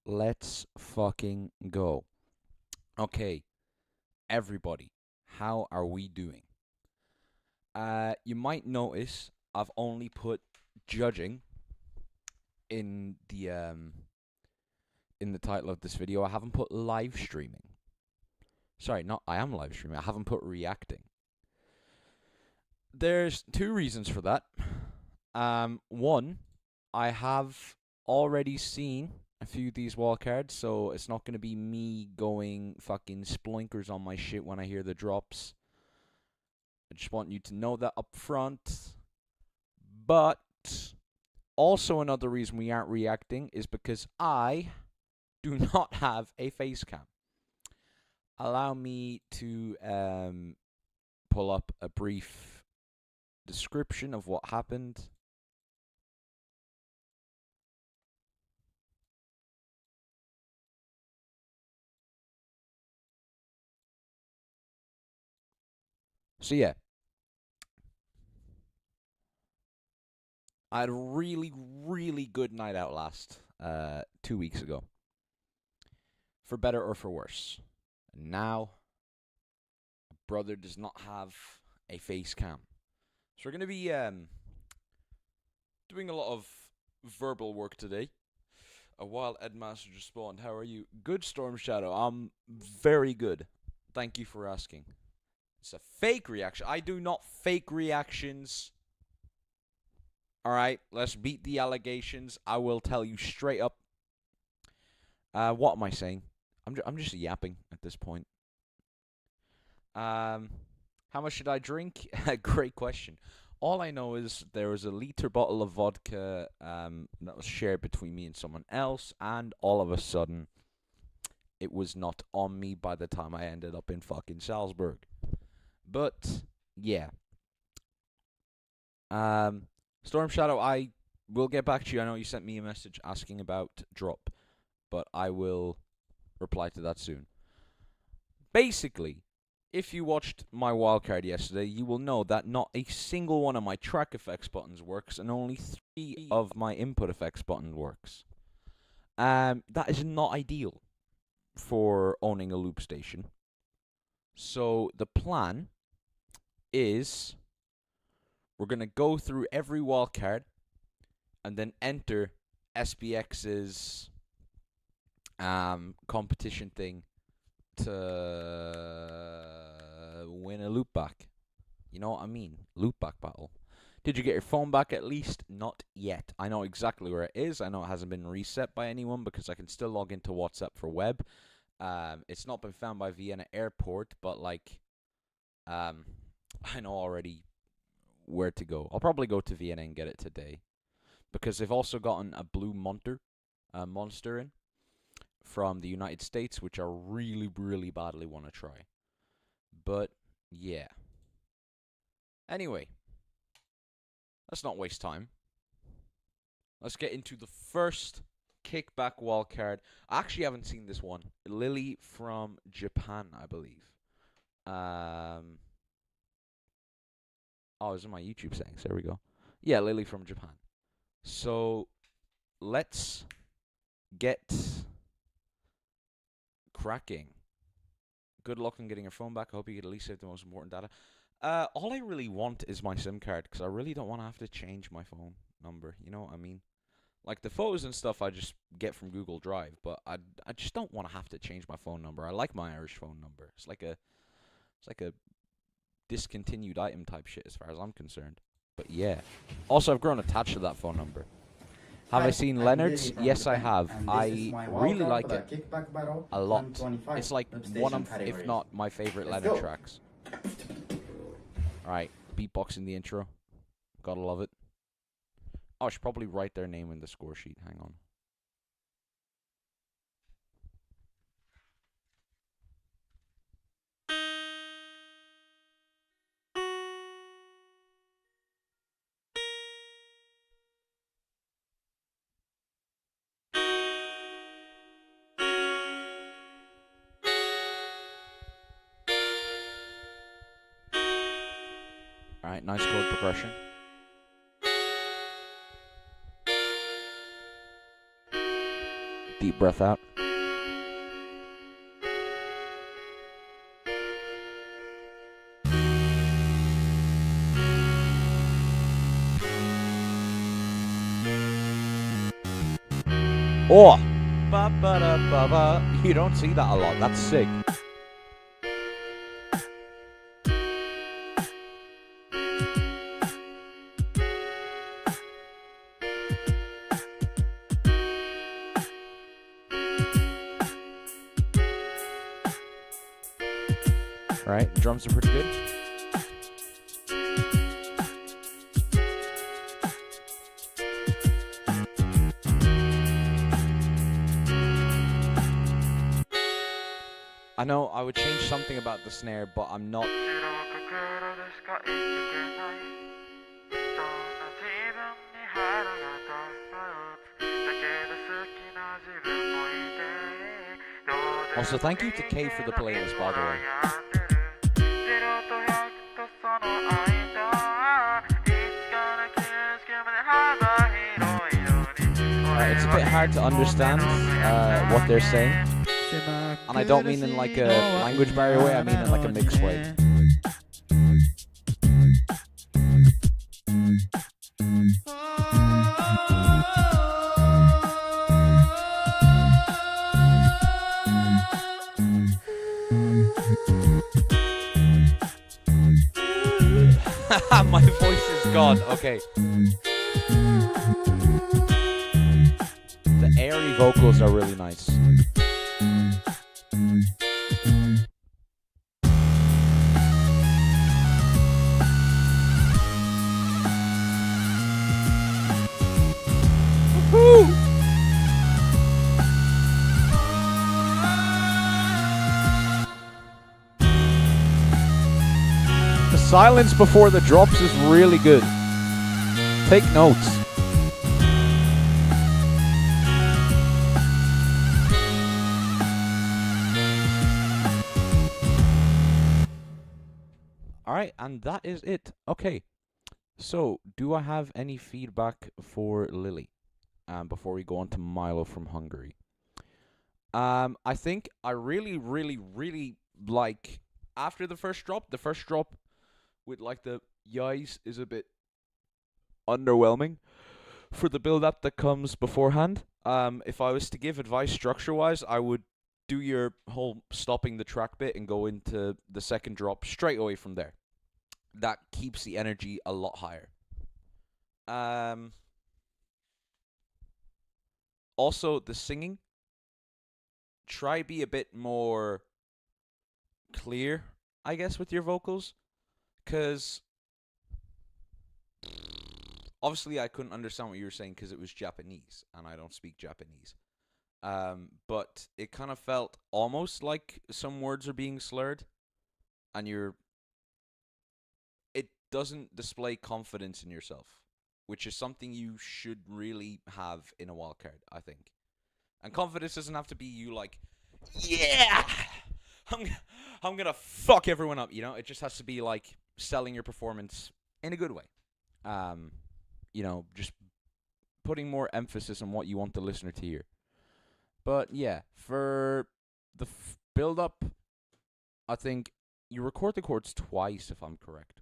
let's fucking go. Okay, everybody, how are we doing? You might notice I've only put judging in the title of this video. I haven't put live streaming. Sorry, not I am live streaming. I haven't put reacting. There's two reasons for that. One, I have already seen a few of these wildcards, so it's not going to be me going fucking sploinkers on my shit when I hear the drops. I just want you to know that up front. But also another reason we aren't reacting is because I do not have a face cam. Allow me to pull up a brief description of what happened. So yeah, I had a really, really good night out last 2 weeks ago. For better or for worse. And now, my brother does not have a face cam. So we're going to be doing a lot of verbal work today. While Edmaster just spawned, how are you? Good, Storm Shadow. I'm very good. Thank you for asking. It's a fake reaction. I do not fake reactions. Alright, let's beat the allegations. I will tell you straight up. What am I saying? I'm just yapping at this point. How much should I drink? Great question. All I know is there was a liter bottle of vodka that was shared between me and someone else, and all of a sudden, it was not on me by the time I ended up in fucking Salzburg. But, yeah. Storm Shadow, I will get back to you. I know you sent me a message asking about drop, but I will reply to that soon. Basically, if you watched my wildcard yesterday, you will know that not a single one of my track effects buttons works, and only 3 of my input effects button works. That is not ideal for owning a loop station. So the plan is we're going to go through every wildcard and then enter SBX's competition thing to win a loop back. You know what I mean? Loop back battle. Did you get your phone back at least? Not yet. I know exactly where it is. I know it hasn't been reset by anyone because I can still log into WhatsApp for web. It's not been found by Vienna Airport, but like, I know already where to go. I'll probably go to Vienna and get it today because they've also gotten a blue monster in from the United States, which I really, really badly want to try. But, yeah. Anyway, let's not waste time. Let's get into the first Kickback wildcard. I actually haven't seen this one. Lily from Japan, I believe. Oh, it's in my YouTube settings. There we go. Yeah, Lily from Japan. So, let's get cracking. Good luck on getting your phone back. I hope you get at least save the most important data. All I really want is my SIM card, because I really don't want to have to change my phone number. You know what I mean? Like, the photos and stuff I just get from Google Drive, but I just don't want to have to change my phone number. I like my Irish phone number. It's like a discontinued item type shit as far as I'm concerned. But yeah. Also, I've grown attached to that phone number. Have I seen Leonard's? Yes, I have. I really like it a lot. It's like one of, if not my favorite Leonard tracks. Alright, beatboxing the intro. Gotta love it. Oh, I should probably write their name in the score sheet. Hang on. Alright, nice chord progression. Deep breath out. Oh! Ba-ba-da-ba-ba. You don't see that a lot. That's sick. Right, drums are pretty good. I know I would change something about the snare, but I'm not. Also, thank you to Kay for the playlist, by the way. It's a bit hard to understand what they're saying. And I don't mean in like a language barrier way, I mean in like a mixed way. My voice is gone, okay. The airy vocals are really nice. The silence before the drops is really good. Take notes. Alright, and that is it. Okay. So, do I have any feedback for Lily? Before we go on to Milo from Hungary. I think I really like after the first drop with like the yais is a bit underwhelming for the build up that comes beforehand. If I was to give advice structure wise, I would do your whole stopping the track bit and go into the second drop straight away from there. That keeps the energy a lot higher. Also, the singing. Try be a bit more clear, I guess, with your vocals. Because obviously I couldn't understand what you were saying because it was Japanese, and I don't speak Japanese. But it kind of felt almost like some words are being slurred, and it doesn't display confidence in yourself, which is something you should really have in a wildcard, I think. And confidence doesn't have to be you like, yeah, I'm gonna fuck everyone up, you know? It just has to be like selling your performance in a good way. You know, just putting more emphasis on what you want the listener to hear. But yeah, for the build-up, I think you record the chords twice, if I'm correct.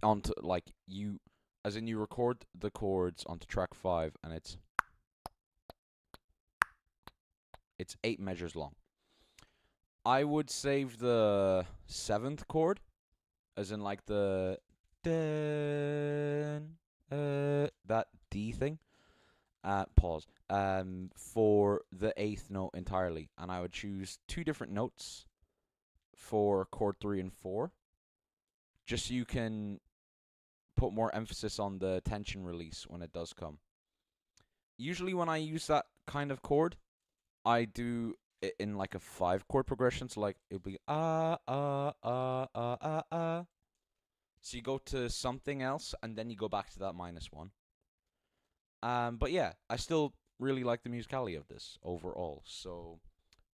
Onto like you, as in you record the chords onto track 5, and it's 8 measures long. I would save the 7th chord, as in like the that D thing. Pause. For the 8th note entirely, and I would choose 2 different notes for chord 3 and 4, just so you can put more emphasis on the tension release when it does come. Usually when I use that kind of chord, I do it in like a 5 chord progression, so like it'll be ah. So you go to something else and then you go back to that -1. But yeah, I still really like the musicality of this overall. So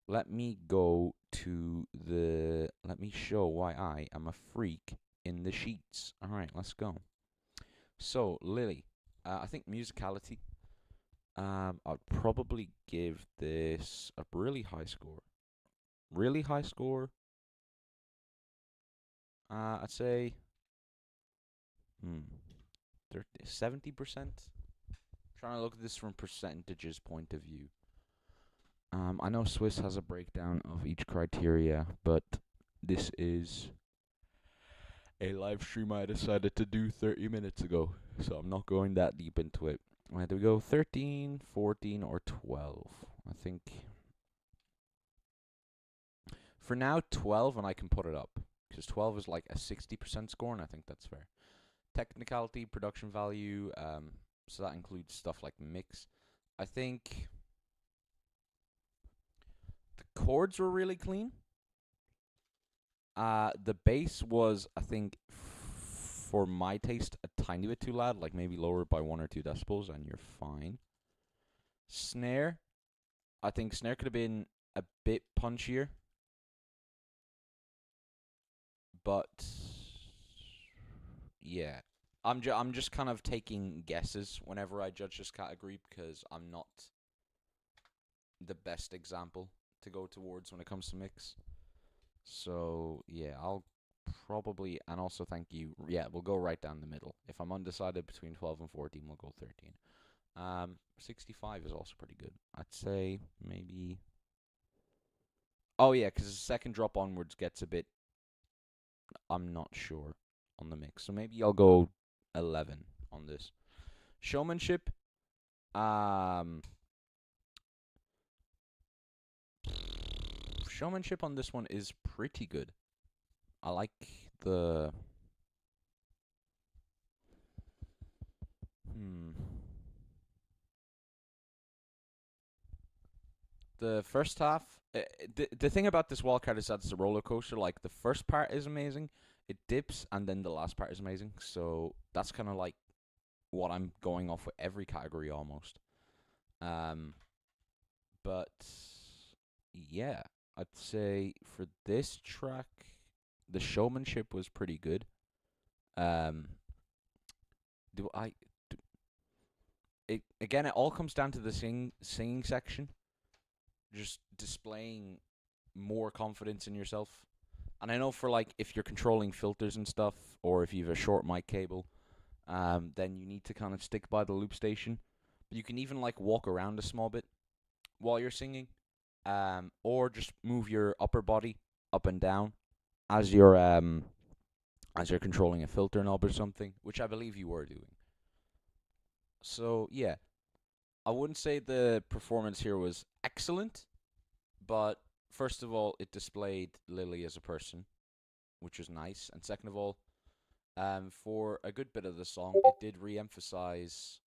let me go to let me show why I am a freak in the sheets. All right, let's go. So Lily, I think musicality I'd probably give this a really high score. Really high score. I'd say, 70%. Trying to look at this from percentages point of view. I know Swiss has a breakdown of each criteria, but this is a live stream I decided to do 30 minutes ago, so I'm not going that deep into it. Do we go 13, 14, or 12? I think for now 12, and I can put it up because 12 is like a 60% score, and I think that's fair. Technicality, production value, so that includes stuff like mix. I think the chords were really clean. The bass was, I think, for my taste, a tiny bit too loud, like maybe lower by 1 or 2 decibels, and you're fine. Snare, I think snare could have been a bit punchier, but yeah, I'm just kind of taking guesses whenever I judge this category because I'm not the best example to go towards when it comes to mix. So yeah, I'll probably, and also thank you. Yeah, we'll go right down the middle. If I'm undecided between 12 and 14, we'll go 13. 65 is also pretty good. I'd say maybe. Oh yeah, because the second drop onwards gets a bit. I'm not sure on the mix, so maybe I'll go 11 on this. Showmanship. Showmanship on this one is pretty good. I like the. The first half. The thing about this wildcard is that it's a roller coaster. Like the first part is amazing, it dips, and then the last part is amazing. So that's kind of like what I'm going off with every category almost. But yeah, I'd say for this track, the showmanship was pretty good. Do I? Do, it again. It all comes down to the singing section. Just displaying more confidence in yourself. And I know for like if you're controlling filters and stuff, or if you have a short mic cable, then you need to kind of stick by the loop station. But you can even like walk around a small bit while you're singing, or just move your upper body up and down as you're controlling a filter knob or something, which I believe you were doing. So yeah, I wouldn't say the performance here was excellent, but first of all, it displayed Lily as a person, which was nice. And second of all, for a good bit of the song, it did re-emphasize.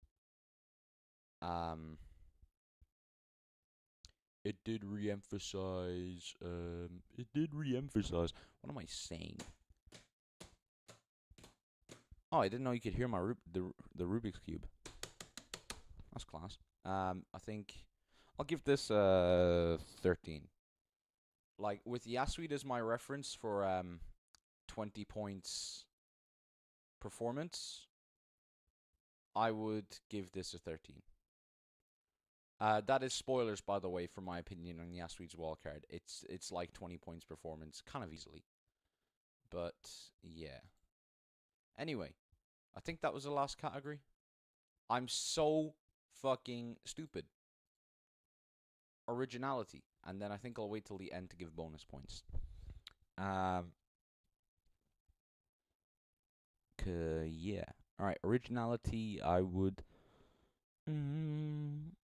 It did re-emphasize. It did re-emphasize. What am I saying? Oh, I didn't know you could hear my the Rubik's cube. That's class. I think I'll give this 13. Like with Yasu as my reference for 20 points performance, I would give this a 13. That is spoilers, by the way, for my opinion on Yasui's wildcard. It's like 20 points performance, kind of easily. But yeah. Anyway, I think that was the last category. I'm so fucking stupid. Originality, and then I think I'll wait till the end to give bonus points. Yeah. All right, originality. I would.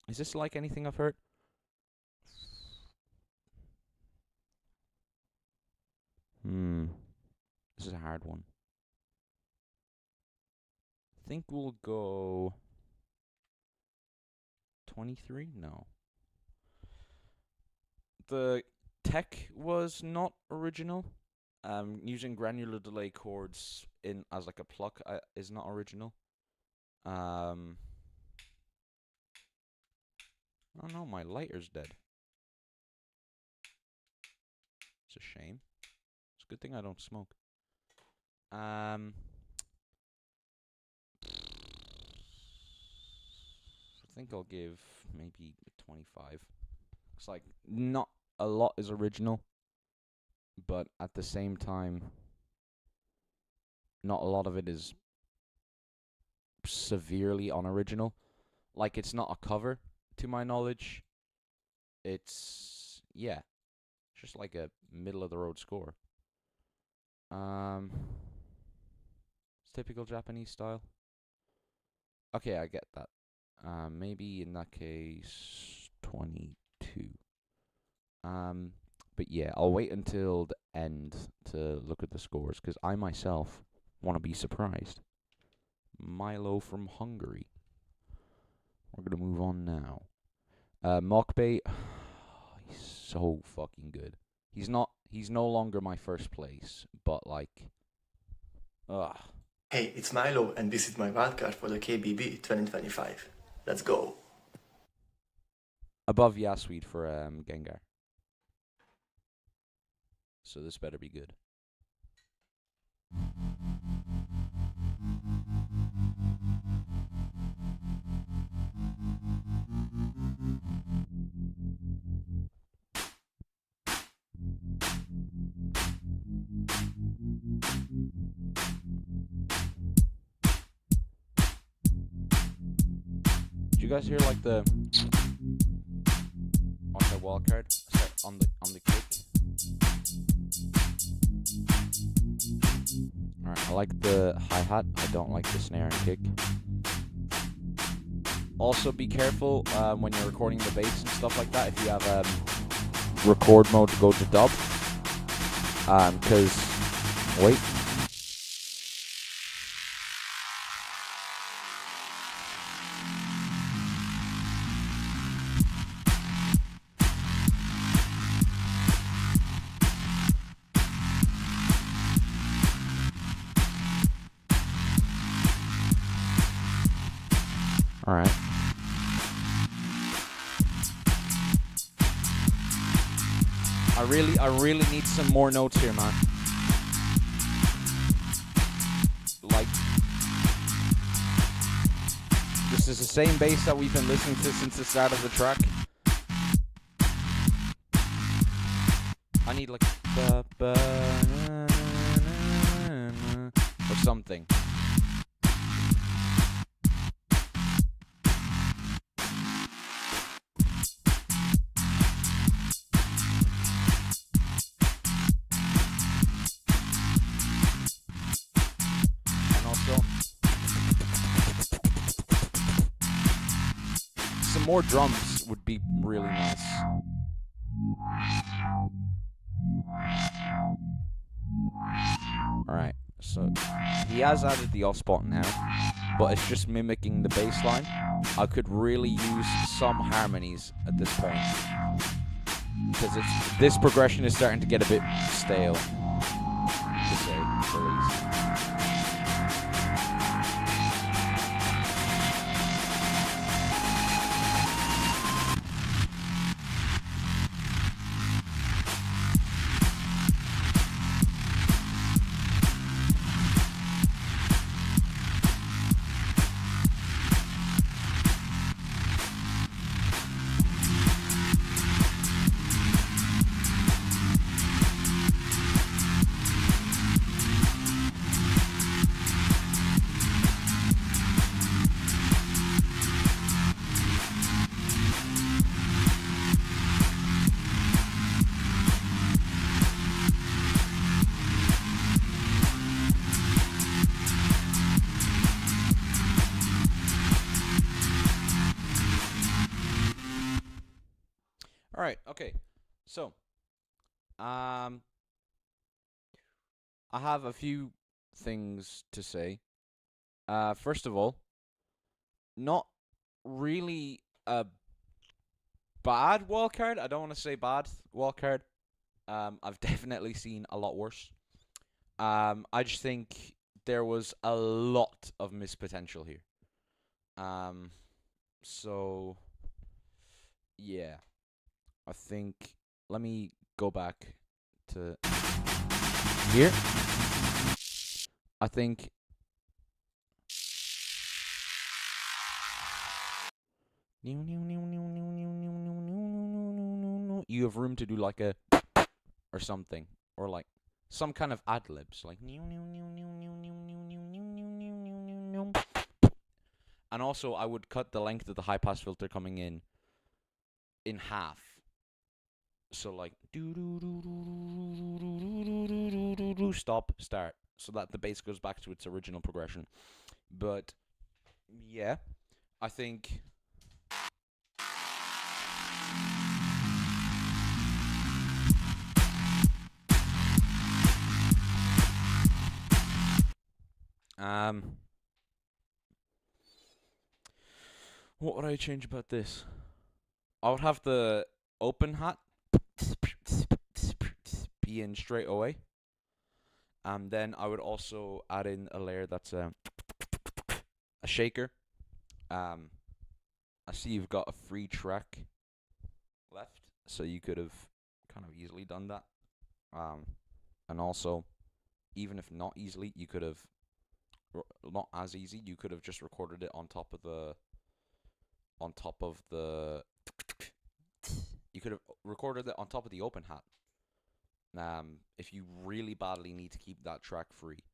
Is this like anything I've heard? This is a hard one. I think we'll go 23. No. The tech was not original. Using granular delay chords in as like a pluck is not original. Oh no, my lighter's dead. It's a shame. It's a good thing I don't smoke. I think I'll give maybe 25. It's like not a lot is original, but at the same time, not a lot of it is severely unoriginal. Like, it's not a cover, to my knowledge. It's, yeah, just like a middle-of-the-road score. It's typical Japanese style. Okay, I get that. Maybe in that case, 22. But yeah, I'll wait until the end to look at the scores, because I myself want to be surprised. Milo from Hungary. We're going to move on now. Mokbay, he's so fucking good. He's no longer my first place, but like, ugh. Hey, it's Milo, and this is my wildcard for the KBB 2025. Let's go. Above Yasu for Gengar. So this better be good. Did you guys hear like the wildcard on the kick? Alright, I like the hi-hat. I don't like the snare and kick. Also, be careful when you're recording the bass and stuff like that. If you have record mode to go to dub, because wait. All right. I really need some more notes here, man. Like, this is the same bass that we've been listening to since the start of the track. I need like or something. More drums would be really nice. Alright, so he has added the off spot now, but it's just mimicking the bass line. I could really use some harmonies at this point, because this progression is starting to get a bit stale, to say the least. Alright, okay. So, I have a few things to say. First of all, not really a bad wildcard. I don't want to say bad wildcard. I've definitely seen a lot worse. I just think there was a lot of missed potential here. So, yeah. I think, let me go back to here. I think You have room to do like a or something, or like some kind of ad libs, like. And also, I would cut the length of the high pass filter coming in half. So like stop, start, so that the bass goes back to its original progression. But yeah, I think what would I change about this? I would have the open hat be in straight away. And then I would also add in a layer that's a shaker. I see you've got a free track left, so you could have kind of easily done that. And also, even if not easily, you could have not as easy. You could have just recorded it on top of the. You could have recorded it on top of the open hat. If you really badly need to keep that track free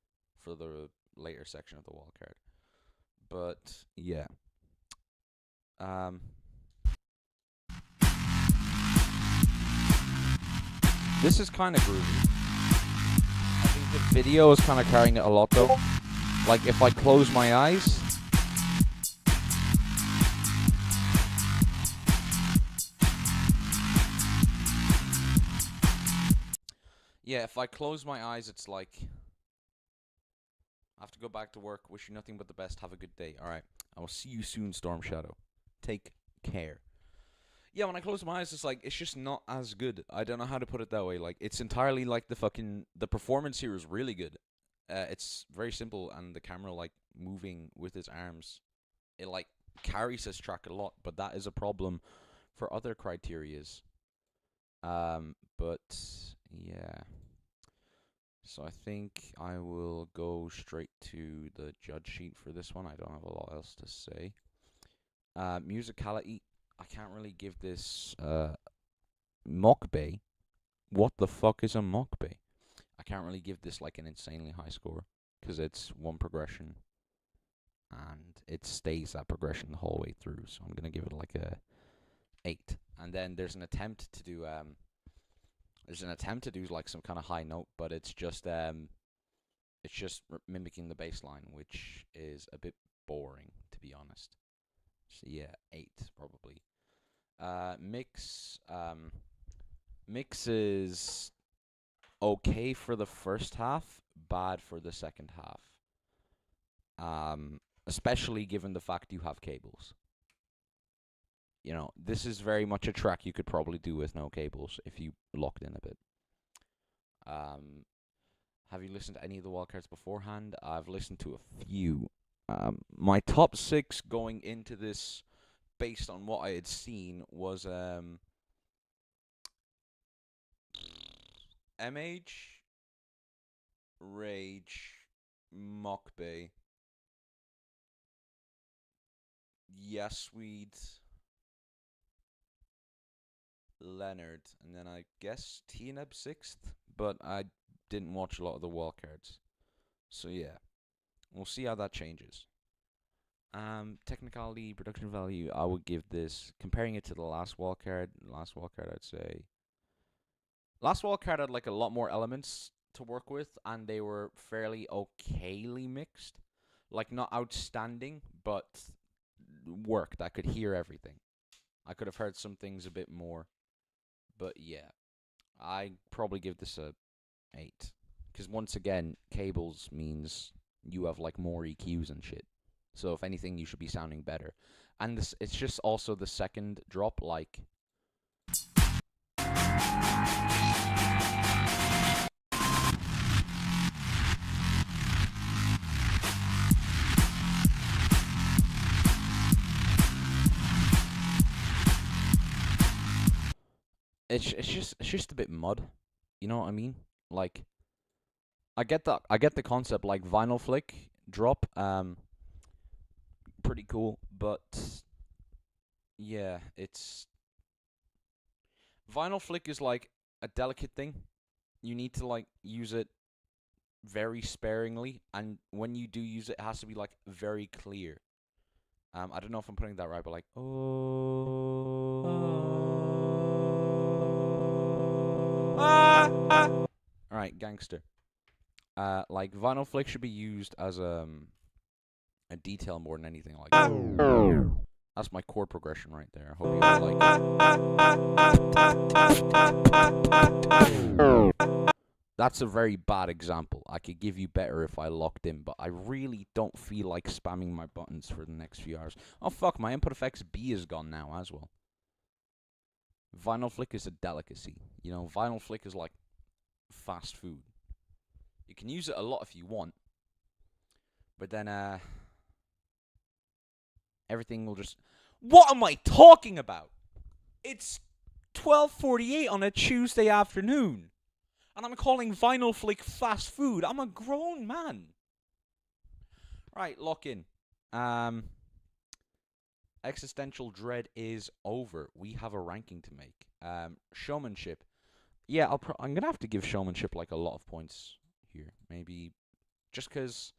for the later section of the wildcard. But yeah. This is kind of groovy. I think the video is kind of carrying it a lot though. Like if I close my eyes. Yeah, if I close my eyes, it's like I have to go back to work. Wish you nothing but the best. Have a good day. All right. I will see you soon, Storm Shadow. Take care. Yeah, when I close my eyes, it's like it's just not as good. I don't know how to put it that way. Like it's entirely like the performance here is really good. It's very simple, and the camera like moving with his arms, it like carries his track a lot. But that is a problem for other criterias. But yeah. So I think I will go straight to the judge sheet for this one. I don't have a lot else to say. Musicality, I can't really give this mock bay. What the fuck is a mock bay? I can't really give this like an insanely high score because it's one progression and it stays that progression the whole way through. So I'm gonna give it like a 8. And then there's an attempt to do like some kind of high note, but it's just mimicking the bass line, which is a bit boring to be honest. So yeah, 8 probably. Mix is okay for the first half, bad for the second half. Especially given the fact you have cables. You know, this is very much a track you could probably do with no cables if you locked in a bit. Have you listened to any of the wildcards beforehand? I've listened to a few. My top 6 going into this, based on what I had seen, was MH, Rage, Mockbay, Yasu, Leonard, and then I guess Teneb 6th, but I didn't watch a lot of the wildcards. So yeah, we'll see how that changes. Technicality, production value, I would give this, comparing it to the last wildcard, I'd say last wildcard had like a lot more elements to work with, and they were fairly okayly mixed. Like not outstanding, but worked. I could hear everything. I could have heard some things a bit more. But yeah, I probably give this a 8. Because once again, cables means you have like more EQs and shit. So if anything, you should be sounding better. And this, it's just also the second drop, like. It's just a bit mud. You know what I mean? Like I get the concept, like vinyl flick drop, pretty cool, but yeah, it's vinyl flick is like a delicate thing. You need to like use it very sparingly, and when you do use it, it has to be like very clear. I don't know if I'm putting that right, but like all right, gangster. Like vinyl flick should be used as a detail more than anything. Like that's my chord progression right there. I hope you all like it. That's a very bad example. I could give you better if I locked in, but I really don't feel like spamming my buttons for the next few hours. Oh fuck, my input effects B is gone now as well. Vinyl flick is a delicacy. You know, vinyl flick is like fast food. You can use it a lot if you want, but then everything will just... What am I talking about? It's 12:48 on a Tuesday afternoon, and I'm calling vinyl flick fast food. I'm a grown man. Right, lock in. Existential dread is over. We have a ranking to make. Showmanship. Yeah, I'm gonna have to give showmanship like a lot of points here. Maybe just because,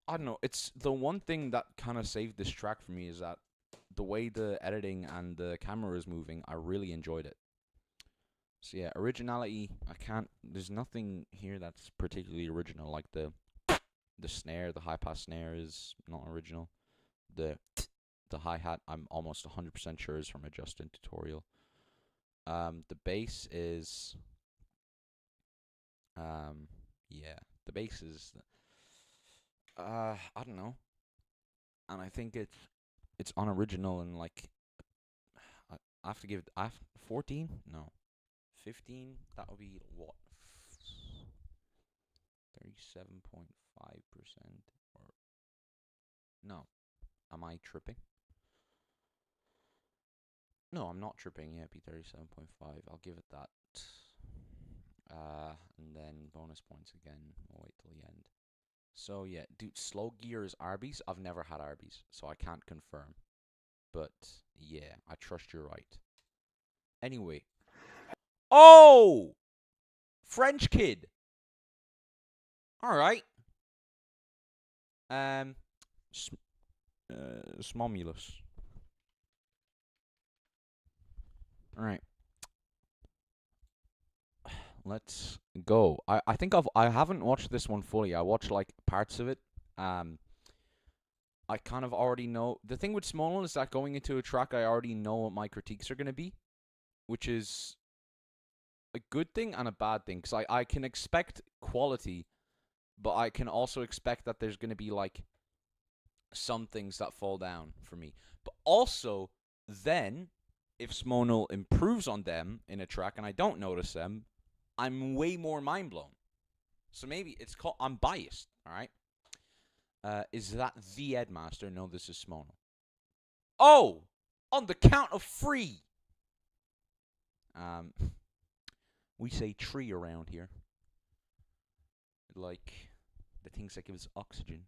I don't know, it's the one thing that kind of saved this track for me is that the way the editing and the camera is moving, I really enjoyed it. So yeah, originality, there's nothing here that's particularly original. Like the snare, the high pass snare is not original. The hi-hat, I'm almost 100% sure is from a Justin tutorial. The bass is, yeah, the bass is, I don't know, and I think it's unoriginal, and like, I have to give it, 14? No, 15? That would be what? 37.5%, or no? Am I tripping? No, I'm not tripping. Yeah, it'd be 37.5. I'll give it that. And then bonus points again. We'll wait till the end. So yeah, dude, slow gear is Arby's. I've never had Arby's, so I can't confirm. But yeah, I trust you're right. Anyway. Oh! French kid. Alright. Smomulus. Alright. Let's go. I think I haven't watched this one fully. I watched like parts of it. I kind of already know. The thing with Small is that going into a track, I already know what my critiques are going to be, which is a good thing and a bad thing. Because I can expect quality, but I can also expect that there's going to be like some things that fall down for me. But also, then, if Smonal improves on them in a track and I don't notice them, I'm way more mind blown. So maybe it's called, I'm biased, alright? Is that the Edmaster? No, this is Smonal. Oh! On the count of 3! We say tree around here. Like the things that give us oxygen.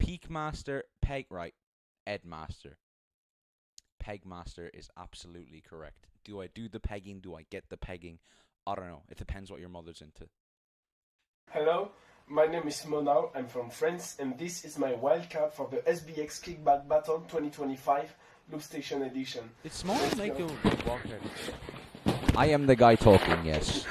Peakmaster, right, Edmaster. Pegmaster is absolutely correct. Do I do the pegging? Do I get the pegging? I don't know. It depends what your mother's into. Hello, my name is Monau. I'm from France, and this is my wildcard for the SBX Kickback Battle 2025 Loopstation Edition. It's small to make a wildcard. I am the guy talking, yes.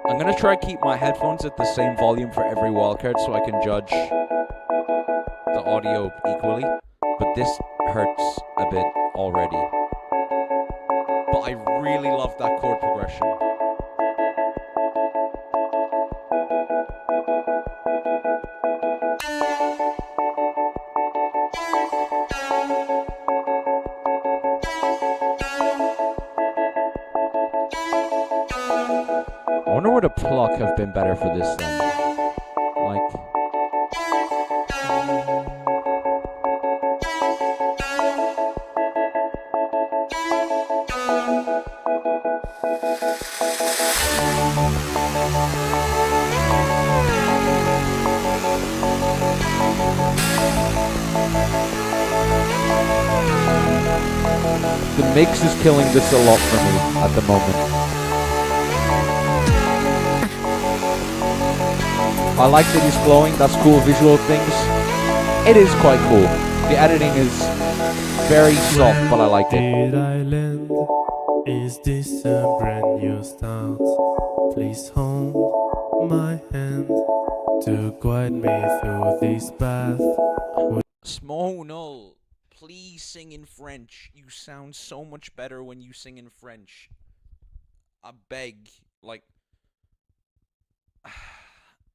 I'm gonna try to keep my headphones at the same volume for every wildcard so I can judge the audio equally, but this hurts a bit already. But I really love that chord progression. I wonder would a pluck have been better for this then? Like... The mix is killing this a lot for me at the moment. I like that he's glowing. That's cool visual things. It is quite cool. The editing is very soft, but I like it. Is this a brand new start? Please hold my hand to guide me through this path. Smonal, please sing in French. You sound so much better when you sing in French. I beg, like,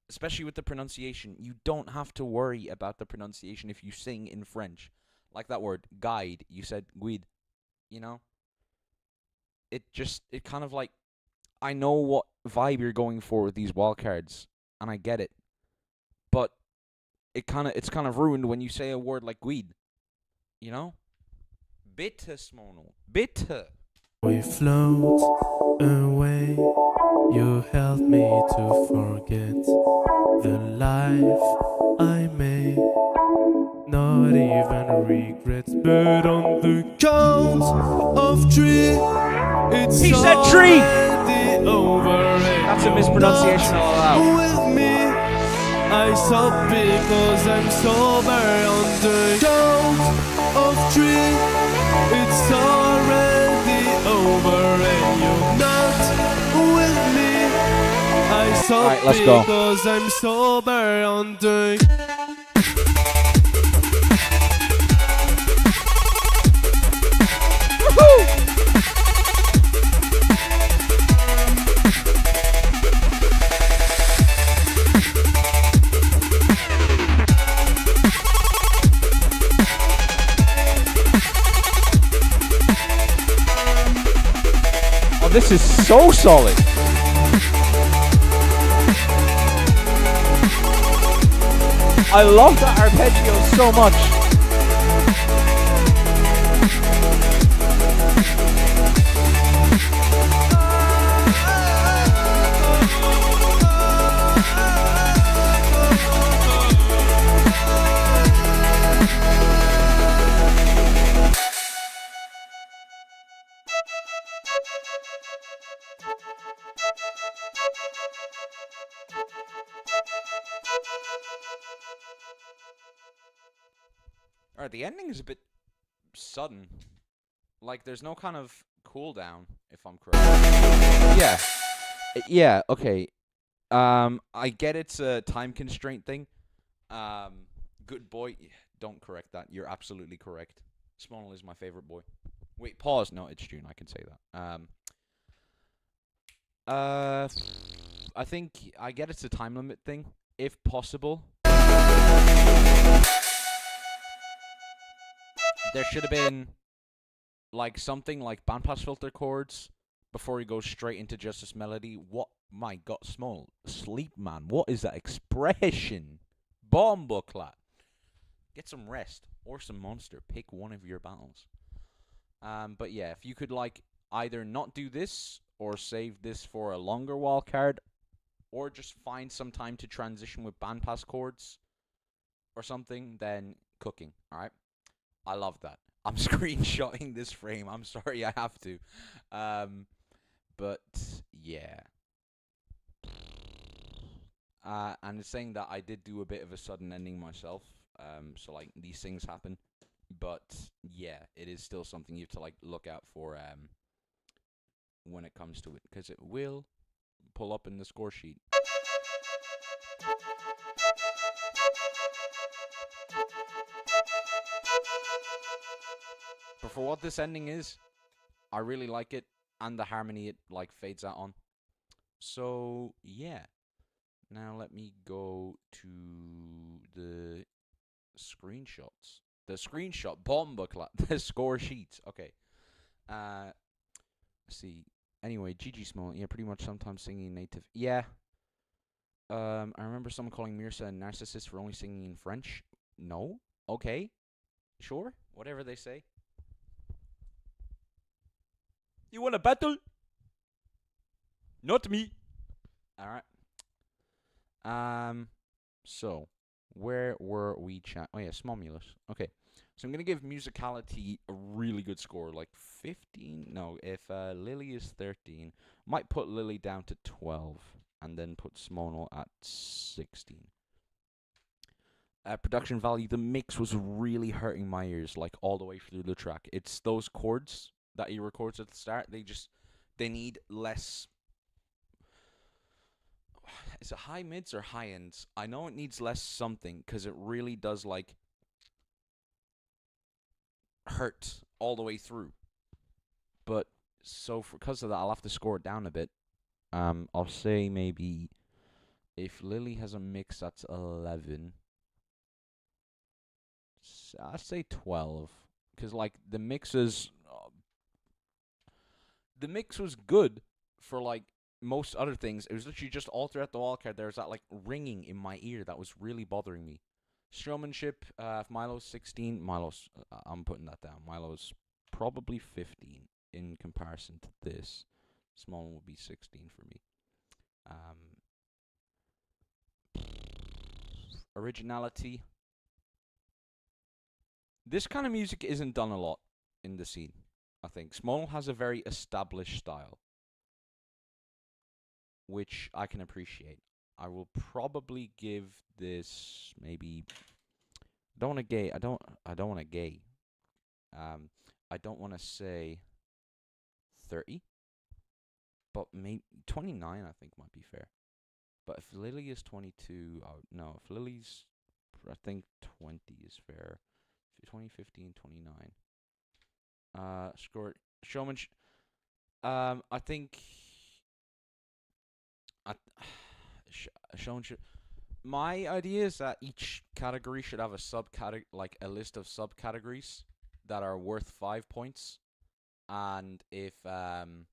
especially with the pronunciation. You don't have to worry about the pronunciation if you sing in French. Like that word, guide. You said guide, you know? It kind of like, I know what vibe you're going for with these wildcards, and I get it. But it's kind of ruined when you say a word like guide, you know? Bitte, Smonal. Bitte. We float away. You help me to forget the life I made. Not even regrets, but on the count of three, it's He said tree! over. That's a mispronunciation, I'll allow. With me, I stop because I'm sober. On the count of three, it's already over, and you're not with me. I stop Alright, let's go. because I'm sober. On the This is so solid. I love that arpeggio so much. Alright, the ending is a bit sudden. Like, there's no kind of cooldown, if I'm correct. Yeah. Yeah, okay. I get it's a time constraint thing. Good boy. Don't correct that. You're absolutely correct. Smonal is my favorite boy. Wait, pause. No, it's June. I can say that. I think I get it's a time limit thing, if possible. There should have been like something like bandpass filter chords before he goes straight into Justice Melody. What? My God, small sleep, man. What is that expression? Bomboclat. Get some rest or some monster. Pick one of your battles. But yeah, if you could like either not do this or save this for a longer wildcard, or just find some time to transition with bandpass chords or something, then cooking. All right. I love that. I'm screenshotting this frame. I'm sorry, I have to. But yeah. And it's saying that I did do a bit of a sudden ending myself. So like these things happen. But yeah, it is still something you have to like look out for when it comes to it, because it will pull up in the score sheet. But for what this ending is, I really like it, and the harmony it like fades out on. So yeah. Now let me go to the screenshots. The screenshot bomboclat. The score sheets. Okay. Let's see. Anyway, GG Small. Yeah, pretty much sometimes singing native. Yeah. I remember someone calling Mirza a narcissist for only singing in French. No. Okay. Sure. Whatever they say. You want a battle? Not me. Alright. So, where were we chat? Oh yeah, Smomulus. Okay. So I'm going to give musicality a really good score, like 15. No, if Lily is 13, might put Lily down to 12, and then put Smonal at 16. Production value, the mix was really hurting my ears, like all the way through the track. It's those chords that he records at the start. They need less. Is it high mids or high ends? I know it needs less something, because it really does like hurt all the way through. But so because of that, I'll have to score it down a bit. I'll say maybe if Lily has a mix that's 11, I'd say 12, because like the mix was good for like most other things. It was literally just all throughout the wildcard. There was that like ringing in my ear that was really bothering me. Showmanship, if Milo's 16, I'm putting that down. Milo's probably 15 in comparison to this. Small one would be 16 for me. Originality. This kind of music isn't done a lot in the scene, I think. Small has a very established style, which I can appreciate. I will probably give this maybe. I don't want to gay. I don't want to say 30, but maybe 29. I think might be fair. But if Lily is 22, no. If Lily's, I think 20 is fair. 2015, 29. Score showmanship. I think. Showmanship. My idea is that each category should have a subcategory, like a list of subcategories that are worth 5 points, and if and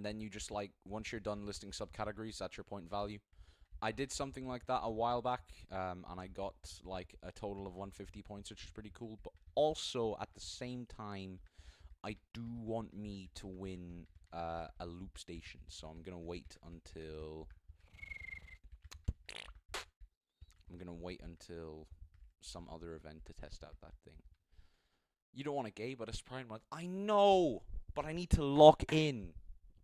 then you just like once you're done listing subcategories, that's your point value. I did something like that a while back, and I got like a total of 150 points, which is pretty cool. But also at the same time, I do want me to win a loop station, so I'm gonna wait until some other event to test out that thing. You don't want a gay, but a Pride Month. I know, but I need to lock in.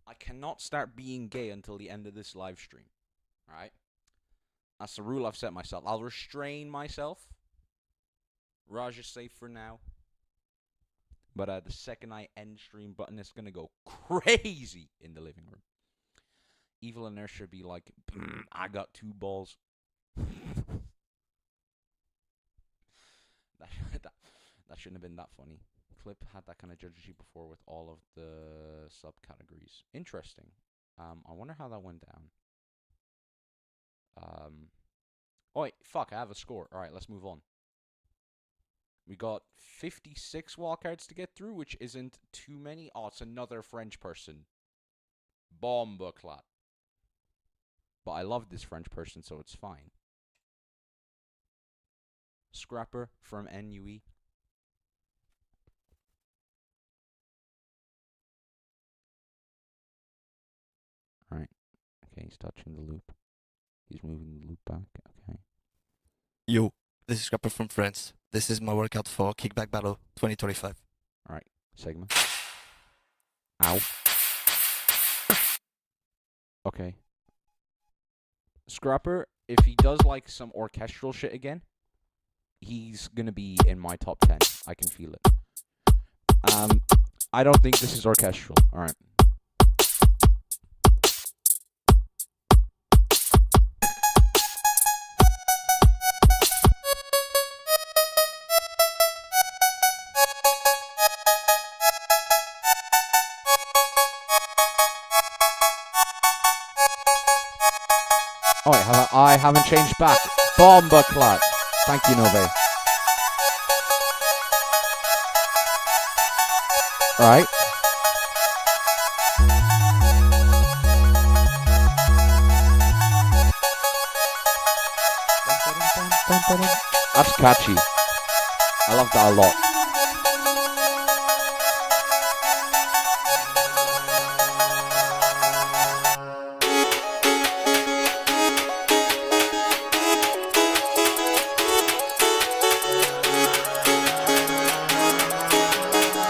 I cannot start being gay until the end of this live stream. Alright? That's the rule I've set myself. I'll restrain myself. Raj is safe for now. But the second I end stream button, it's going to go crazy in the living room. Evil Inertia be like, I got 2 balls. That shouldn't have been that funny. Clip had that kind of judge sheet before with all of the subcategories. Interesting. I wonder how that went down. Oh wait, fuck, I have a score. Alright, let's move on. We got 56 wildcards to get through, which isn't too many. Oh, it's another French person. Bombeclat. But I love this French person, so it's fine. Scrapper from NUE. Alright. Okay, he's touching the loop. He's moving the loop back. Okay. Yo, this is Scrapper from France. This is my workout for Kickback Battle 2025. Alright, segment. Ow. Okay. Scrapper, if he does like some orchestral shit again, he's gonna be in my top 10. I can feel it. I don't think this is orchestral. Alright. Oh wait, I haven't changed back. Bombeclat. Thank you, Nove. Right. That's catchy. I love that a lot.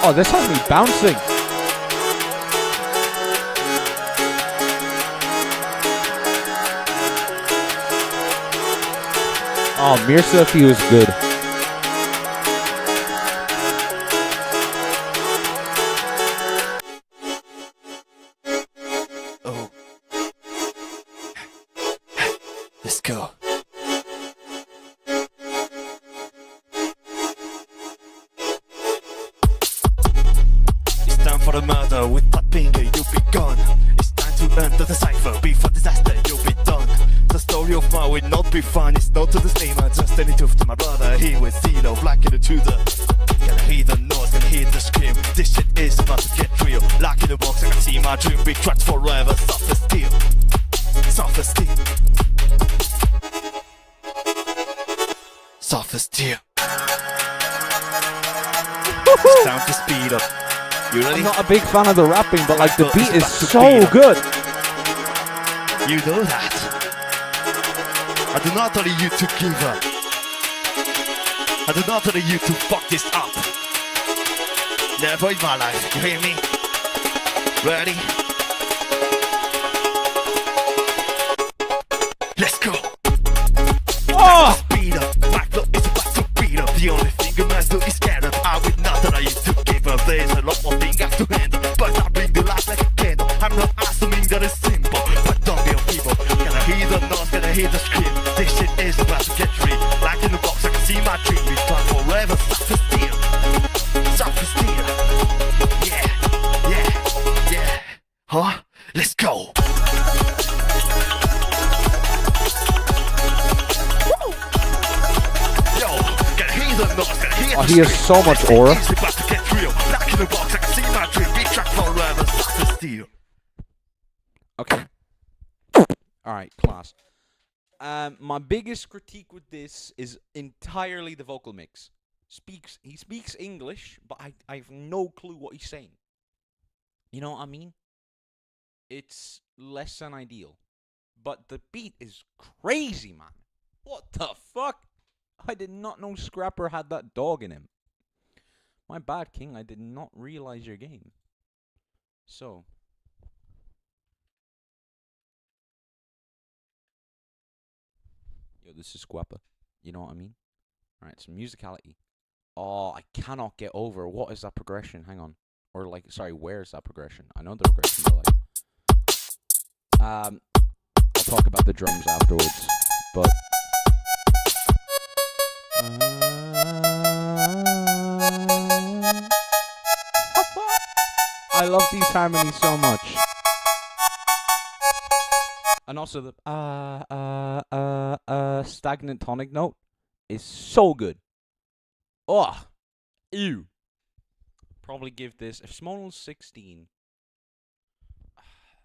Oh, this has me bouncing. Oh, Mirza feels good. Oh. Let's go. It's time for the murder. With that finger, you'll be gone. It's time to enter the cipher. Before disaster, you'll be done. The story of mine will not be fun. It's not to the same. I just any tooth to my brother. He with CeeLo, black in the tudor. Gonna hear the noise, gonna hear the scream. This shit is about to get real. Lock in the box, I can see my dream be trapped forever. Soft as steel. Soft as steel. Soft as steel. It's time to speed up. You ready? I'm not a big fan of the rapping, but like the Well, beat it's is about to so beat up. good. You know that. I do not tell you to give up. I do not tell you to fuck this up. Never in my life, you hear me? Ready? Let's go. Oh! Speed up, my flow is about to beat up. The only thing a man do is get up. I will not tell you to give up. There's a lot more things I have to handle, but I bring the light like a candle. I'm not assuming that it's simple, but don't be a people. Gonna hear the noise, gonna hear the scream. This shit is about to get real. Like in the box, I can see my dream. It's fun forever, soft as steel. Soft as steel. Yeah, yeah, yeah. Huh? Let's go. Yo, gonna hear the noise, gonna hear Oh, the he has scream. so much This aura. shit is about to get real. Like in the box, I can see my dream. Be trapped forever, soft as steel. Okay. Alright, class. My biggest critique with this is entirely the vocal mix. He speaks English, but I have no clue what he's saying. You know what I mean? It's less than ideal. But the beat is crazy, man. What the fuck? I did not know Scrapper had that dog in him. My bad, King. I did not realize your game. So... Yo, this is Squapper. You know what I mean? Alright, so musicality. Oh, I cannot get over. What is that progression? Hang on. Or like, sorry, where is that progression? I know the progression, but like... I'll talk about the drums afterwards. But... I love these harmonies so much. And also the stagnant tonic note is so good. Oh, ew. Probably give this if Smol's 16.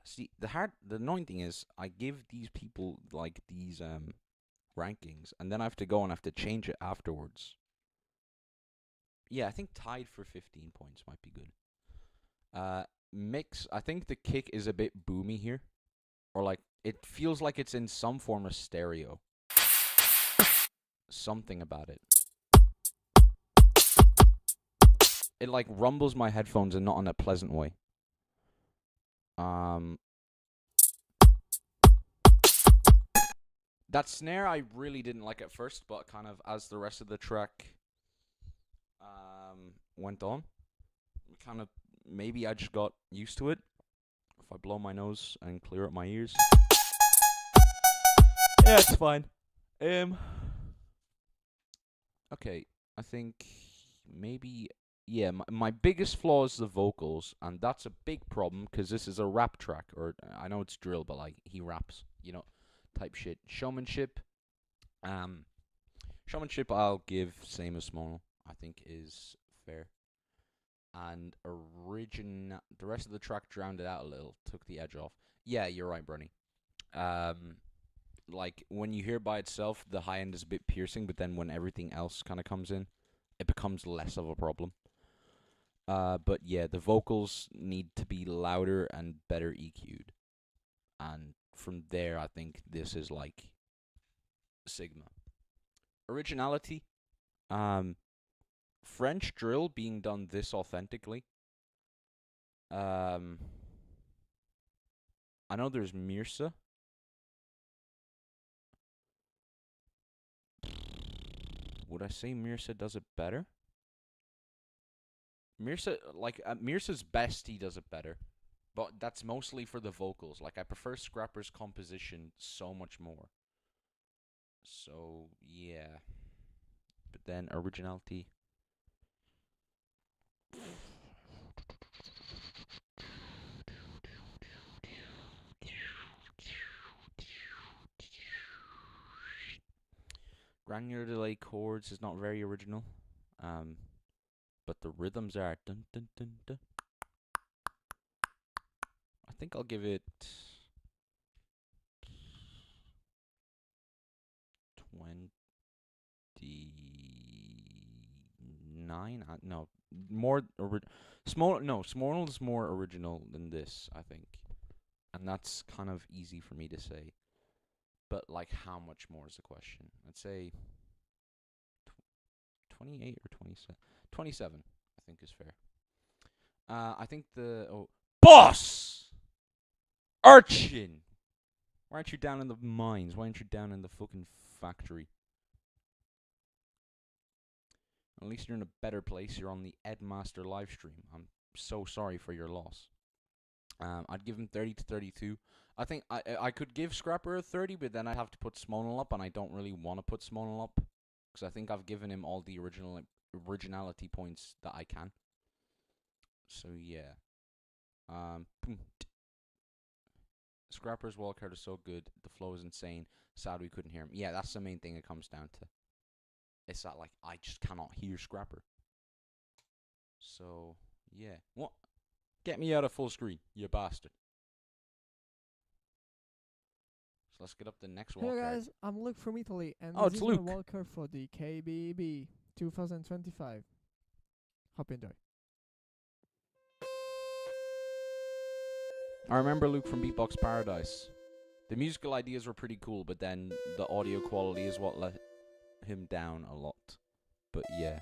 See, the annoying thing is I give these people like these rankings, and then I have to go and have to change it afterwards. Yeah, I think tied for 15 points might be good. Mix. I think the kick is a bit boomy here, or like. It feels like it's in some form of stereo. Something about it. It like rumbles my headphones and not in a pleasant way. That snare I really didn't like at first, but kind of as the rest of the track went on, kind of maybe I just got used to it. If I blow my nose and clear up my ears. Yeah, it's fine. Okay, I think maybe, yeah, my biggest flaw is the vocals, and that's a big problem, because this is a rap track, or I know it's drill, but, like, he raps, you know, type shit. Showmanship, I'll give same as Small, I think is fair. And the rest of the track drowned it out a little, took the edge off. Yeah, you're right, Bernie. Like, when you hear by itself, the high end is a bit piercing, but then when everything else kind of comes in, it becomes less of a problem. But yeah, the vocals need to be louder and better EQ'd. And from there, I think this is like Sigma. Originality, French drill being done this authentically. I know there's Mirsa. Would I say Mirsa does it better? Mirsa, like, at Mirsa's best, he does it better. But that's mostly for the vocals. Like, I prefer Scrapper's composition so much more. So, yeah. But then, originality. Granular delay chords is not very original. But the rhythms are dun dun dun dun. I think I'll give it 29. No, more small. No, Small is more original than this, I think, and that's kind of easy for me to say. But like, how much more is the question? I'd say 28 or 27. 27, I think, is fair. I think boss Urchin. Why aren't you down in the mines? Why aren't you down in the fucking factory? At least you're in a better place. You're on the Edmaster live stream. I'm so sorry for your loss. I'd give him 30 to 32. I think I could give Scrapper a 30, but then I'd have to put Smonal up, and I don't really want to put Smonal up because I think I've given him all the originality points that I can. So yeah. Scrapper's Wildcard is so good. The flow is insane. Sad we couldn't hear him. Yeah, that's the main thing it comes down to. It's that, like, I just cannot hear Scrapper. So yeah. What? Get me out of full screen, you bastard. So let's get up the next wildcard. Hey guys, I'm Luke from Italy, and Oh, this it's is Luke. my wildcard for the KBB 2025. Hope you enjoy. I remember Luke from Beatbox Paradise. The musical ideas were pretty cool, but then the audio quality is what let him down a lot. But yeah.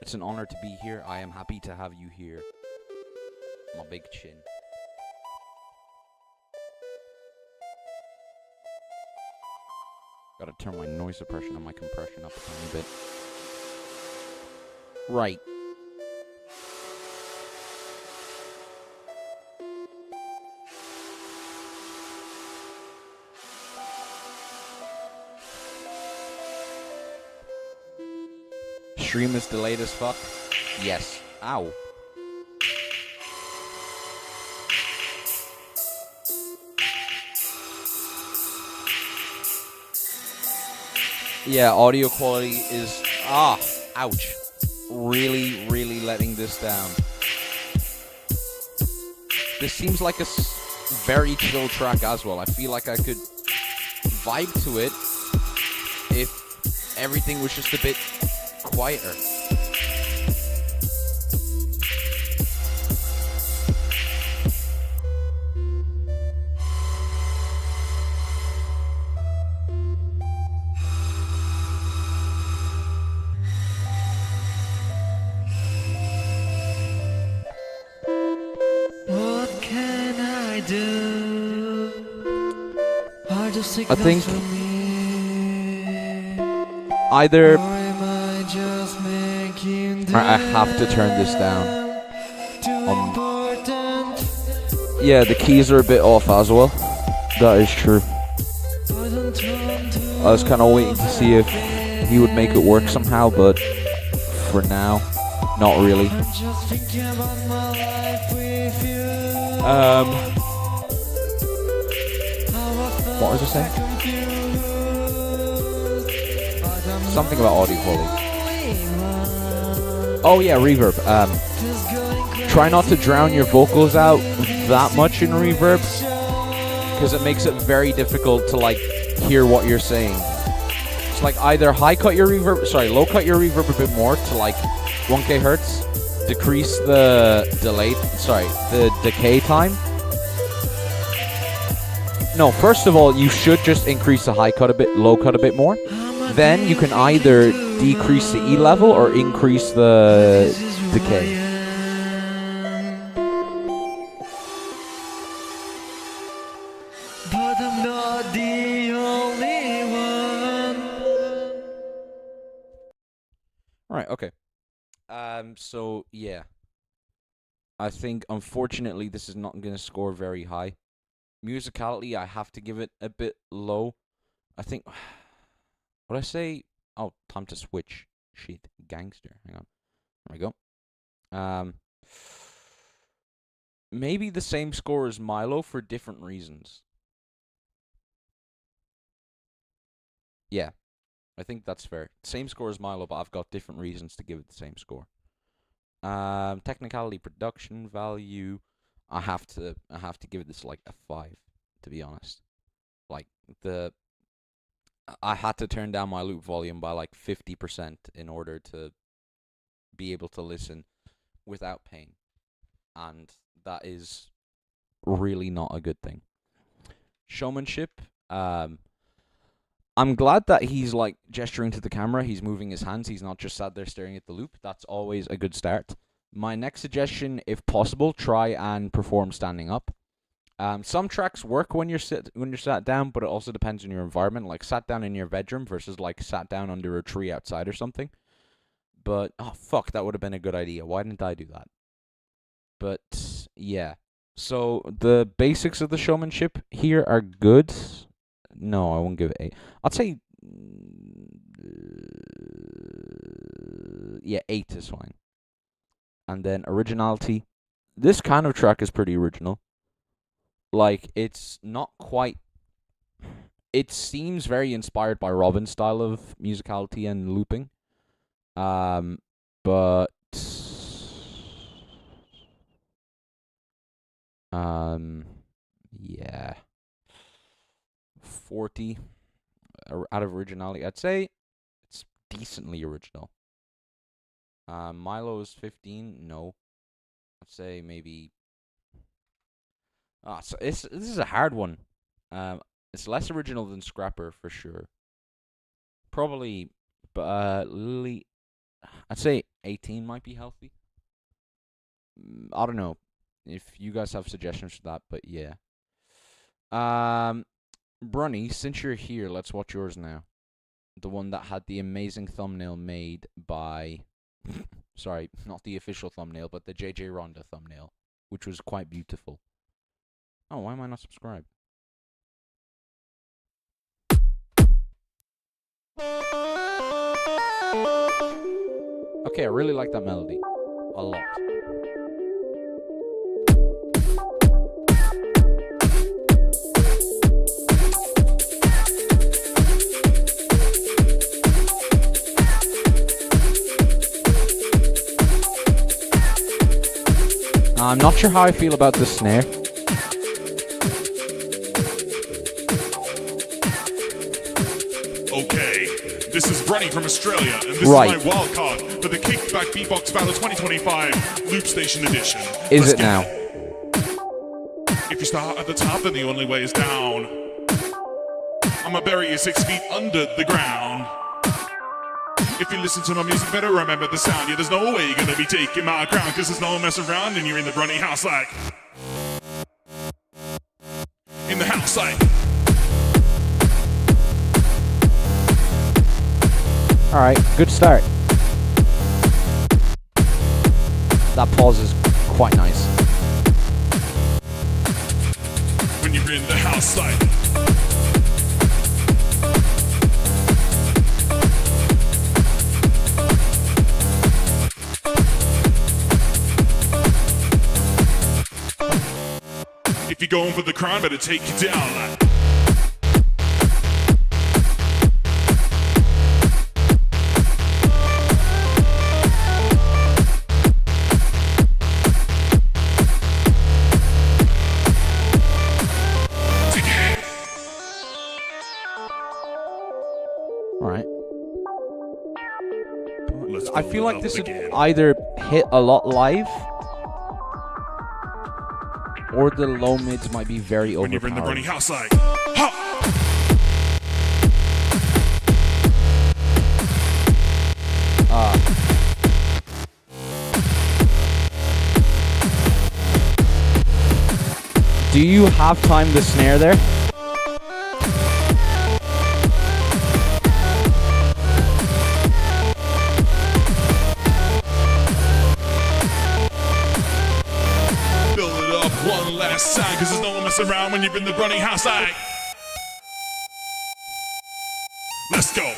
It's an honor to be here. I am happy to have you here. My big chin. Gotta turn my noise suppression and my compression up a tiny bit. Right. Stream is delayed as fuck. Yes. Ow. Yeah, audio quality is ouch. Really, really letting this down. This seems like a very chill track as well. I feel like I could vibe to it if everything was just a bit quieter. What can I do? I think either I have to turn this down. Yeah, the keys are a bit off as well. That is true. I was kind of waiting to see if he would make it work somehow, but for now, not really. What was I saying? Something about audio quality. Oh yeah, reverb. Try not to drown your vocals out that much in reverb, because it makes it very difficult to like hear what you're saying. It's like either low cut your reverb a bit more to like 1k hertz, decrease the the decay time. No, first of all, you should just increase the low cut a bit more. Then you can either decrease the E level or increase the decay. But I'm not the only one. Alright, okay. So, yeah. I think, unfortunately, this is not going to score very high. Musicality, I have to give it a bit low. I think... What I say? Oh, time to switch. Shit, gangster. Hang on. There we go. Maybe the same score as Milo for different reasons. Yeah, I think that's fair. Same score as Milo, but I've got different reasons to give it the same score. Technicality, production value. I have to give it this like a 5, to be honest. Like I had to turn down my loop volume by like 50% in order to be able to listen without pain. And that is really not a good thing. Showmanship. I'm glad that he's like gesturing to the camera. He's moving his hands. He's not just sat there staring at the loop. That's always a good start. My next suggestion, if possible, try and perform standing up. Some tracks work when you're sat down, but it also depends on your environment. Like sat down in your bedroom versus like sat down under a tree outside or something. But oh fuck, that would have been a good idea. Why didn't I do that? But yeah. So the basics of the showmanship here are good. No, I won't give it 8. I'd say yeah, 8 is fine. And then originality. This kind of track is pretty original. Like, it's not quite... It seems very inspired by Robin's style of musicality and looping. But... yeah. 40 out of originality. I'd say it's decently original. Milo's 15. No. I'd say maybe... so this is a hard one. It's less original than Scrapper for sure. Probably, but Lily, I'd say 18 might be healthy. I don't know if you guys have suggestions for that, but yeah. Brunny, since you're here, let's watch yours now. The one that had the amazing thumbnail made by, sorry, not the official thumbnail, but the JJ Ronda thumbnail, which was quite beautiful. Oh, why am I not subscribed? Okay, I really like that melody. A lot. I'm not sure how I feel about the snare. Okay, this is Brunny from Australia, and this Right. is my wildcard for the Kickback Beatbox Battle 2025 Loop Station Edition. Is Let's it get now? If you start at the top, then the only way is down. I'ma bury you 6 feet under the ground. If you listen to my music, better remember the sound. Yeah, there's no way you're gonna be taking my crown, cause there's no mess around, and you're in the Brunny house like. In the house like. Alright, good start. That pause is quite nice. When you're in the house like. If you're going for the crown, better take you down like. I feel like this would either hit a lot live, or the low mids might be very overpowered. When you're in the running house like, ha! Do you have time the snare there? Build it up one last time, cause there's no one messing around when you're in the running house like. Let's go.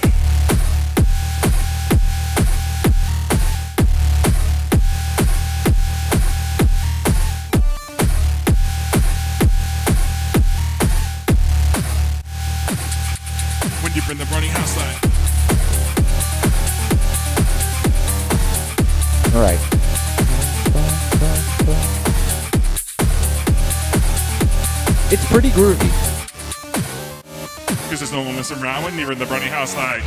When you're in the running house like. All right. It's pretty groovy. Cause there's no one messing around when you're in the running house like.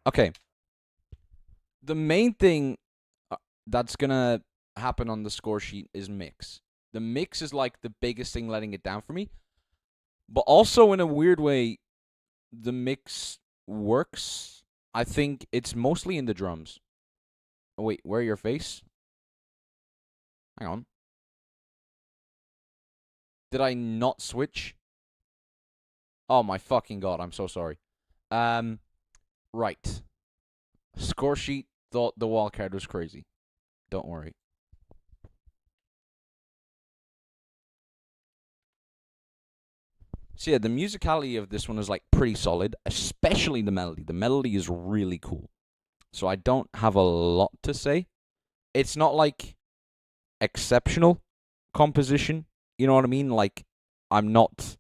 Okay. The main thing that's gonna happen on the score sheet is mix. The mix is like the biggest thing letting it down for me. But also in a weird way, the mix works. I think it's mostly in the drums. Oh, wait, where your face? Hang on. Did I not switch? Oh my fucking god, I'm so sorry. Right. Score sheet thought the wildcard was crazy. Don't worry. So yeah, the musicality of this one is like pretty solid, especially the melody. The melody is really cool. So I don't have a lot to say. It's not like exceptional composition. You know what I mean? Like, I'm not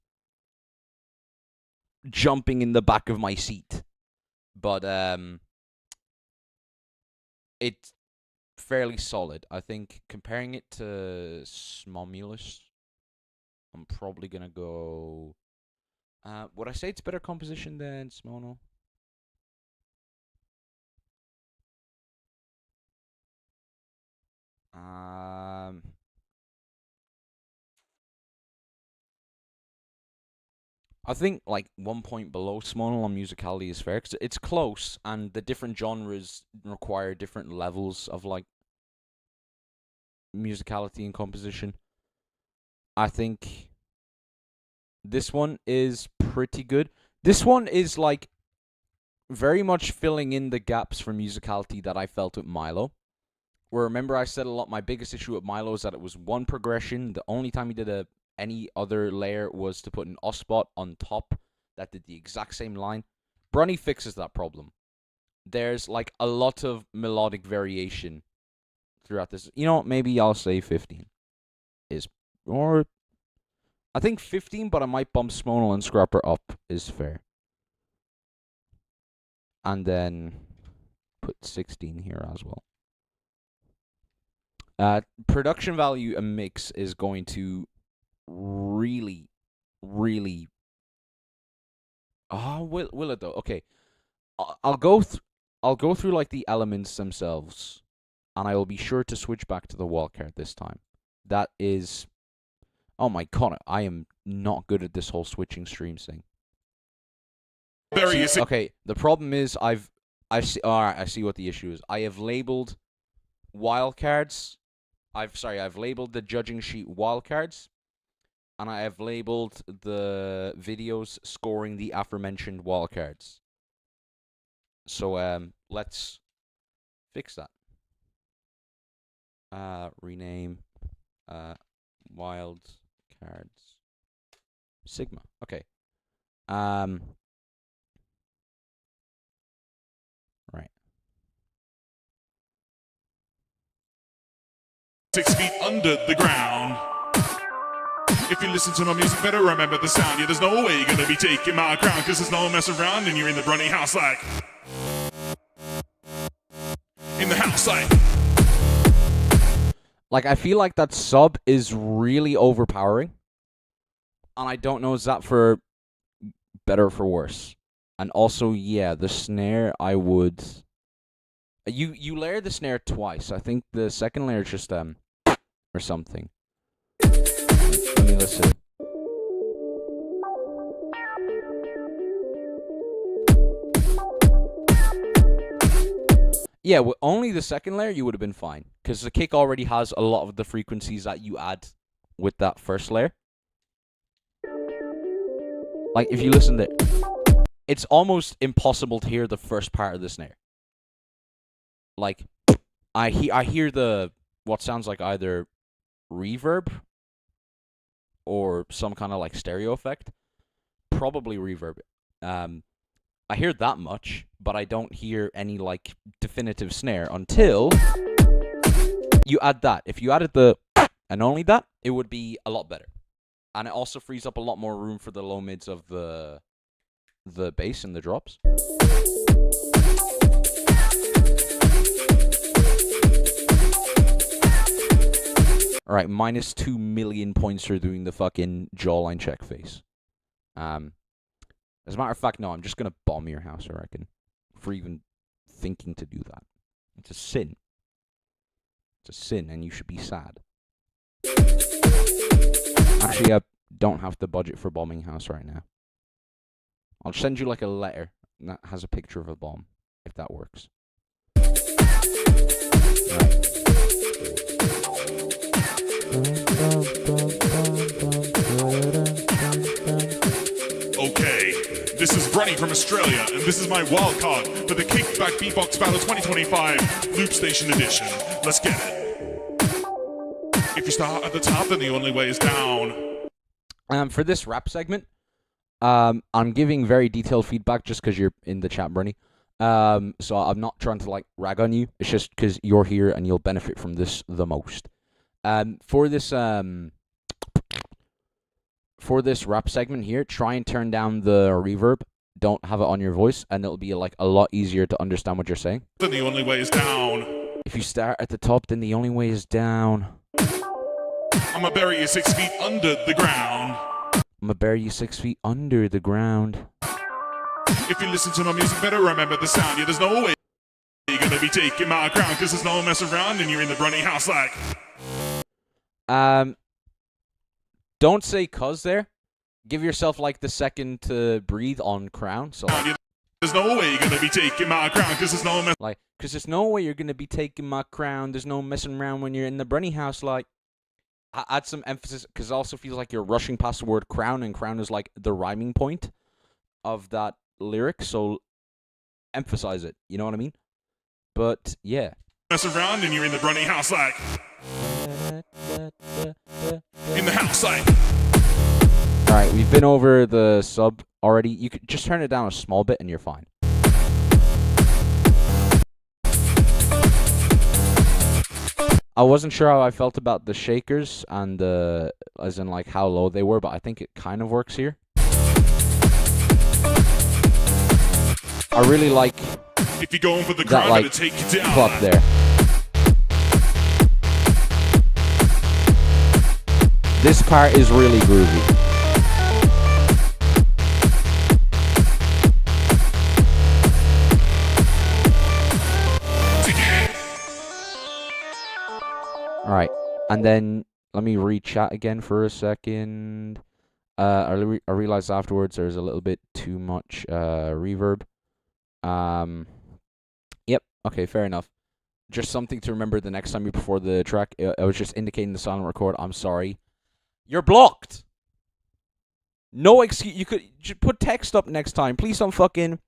jumping in the back of my seat. But it's fairly solid. I think comparing it to Smomulus, I'm probably going to go... would I say it's better composition than Smono? I think like 1 point below Smono on musicality is fair because it's close, and the different genres require different levels of like musicality and composition. I think this one is pretty good. This one is like very much filling in the gaps for musicality that I felt with Milo. Where remember I said a lot, my biggest issue with Milo is that it was one progression. The only time he did any other layer was to put an Ospot on top that did the exact same line. Brunny fixes that problem. There's like a lot of melodic variation throughout this. You know what, maybe I'll say 15 is, or I think 15, but I might bump Smonal and Scrapper up is fair. And then put 16 here as well. Production value and mix is going to really... Oh, will it though? Okay, I'll go through like the elements themselves, and I will be sure to switch back to the wildcard this time. That is, oh my god, I am not good at this whole switching streams thing. Okay, the problem is I see. All right, I see what the issue is. I have labeled wildcards. I've labeled the judging sheet wildcards, and I have labeled the videos scoring the aforementioned wildcards. So let's fix that. Rename wildcards Sigma. Okay. Right. 6 feet under the ground. If you listen to my music, better remember the sound. Yeah, there's no way you're gonna be taking my crown, cause there's no mess around and you're in the running house like. In the house like. Like, I feel like that sub is really overpowering. And I don't know, is that for better or for worse? And also, yeah, the snare, You layer the snare twice. I think the second layer is just or something. Let me listen. Yeah, with only the second layer you would have been fine, because the kick already has a lot of the frequencies that you add with that first layer. Like if you listen to it, it's almost impossible to hear the first part of the snare. Like I hear the what sounds like either reverb or some kind of like stereo effect. Probably reverb. I hear that much, but I don't hear any like definitive snare until you add that. If you added the and only that, it would be a lot better. And it also frees up a lot more room for the low mids of the bass and the drops. Alright, minus 2 million points for doing the fucking jawline check face. As a matter of fact, no, I'm just gonna bomb your house, I reckon. For even thinking to do that. It's a sin. It's a sin, and you should be sad. Actually, I don't have the budget for bombing house right now. I'll send you like a letter that has a picture of a bomb, if that works. Right. Okay, this is Ronnie from Australia, and this is my wildcard for the Kickback Beatbox Battle 2025 Loop Station Edition. Let's get it. If you start at the top, then the only way is down. For this rap segment, I'm giving very detailed feedback just because you're in the chat, Bernie. So I'm not trying to like rag on you. It's just because you're here and you'll benefit from this the most. For this rap segment here, try and turn down the reverb. Don't have it on your voice, and it'll be like a lot easier to understand what you're saying. Then the only way is down. If you start at the top, then the only way is down. I'ma bury you 6 feet under the ground. I'ma bury you 6 feet under the ground. If you listen to my music, better remember the sound. Yeah, there's no way you're gonna be taking my crown, cause there's no mess around and you're in the running house like. Don't say cuz there. Give yourself like the second to breathe on crown. So like, there's no way you're gonna be taking my crown, cause there's no mess. Like, cause there's no way you're gonna be taking my crown. There's no messing around when you're in the Brunny house. Like, add some emphasis, cause it also feels like you're rushing past the word crown, and crown is like the rhyming point of that lyric. So emphasize it. You know what I mean? But yeah. Mess around and you're in the running house like. In the house like. Alright, we've been over the sub already. You could just turn it down a small bit and you're fine. I wasn't sure how I felt about the shakers and as in like how low they were, but I think it kind of works here. I really like if you're going for the that like take you down. Club there. This part is really groovy. Alright, and then let me re-chat again for a second. I realized afterwards there's a little bit too much reverb. Yep, okay, fair enough. Just something to remember the next time you perform the track. I was just indicating the silent record. I'm sorry. You're blocked. No excuse. You could just put text up next time. Please don't fucking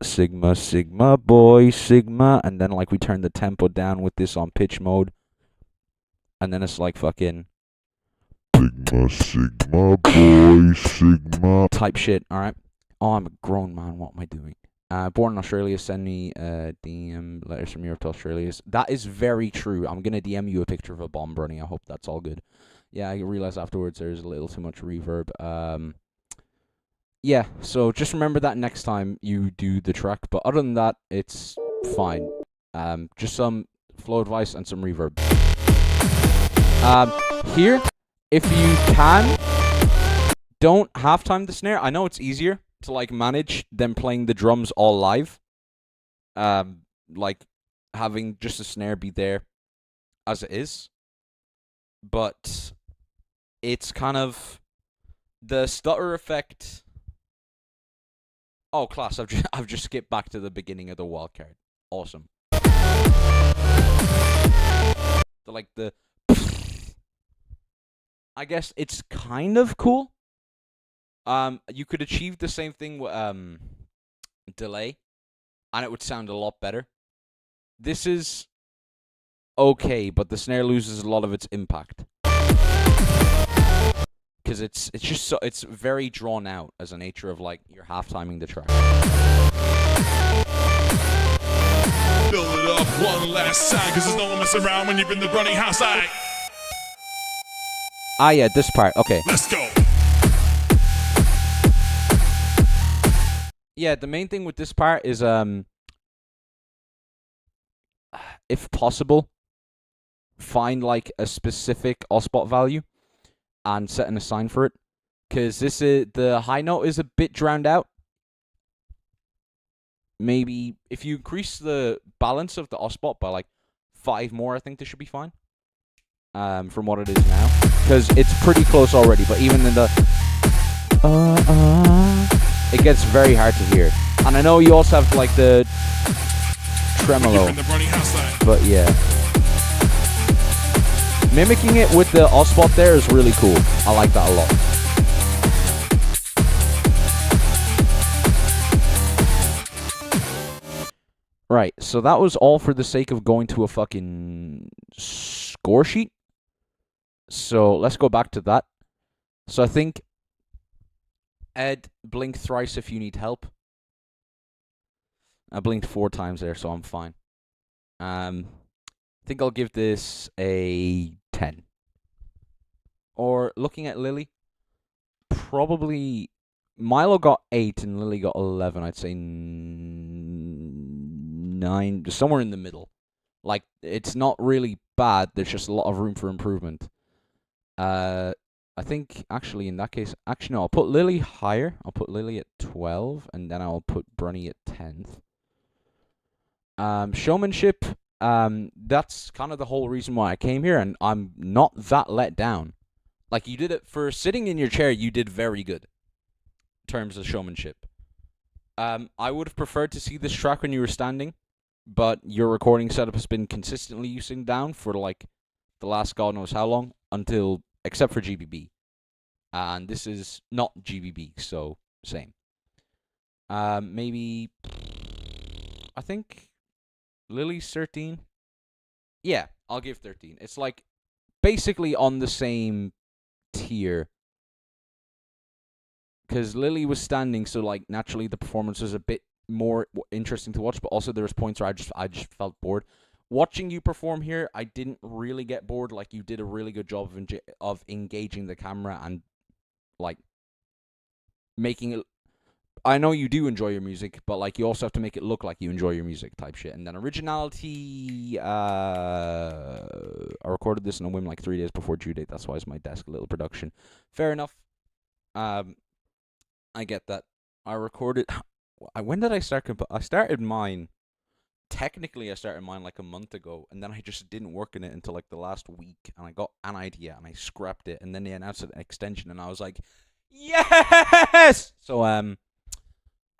Sigma boy Sigma, and then like we turn the tempo down with this on pitch mode, and then it's like fucking Sigma boy Sigma type shit. All right. Oh, I'm a grown man. What am I doing? Born in Australia, send me DM letters from Europe to Australia. That is very true. I'm gonna DM you a picture of a bomb running. I hope that's all good. Yeah, I realized afterwards there's a little too much reverb. Yeah, so just remember that next time you do the track. But other than that, it's fine. Just some flow advice and some reverb. Here, if you can, don't halftime the snare. I know it's easier. to like manage them playing the drums all live. Like having just a snare be there as it is. But it's kind of the stutter effect. Oh, class! I've just skipped back to the beginning of the wildcard. Awesome. The I guess it's kind of cool. You could achieve the same thing with delay, and it would sound a lot better. This is okay, but the snare loses a lot of its impact because it's just it's very drawn out as a nature of like you're half timing the track. Build it up one last time, cause there's no one messing around when you're in the running house. Ah, yeah, this part. Okay. Let's go. Yeah, the main thing with this part is, if possible, find like a specific OSPOT value and set an assign for it, because this is the high note is a bit drowned out. Maybe if you increase the balance of the OSPOT by like 5 more, I think this should be fine. From what it is now, because it's pretty close already. But even in the it gets very hard to hear. And I know you also have like the tremolo, but yeah, mimicking it with the OSPOT there is really cool. I like that a lot. Right, so that was all for the sake of going to a fucking score sheet. So let's go back to that. So I think, Ed, blink thrice if you need help. I blinked 4 times there, so I'm fine. I think I'll give this a 10. Or looking at Lily, probably Milo got 8 and Lily got 11. I'd say 9, somewhere in the middle. Like, it's not really bad. There's just a lot of room for improvement. I think, actually, in that case, no, I'll put Lily higher. I'll put Lily at 12, and then I'll put Brunny at 10th. Showmanship, that's kind of the whole reason why I came here, and I'm not that let down. Like, you did it for sitting in your chair, you did very good in terms of showmanship. I would have preferred to see this track when you were standing, but your recording setup has been consistently using down for like the last god knows how long, until except for GBB, and this is not GBB, so same. Maybe I think Lily's 13. Yeah, I'll give 13. It's like basically on the same tier, because Lily was standing, so like naturally the performance was a bit more interesting to watch, but also there was points where I just felt bored. Watching you perform here, I didn't really get bored. Like, you did a really good job of engaging the camera and like making it. I know you do enjoy your music, but like you also have to make it look like you enjoy your music type shit. And then originality, I recorded this in a whim like 3 days before due date. That's why it's my desk, a little production. Fair enough. I get that. I recorded. When did I start? I started mine. Technically, I started mine like a month ago, and then I just didn't work in it until like the last week, and I got an idea, and I scrapped it, and then they announced an extension, and I was like, yes! So, I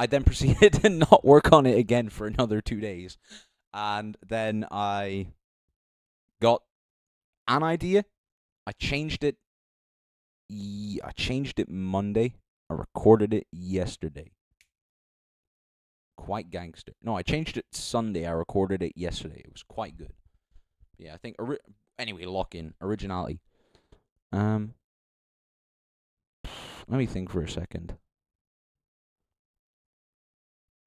then proceeded to not work on it again for another 2 days, and then I got an idea. I changed it. I changed it Monday. I recorded it yesterday. Quite gangster. No, I changed it Sunday. I recorded it yesterday. It was quite good. Yeah, I think. Anyway, lock in originality. Let me think for a second.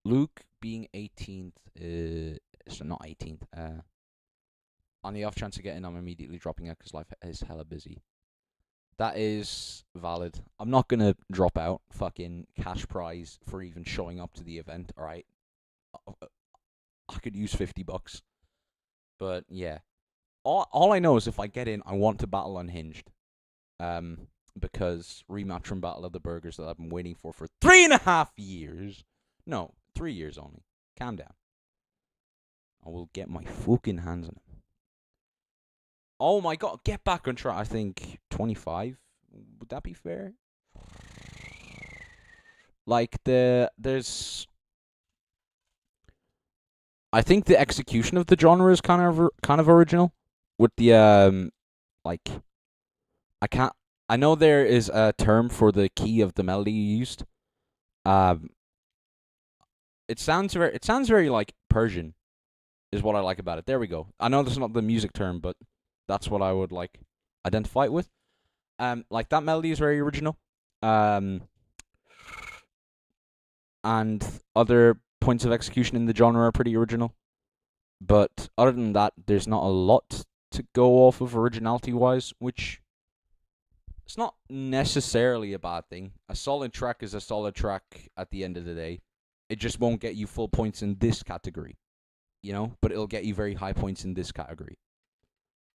Luke being 18th. So not 18th. On the off chance of getting, I'm immediately dropping out because life is hella busy. That is valid. I'm not going to drop out fucking cash prize for even showing up to the event, alright? I could use $50. But, yeah. All I know is if I get in, I want to battle Unhinged. because rematch from Battle of the Burgers that I've been waiting for 3.5 years. No, 3 years only. Calm down. I will get my fucking hands on him. Oh my god, get back on track. I think 25. Would that be fair? Like there's. I think the execution of the genre is kind of original. With the like, I know there is a term for the key of the melody you used. It sounds very like Persian, is what I like about it. There we go. I know that's not the music term, but that's what I would like identify it with. Like that melody is very original. And other points of execution in the genre are pretty original. But other than that, there's not a lot to go off of originality-wise, which it's not necessarily a bad thing. A solid track is a solid track at the end of the day. It just won't get you full points in this category, you know? But it'll get you very high points in this category.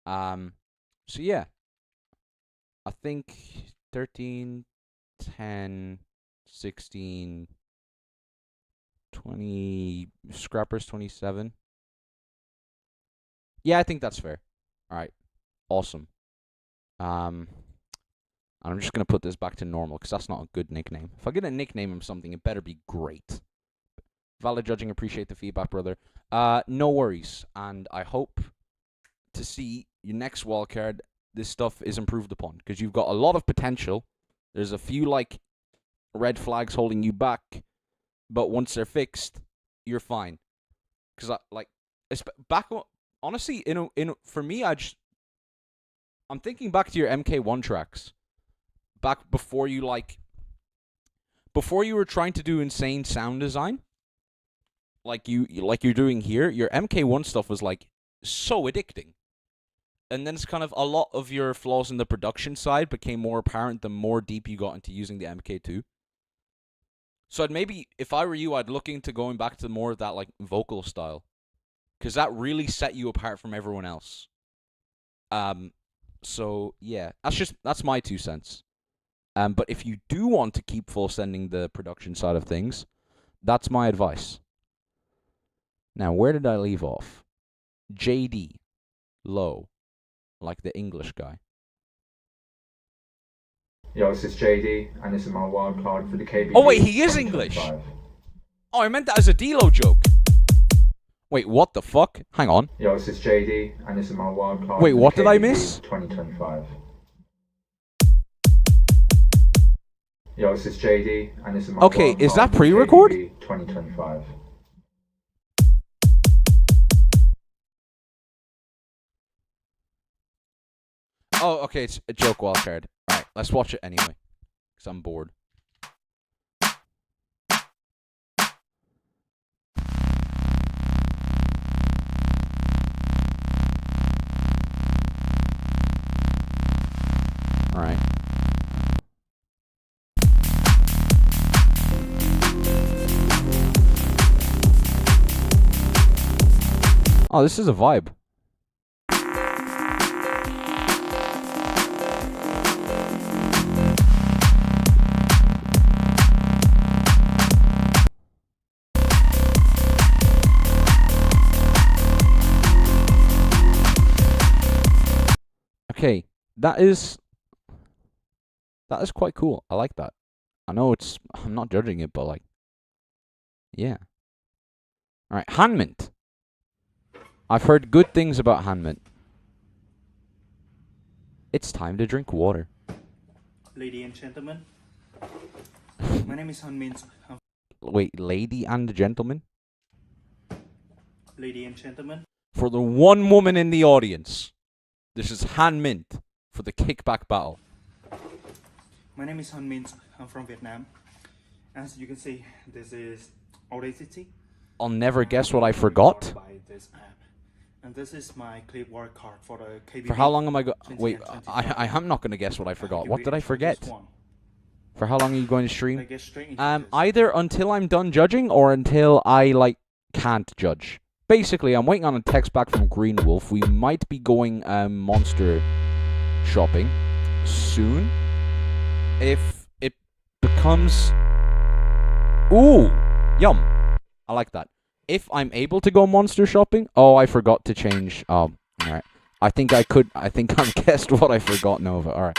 So yeah. I think 13, 10, 16, 20, Scrappers 27. Yeah, I think that's fair. Alright. Awesome. I'm just going to put this back to normal, because that's not a good nickname. If I get a nickname of something, it better be great. Valid judging, appreciate the feedback, brother. No worries. And I hope to see your next wildcard, this stuff is improved upon, because you've got a lot of potential. There's a few, like, red flags holding you back, but once they're fixed, you're fine. Because, honestly, for me, I'm thinking back to your MK1 tracks. Back before you were trying to do insane sound design, like you're doing here, your MK1 stuff was, like, so addicting. And then it's kind of a lot of your flaws in the production side became more apparent the more deep you got into using the MK2. So if I were you, I'd look into going back to more of that, like, vocal style. Because that really set you apart from everyone else. So, yeah. That's my 2 cents. But if you do want to keep full sending the production side of things, that's my advice. Now, where did I leave off? JD. Low. Like the English guy. Yo, this is JD, and this is my wild card for the KBB. Oh, wait, he is English! Oh, I meant that as a D-Lo joke. Wait, what the fuck? Hang on. Yo, this is JD, and this is my wild card. Wait, what did I miss? 2025. Yo, this is JD, and this is my okay, wild is card that pre-record? 2025. Oh, okay, it's a joke wildcard. Alright, let's watch it anyway. Because I'm bored. Alright. Oh, this is a vibe. Okay, that is quite cool. I like that. I know I'm not judging it, but like, yeah. Alright, Hanmint. I've heard good things about Hanmint. It's time to drink water. Ladies and gentlemen, my name is Hanmint. Wait, lady and gentleman? Ladies and gentlemen. For the one woman in the audience, this is Hanmint for the kickback battle. My name is Hanmint. I'm from Vietnam. As you can see, this is Audacity. I'll never guess what I forgot. By this app. And this is my clipboard card for the KBB. For how long am I Wait, I am not going to guess what I forgot. What did I forget? For how long are you going to stream? Either until I'm done judging or until I, like, can't judge. Basically, I'm waiting on a text back from Green Wolf. We might be going monster shopping soon. if it becomes... Ooh! Yum! I like that. If I'm able to go monster shopping... Oh, I forgot to change... Oh, alright. I think I've guessed what I forgot, Nova. Alright.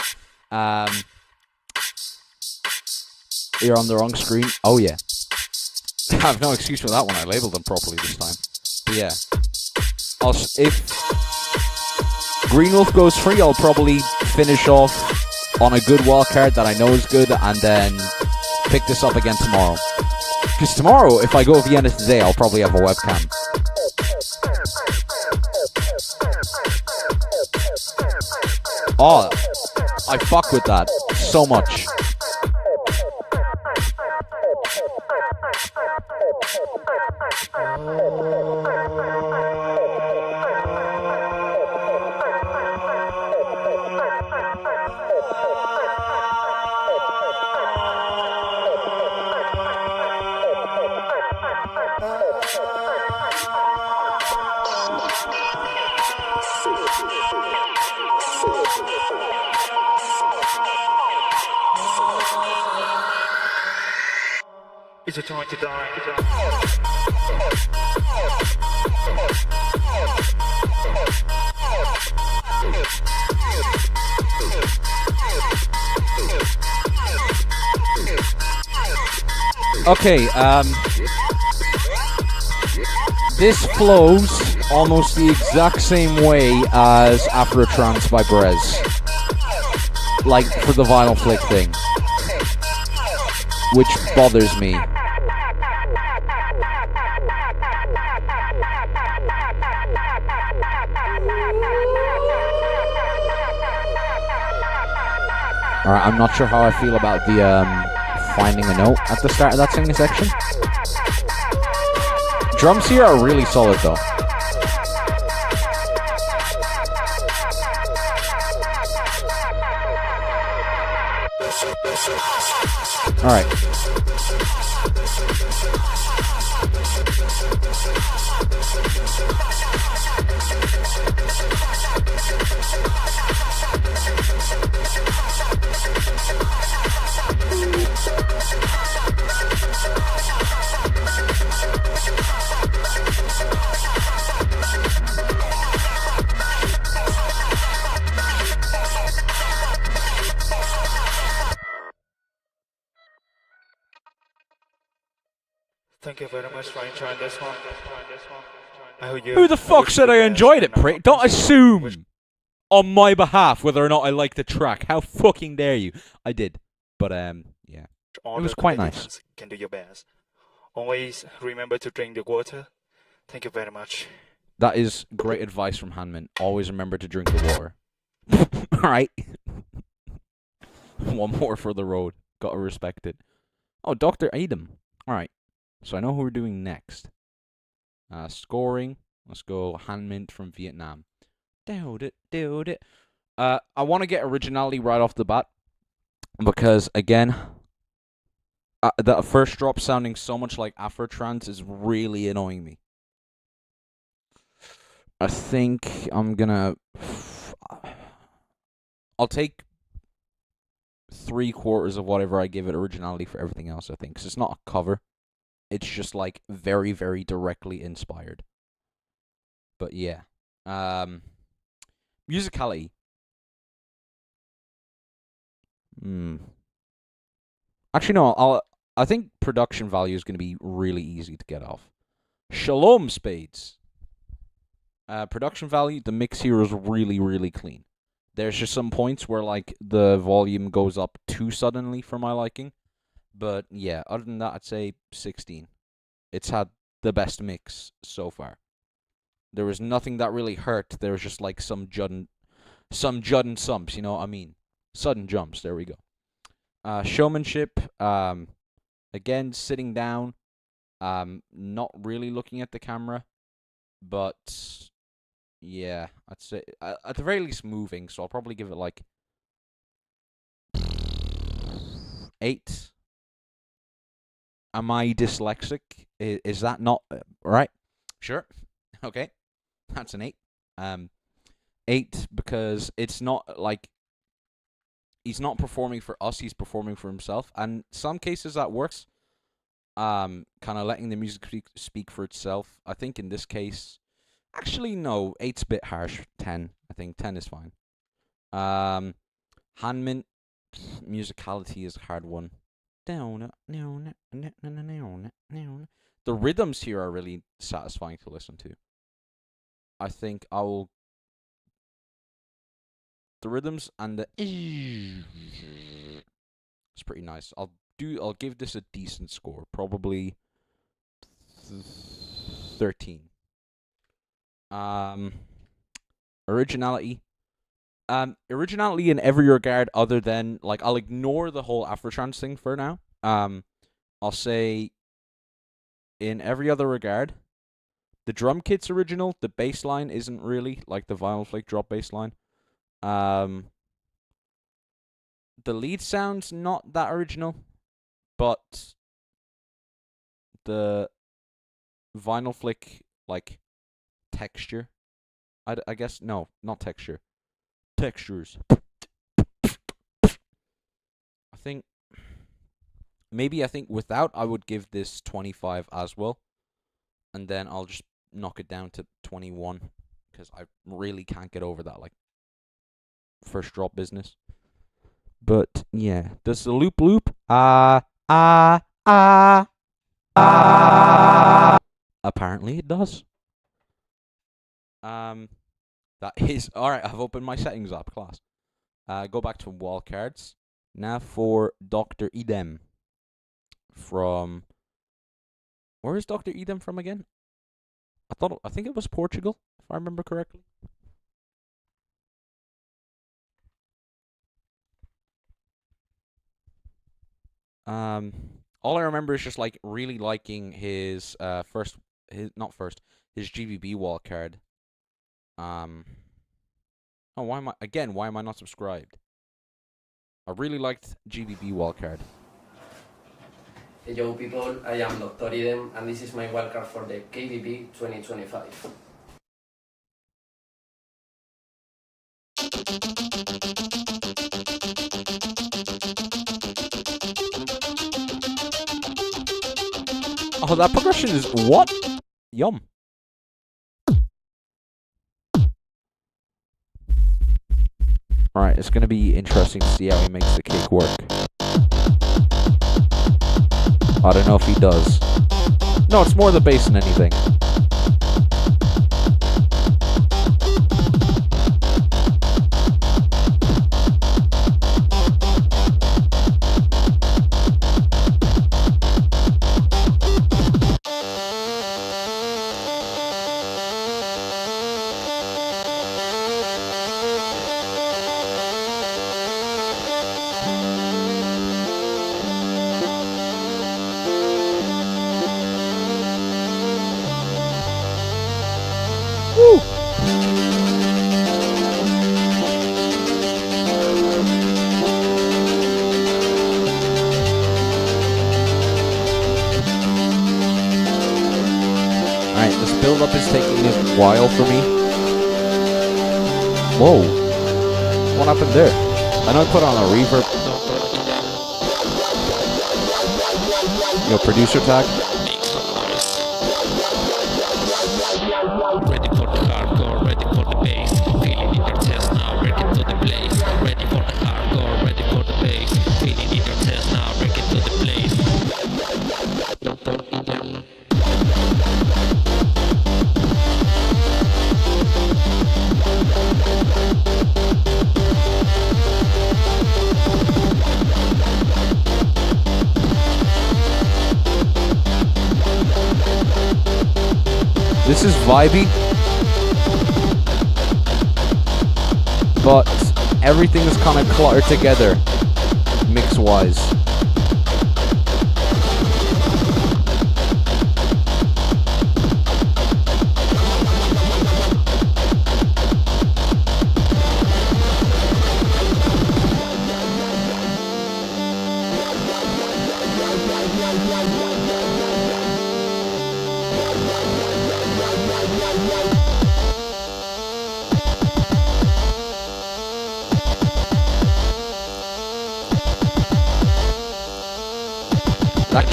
You're on the wrong screen. Oh, yeah. I have no excuse for that one. I labeled them properly this time. But yeah. If Green Wolf goes free, I'll probably finish off on a good wildcard that I know is good, and then pick this up again tomorrow. Because tomorrow, if I go Vienna today, I'll probably have a webcam. Oh, I fuck with that so much. It's a time to die. Okay, this flows almost the exact same way as Afro Trance by Brez. Like, for the vinyl flick thing. Which bothers me. Alright, I'm not sure how I feel about the, finding a note at the start of that singing section. Drums here are really solid, though. Alright. Thank you very much for enjoying this one. I hope you Who the fuck said I enjoyed it, prick? Don't assume on my behalf whether or not I like the track. How fucking dare you? I did. But, yeah. It was quite nice. Can do your best. Always remember to drink the water. Thank you very much. That is great advice from Hanmint. Always remember to drink the water. Alright. One more for the road. Gotta respect it. Oh, Dr. Adam. Alright. So I know who we're doing next. Scoring. Let's go Hanmint from Vietnam. Dude it. I want to get originality right off the bat. Because, again, that first drop sounding so much like Afro Trance is really annoying me. I think I'm gonna... I'll take 3/4 of whatever I give it originality for everything else, I think. Because it's not a cover. It's just, like, very, very directly inspired. But, yeah. Musicality. Actually, no, I think production value is going to be really easy to get off. Shalom Spades. Production value, the mix here is really, really clean. There's just some points where, like, the volume goes up too suddenly for my liking. But, yeah, other than that, I'd say 16. It's had the best mix so far. There was nothing that really hurt. There was just, like, some juddin' sumps, you know what I mean? Sudden jumps, there we go. Showmanship, again, sitting down, not really looking at the camera, but, yeah, I'd say, at the very least moving, so I'll probably give it, like, 8. Am I dyslexic? Is that not right? Sure. Okay. That's an 8. 8 because it's not like he's not performing for us, he's performing for himself. And some cases that works. Kind of letting the music speak for itself. I think in this case, actually no, 8's a bit harsh. 10, I think 10 is fine. Hanmint, musicality is a hard one. The rhythms here are really satisfying to listen to. I think I will. The rhythms and the it's pretty nice. I'll give this a decent score, probably 13. Originality. Originality in every regard other than, like, I'll ignore the whole Afrotrance thing for now. I'll say in every other regard, the drum kit's original, the bass line isn't really, like the Vinyl Flake drop bass line. The lead sound's not that original, but the Vinyl Flick, like, texture, I guess, no, not texture, textures. I think without, I would give this 25 as well, and then I'll just knock it down to 21, because I really can't get over that, like, first drop business. But yeah, does the loop? Apparently it does. That is alright. I've opened my settings up, class. Go back to wildcards. Now for Dr. Edem. From where is Dr. Edem from again? I think it was Portugal, if I remember correctly. All I remember is just, like, really liking his his GVB wildcard. Oh, why am I not subscribed? I really liked GVB wildcard. Hello people, I am Dr. Idem and this is my wildcard for the KBB 2025. Oh, that progression is what? Yum. Alright, it's gonna be interesting to see how he makes the kick work. I don't know if he does. No, it's more the bass than anything. Build-up is taking a while for me. Whoa. What happened there? I know I put on a reverb. Yo, producer tag. Ready for the hardcore, ready for the bass. Feeling in your chest now, ready to the blaze. Ready for the hardcore, ready for the bass. Feeling in your chest now, ready to the blaze. This is vibey, but everything is kind of cluttered together, mix-wise.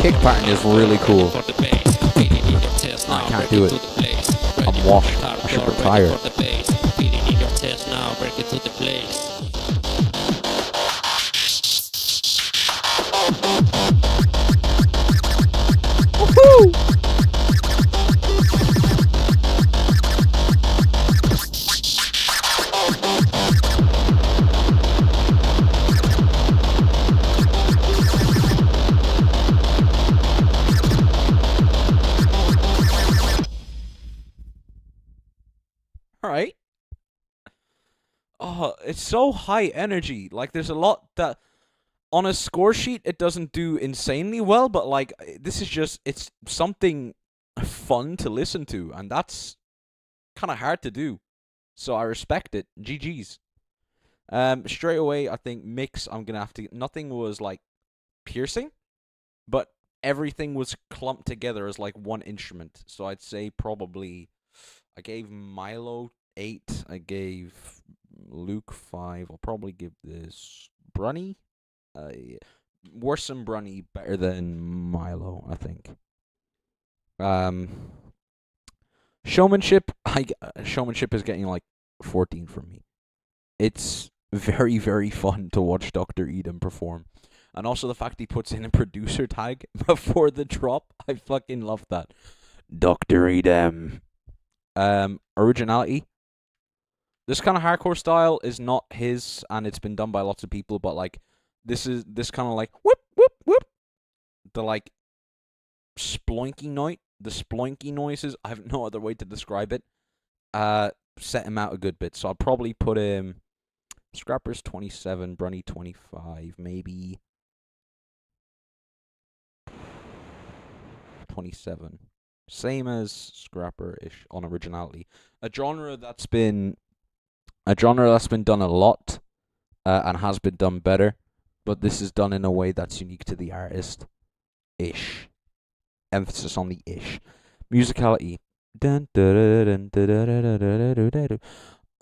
kick pattern is really cool. I can't do it. I'm washed. I should retire. Woohoo! Alright. Oh, it's so high energy. Like, there's a lot that on a score sheet it doesn't do insanely well, but like this is just, it's something fun to listen to, and that's kind of hard to do. So I respect it. GG's. Straight away, I think mix, I'm gonna have to, nothing was like piercing, but everything was clumped together as like one instrument. So I'd say probably I gave Milo 8, I gave Luke 5, I'll probably give this Brunny. Worse than Brunny, better than Milo, I think. Showmanship, showmanship is getting like 14 from me. It's very, very fun to watch Dr. Eden perform. And also the fact he puts in a producer tag before the drop, I fucking love that. Dr. Eden. Originality. This kind of hardcore style is not his, and it's been done by lots of people, but like this kind of like whoop whoop whoop, the like sploinky noises. I have no other way to describe it. Set him out a good bit, so I'll probably put him Scrapper's 27, Brunny 25, maybe 27. Same as Scrapper-ish on originality. A genre that's been done a lot, and has been done better, but this is done in a way that's unique to the artist. Ish. Emphasis on the ish. Musicality.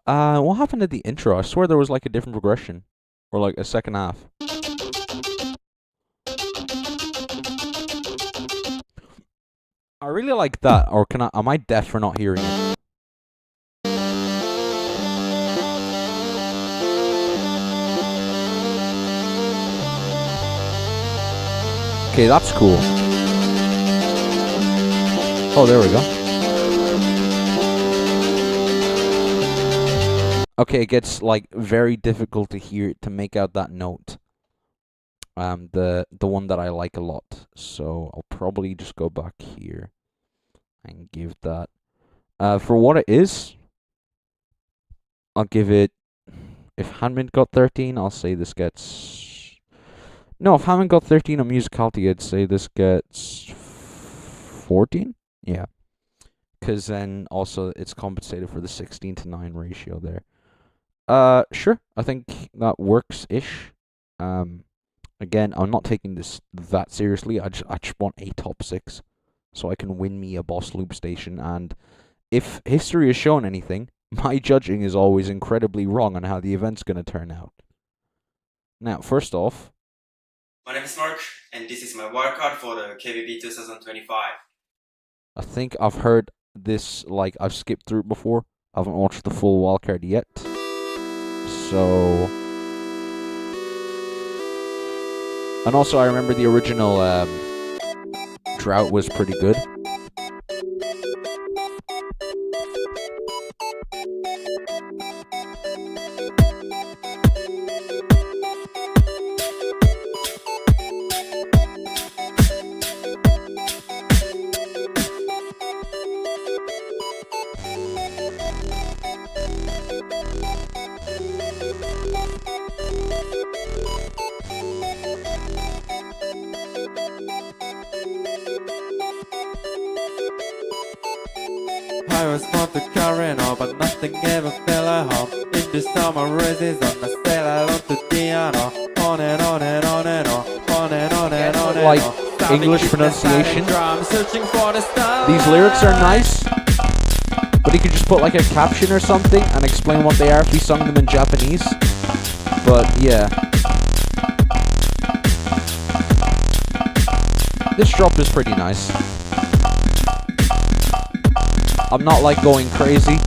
What happened to the intro? I swear there was like a different progression, or like a second half. I really like that, or am I deaf for not hearing it? Okay, that's cool. Oh, there we go. Okay, it gets like very difficult to hear, to make out that note. The one that I like a lot. So I'll probably just go back here and give that. For what it is, I'll give it. If Hanmint got 13, I'll say this gets. No, if Hanmint got 13 on musicality, I'd say this gets 14. Yeah, because then also it's compensated for the 16:9 ratio there. Sure, I think that works ish. Again, I'm not taking this that seriously. I just want a top 6, so I can win me a boss loop station. And if history has shown anything, my judging is always incredibly wrong on how the event's gonna turn out. Now, first off, my name is Mark, and this is my wildcard for the KBB 2025. I think I've heard this, like, I've skipped through it before. I haven't watched the full wildcard yet. So. And also, I remember the original Drought was pretty good. I was born to carry on, but nothing ever fell at home. In the summer races on the sail along to Diana. On and on and on and on, on and on and on and like on. English pronunciation. Searching for the stars. These lyrics are nice, but he could just put like a caption or something and explain what they are if he sung them in Japanese. But yeah. This drop is pretty nice. I'm not like going crazy,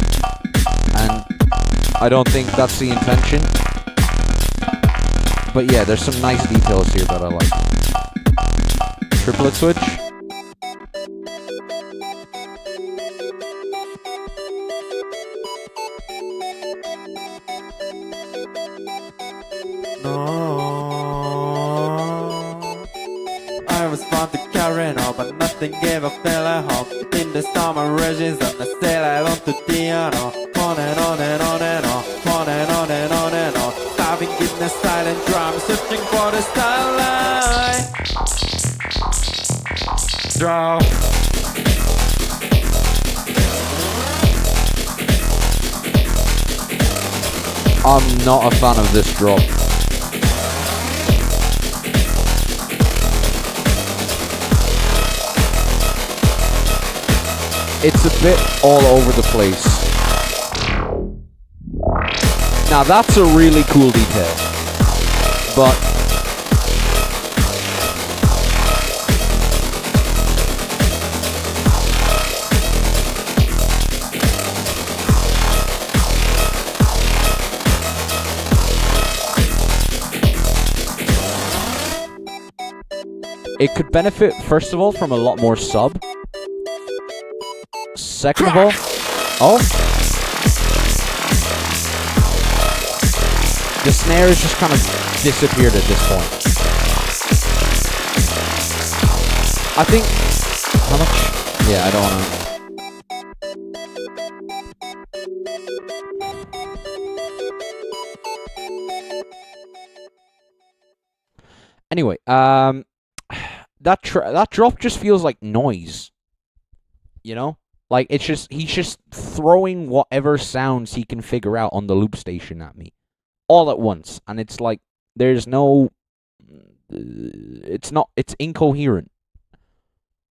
and I don't think that's the intention. But yeah, there's some nice details here that I like. Triplet switch. I was fond to carrying on, but nothing gave a fella home. In the summer regions on the sail I want to piano. On and on and on and on, on and on and on and on. Starving in the silent drum, searching for the starlight. Draw. I'm not a fan of this drop. It's a bit all over the place. Now that's a really cool detail, but it could benefit, first of all, from a lot more sub. Second of all, the snare has just kind of disappeared at this point. I think, how much? Yeah, I don't want to. Anyway, that drop just feels like noise. You know? Like, it's just, he's just throwing whatever sounds he can figure out on the loop station at me. All at once. And it's like, there's no, it's incoherent.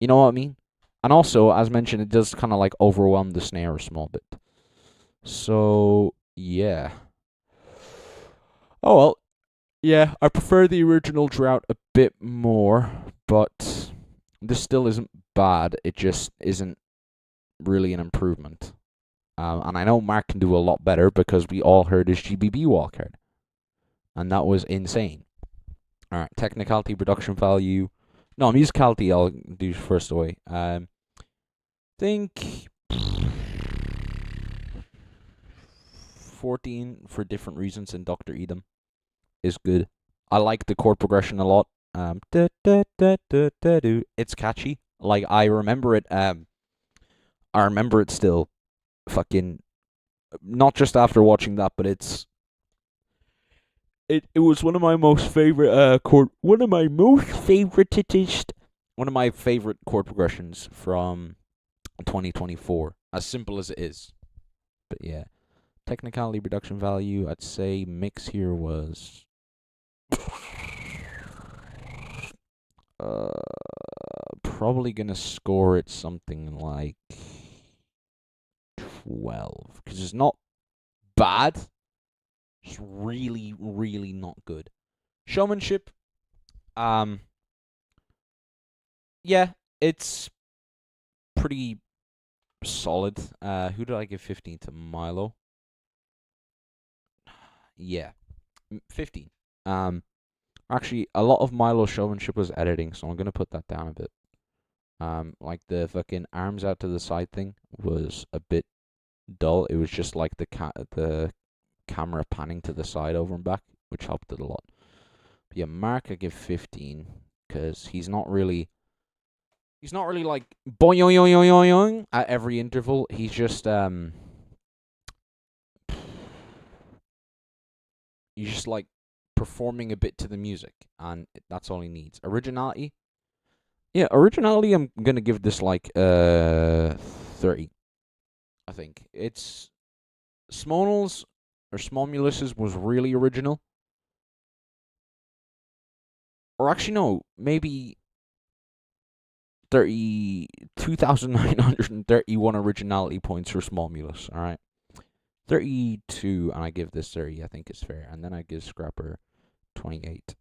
You know what I mean? And also, as mentioned, it does kind of like overwhelm the snare a small bit. So, yeah. Oh well. Yeah, I prefer the original Drought a bit more, but this still isn't bad. It just isn't really an improvement. And I know Mark can do a lot better because we all heard his GBB Wildcard. And that was insane. Alright, technicality, production value. No, musicality I'll do first away. Think 14 for different reasons in Dr. Edom is good. I like the chord progression a lot. It's catchy. Like, I remember it. I remember it still. Fucking, not just after watching that, but it was one of my most favorite one of my favorite chord progressions from 2024. As simple as it is. But yeah. Technicality, reduction value, I'd say mix here was probably gonna score it something like 12, because it's not bad, it's really, really not good. Showmanship, yeah, it's pretty solid. Who did I give 15 to? Milo. Yeah, 15. Actually, a lot of Milo's showmanship was editing, so I'm gonna put that down a bit. Like the fucking arms out to the side thing was a bit dull. It was just like the camera panning to the side over and back, which helped it a lot. But yeah, Mark, I give 15 because he's not really like boing at every interval. He's just like performing a bit to the music, and that's all he needs. Originality, yeah, I'm gonna give this like 30. I think it's Smol's or Smomulus's was really original, or actually no, maybe 2,931 originality points for Smolmulus. All right. 32, and I give this 30, I think is fair. And then I give Scrapper 28.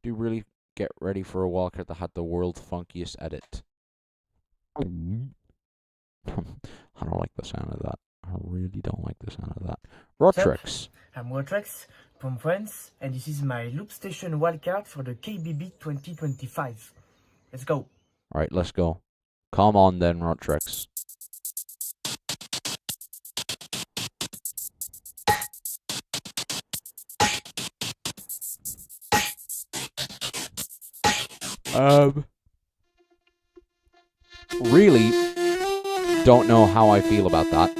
Do really get ready for a wildcard that had the world's funkiest edit. I don't like the sound of that. I really don't like the sound of that. Rotrix. I'm Rotrix from France, and this is my loopstation wildcard for the KBB 2025. Let's go. Alright, let's go. Come on then, Rotrix. Really don't know how I feel about that.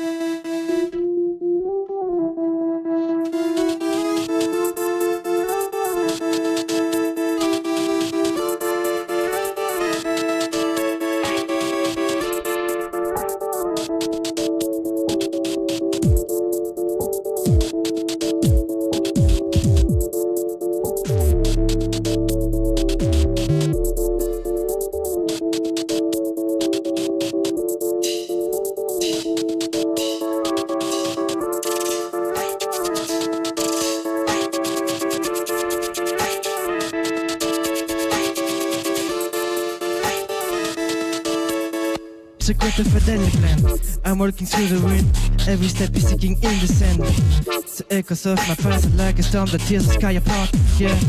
a greater fidelity plan. I'm walking through the wind, every step is sinking in the sand. The echoes of my past like a storm that tears the sky apart. Yeah,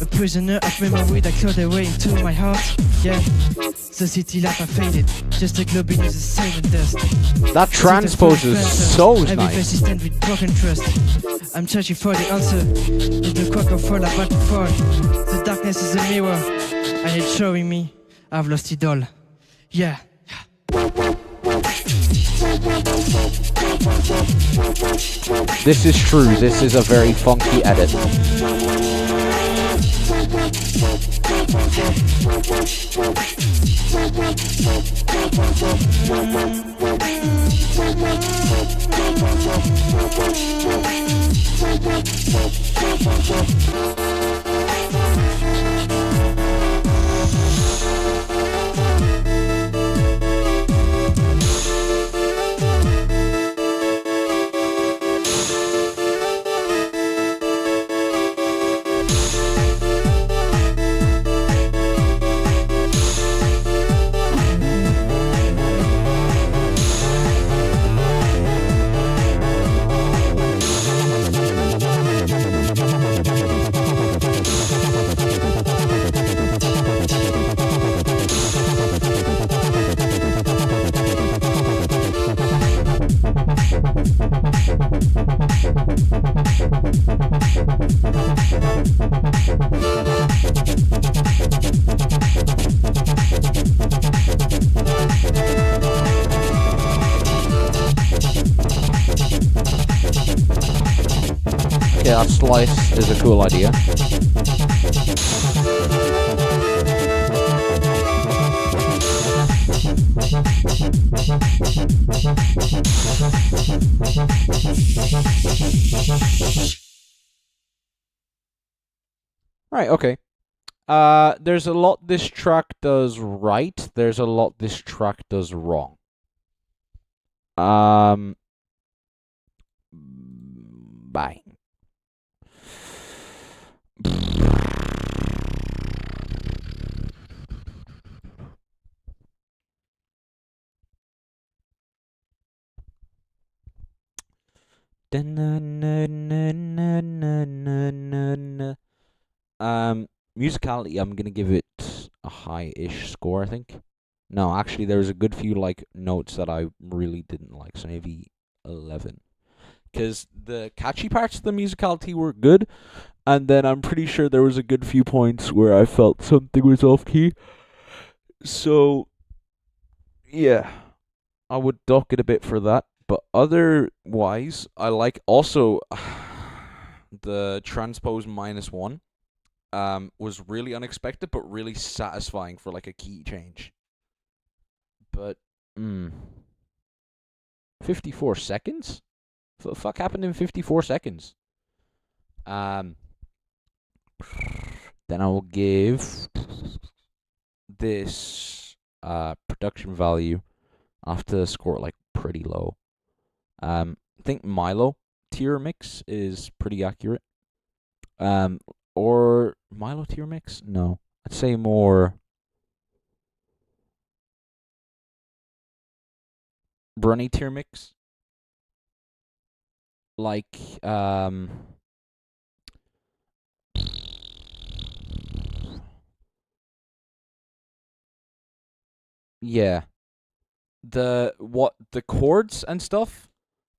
a prisoner of memory that clawed their way into my heart. Yeah, the city life I faded, just a globe beneath the sand dust. That transpose is so every nice. face is stand with broken trust. I'm searching for the answer in the quack of fall about to fall. The darkness is a mirror and it's showing me I've lost it all. Yeah. This is true, this is a very funky edit. Okay, that slice is a cool idea. Right, okay. There's a lot this track does right. There's a lot this track does wrong. Bye. Musicality, I'm gonna give it a high-ish score, I think. No, actually, there's a good few like notes that I really didn't like, so maybe 11. Because the catchy parts of the musicality were good, and then I'm pretty sure there was a good few points where I felt something was off key. So, yeah, I would dock it a bit for that. But otherwise, I like also the transpose -1 was really unexpected, but really satisfying for like a key change. But 54 seconds? What the fuck happened in 54 seconds? Then I will give this production value. I have to score it like pretty low. I think Milo tier mix is pretty accurate. Or Milo tier mix? No. I'd say more Brunny tier mix. Like, yeah. The chords and stuff,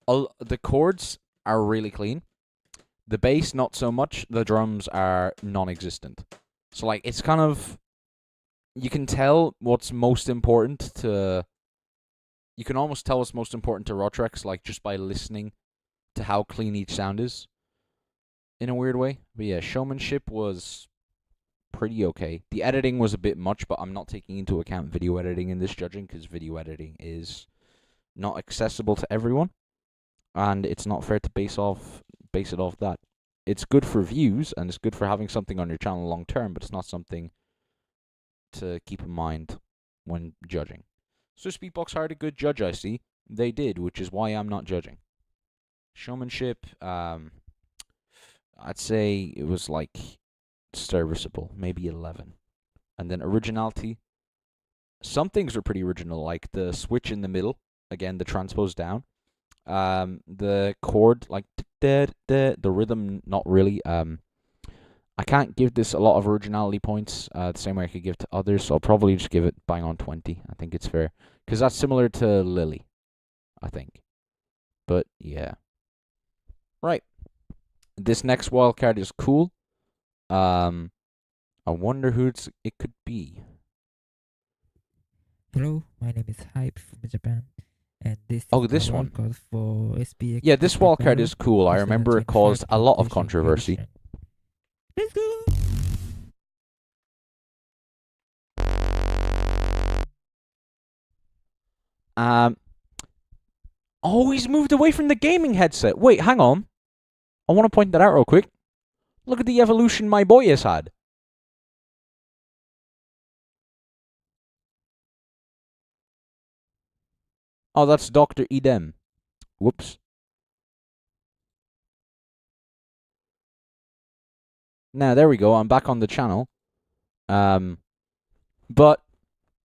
the chords are really clean. The bass, not so much. The drums are non-existent. So, like, it's kind of... You can tell what's most important to... You can almost tell what's most important to Rotrex, like, just by listening to how clean each sound is. In a weird way. But yeah, showmanship was pretty okay. The editing was a bit much, but I'm not taking into account video editing in this judging, because video editing is not accessible to everyone. And it's not fair to base it off that. It's good for views, and it's good for having something on your channel long term, but it's not something to keep in mind when judging. So Speedbox hired a good judge, I see. They did, which is why I'm not judging. Showmanship, I'd say it was like serviceable, maybe 11. And then originality, some things are pretty original, like the switch in the middle, again, the transpose down. The chord, like the rhythm, not really. I can't give this a lot of originality points, the same way I could give to others, so I'll probably just give it bang on 20. I think it's fair, because that's similar to Lily, I think. But yeah, right. This next wildcard is cool. I wonder who it could be. Hello, my name is Hype from Japan. And this this one. For SBX. Yeah, this wildcard is cool. I remember it caused a lot of controversy. Let's go! Oh, he's moved away from the gaming headset. Wait, hang on. I want to point that out real quick. Look at the evolution my boy has had. Oh, that's Dr. Edem. Whoops. Now, there we go. I'm back on the channel. But,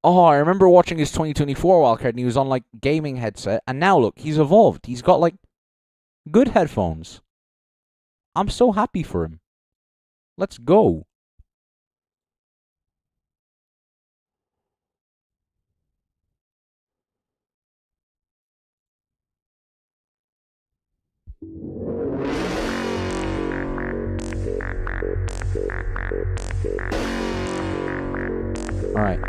I remember watching his 2024 wildcard and he was on, like, gaming headset. And now, look, he's evolved. He's got, like, good headphones. I'm so happy for him. Let's go. All right.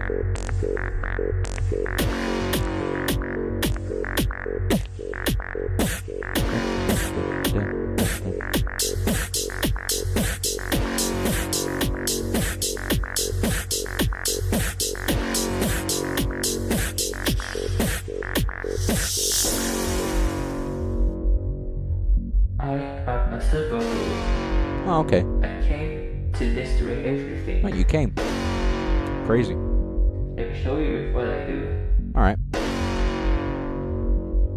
Edmaster voted. Oh, okay. I came to destroy everything. Oh, you came. Crazy. Let me show you what I do. Alright.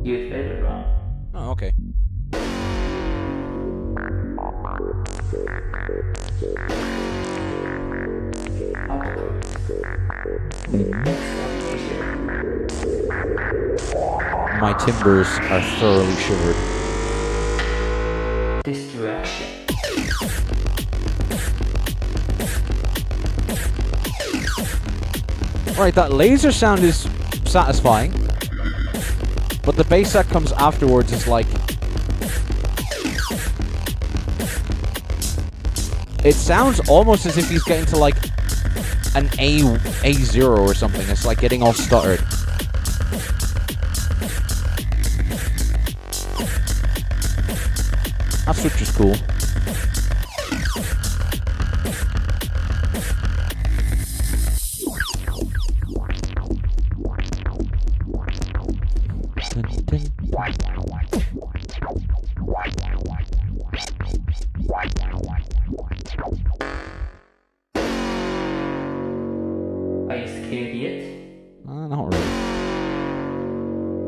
You better run. Oh, okay. My timbers are thoroughly shivered. Distraction. Alright, that laser sound is satisfying. But the bass that comes afterwards is like... It sounds almost as if he's getting to like an A0 or something. It's like getting all stuttered. That switch is cool. Are you scared yet? Not really.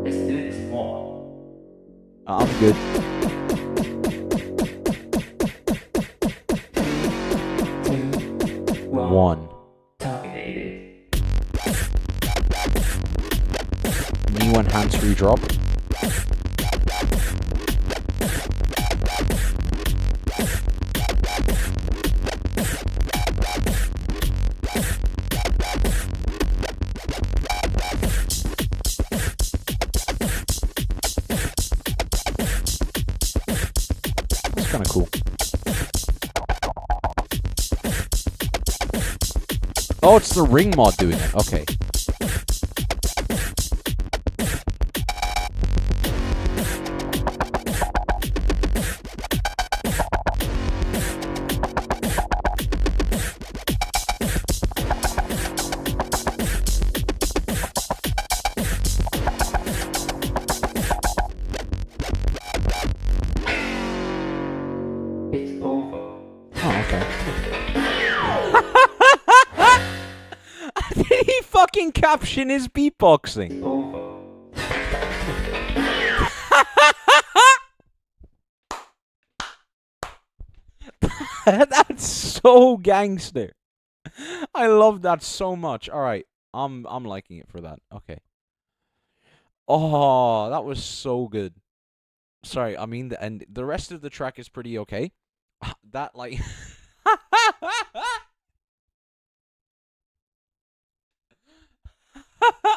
Let's do this more. I'm good. One. Free drop. That's kind of cool. Oh, it's the ring mod doing it. Okay. It's over. Oh, okay. Did he fucking caption his beatboxing? Over. That's so gangster. I love that so much. All right, I'm liking it for that. Okay. Oh, that was so good. Sorry, I mean the rest of the track is pretty okay. That like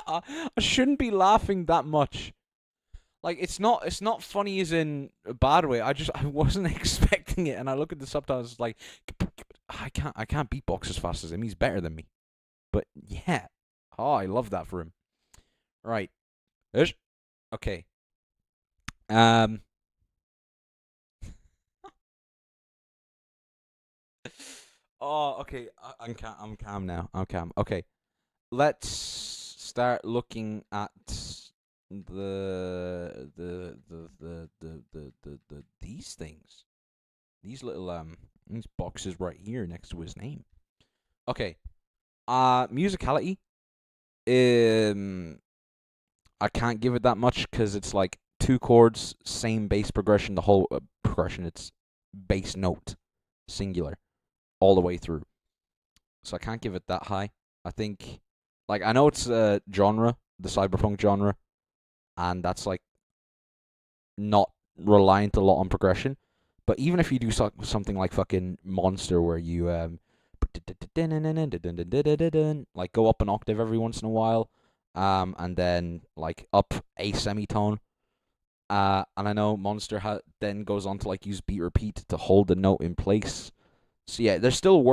I shouldn't be laughing that much. Like it's not funny as in a bad way. I wasn't expecting it, and I look at the subtitles like I can't beatbox as fast as him. He's better than me. But yeah, oh, I love that for him. Right, okay. Oh, okay. I'm calm now. I'm calm. Okay, let's start looking at these things. These little these boxes right here next to his name. Okay. Musicality. I can't give it that much because it's like 2 chords, same bass progression. The whole progression, it's bass note, singular, all the way through. So I can't give it that high. I think, like, I know it's a genre, the cyberpunk genre, and that's like not reliant a lot on progression. But even if you do something like fucking Monster, where you like go up an octave every once in a while, and then like up a semitone, and I know Monster then goes on to like use beat repeat to hold the note in place. So yeah, there still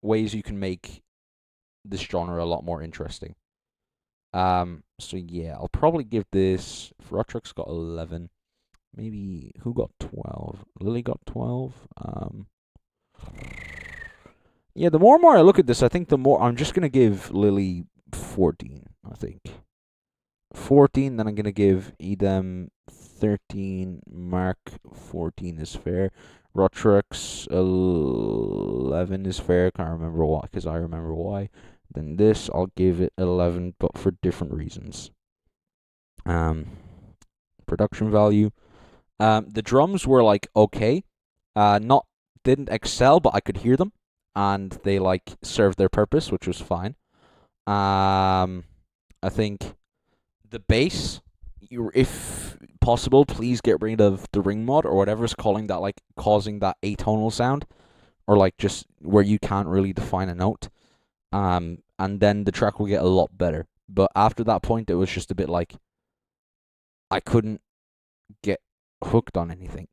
ways you can make this genre a lot more interesting. So yeah, I'll probably give this. Rotrix got 11. Maybe who got 12? Lily got 12. Yeah, the more and more I look at this, I think the more I'm just gonna give Lily 14. I think 14. Then I'm gonna give Edem 13. Mark 14 is fair. Rotrix 11 is fair. Can't remember why, because I remember why. Then this, I'll give it 11, but for different reasons. Production value. The drums were like okay. Didn't excel, but I could hear them, and they like served their purpose, which was fine. I think the bass, if possible, please get rid of the ring mod or whatever's causing that atonal sound, or like just where you can't really define a note. And then the track will get a lot better. But after that point, it was just a bit like I couldn't get hooked on anything.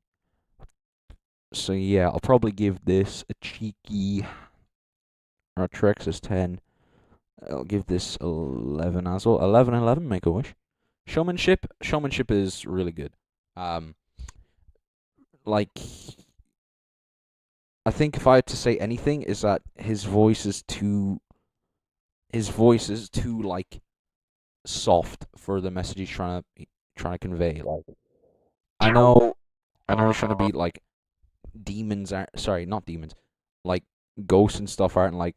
So yeah, I'll probably give this a cheeky. Our Trex is 10. I'll give this 11 as well. 11, make a wish. Showmanship is really good. Like, I think if I had to say anything, is that his voice is too like soft for the message he's trying to convey. Like, I know he's trying to be like demons aren't. Sorry, not demons. Like ghosts and stuff aren't like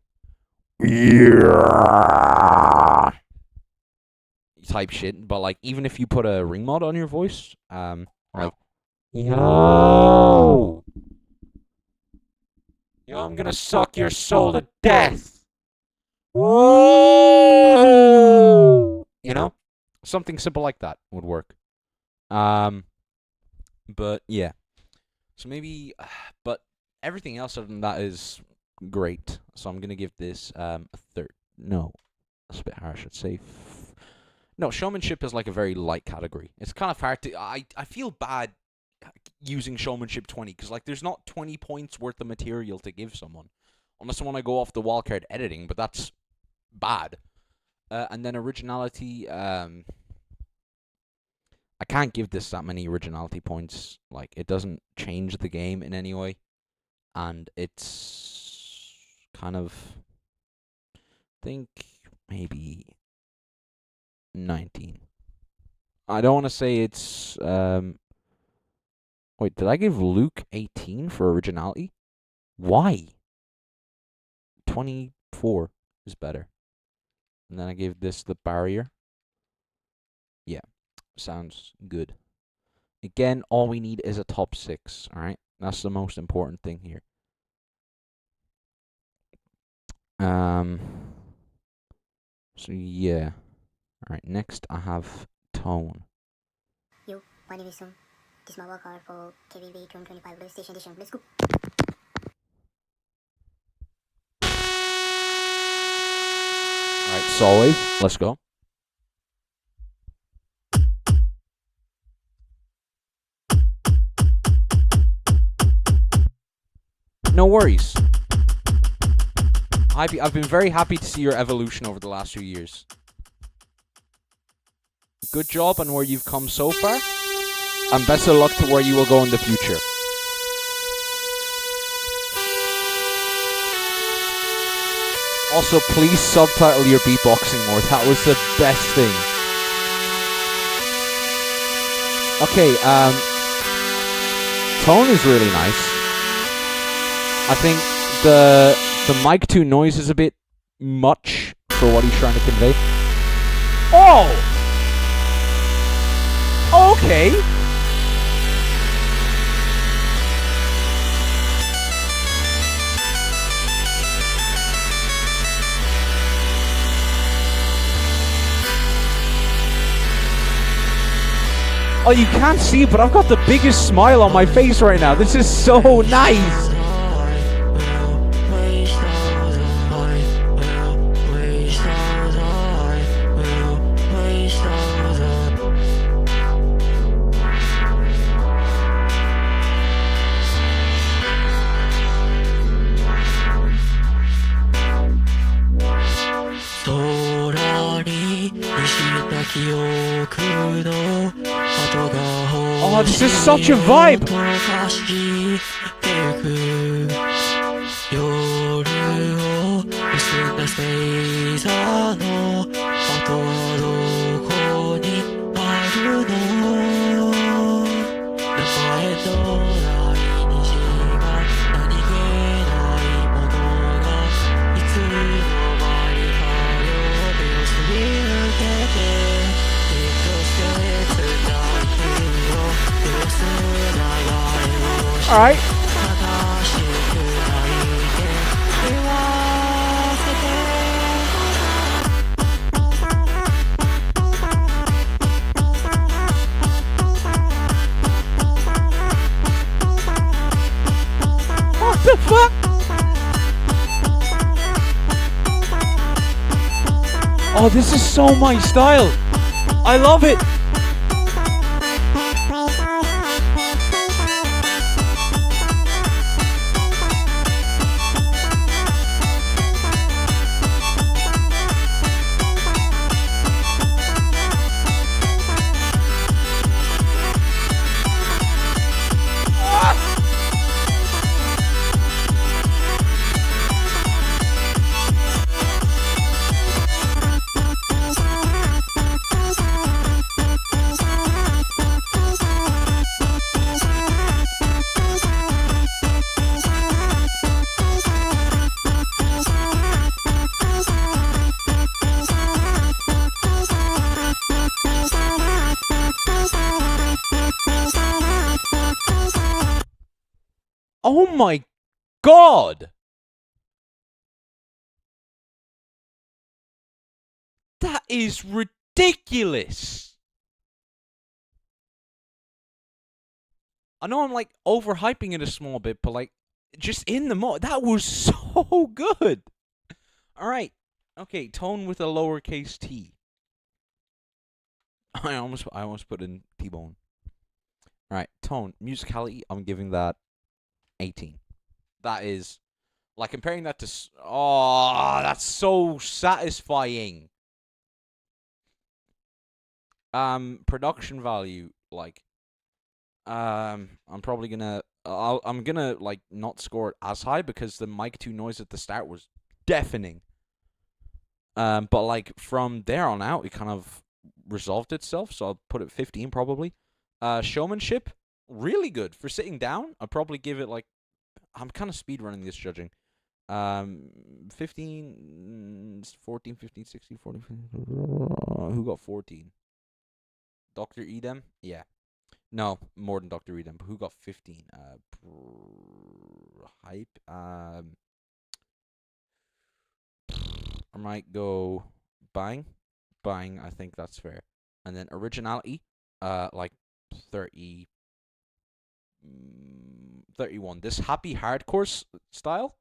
type shit. But like, even if you put a ring mod on your voice, like yo, I'm gonna suck your soul to death. Woo! You know? Something simple like that would work. But yeah. So maybe, but everything else other than that is great. So I'm gonna give this a third. No, that's a bit harsh. I'd say. No, showmanship is like a very light category. It's kind of hard to. I feel bad using showmanship 20 because like there's not 20 points worth of material to give someone, unless I want to go off the wildcard editing, but that's bad. And then originality. I can't give this that many originality points. Like, it doesn't change the game in any way. And it's kind of, I think, maybe 19. I don't want to say it's, wait, did I give Luke 18 for originality? Why? 24 is better. And then I gave this the barrier. Yeah. Sounds good. Again, all we need is a top 6, alright? That's the most important thing here. So yeah. Alright, next I have tone. Yo, my name is Son. This is my wildcard for KBB 2025 loopstation edition. Let's go. Alright, Solwave, let's go. No worries. I've been very happy to see your evolution over the last few years. Good job on where you've come so far, and best of luck to where you will go in the future. Also, please subtitle your beatboxing more. That was the best thing. Okay, tone is really nice. I think the mic 2 noise is a bit much for what he's trying to convey. Oh! Okay. Oh, you can't see, but I've got the biggest smile on my face right now. This is so nice. Oh, this is such a vibe! Alright. What the fuck? Oh, this is so my style. I love it. Oh my god! That is ridiculous! ridiculous. I know I'm like overhyping it a small bit, but like just in the that was so good. All right, okay, tone with a lowercase t. I almost put in T-bone. All right, tone, musicality. I'm giving that 18. That is like comparing that to. Oh, that's so satisfying. Production value, like. I'm probably gonna. I'm gonna like not score it as high because the mic 2 noise at the start was deafening. But like from there on out, it kind of resolved itself. So I'll put it 15 probably. Showmanship, really good for sitting down. I'll probably give it like. I'm kind of speed running this judging. 15, 14, 15, 16, 14. Who got 14? Dr. Edem? Yeah. No, more than Dr. Edem. But who got 15? Hype. I might go Bang. Bang, I think that's fair. And then originality, like 30. 31. This happy hardcore style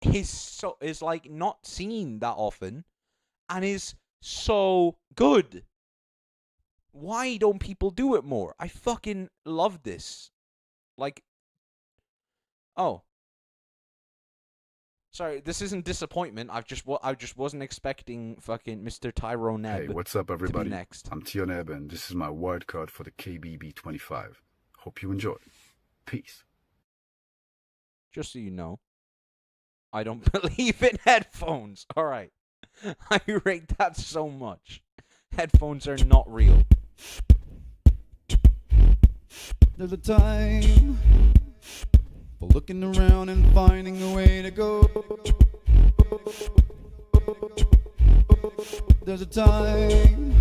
is like not seen that often and is so good. Why don't people do it more? I fucking love this. Like, oh, sorry, this isn't disappointment. I just wasn't expecting fucking Mr. Tyrone Neb. Hey, what's up, everybody? To be next. I'm Teneb, and this is my wildcard for the KBB 25. Hope you enjoy. Peace. Just so you know, I don't believe in headphones. All right, I rate that so much. Headphones are not real. There's a time for looking around and finding a way to go. There's a time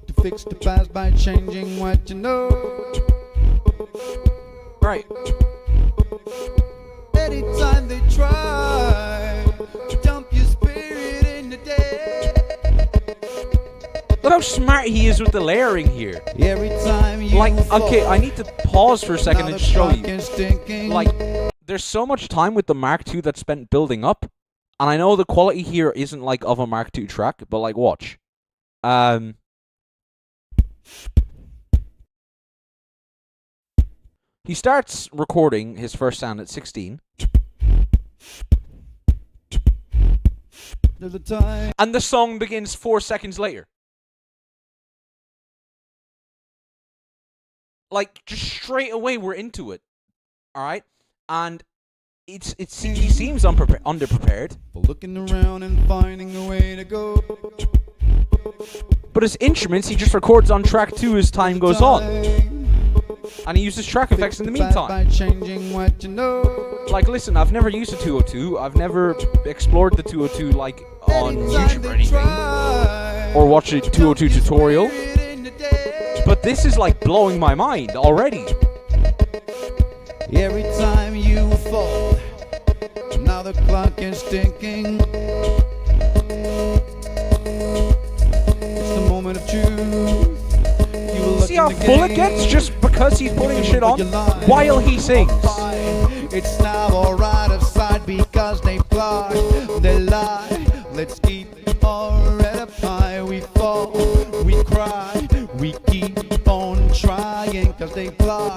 to fix the past by changing what you know. Right. Anytime they try to dump your spirit in the day. Look how smart he is with the layering here. Every time you like, fall, okay, I need to pause for a second and show you. Like, there's so much time with the Mark II that's spent building up. And I know the quality here isn't like of a Mark II track, but like, watch. He starts recording his first sound at 16. There's a time. And the song begins 4 seconds later. Like, just straight away we're into it. Alright? And he seems underprepared. Looking around and finding a way to go. But his instruments he just records on track 2 as time goes on. And he uses track effects in the meantime. By changing what you know. Like, listen, I've never used a 202. I've never explored the 202 like on YouTube or anything, or watched a 202 tutorial. But this is like blowing my mind already. Every time you fall, now the clock is ticking. It's the moment of truth. See how full it gets just because he's putting shit on while he sings. It's now alright of sight because they fly, they lie. Let's keep our head up high. We fall, we cry, we keep on trying because they fly,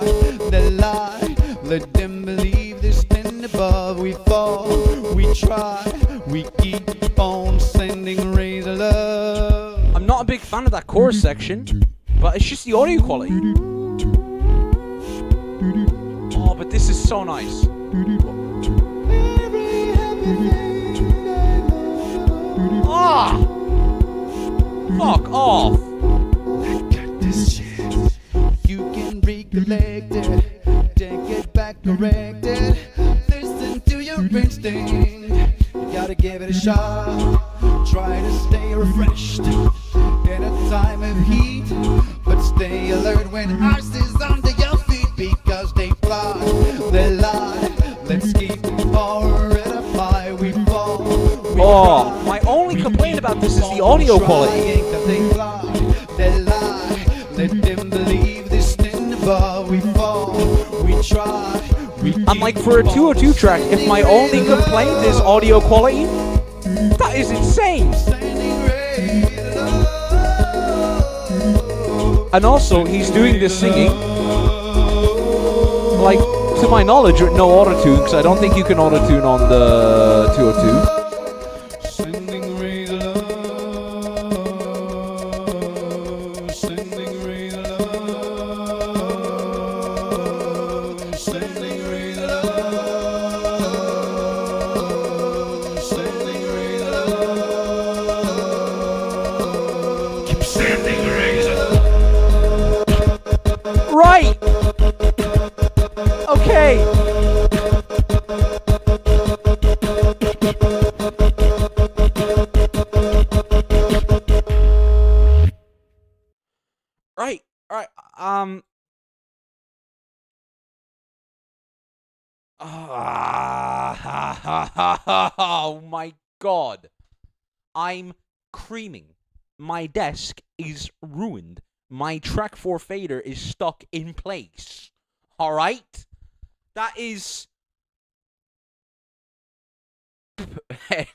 they lie. Let them believe this thing above. We fall, we try, we keep on sending rays of love. I'm not a big fan of that chorus section. But it's just the audio quality. Oh, but this is so nice. Ah! Fuck off! I got this shit. You can recollect it, then get back corrected. Listen to your instinct. You gotta give it a shot. Try to stay refreshed in a time of heat, but stay alert when ice is under your feet because they fly, they lie. Let's keep our head up high. We fall. Oh, my only complaint about this is the audio quality. And like for a 202 track, if my only complaint is audio quality, that is insane. And also, he's doing this singing, like, to my knowledge, with no autotune, because I don't think you can autotune on the 202. Right! Okay! Right, alright, oh my god. I'm creaming. My desk is ruined. My track 4 fader is stuck in place. Alright? That is...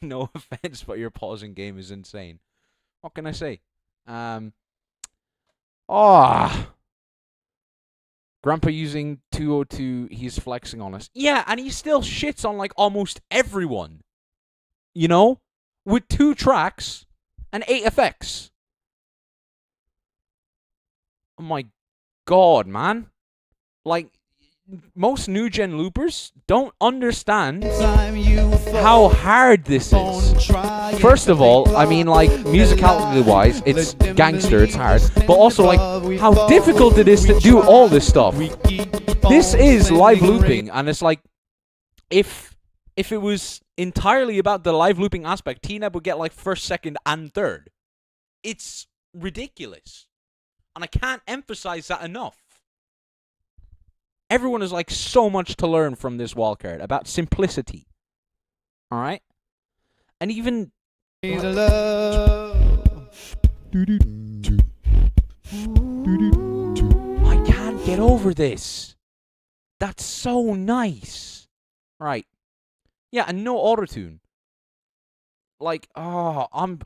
no offense, but your pausing game is insane. What can I say? Grandpa using 202, he's flexing on us. Yeah, and he still shits on, like, almost everyone. You know? With 2 tracks and 8 effects. Oh my god, man. Like, most new-gen loopers don't understand how hard this is. First of all, I mean, like, musicality-wise, it's gangster, it's hard. But also, like, how difficult it is to do all this stuff. This is live looping, and it's like, if it was entirely about the live looping aspect, Teneb would get, like, first, second, and third. It's ridiculous. And I can't emphasize that enough. Everyone has, like, so much to learn from this wildcard about simplicity. Alright? And even... I can't get over this. That's so nice. Right. Yeah, and no autotune. Like, oh, I'm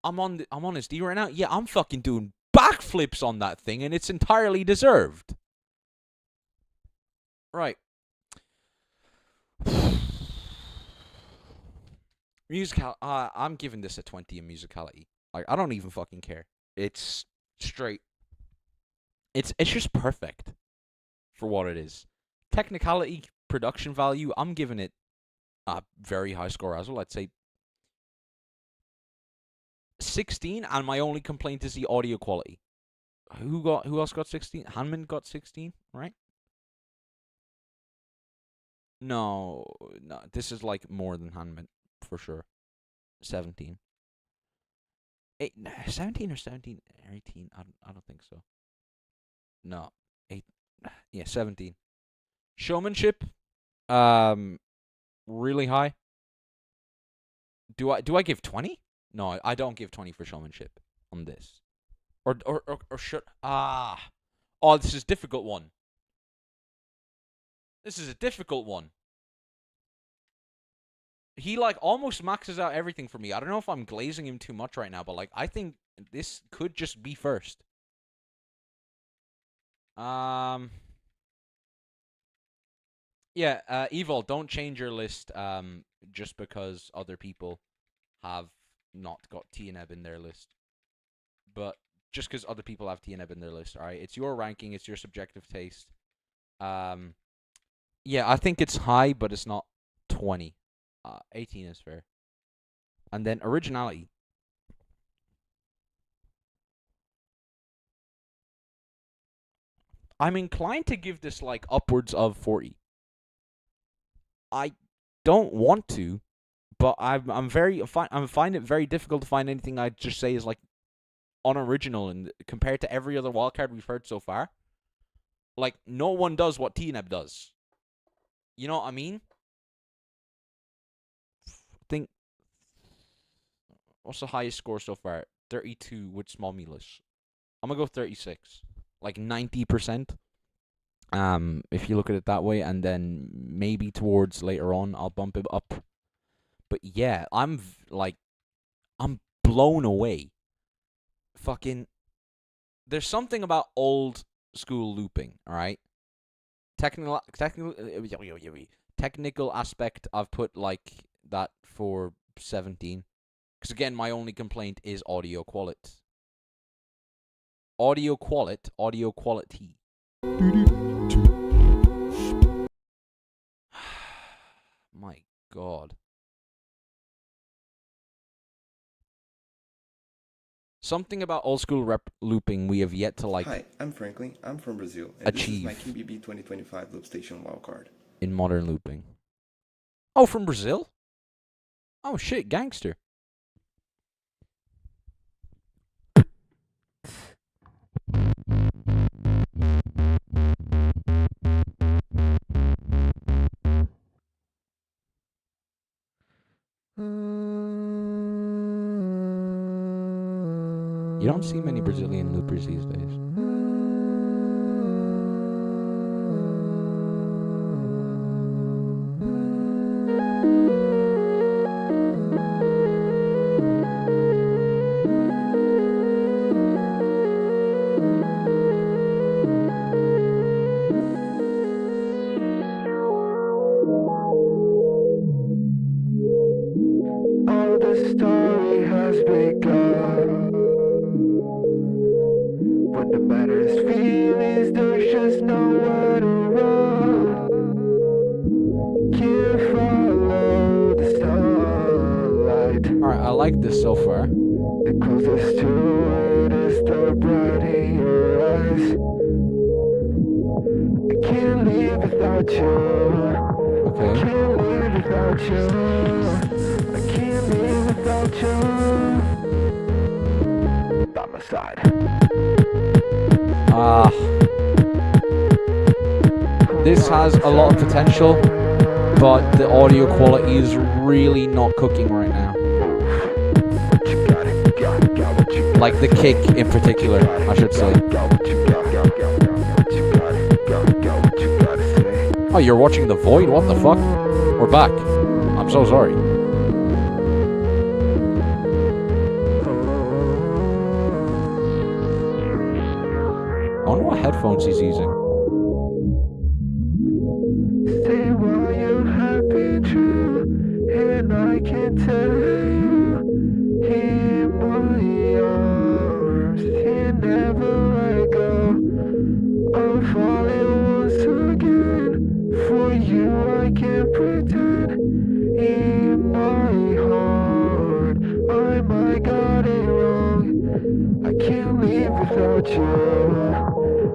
on this D right now. Yeah, I'm fucking doing backflips on that thing, and it's entirely deserved. Right. I'm giving this a 20 in musicality. Like, I don't even fucking care. It's straight. It's just perfect for what it is. Technicality, production value, I'm giving it a very high score as well. I'd say 16, and my only complaint is the audio quality. Who else got 16? Hanmint got 16, right? No, this is like more than Hanmint for sure. 17. 17 or 17, 18? I don't think so. No, 8. Yeah, 17. Showmanship, really high. Do I give 20? No, I don't give 20 for showmanship on this. Or should... Oh, this is a difficult one. This is a difficult one. He, like, almost maxes out everything for me. I don't know if I'm glazing him too much right now, but, like, I think this could just be first. Yeah, Evil, don't change your list, just because other people have not got Teneb in their list. But just because other people have Teneb in their list, alright? It's your ranking, it's your subjective taste. Yeah, I think it's high, but it's not 20. 18 is fair. And then originality. I'm inclined to give this, like, upwards of 40. I don't want to, but I find it very difficult to find anything I'd just say is, like, unoriginal and compared to every other wildcard we've heard so far. Like, no one does what Teneb does. You know what I mean? Think, what's the highest score so far? 32 with small melis. I'm gonna go 36. Like 90%. If you look at it that way, and then maybe towards later on, I'll bump it up. But yeah, I'm blown away. Fucking, there's something about old school looping, alright? Technical aspect, I've put like that for 17. Because again, my only complaint is audio quality. Audio quality. My God. Something about old school rep looping we have yet to like. Hi, I'm Franklin. I'm from Brazil. And Achieve. This is my KBB 2025 Loop Station Wildcard. In modern looping. Oh, from Brazil? Oh shit, gangster. You don't see many Brazilian loopers these days. Oh, the story has begun. When the matter's feelings, there's just nowhere to run. Can't follow the sunlight. Alright, I like this so far. The closest to it is the bright in your eyes. I can't live without you. Okay. I can't live without you. I can't live without you. By my side. This has a lot of potential, but the audio quality is really not cooking right now. Like the kick in particular, I should say. Oh, you're watching The Void? What the fuck? We're back. I'm so sorry. I wonder what headphones he's using. Say why you have been true, and I can tell you, in my arms, you never let go. I'm falling once again, for you I can't pretend. In my heart, I might got it wrong. I can't live without you.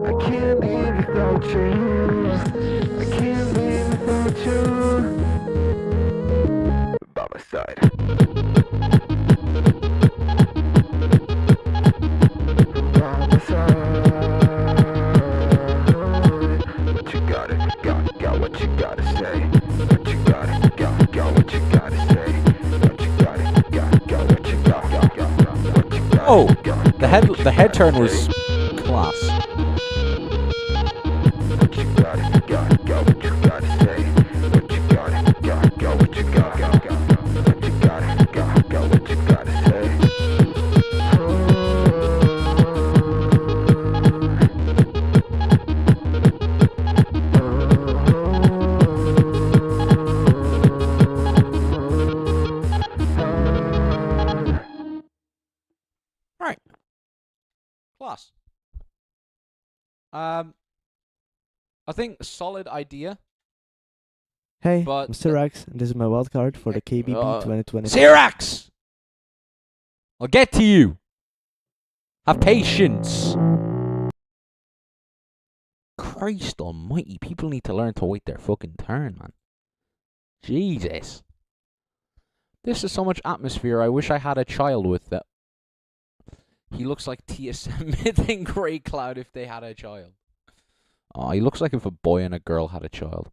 I can't live without you. I can't live without you. By my side. By my side. What you got what you gotta say. What you got what you gotta say. What you got what you got what you got. Oh, the head turn was class. What you got what you gotta say. What you got what you got what you got what you gotta say. Alright. Class. I think solid idea. Hey, but I'm Cerax, and this is my wildcard for the KBB 2020. Cerax! I'll get to you. Have patience. Christ almighty, people need to learn to wait their fucking turn, man. Jesus. This is so much atmosphere. I wish I had a child with that. He looks like TSM Myth and Grey Cloud if they had a child. Oh, he looks like if a boy and a girl had a child.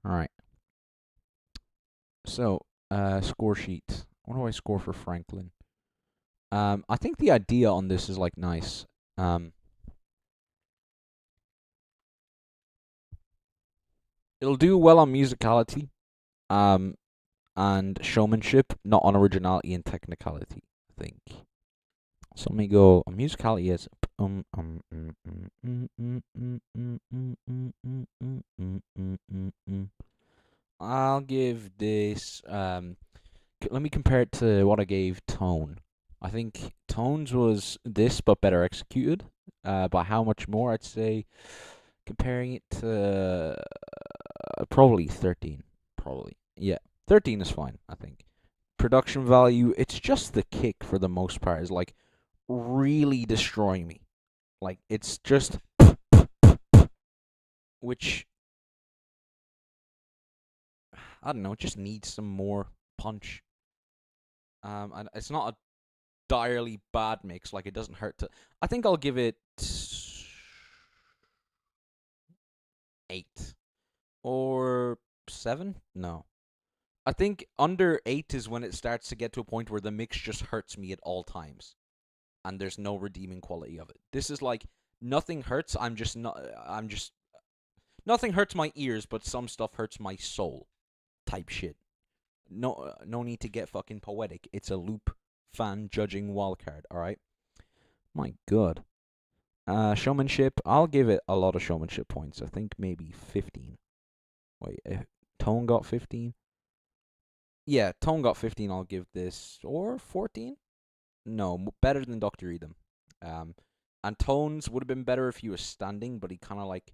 Alright. So, score sheet. What do I score for Franklin? I think the idea on this is like nice. It'll do well on musicality, and showmanship, not on originality and technicality, I think. So let me go. Musicality is I'll give this let me compare it to what I gave Tone. I think Tone's was this but better executed. By how much more? I'd say comparing it to probably 13. Probably. Yeah. 13 is fine, I think. Production value, it's just the kick for the most part is like really destroying me. Like it's just which I don't know, it just needs some more punch. And it's not a direly bad mix, like it doesn't hurt to I think I'll give it 8 or 7? No. I think under 8 is when it starts to get to a point where the mix just hurts me at all times. And there's no redeeming quality of it. This is like, nothing hurts, nothing hurts my ears, but some stuff hurts my soul type shit. No need to get fucking poetic. It's a loop fan judging wildcard, alright? My god. Showmanship, I'll give it a lot of showmanship points. I think maybe 15. Wait, Tone got 15? Yeah, Tone got 15, I'll give this, or 14? No, better than Dr. Edom. And Tone's would have been better if he was standing, but he kind of like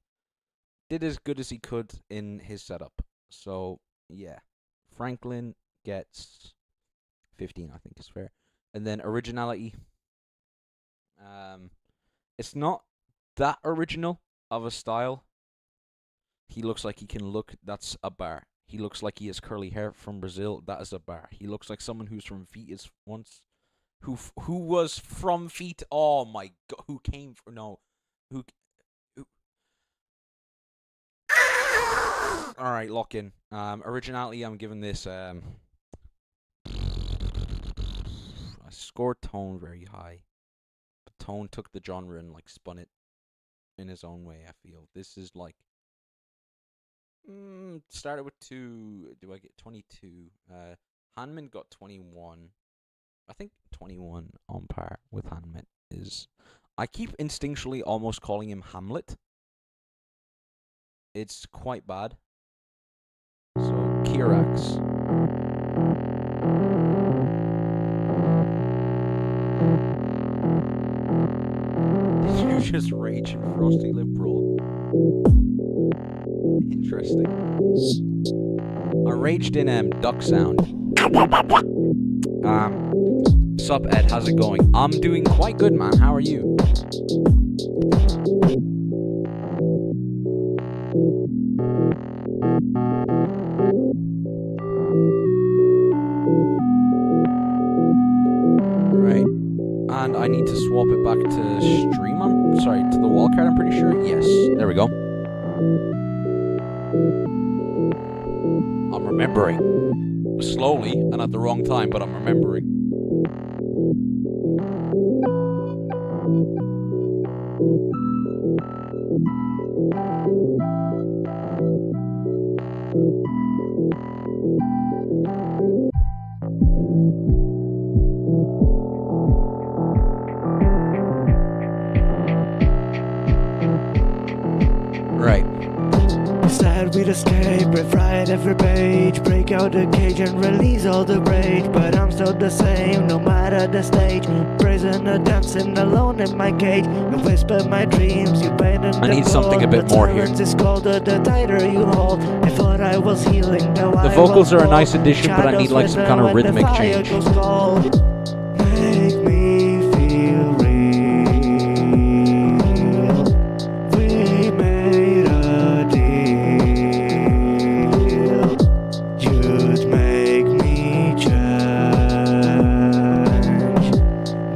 did as good as he could in his setup. So, yeah. Franklin gets 15, I think is fair. And then originality. It's not that original of a style. He looks like he can look, that's a bar. He looks like he has curly hair from Brazil, that is a bar. He looks like someone who's from Feet once. Who was from Feet, oh my god, who came from, no. Who Alright, lock in. Originality, I'm giving this, I scored Tone very high. But Tone took the genre and, like, spun it in his own way, I feel. This is, like, started with 2, do I get 22? Hanmint got 21. I think 21 on par with Hanmint is... I keep instinctually almost calling him Hamlet. It's quite bad. So, Cerax. Did you just rage in Frosty Lip Brawl? Interesting. I raged in Duck Sound. Sup Ed, how's it going? I'm doing quite good, man. How are you? Right. And I need to swap it back to stream. I'm sorry, to the wildcard, I'm pretty sure. Yes. There we go. I'm remembering. Slowly and at the wrong time, but I'm remembering. We'd escape, rewrite every page, break out the cage and release all the rage. But I'm still the same, no matter the stage. Prisoner dancing alone in my cage. You whisper my dreams, you paint in the I need something a bit more here. Is colder the tighter you hold. I thought I was healing, now the vocals are a nice addition, but I need like some kind of rhythmic change. Make me feel real. We made a deal. You'd make me change,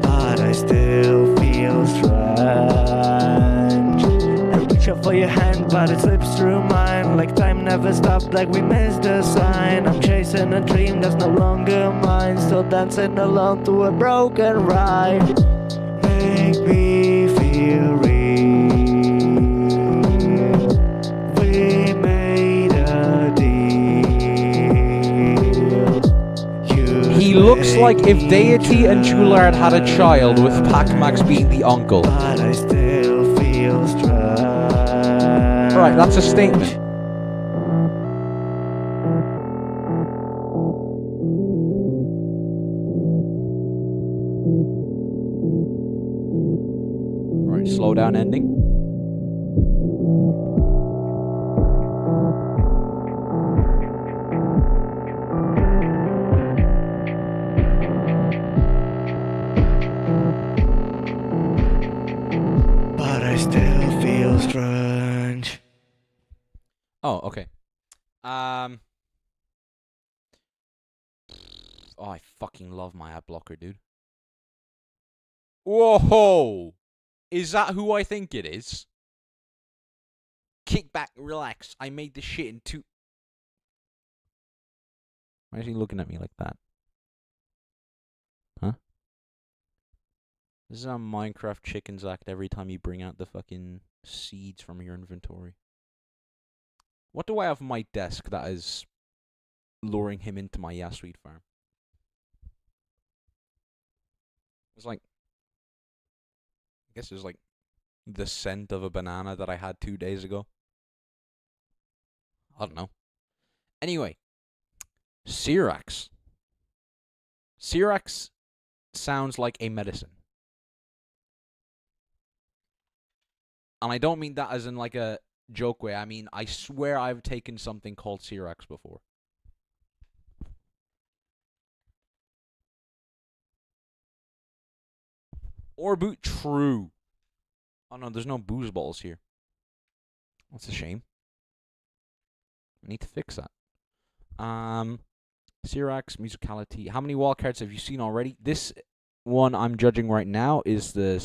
but I still feel strange. I reach out for your hand, but it slips through mine. Like time never stopped, like we missed the sign. I'm chasing a dream that's no longer mine. Still dancing alone to a broken rhyme. Make me feel real. We made a like if Deity and Julard had a child with Pac-Max being the uncle. But I still feel strange. Right, that's a statement. Right, slow down ending. But I still feel strange. Oh, okay. Oh, I fucking love my ad blocker, dude. Whoa! Is that who I think it is? Kickback, relax. I made this shit in 2... Why is he looking at me like that? Huh? This is how Minecraft chickens act every time you bring out the fucking seeds from your inventory. What do I have on my desk that is luring him into my Yasu farm? It's like... I guess it's like the scent of a banana that I had 2 days ago. I don't know. Anyway. Cerax. Cerax sounds like a medicine. And I don't mean that as in like a joke way. I mean, I swear I've taken something called Cerax before. Or boot true. Oh no, there's no booze balls here. That's a shame. I need to fix that. Cerax, musicality. How many wildcards have you seen already? This one I'm judging right now is the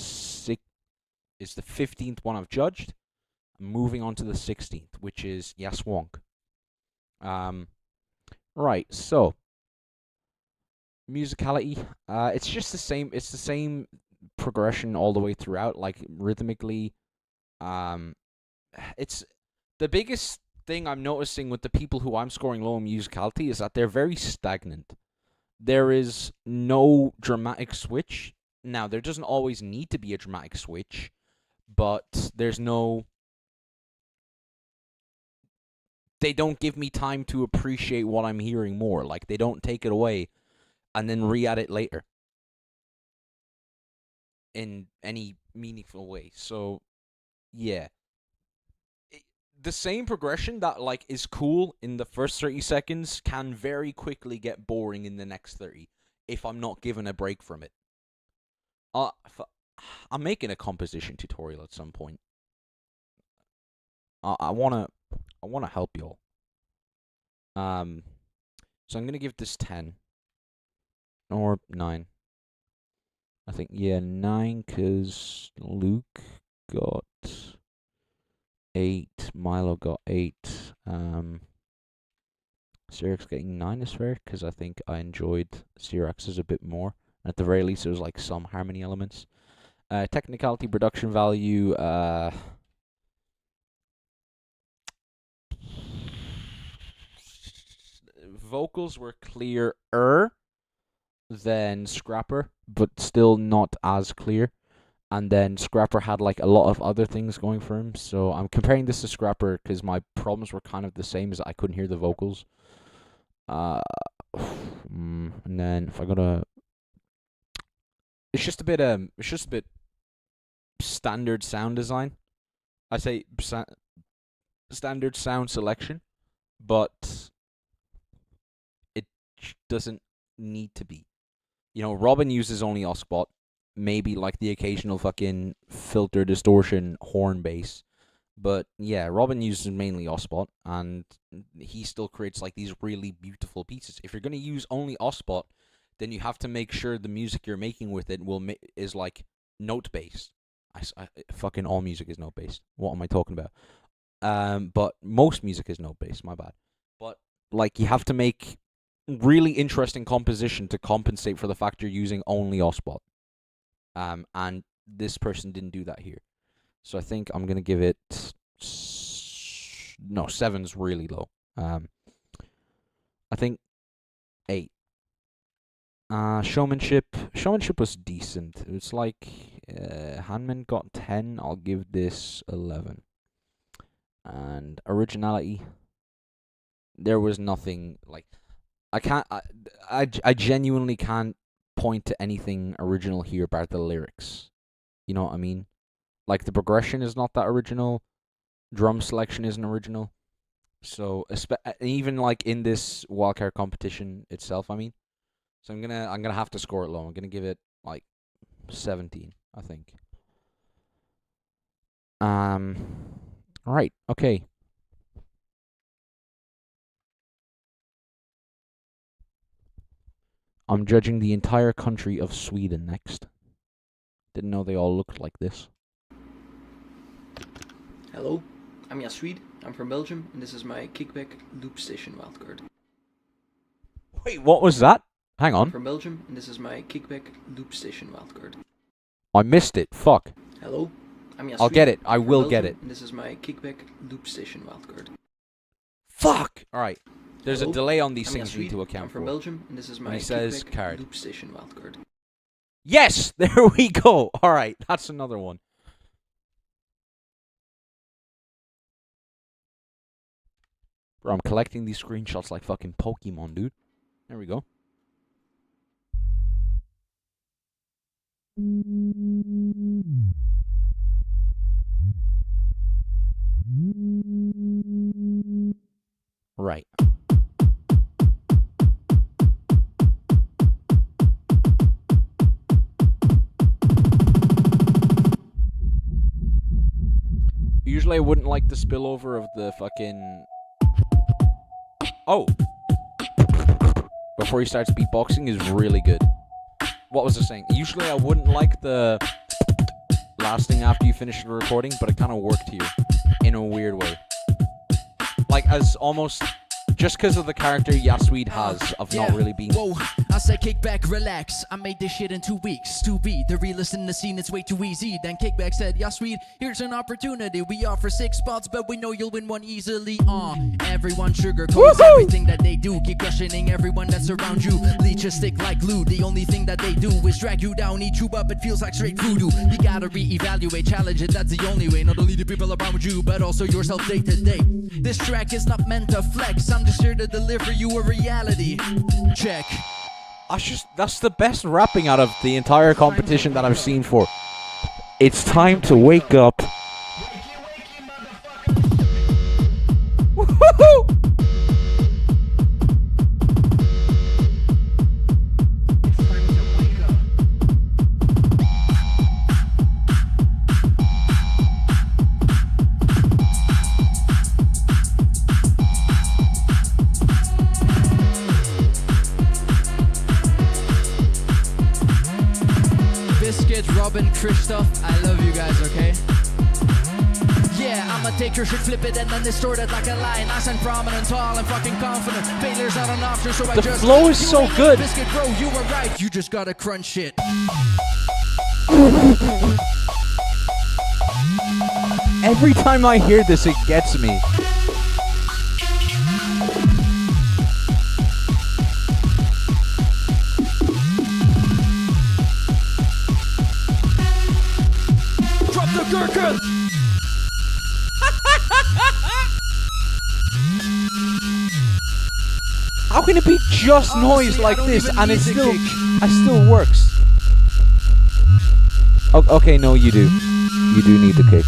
15th one I've judged. I'm moving on to the 16th, which is Yaswonk. Right, so musicality. It's just the same. It's the same progression all the way throughout, like rhythmically. It's the biggest thing I'm noticing with the people who I'm scoring low in musicality is that they're very stagnant. There is no dramatic switch. Now, there doesn't always need to be a dramatic switch, but there's no... They don't give me time to appreciate what I'm hearing more. Like, they don't take it away and then re-add it later in any meaningful way. So, yeah. The same progression that, like, is cool in the first 30 seconds can very quickly get boring in the next 30 if I'm not given a break from it. I'm making a composition tutorial at some point. I wanna help y'all. So I'm gonna give this 10 or 9. I think, yeah, 9, because Luke got 8, Milo got 8, Cerax getting 9 is fair, because I think I enjoyed Cerax's a bit more. At the very least, there was like some harmony elements. Technicality, production value, vocals were clearer than Scrapper, but still not as clear. And then Scrapper had like a lot of other things going for him. So I'm comparing this to Scrapper because my problems were kind of the same, as I couldn't hear the vocals. And then if I go to, it's just a bit standard sound design. I say standard sound selection, but it doesn't need to be. You know, Robin uses only Oscbot, maybe like the occasional fucking filter distortion horn bass. But yeah, Robin uses mainly Oscbot, and he still creates like these really beautiful pieces. If you're going to use only Oscbot, then you have to make sure the music you're making with it is like note based. Fucking all music is note based. What am I talking about? But most music is note based. My bad. But like, you have to make really interesting composition to compensate for the fact you're using only Oscbot. And this person didn't do that here. So I think I'm going to give it... No, 7's really low. I think 8. Showmanship was decent. It was like Hanmint got 10. I'll give this 11. And originality, there was nothing like I genuinely can't point to anything original here about the lyrics. You know what I mean? Like the progression is not that original. Drum selection isn't original. So even like in this wildcard competition itself, I mean. So I'm gonna have to score it low. I'm gonna give it like 17, I think. Right, okay. I'm judging the entire country of Sweden next. Didn't know they all looked like this. Hello, I'm Yasu. I'm from Belgium, and this is my Kickback loopstation wildcard. Wait, what was that? Hang on. I'm from Belgium, and this is my Kickback loopstation wildcard. I missed it. Fuck. Hello, I'm Yasu. I'll get it. I will Belgium, get it. And this is my Kickback loopstation wildcard. Fuck! Alright. There's Hello, a delay on these I'm things Yasu. you need to account I'm from for. Belgium, and this is my When he says Kickback card. loopstation wildcard. Yes! There we go! Alright, that's another one. Bro, I'm collecting these screenshots like fucking Pokemon, dude. There we go. Right. Usually I wouldn't like the spillover of the fucking... Oh! Before he starts beatboxing is really good. What was I saying? Usually I wouldn't like the last thing after you finish the recording, but it kind of worked here in a weird way. Like, as almost... Just because of the character Yasu has of not really being... Whoa, I said kick back, relax. I made this shit in 2 weeks. To be the realest in the scene, it's way too easy. Then Kickback said, Yasu, here's an opportunity. We offer 6 spots, but we know you'll win one easily. Everyone sugarcoats everything that they do. Keep questioning everyone that's around you. Leech a stick like glue. The only thing that they do is drag you down, eat you up. It feels like straight voodoo. You gotta re-evaluate, challenge it. That's the only way. Not only the people around you, but also yourself day to day. This track is not meant to flex. I'm just here to deliver you a reality check. That's the best rapping out of the entire competition that I've seen for. It's time to wake up. Woohoo! Robin, Christoph, I love you guys, okay? Yeah, I'ma take your shit, flip it, and then distort it like a lie. Nice and prominent, tall and fucking confident. Failure's not an option, so I the just... flow is so good. Biscuit, bro, you were right. You just gotta crunch it. Every time I hear this, it gets me. Gurkha! How can it be just noise like this and it still works? Okay, no, you do. You do need the kick.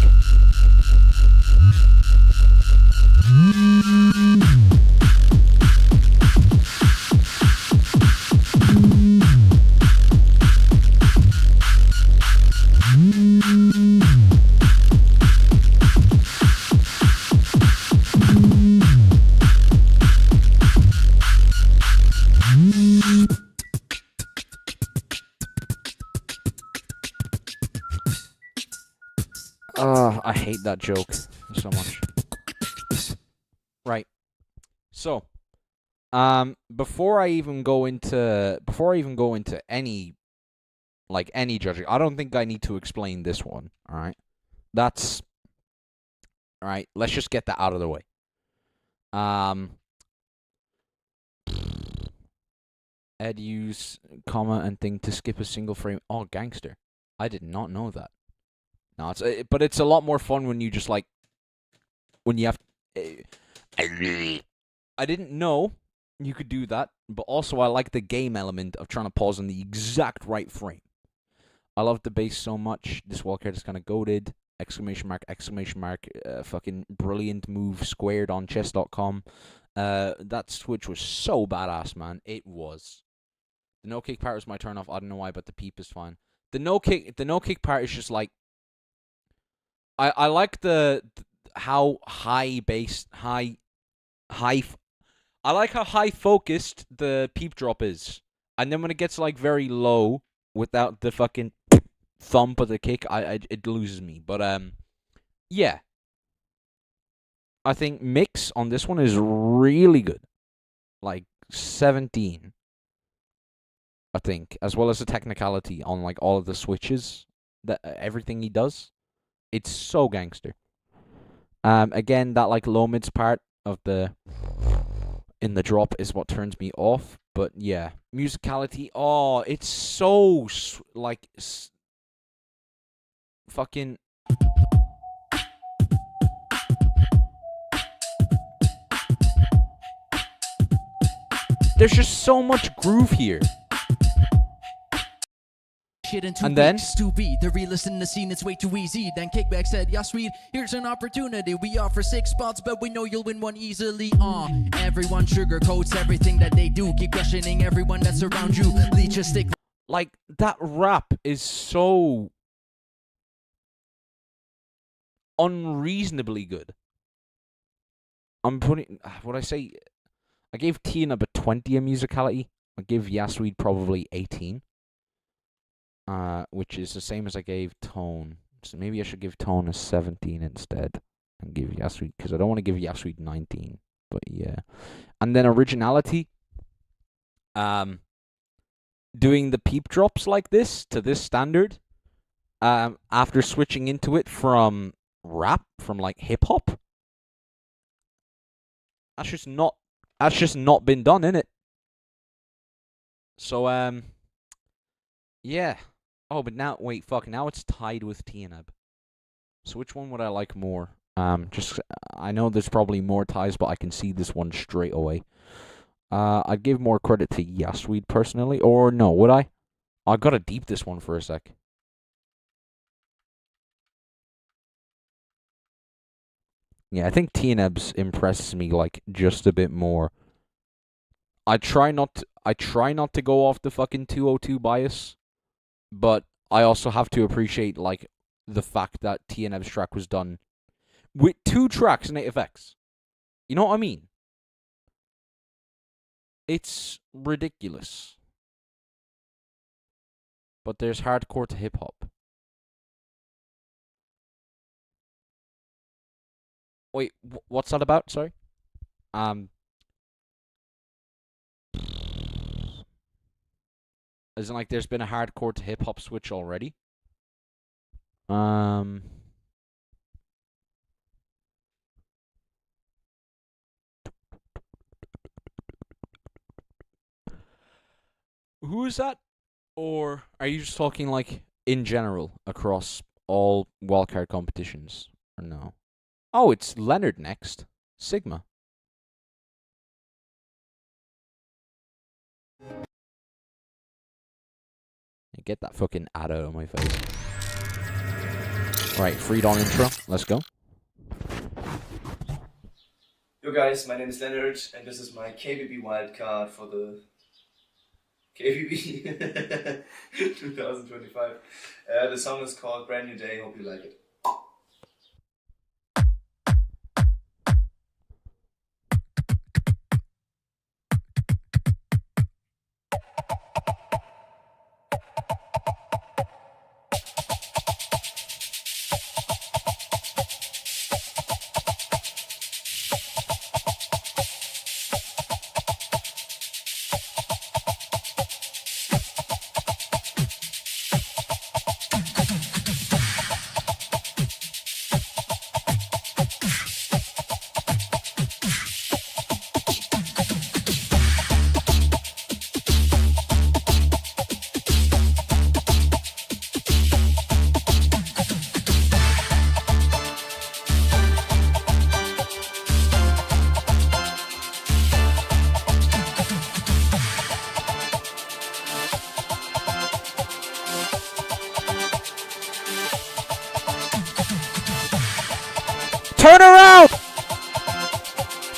I hate that joke so much. Right. So, before I even go into any judging, I don't think I need to explain this one. All right. All right. Let's just get that out of the way. Ed use comma and thing to skip a single frame. Oh, gangster. I did not know that. No, but it's a lot more fun when you just like, when you have, I didn't know you could do that, but also I like the game element of trying to pause on the exact right frame. I love the bass so much. This wildcard is kind of goated. Exclamation mark, fucking brilliant move squared on chess.com. That switch was so badass, man. It was. The no kick part was my turn off. I don't know why, but the peep is fine. The no kick part is just like, I like how high focused the peep drop is. And then when it gets like very low without the fucking thump of the kick, it loses me. But yeah. I think mix on this one is really good. Like 17. I think, as well as the technicality on like all of the switches, that everything he does. It's so gangster. Again, that like low mids part of the in the drop is what turns me off. But yeah, musicality. Oh, it's so like fucking. There's just so much groove here. Shit in 2 And then weeks to be the realest in the scene, it's way too easy. Then Kickback said, yeah, sweet, here's an opportunity. We offer 6 spots, but we know you'll win one easily. Everyone sugarcoats everything that they do. Keep questioning everyone that's around you. Leech a stick. Like, that rap is so unreasonably good. I'm putting, what I say, I gave Teneb a 20 in musicality. I give Yasu probably 18. Which is the same as I gave Tone. So maybe I should give Tone a 17 instead. And give Yasu, because I don't want to give Yasu 19. But yeah. And then originality. Doing the peep drops like this to this standard. After switching into it from rap, from like hip hop. That's just not been done, innit? So yeah. Oh, but now wait, now it's tied with Teneb. So which one would I like more? I know there's probably more ties, but I can see this one straight away. I'd give more credit to Yasu personally, or no, would I? I gotta deep this one for a sec. Yeah, I think Teneb's impresses me like just a bit more. I try not to go off the fucking 202 bias, but I also have to appreciate like the fact that Teneb's track was done with 2 tracks in 8FX. You know what I mean? It's ridiculous. But there's hardcore to hip hop. Wait, what's that about? Sorry. Isn't like there's been a hardcore to hip hop switch already? Who is that? Or are you just talking like in general across all wildcard competitions? Or no? Oh, it's Leonard next. Sigma. Get that fucking ad out of my face. Alright, freed on intro. Let's go. Yo guys, my name is Leonard and this is my KBB wildcard for the KBB 2025. The song is called Brand New Day, hope you like it.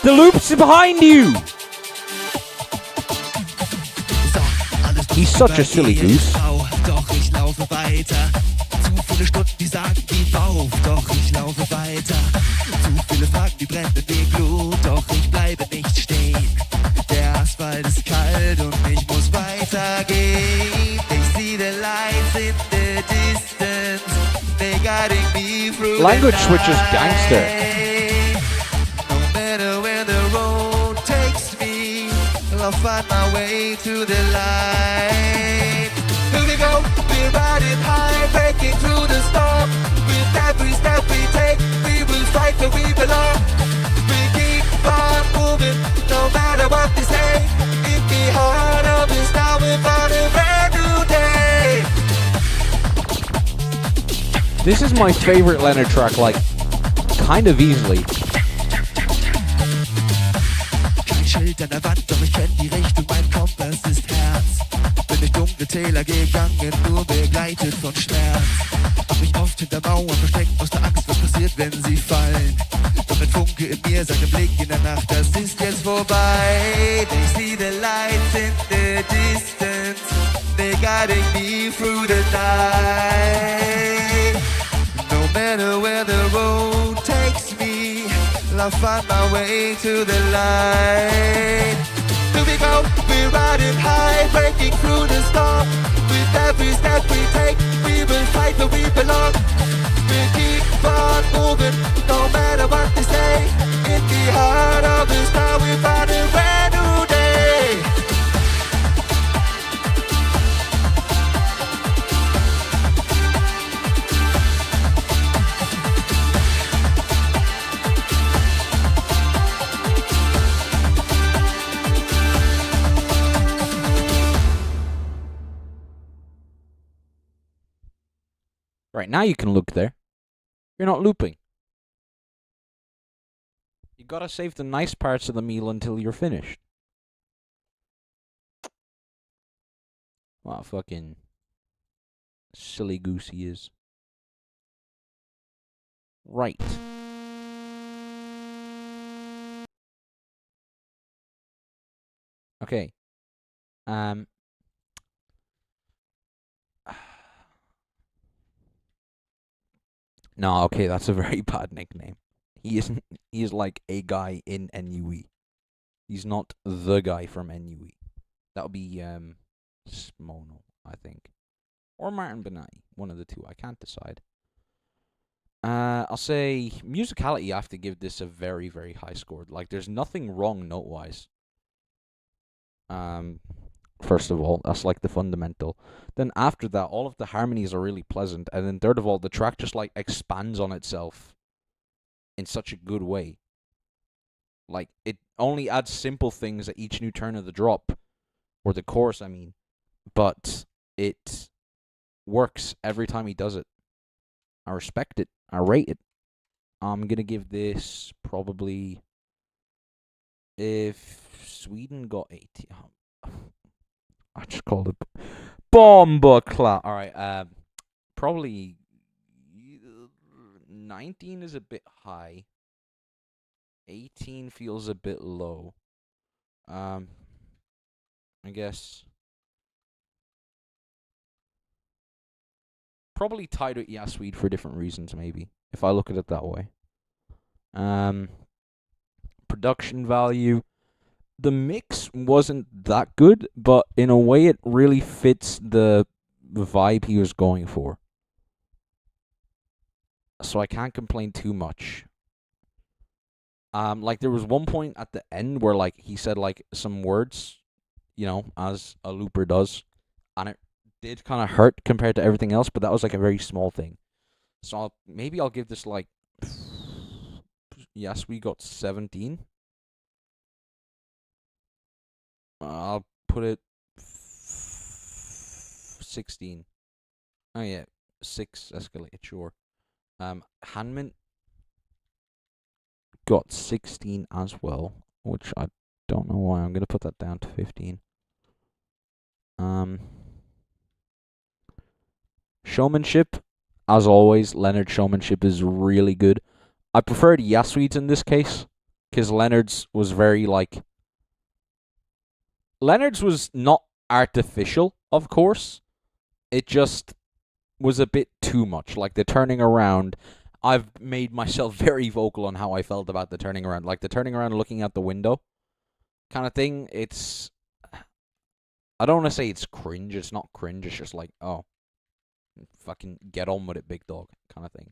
The loop's behind you! He's such a silly goose. Doch ich laufe weiter. Zu viele Stunden, die sagen, gib auf. Doch ich laufe weiter. Zu viele Fragen, die brennen wie Glut. Doch ich bleibe nicht stehen. Der Asphalt ist kalt und ich muss weitergehen. Ich sehe the lights in the distance. They guiding me through Language the switch is gangster. night. No matter where the road takes me, I'll find my way to the light. Here we go, we're riding high, breaking through the storm. With every step we take, we will fight till we belong. We keep on moving, no matter what they say. In the heart of this now, we found a brand new day. This is my favorite Leonard track, like, kind of easily. Kein Schild an der Wand, doch ich kenn die Richtung, mein Kompass ist Herz. Bin durch dunkle Täler gegangen, nur begleitet von Schmerz. Hab mich oft hinter Mauern versteckt, aus der Angst, was passiert, wenn sie fallen. Doch ein Funke in mir sagt im Blick in der Nacht, das ist jetzt vorbei. They see the lights in the distance, they guiding me through the night. No matter where the road takes me, I'll find my way to the light. Here we go, we're riding high, breaking through the storm. With every step we take, we will fight till we belong. We'll keep on moving, no matter what they say. In the heart of the storm, we find a brand new day. Right, now you can look there. You're not looping. You gotta save the nice parts of the meal until you're finished. What a fucking silly goose he is. Right. Okay. No, okay, that's a very bad nickname. He isn't. He is like a guy in NUE. He's not the guy from NUE. That would be Smono, I think, or Martin Benatti. One of the two. I can't decide. I'll say musicality. I have to give this a very, very high score. Like, there's nothing wrong note-wise. First of all, that's like the fundamental. Then after that, all of the harmonies are really pleasant. And then third of all, the track just like expands on itself in such a good way. Like, it only adds simple things at each new turn of the drop. Or the chorus, I mean. But it works every time he does it. I respect it. I rate it. I'm going to give this probably... If Sweden got 80... I just called it Bomba Clap. Alright, probably 19 is a bit high. 18 feels a bit low. I guess probably tied with Yasu for different reasons, maybe, if I look at it that way. Production value. The mix wasn't that good, but in a way it really fits the vibe he was going for. So I can't complain too much. Like, there was one point at the end where, like, he said, like, some words, you know, as a looper does, and it did kind of hurt compared to everything else, but that was, like, a very small thing. So maybe I'll give this, like, yes, we got 17. I'll put it 16. Oh yeah, 6 escalated, sure. Hanmint got 16 as well, which I don't know why. I'm gonna put that down to 15. Showmanship, as always, Leonard's showmanship is really good. I preferred Yasui's in this case, because Leonard's was very like. Leonard's was not artificial, of course. It just was a bit too much. Like the turning around, I've made myself very vocal on how I felt about the turning around. Like the turning around, looking out the window, kind of thing. It's. I don't want to say it's cringe. It's not cringe. It's just like, oh, fucking get on with it, big dog, kind of thing.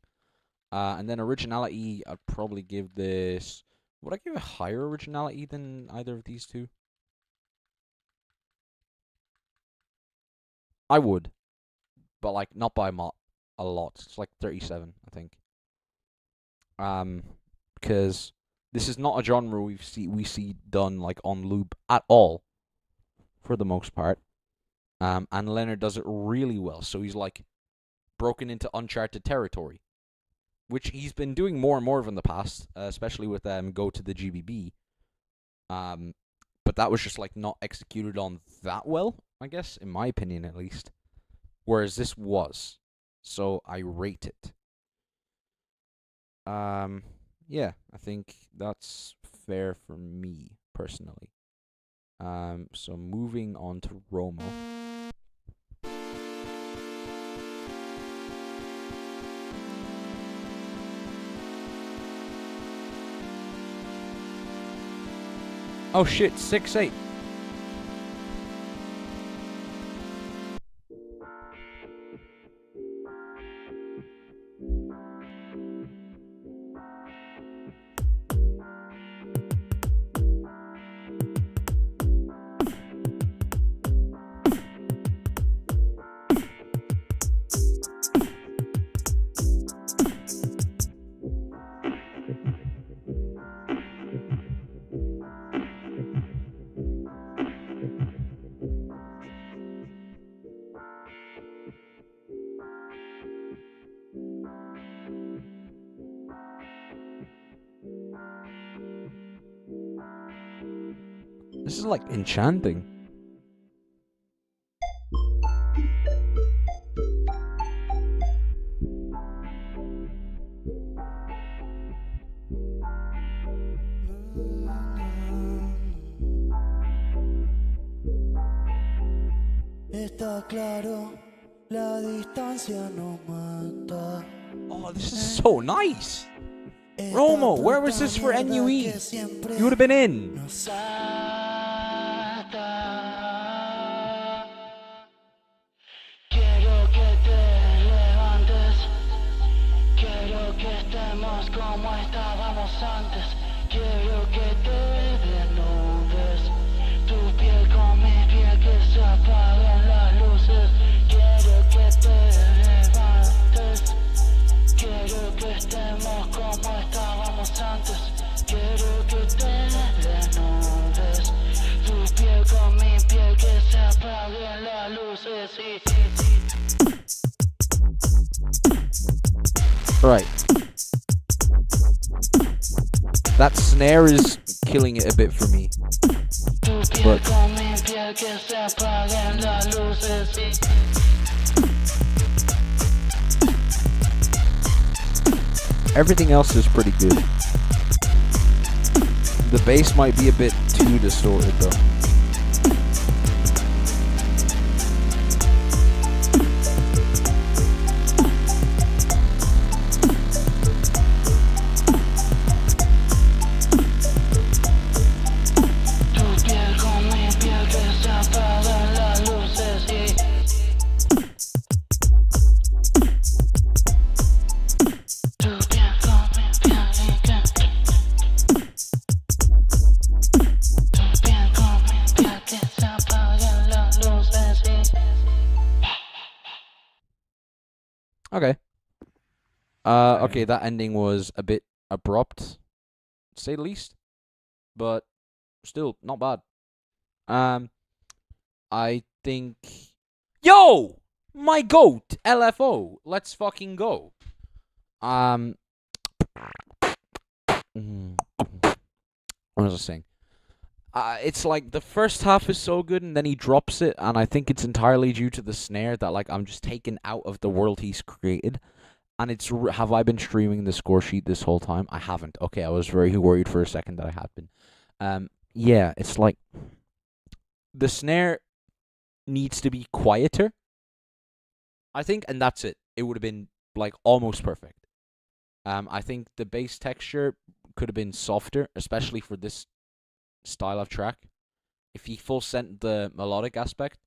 And then originality, I'd probably give this. Would I give a higher originality than either of these two? I would, but like not by a lot. It's like 37, I think. Because this is not a genre we see done like on loop at all, for the most part. And Leonard does it really well. So he's like broken into uncharted territory, which he's been doing more and more of in the past, especially with Go to the GBB. But that was just like not executed on that well, I guess, in my opinion at least. Whereas this was. So I rate it. Yeah, I think that's fair for me, personally. So moving on to Romo. Oh shit, 6-8. This is like enchanting. Está claro, la distancia no mata. Oh, this is so nice. Romo, where was this for NUE? You would have been in. Quiero que te levantes, quiero que estemos como estábamos antes, quiero que te desnudes, tu piel con mi piel que se apaguen las luces, quiero que te levantes, quiero que estemos como estábamos antes, quiero que te desnudes, tu piel con mi piel que se apaguen las luces y... Right. That snare is killing it a bit for me. But everything else is pretty good. The bass might be a bit too distorted though. Okay. Okay, that ending was a bit abrupt, to say the least, but still not bad. I think, yo, my goat, LFO, let's fucking go. What was I saying? It's like the first half is so good and then he drops it, and I think it's entirely due to the snare that like I'm just taken out of the world he's created. And have I been streaming the score sheet this whole time? I haven't. Okay, I was very worried for a second that I had been. Yeah, it's like the snare needs to be quieter, I think, and that's it. It would have been like almost perfect. I think the bass texture could have been softer, especially for this style of track. If he full sent the melodic aspect,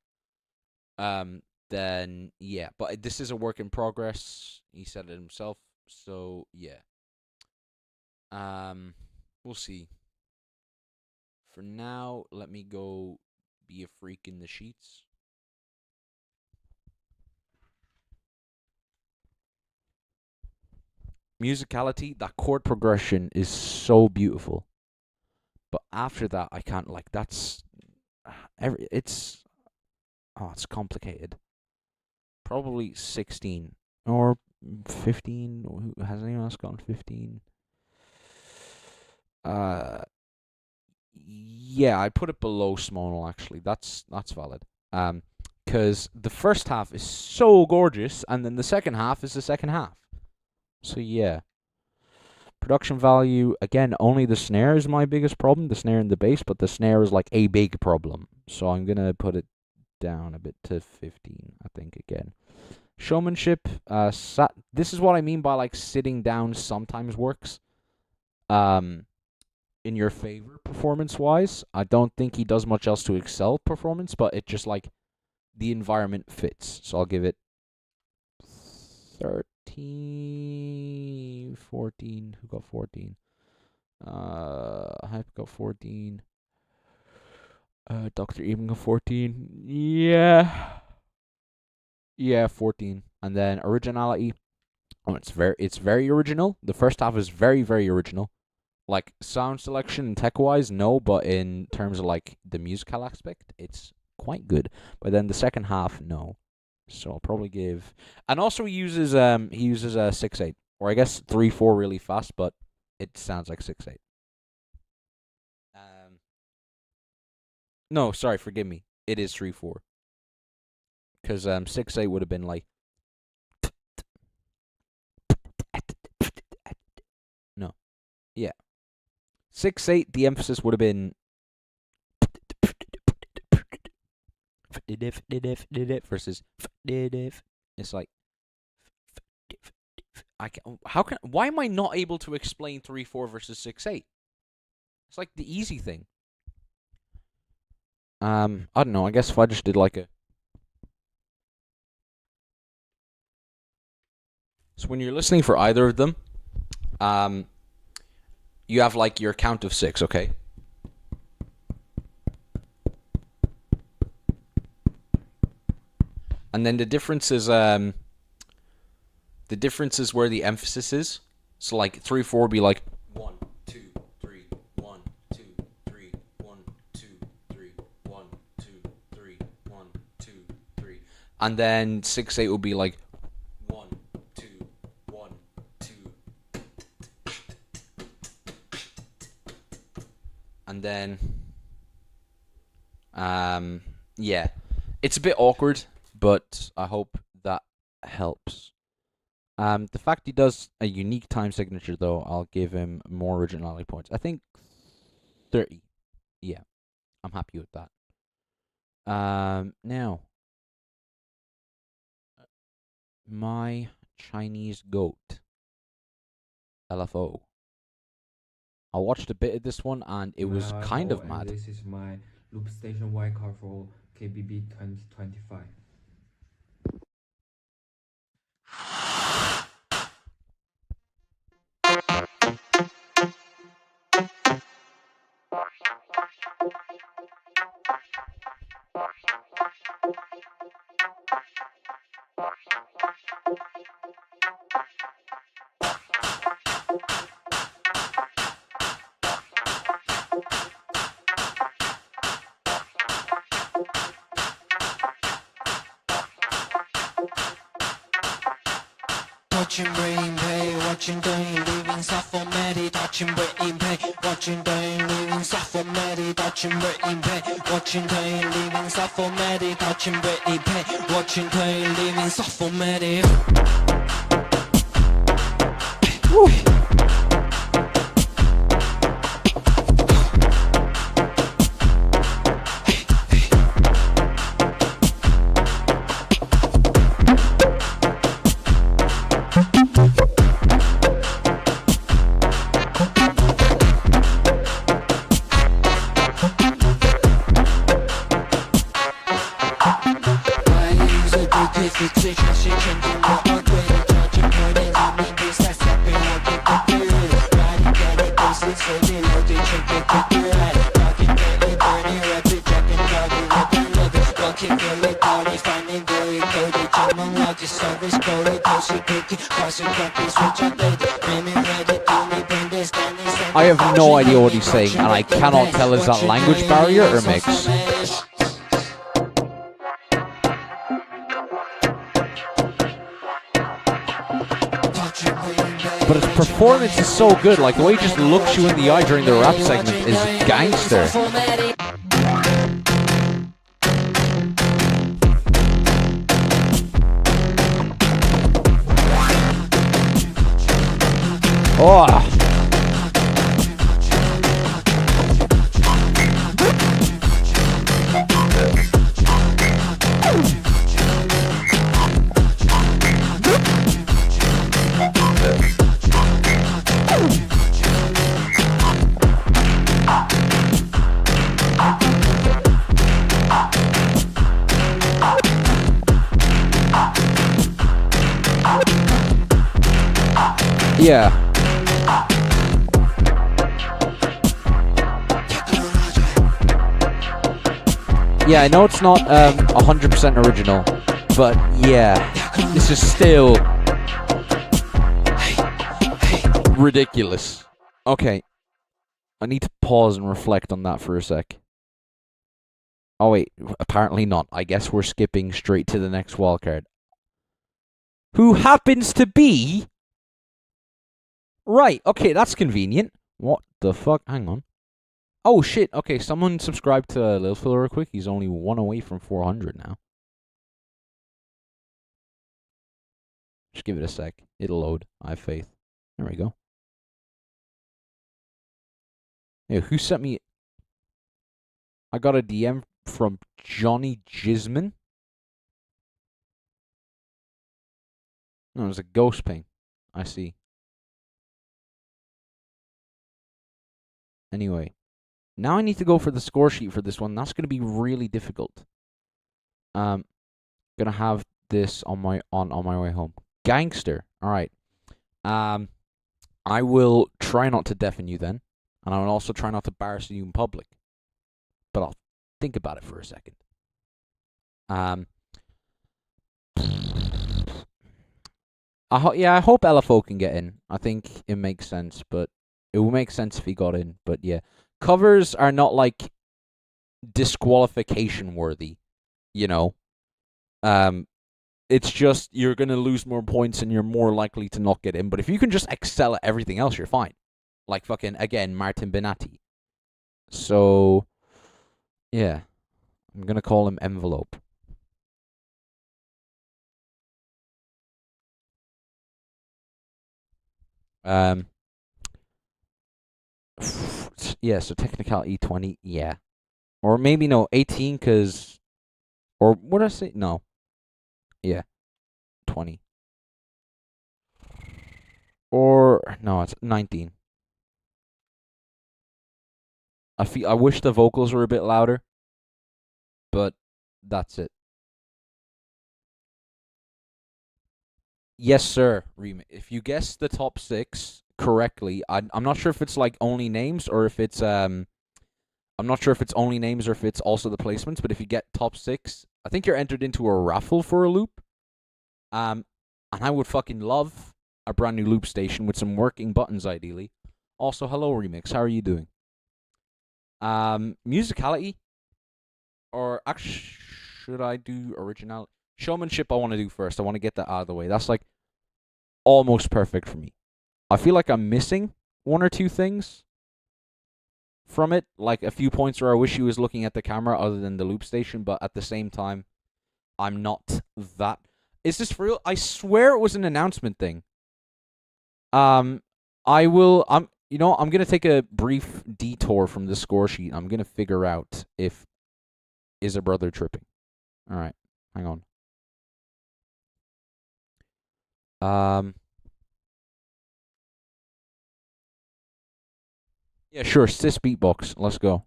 then yeah. But this is a work in progress. He said it himself, so yeah. We'll see. For now, let me go be a freak in the sheets. Musicality, that chord progression is so beautiful. But after that, I can't, like, that's... it's complicated. Probably 16. Or 15. Has anyone else gotten 15? Yeah, I'd put it below Smonal, actually. That's valid. Because the first half is so gorgeous, and then the second half is the second half. So yeah. Production value, again, only the snare is my biggest problem, the snare and the bass, but the snare is like a big problem. So I'm going to put it down a bit to 15, I think, again. Showmanship, this is what I mean by like sitting down sometimes works. In your favor performance-wise. I don't think he does much else to excel performance, but it just like the environment fits. So I'll give it 13, 14. Who got 14? Hype got 14. Dr. Eben got 14. Yeah, 14. And then originality. Oh, it's very original. The first half is very, very original. Like, sound selection and tech-wise, no, but in terms of, like, the musical aspect, it's quite good. But then the second half, no. So I'll probably give... And also he uses a 6/8. Or I guess 3/4 really fast, but it sounds like 6/8. No, sorry, forgive me. It is 3/4. Because 6/8 would have been like... No. Yeah. 6/8, the emphasis would have been versus it's like why am I not able to explain 3/4 versus 6/8? It's like the easy thing. I don't know, I guess if I just did like a... So when you're listening for either of them, you have like your count of 6, okay? And then the difference is where the emphasis is. So like 3/4 would be like 1, 2, 3, 1, 2, 3, 1, 2, 3, 1, 2, 3, 1, 2, 3. And then 6/8 would be like 1, 2, 1, 2. And then yeah. It's a bit awkward, but I hope that helps. The fact he does a unique time signature, though, I'll give him more originality points. I think 30. Yeah, I'm happy with that. Now, my Chinese goat, LFO. I watched a bit of this one, and it was kind of mad. This is my loopstation wildcard for KBB 2025. Watching brain pay, watching brain living suffer medi, touching brain pay, watching brain living suffer medi, touching brain pay, watching brain living suffer medi, touching brain pay, watching brain living suffer medi. I have no idea what he's saying, and I cannot tell is that language barrier or mix. But his performance is so good, like the way he just looks you in the eye during the rap segment is gangster. Oh. Yeah. Yeah, I know it's not 100% original, but yeah, this is still ridiculous. Okay, I need to pause and reflect on that for a sec. Oh wait, apparently not. I guess we're skipping straight to the next wildcard. Who happens to be... Right, okay, that's convenient. What the fuck? Hang on. Oh shit, okay, someone subscribed to Lil Phil real quick. He's only one away from 400 now. Just give it a sec. It'll load. I have faith. There we go. Yeah, who sent me... I got a DM from Johnny Jisman. No, it was a ghost ping. I see. Anyway. Now I need to go for the score sheet for this one. That's going to be really difficult. Gonna have this on my way home. Gangster. All right. I will try not to deafen you then, and I will also try not to embarrass you in public. But I'll think about it for a second. I hope LFO can get in. I think it makes sense, but it will make sense if he got in. But yeah. Covers are not, like, disqualification worthy, you know. It's just you're going to lose more points and you're more likely to not get in. But if you can just excel at everything else, you're fine. Like, fucking, again, Martin Benatti. So, yeah. I'm going to call him Envelope. Yeah, so technicality 20, yeah. Or maybe, no, 18, because... Or, what did I say? No. Yeah. 20. Or, no, it's 19. I wish the vocals were a bit louder. But, that's it. Yes, sir, Remix. If you guess the top 6... correctly. I'm not sure if it's like only names or if it's I'm not sure if it's only names or if it's also the placements, but if you get top 6, I think you're entered into a raffle for a loop. And I would fucking love a brand new loop station with some working buttons ideally. Also, hello Remix, how are you doing? Musicality, or actually should I do original showmanship? I want to do first. I want to get that out of the way. That's like almost perfect for me. I feel like I'm missing one or two things from it, like a few points where I wish he was looking at the camera other than the loop station, but at the same time, I'm not that... Is this for real? I swear it was an announcement thing. You know, I'm gonna take a brief detour from the score sheet. I'm gonna figure out if is a brother tripping. All right, hang on. Yeah, sure. Sis beatbox. Let's go.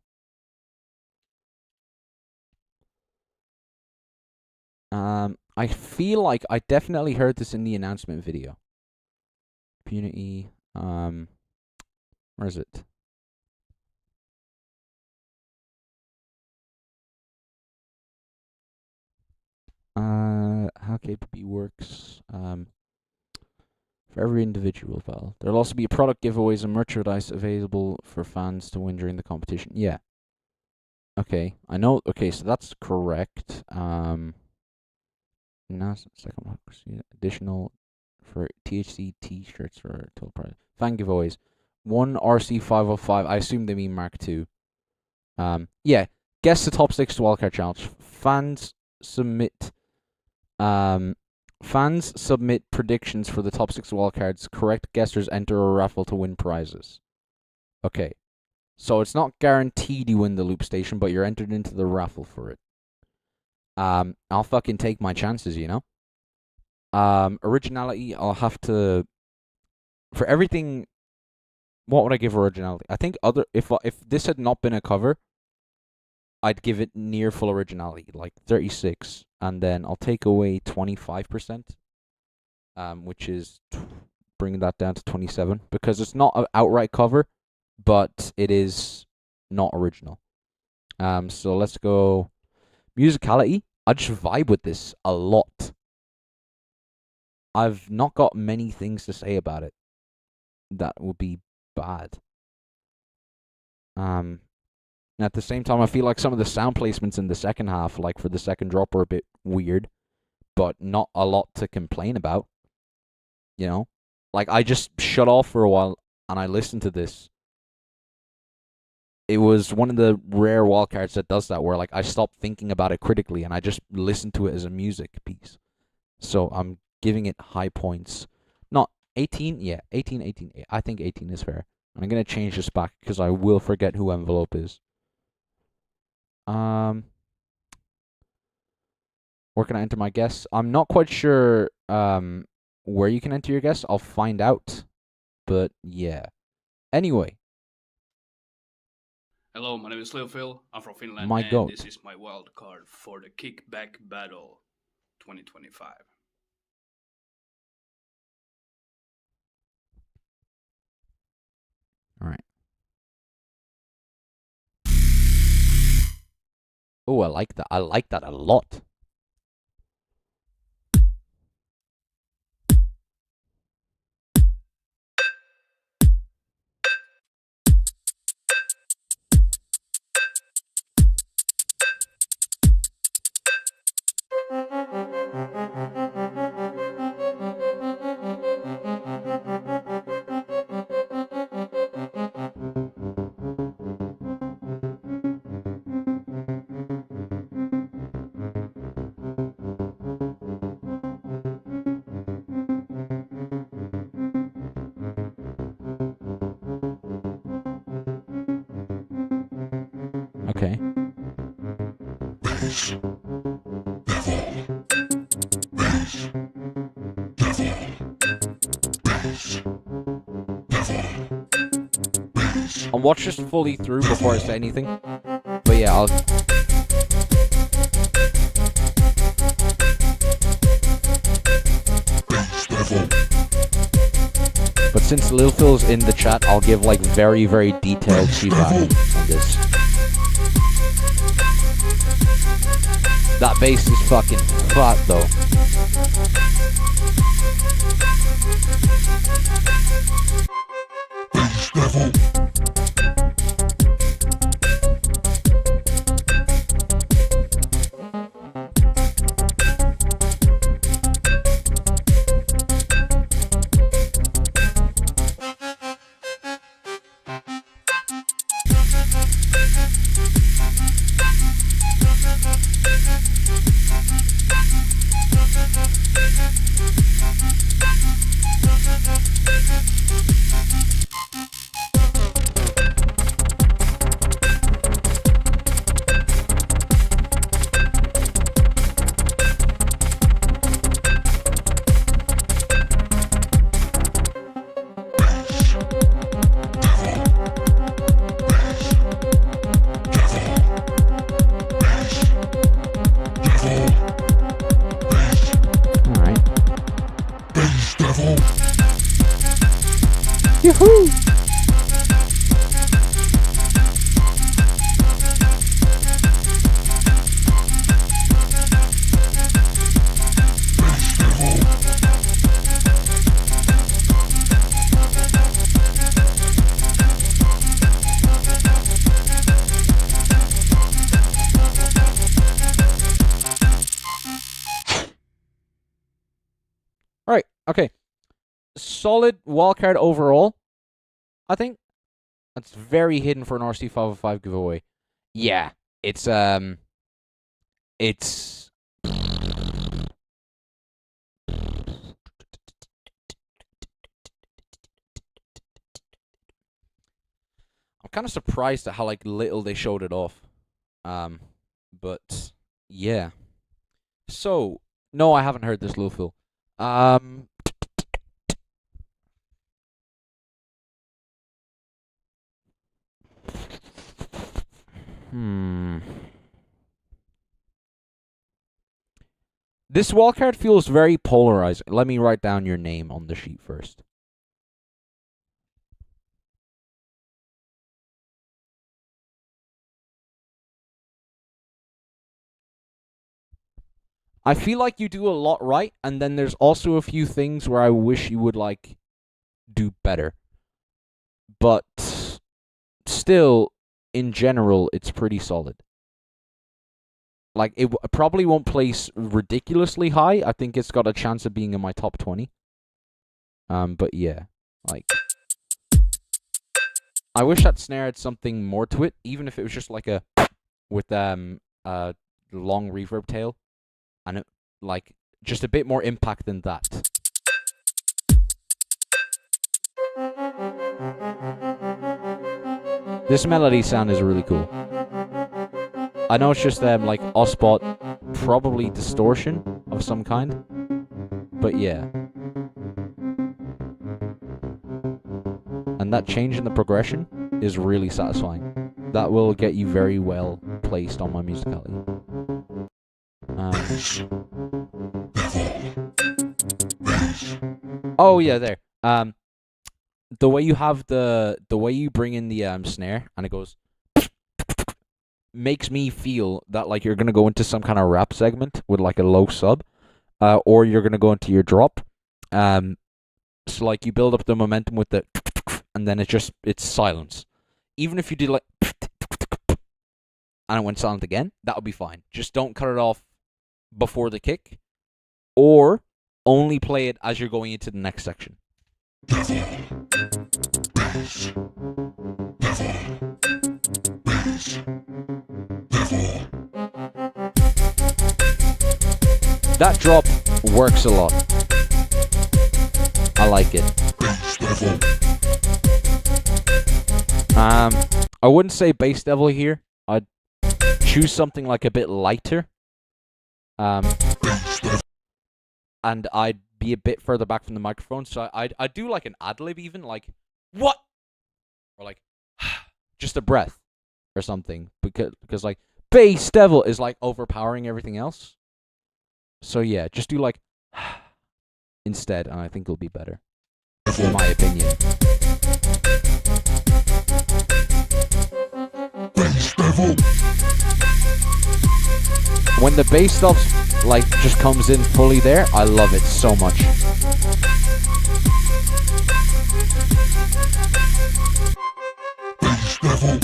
I feel like I definitely heard this in the announcement video. Community. Where is it? How KPB works. For every individual battle. There'll also be product giveaways and merchandise available for fans to win during the competition. Yeah. Okay. I know. Okay, so that's correct. Now, second one. Additional for THC t-shirts for total price. Fan giveaways. 1 RC505. I assume they mean Mark II. Yeah. Guess the top 6 wildcard challenge. Fans submit predictions for the top 6 wildcards. Correct guessers enter a raffle to win prizes. Okay. So it's not guaranteed you win the loop station, but you're entered into the raffle for it. I'll fucking take my chances, you know? Originality, I'll have to... For everything... What would I give originality? I think if this had not been a cover, I'd give it near full originality, like 36. And then I'll take away 25%, which is bringing that down to 27. Because it's not an outright cover, but it is not original. So let's go... Musicality, I just vibe with this a lot. I've not got many things to say about it that would be bad. At the same time, I feel like some of the sound placements in the second half, like for the second drop, were a bit weird, but not a lot to complain about. You know? Like, I just shut off for a while, and I listened to this. It was one of the rare wildcards that does that, where like I stopped thinking about it critically and I just listened to it as a music piece. So I'm giving it high points. Not 18, yeah, 18. I think 18 is fair. And I'm gonna change this back because I will forget who envelope is. Where can I enter my guess? I'm not quite sure where you can enter your guess. I'll find out. But yeah. Anyway. Hello, my name is Lil Phil. I'm from Finland, My and goat. this is my wild card for the Kickback Battle 2025. All right. Oh, I like that. I like that a lot. Okay. I'll watch this fully through before I say anything. But yeah, I'll... But since Lil Phil's in the chat, I'll give like very, very detailed feedback on this. That bass is fucking fat though. Okay. Solid wildcard overall, I think. That's very hidden for an RC 505 giveaway. Yeah, it's I'm kind of surprised at how like little they showed it off. But yeah. So, no, I haven't heard this, Lil Phil. This wildcard feels very polarizing. Let me write down your name on the sheet first. I feel like you do a lot right, and then there's also a few things where I wish you would, like, do better. But still, in general, it's pretty solid. Like, it probably won't place ridiculously high. I think it's got a chance of being in my top 20. But yeah, like, I wish that snare had something more to it, even if it was just like a with long reverb tail, and it, like, just a bit more impact than that. This melody sound is really cool. I know it's just like Osbot, probably distortion of some kind, but yeah. And that change in the progression is really satisfying. That will get you very well placed on my musicality. Oh yeah, there. The way you have the way you bring in the snare and it goes makes me feel that like you're gonna go into some kind of rap segment with like a low sub, or you're gonna go into your drop. So like you build up the momentum with the, and then it's silence. Even if you did like, and it went silent again, that would be fine. Just don't cut it off before the kick, or only play it as you're going into the next section. That drop works a lot. I like it. I wouldn't say bass devil here. I'd choose something like a bit lighter. And I'd be a bit further back from the microphone, so I'd do like an ad-lib even, like, what? Or like, just a breath or something, because like, bass devil is like overpowering everything else. So yeah, just do like, instead, and I think it'll be better, in my opinion. Bass devil. When the bass stuff like just comes in fully there, I love it so much. Bass devil.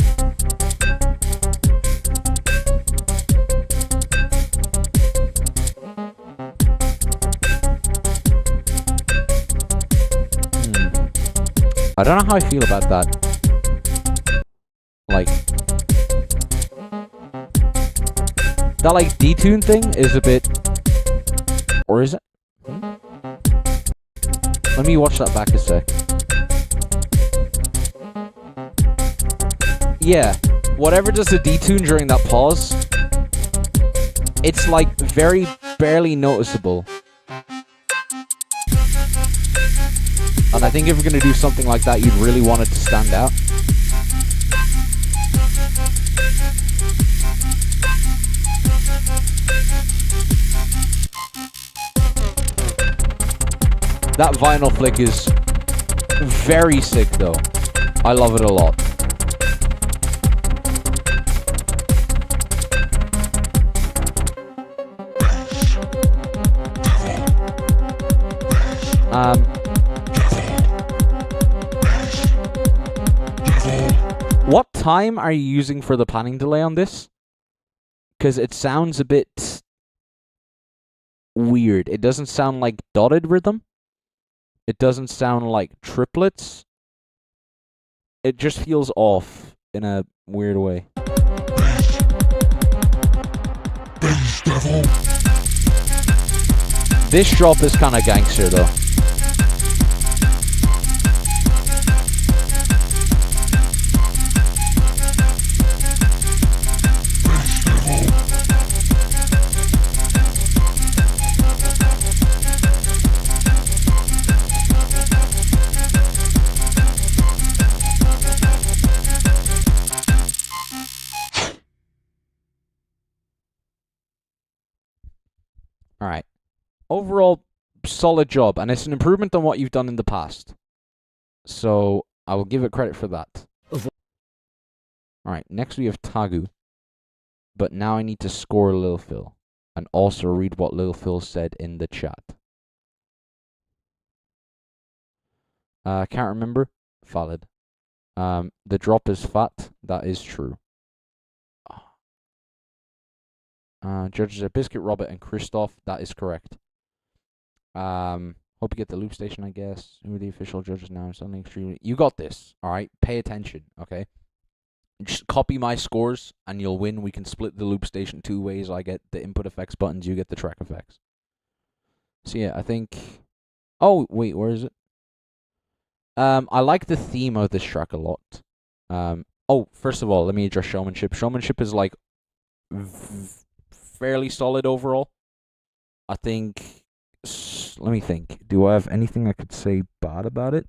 I don't know how I feel about that. Like, that like detune thing is a bit, or is it? Let me watch that back a sec. Yeah, whatever does the detune during that pause, it's like very barely noticeable. And I think if you're going to do something like that, you'd really want it to stand out. That vinyl flick is very sick though. I love it a lot. What time are you using for the panning delay on this? Because it sounds a bit weird. It doesn't sound like dotted rhythm. It doesn't sound like triplets. It just feels off in a weird way. This drop is kind of gangster though. Alright. Overall, solid job, and it's an improvement on what you've done in the past. So, I will give it credit for that. Alright, next we have Tagu. But now I need to score Lil Phil. And also read what Lil Phil said in the chat. Can't remember. Valid. The drop is fat. That is true. Judges are Biscuit, Robert, and Christoph. That is correct. Hope you get the loop station, I guess. Who are the official judges now? Something extremely... You got this, alright? Pay attention, okay? Just copy my scores, and you'll win. We can split the loop station 2 ways. I get the input effects buttons, you get the track effects. So yeah, I think... Oh, wait, where is it? I like the theme of this track a lot. Oh, first of all, let me address showmanship. Showmanship is like... fairly solid overall. I think... Let me think. Do I have anything I could say bad about it?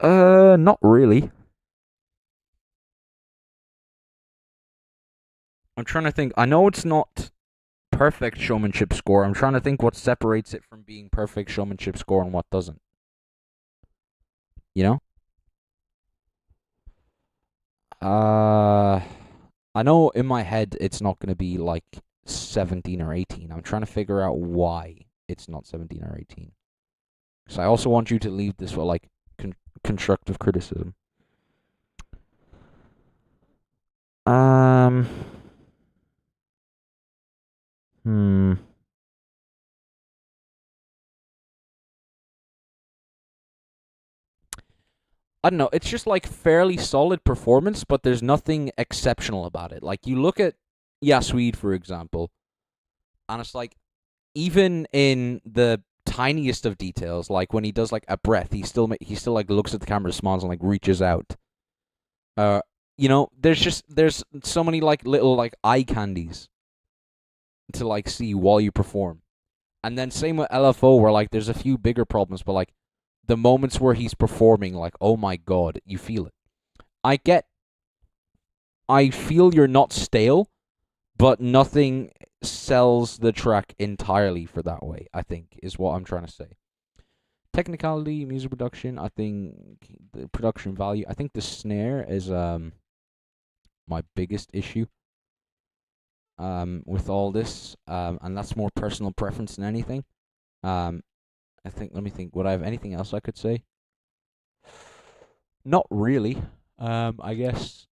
Not really. I'm trying to think. I know it's not perfect showmanship score. I'm trying to think what separates it from being perfect showmanship score and what doesn't. You know? I know in my head it's not going to be like 17 or 18. I'm trying to figure out why it's not 17 or 18. So I also want you to leave this with like constructive criticism. I don't know, it's just like fairly solid performance, but there's nothing exceptional about it. Like you look at Yasu, for example, and it's like even in the tiniest of details, like when he does like a breath, he still like looks at the camera, smiles, and like reaches out. You know, there's so many like little like eye candies to like see while you perform. And then same with LFO, where like there's a few bigger problems, but like the moments where he's performing, like, oh my god, you feel it. I feel you're not stale, but nothing sells the track entirely for that way, I think, is what I'm trying to say. Technicality, music production, I think the production value, I think the snare is my biggest issue with all this, and that's more personal preference than anything. I think, let me think, would I have anything else I could say? Not really. I guess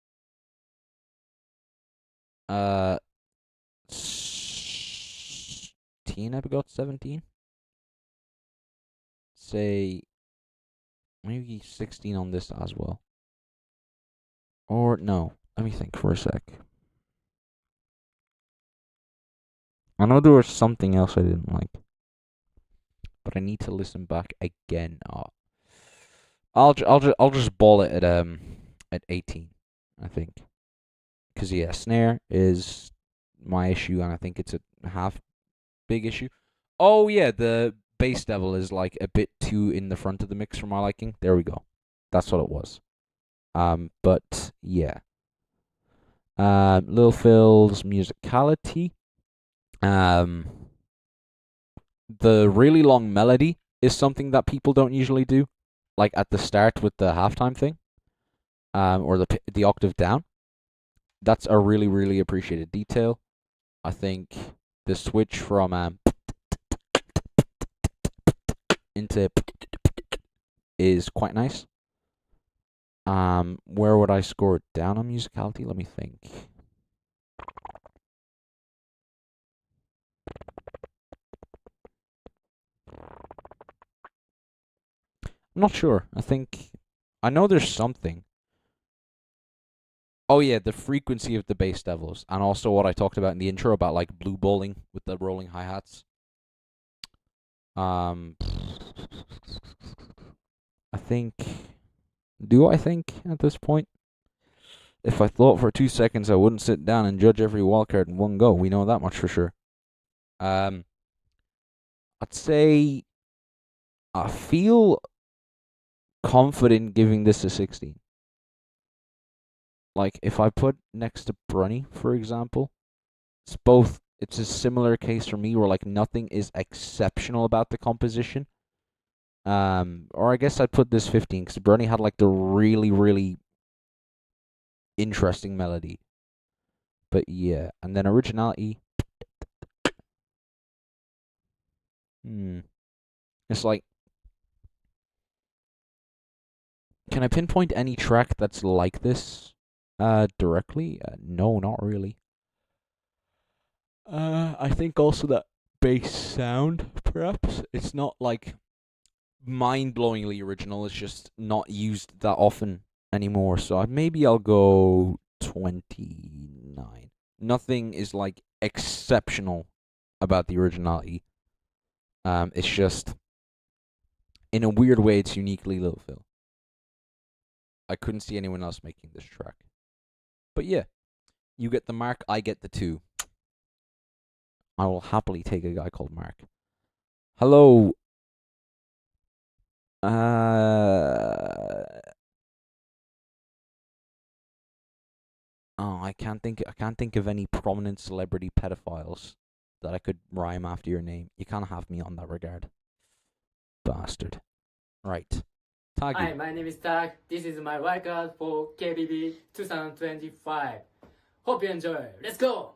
Teneb got 17. Say maybe 16 on this as well. Or no, let me think for a sec. I know there was something else I didn't like, but I need to listen back again. I'll just ball it at 18, I think. Cause yeah, snare is my issue, and I think it's a half big issue. Oh yeah, the bass devil is like a bit too in the front of the mix for my liking. There we go. That's what it was. But yeah. Lil Phil's musicality. The really long melody is something that people don't usually do, like at the start with the halftime thing, or the octave down. That's a really, really appreciated detail. I think the switch from into is quite nice. Where would I score it down on musicality? Let me think. I'm not sure. I know there's something. Oh yeah, the frequency of the bass devils, and also what I talked about in the intro about like blue balling with the rolling hi-hats. I think at this point, if I thought for 2 seconds, I wouldn't sit down and judge every wildcard in one go. We know that much for sure. I'd say I feel confident giving this a 16. Like, if I put next to Brunny, for example, it's a similar case for me where, like, nothing is exceptional about the composition. Or I guess I'd put this 15, because Brunny had, like, the really, really interesting melody. But, yeah. And then originality. It's like, can I pinpoint any track that's like this? Directly? No, not really. I think also that bass sound, perhaps. It's not like mind-blowingly original. It's just not used that often anymore. So maybe I'll go 29. Nothing is like exceptional about the originality. It's just, in a weird way, it's uniquely Lil Phil. I couldn't see anyone else making this track. But yeah, you get the mark, I get the 2. I will happily take a guy called Mark. Hello. I can't think of any prominent celebrity pedophiles that I could rhyme after your name. You can't have me on that regard. Bastard. Right. Tagu. Hi, my name is Tag. This is my wildcard for KBB 2025. Hope you enjoy. Let's go!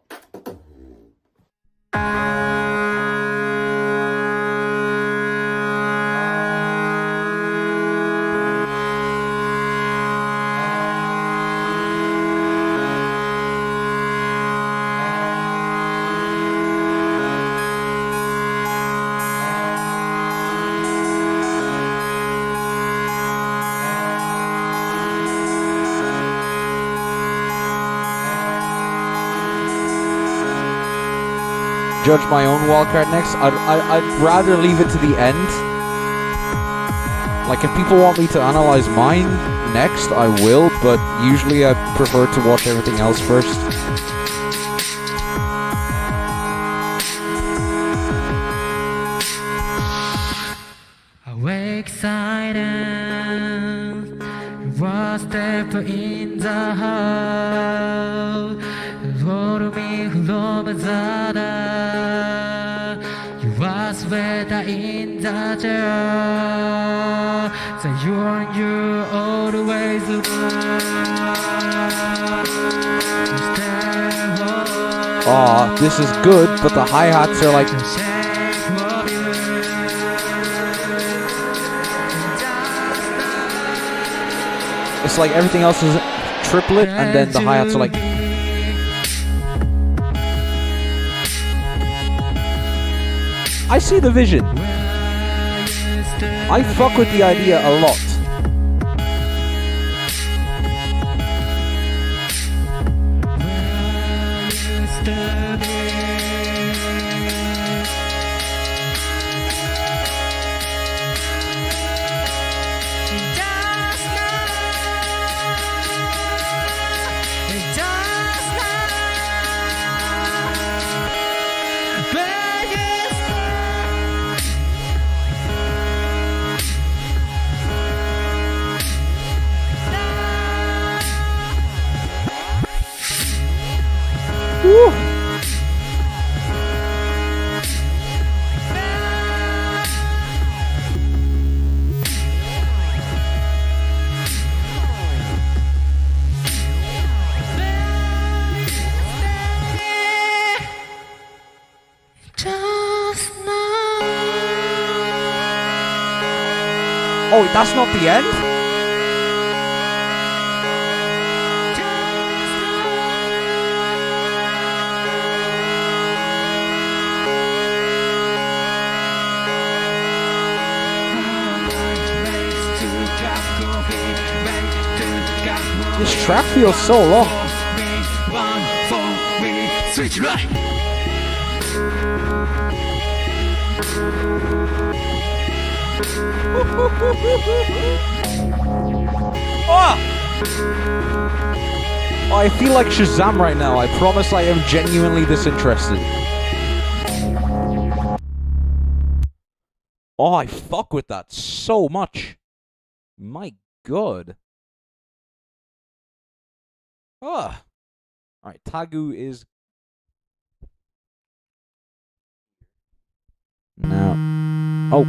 Judge my own wildcard next. I'd rather leave it to the end. Like, if people want me to analyze mine next, I will, but usually I prefer to watch everything else first. Awake silence, was step in the hall. Hold me from the dark. You was better in the chair. So you always Aw, this is good, but the hi-hats are like... It's like everything else is triplet, and then the hi-hats are like... I see the vision. I fuck with the idea a lot. That's not the end? This track feels so long. Switch right. Oh, I feel like Shazam right now. I promise I am genuinely disinterested. Oh, I fuck with that so much. My God. Oh. Alright, Tagu is... Now... Oh.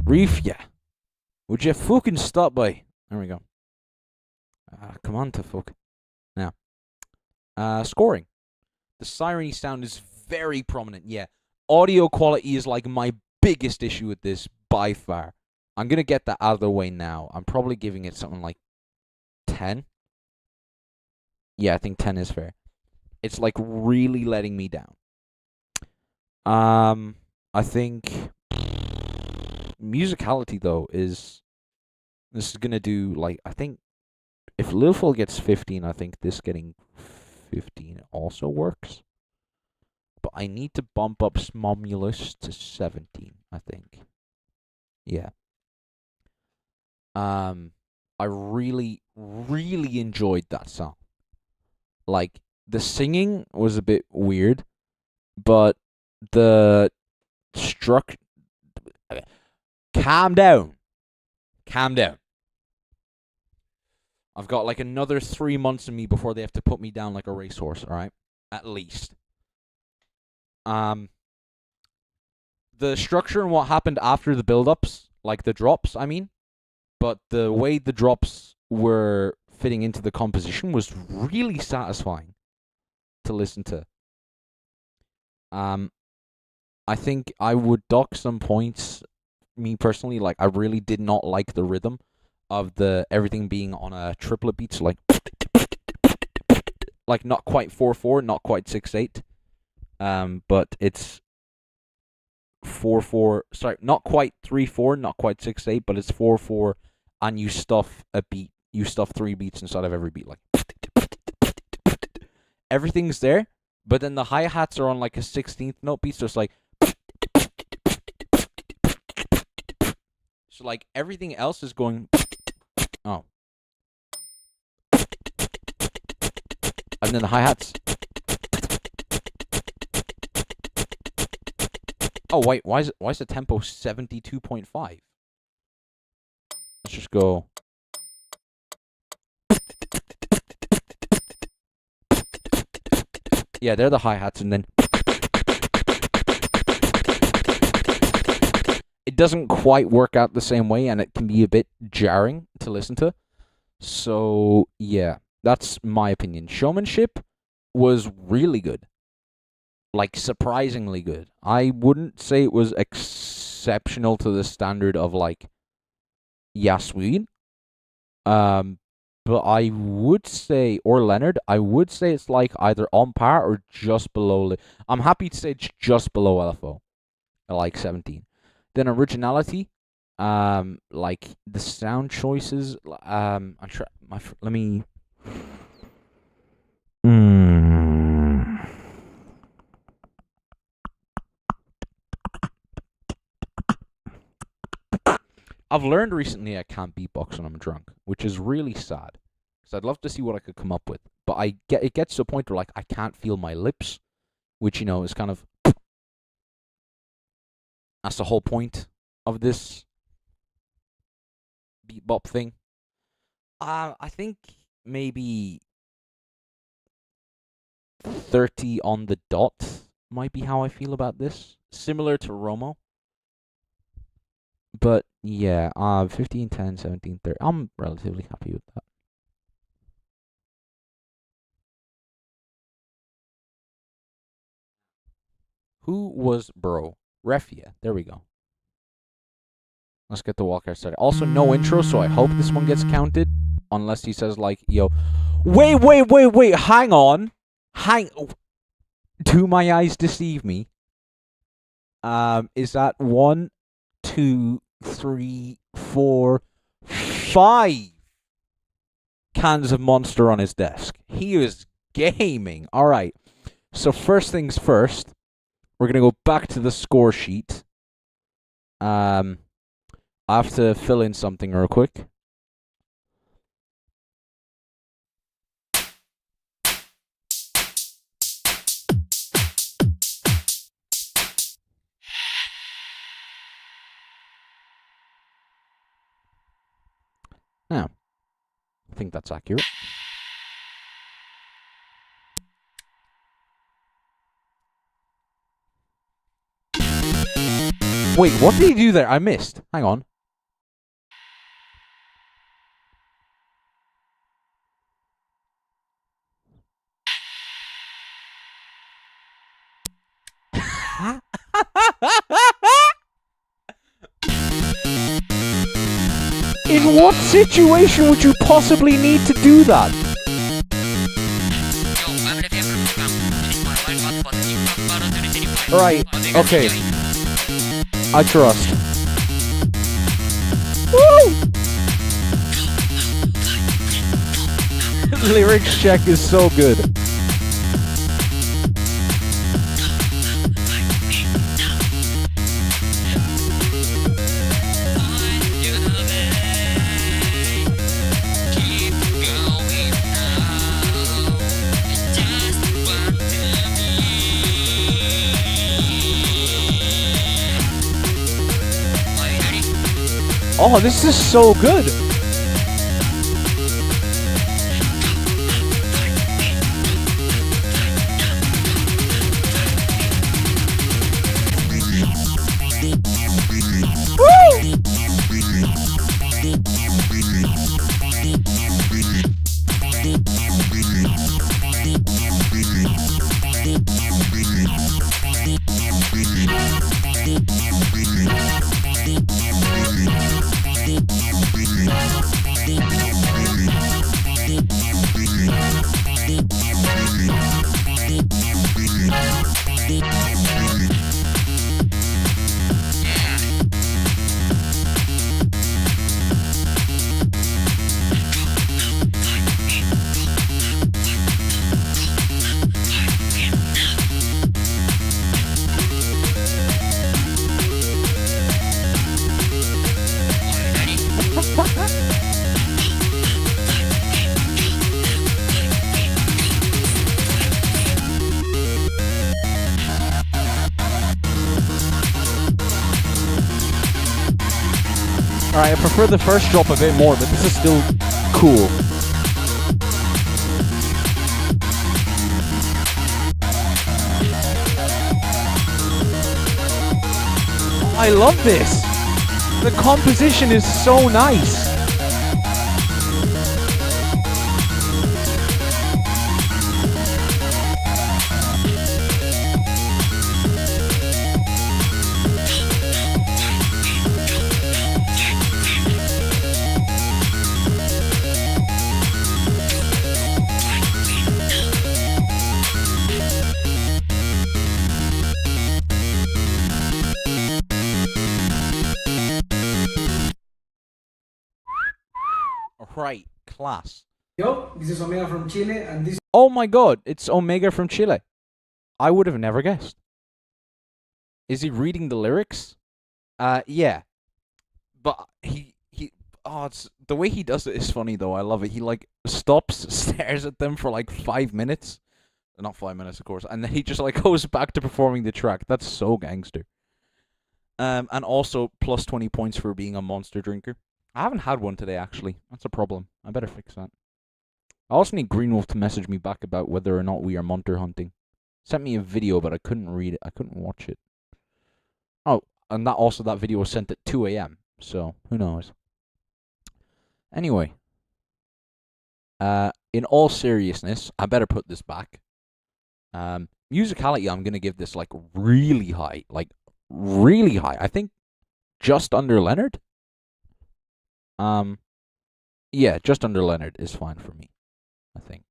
Reefia. Would you fucking stop by? There we go. Come on to fuck. Now. Scoring. The siren sound is very prominent, yeah. Audio quality is like my biggest issue with this by far. I'm gonna get that out of the way now. I'm probably giving it something like 10. Yeah, I think 10 is fair. It's like really letting me down. I think musicality though is this is gonna do like I think if Lil Phil gets 15, I think this getting 15 also works. But I need to bump up Smomulus to 17, I think. Yeah. I really, really enjoyed that song. Like, the singing was a bit weird, but the calm down. Calm down. I've got like another 3 months of me before they have to put me down like a racehorse, alright? At least. The structure and what happened after the build-ups, like the drops, I mean, but the way the drops were fitting into the composition was really satisfying to listen to. I think I would dock some points, me personally, like I really did not like the rhythm of the everything being on a triplet beat, so like not quite 4/4, not quite 6/8. But it's 4/4. Sorry, not quite 3/4, not quite 6/8, but it's 4/4, and you stuff a beat. You stuff 3 beats inside of every beat, like everything's there. But then the hi hats are on like a 16th note beat, so it's like so like everything else is going. Oh, and then the hi hats. Oh wait, why is the tempo 72.5? Let's just go. Yeah, they're the hi-hats, and then it doesn't quite work out the same way, and it can be a bit jarring to listen to. So yeah, that's my opinion. Showmanship was really good. Like, surprisingly good. I wouldn't say it was exceptional to the standard of, like, Yasu. But I would say, or Leonard, I would say it's, like, either on par or just below. I'm happy to say it's just below LFO. Like, 17. Then originality, like, the sound choices, let me... I've learned recently I can't beatbox when I'm drunk, which is really sad. Because I'd love to see what I could come up with. But it gets to a point where, like, I can't feel my lips, which, you know, is kind of... That's the whole point of this beat bop thing. I think maybe 30 on the dot might be how I feel about this. Similar to Romo. But yeah, 15, 10, 17, 30. I'm relatively happy with that. Who was bro? Refia. There we go. Let's get the Wildcard started. Also, no intro, so I hope this one gets counted. Unless he says, like, yo, wait, hang on. Do my eyes deceive me? Is that 1, 2, 3, 4, 5 cans of Monster on his desk? He is gaming. Alright. So first things first, we're going to go back to the score sheet. I have to fill in something real quick. Now, I think that's accurate. Wait, what did he do there? I missed. Hang on. In what situation would you possibly need to do that? Right, okay. I trust. Woo! Lyrics check is so good. Oh, this is so good. Alright, I prefer the first drop a bit more, but this is still cool. I love this! The composition is so nice! Right, class. Yo, this is Omega from Chile, and this. Oh my god, it's Omega from Chile. I would have never guessed. Is he reading the lyrics? Yeah. But it's the way he does it is funny though. I love it. He like stops, stares at them for like 5 minutes. Not 5 minutes, of course. And then he just like goes back to performing the track. That's so gangster. And also plus 20 points for being a monster drinker. I haven't had one today, actually. That's a problem. I better fix that. I also need Greenwolf to message me back about whether or not we are monster hunting. Sent me a video, but I couldn't read it. I couldn't watch it. Oh, and that video was sent at 2 a.m. So, who knows? Anyway. In all seriousness, I better put this back. Musicality, I'm going to give this, like, really high. Like, really high. I think just under Leonard. Yeah, just under Leonard is fine for me, I think.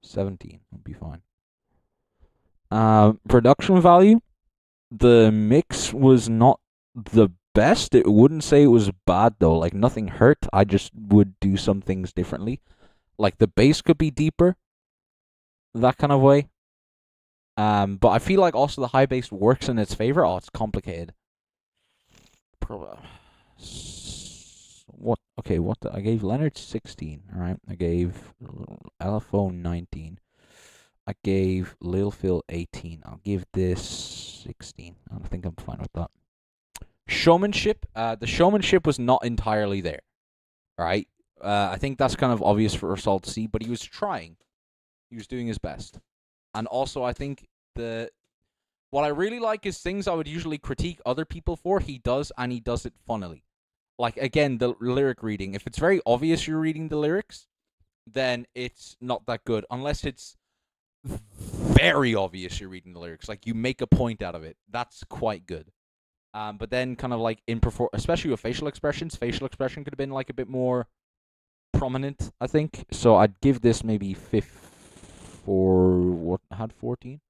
17 would be fine. Production value, the mix was not the best. It wouldn't say it was bad though. Like nothing hurt. I just would do some things differently. Like the bass could be deeper. That kind of way. But I feel like also the high bass works in its favor. Oh, it's complicated. What? Okay, I gave Leonard 16. All right, I gave LFO 19. I gave Lil Phil 18. I'll give this 16. I think I'm fine with that. Showmanship. The showmanship was not entirely there. All right. I think that's kind of obvious for us all to see, but he was trying. He was doing his best. And also, I think what I really like is things I would usually critique other people for, he does, and he does it funnily. Like, again, the lyric reading. If it's very obvious you're reading the lyrics, then it's not that good. Unless it's very obvious you're reading the lyrics. Like, you make a point out of it. That's quite good. But then kind of like especially with facial expression could have been like a bit more prominent, I think. So I'd give this maybe 5 for what had 14?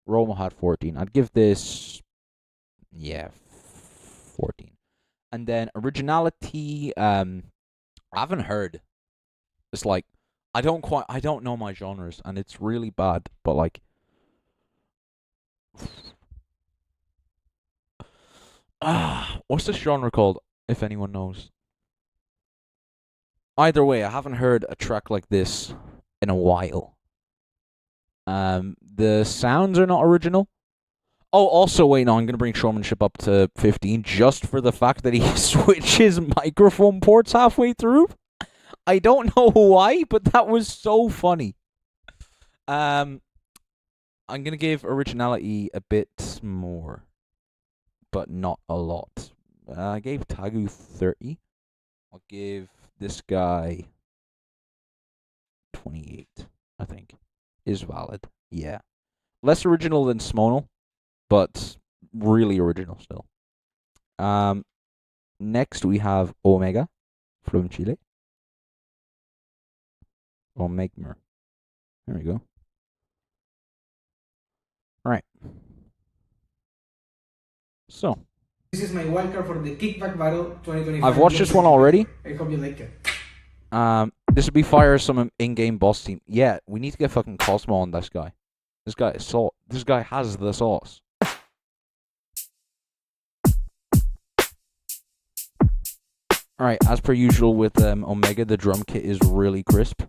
Romo had 14. I'd give this 14. And then originality, I haven't heard. It's like I don't know my genres, and it's really bad, but like what's this genre called, if anyone knows? Either way, I haven't heard a track like this in a while. The sounds are not original. Oh, also, wait, no, I'm going to bring showmanship up to 15 just for the fact that he switches microphone ports halfway through. I don't know why, but that was so funny. I'm going to give originality a bit more, but not a lot. I gave Tagu 30. I'll give this guy 28, I think, is valid. Yeah. Less original than Smonal, but really original still. Next we have Omega from Chile. Omegmer. There we go. Alright. So. This is my wildcard for the Kickback Battle 2025. I've watched this one already. I hope you like it. This would be fire some in-game boss team. Yeah, we need to get fucking Cosmo on this guy. This guy is this guy has the sauce. Alright, as per usual with Omega, the drum kit is really crisp.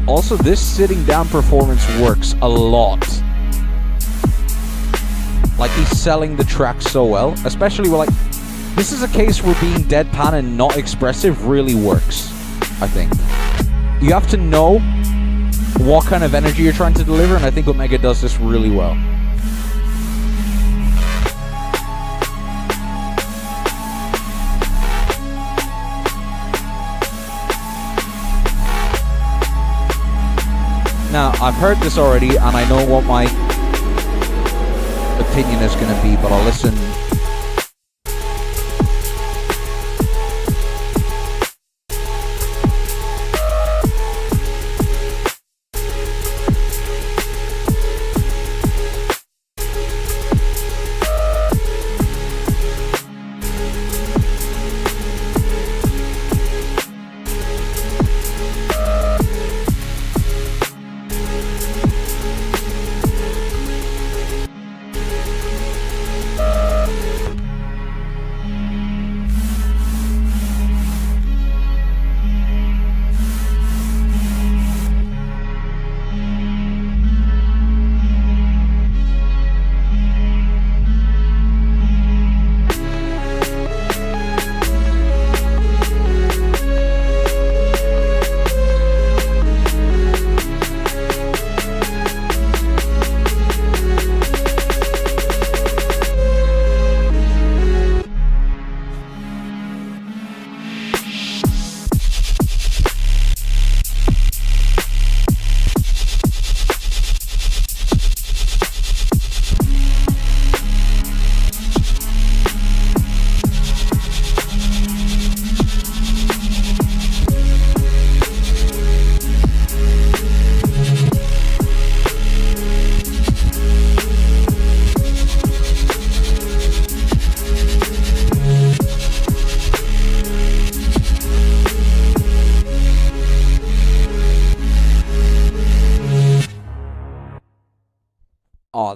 Also, this sitting down performance works a lot. Like, he's selling the track so well. Especially with, like, this is a case where being deadpan and not expressive really works, I think. You have to know what kind of energy you're trying to deliver, and I think Omega does this really well. Now, I've heard this already, and I know what my opinion is going to be, but I'll listen.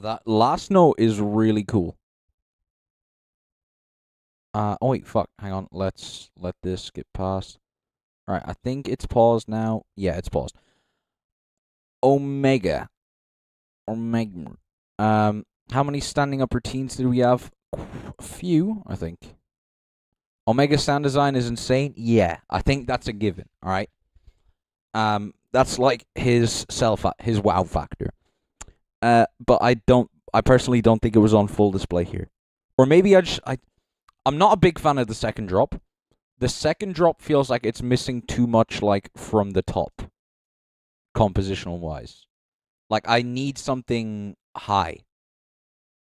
that last note is really cool. Oh wait, fuck. Hang on. Let's let this get past. Alright, I think it's paused now. Yeah, it's paused. Omega. How many standing up routines did we have? A few, I think. Omega sound design is insane. Yeah, I think that's a given. Alright. That's like his wow factor. But I personally don't think it was on full display here. Or maybe I'm not a big fan of the second drop. The second drop feels like it's missing too much, like, from the top, compositional wise. Like, I need something high.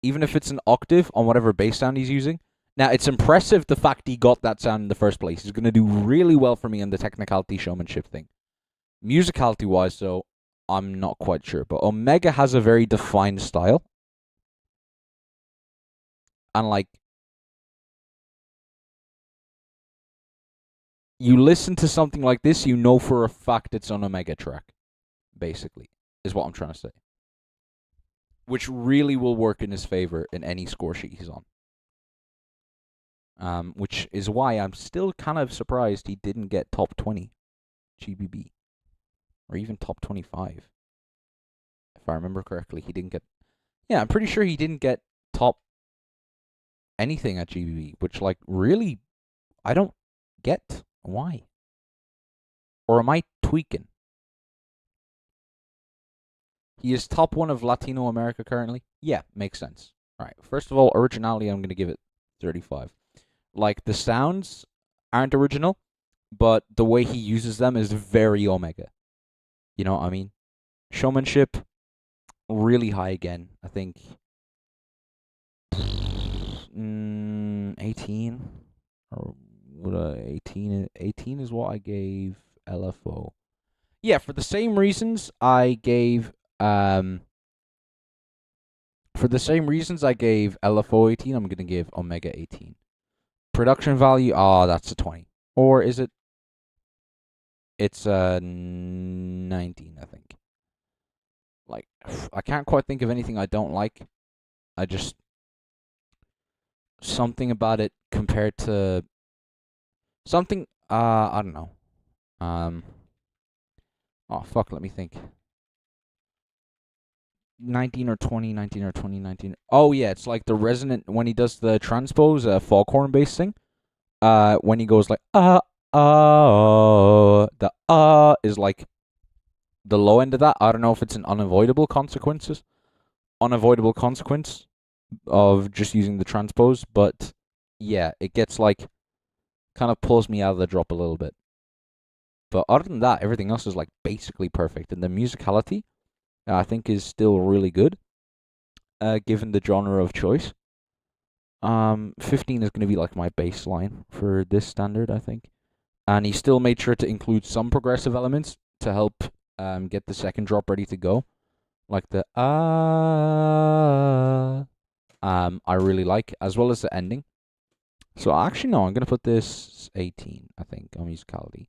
Even if it's an octave on whatever bass sound he's using. Now, it's impressive the fact he got that sound in the first place. He's going to do really well for me on the technicality showmanship thing. Musicality wise, though, I'm not quite sure. But Omega has a very defined style. And, like, you listen to something like this, you know for a fact it's an Omega track, basically, is what I'm trying to say. Which really will work in his favor in any score sheet he's on. Which is why I'm still kind of surprised he didn't get top 20 GBB. Or even top 25. If I remember correctly, he didn't get... Yeah, I'm pretty sure he didn't get top anything at GBB, which, like, really, I don't get why. Or am I tweaking? He is top 1 of Latino America currently. Yeah, makes sense. Alright, first of all, originality, I'm going to give it 35. Like, the sounds aren't original, but the way he uses them is very Omega. You know what I mean? Showmanship, really high again. I think 18 or what? 18 is what I gave LFO. Yeah, for the same reasons I gave LFO 18. I'm gonna give Omega 18. Production value, that's a 20. Or is it? It's 19, I think. Like, I can't quite think of anything I don't like. I just... Something about it compared to... Something... I don't know. Oh, fuck, let me think. 19 or 20, 19 or 20, 19... Oh, yeah, it's like the resonant... When he does the transpose, foghorn bass thing. When he goes like... the is like the low end of that. I don't know if it's an unavoidable consequence of just using the transpose, but yeah, it gets like kind of pulls me out of the drop a little bit. But other than that, everything else is like basically perfect, and the musicality I think is still really good, given the genre of choice. 15 is going to be like my baseline for this standard, I think. And he still made sure to include some progressive elements to help get the second drop ready to go. Like the I really like, as well as the ending. So actually, no, I'm going to put this 18, I think, on musicality.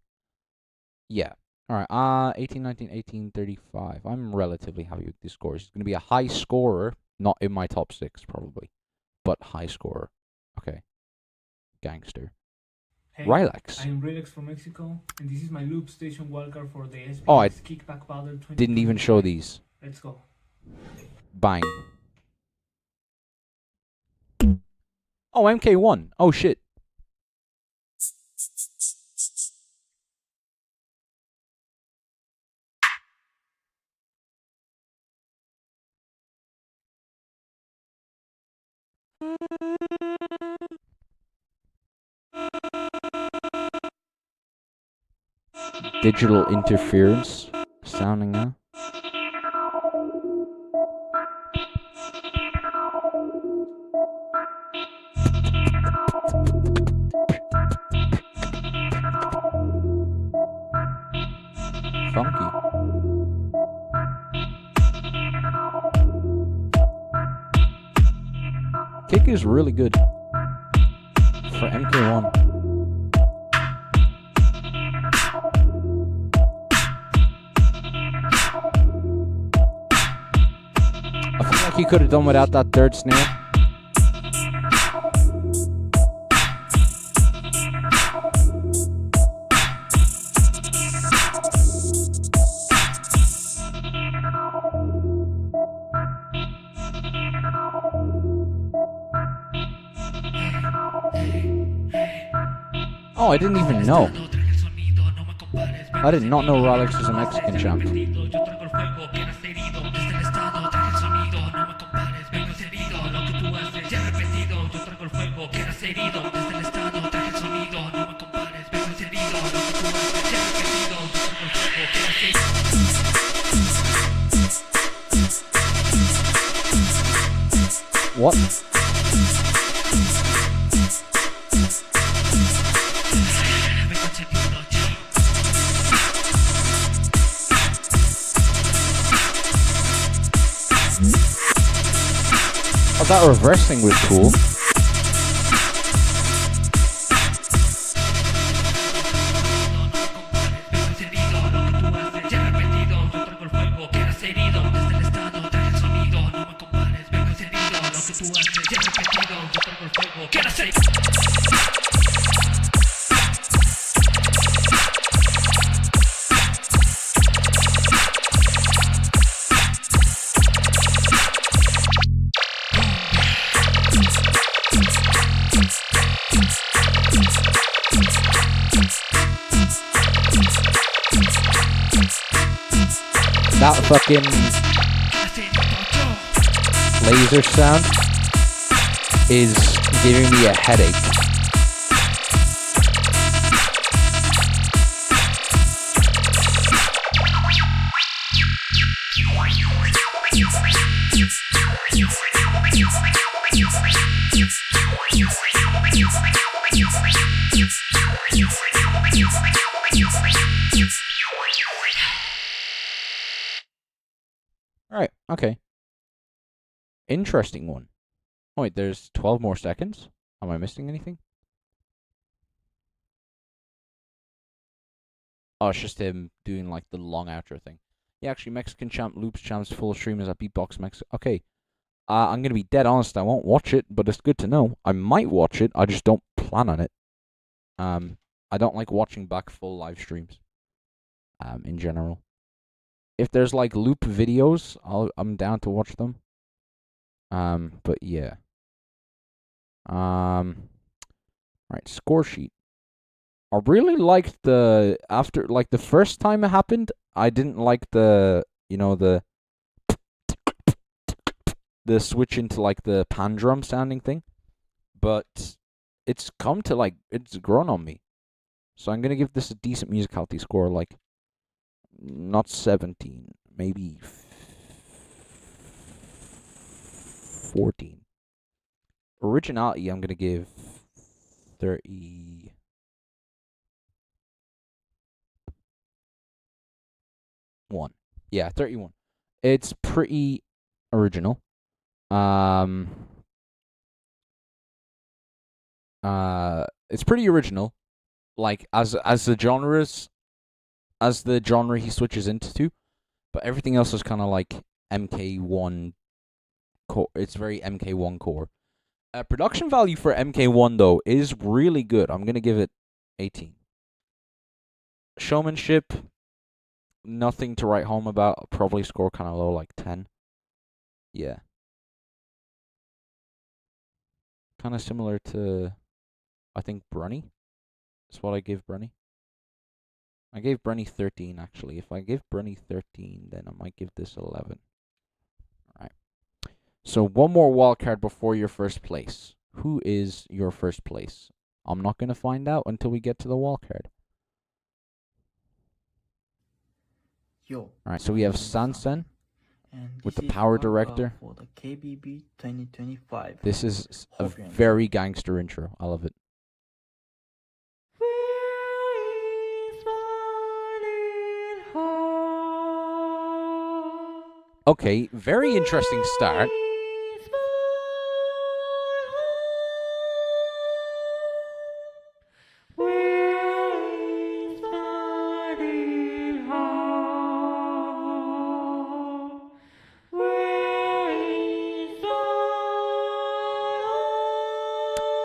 Yeah. Alright, 18, 19, 18, 35. I'm relatively happy with these scores. He's going to be a high scorer, not in my top 6, probably. But high scorer. Okay. Gangster. Hey, Rylex. I'm Rylex from Mexico, and this is my loop station wildcard for the SPS I Kickback Battle 20. didn't even show these. Let's go. Bang. Oh, MK1. Oh, shit. Digital interference sounding now. Funky. Kick is really good for MK1. he could have done without that third snare. Oh, I didn't even know. I did not know Rylex was a Mexican champ. What? Oh, that reverse thing was cool. That fucking laser sound is giving me a headache. Alright, okay. Interesting one. Oh wait, there's 12 more seconds? Am I missing anything? Oh, it's just him doing like the long outro thing. Yeah, actually, Mexican champ loops champs full streamers at Beatbox Mexico. Okay. I'm gonna be dead honest, I won't watch it, but it's good to know. I might watch it, I just don't plan on it. I don't like watching back full live streams. In general. If there's like loop videos, I'm down to watch them. But yeah. Right, score sheet. I really liked the first time it happened, I didn't like the switch into like the pan drum sounding thing. But it's grown on me. So I'm gonna give this a decent musicality score, like not 17, maybe 14. Originality, I'm gonna give 31. Yeah, 31. It's pretty original. It's pretty original. Like as the genre he switches into, but everything else is kind of like MK1 core. It's very MK1 core. Production value for MK1 though is really good. I'm gonna give it 18. Showmanship, nothing to write home about. I'll probably score kind of low, like 10. Yeah. Kind of similar to, I think, Brunny. That's what I gave Brunny. I gave Brunny 13, actually. If I give Brunny 13, then I might give this 11. Alright. So, one more wildcard before your first place. Who is your first place? I'm not going to find out until we get to the wildcard. Alright, so we have Sanson with the Power Director. For the KBB 2025. This is a very gangster intro. I love it. Okay, very interesting start.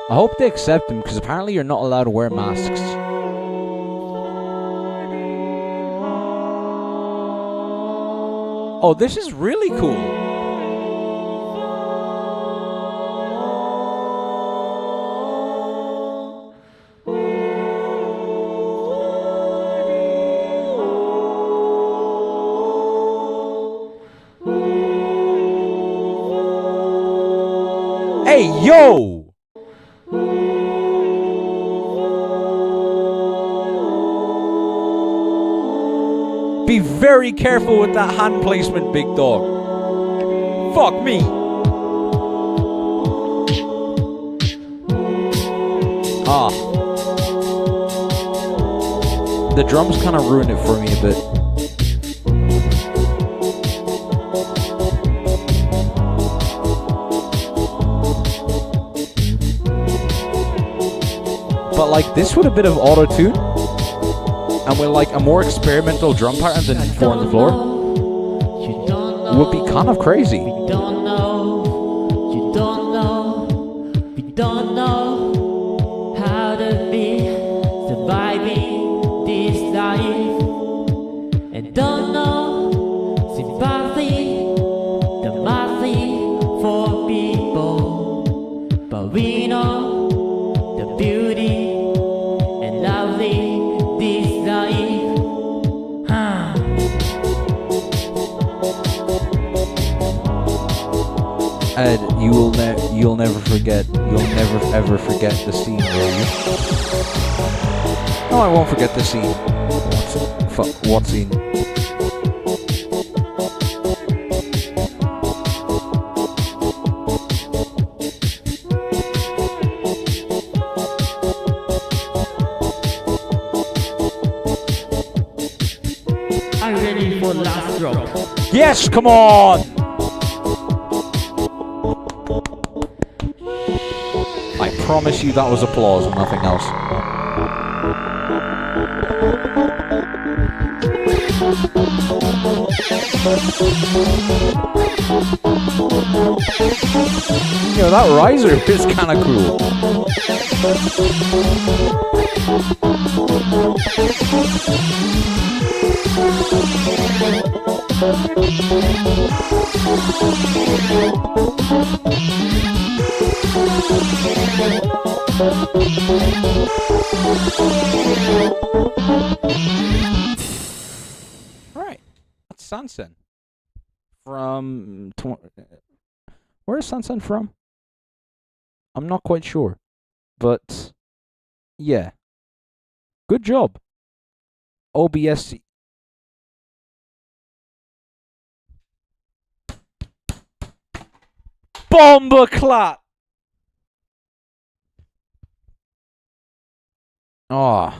I hope they accept him, because apparently you're not allowed to wear masks. Oh, this is really cool. Hey, yo! Be very careful with that hand placement, big dog. Fuck me. Ah. The drums kind of ruined it for me a bit. But like this with a bit of auto-tune and with like a more experimental drum pattern than 4 on the floor would be kind of crazy. We don't know how to be surviving this life, and don't know sympathy, the mercy for people, but we know the beauty and lovely this life. Ed, you'll never forget. You'll never ever forget the scene, will you? No, I won't forget the scene. What scene? Are you ready for the last drop? Yes, come on! I promise you that was applause and nothing else. Yo, that riser is kind of cool. Right, that's Sanson from. Where is Sanson from? I'm not quite sure, but yeah, good job. OBS. Bomber clat. Oh,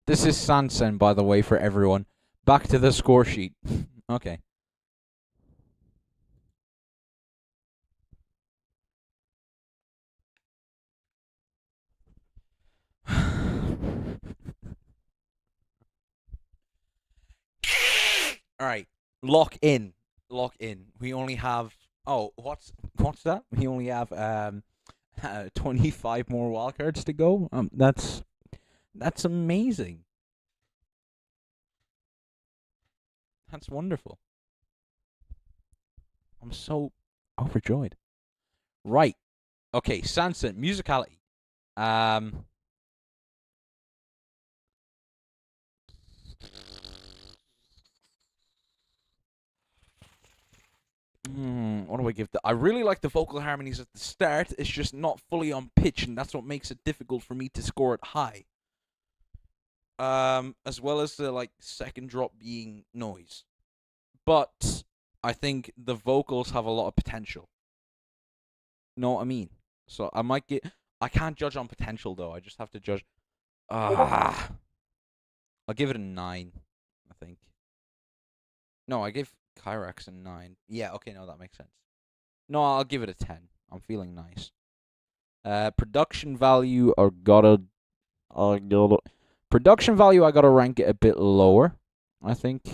this is Sanson, by the way, for everyone. Back to the score sheet. Okay. All right, lock in. We only have. Oh, what's that? We only have 25 more wildcards to go. That's amazing. That's wonderful. I'm so overjoyed. Right. Okay, Sanson, musicality. What do I give that? I really like the vocal harmonies at the start. It's just not fully on pitch, and that's what makes it difficult for me to score it high. As well as the like second drop being noise. But I think the vocals have a lot of potential. Know what I mean? So I might get. I can't judge on potential though. I just have to judge. I'll give it a 9. I think. No, I gave Cerax a 9. Yeah, okay, no, that makes sense. No, I'll give it a 10. I'm feeling nice. Production value, I gotta rank it a bit lower, I think.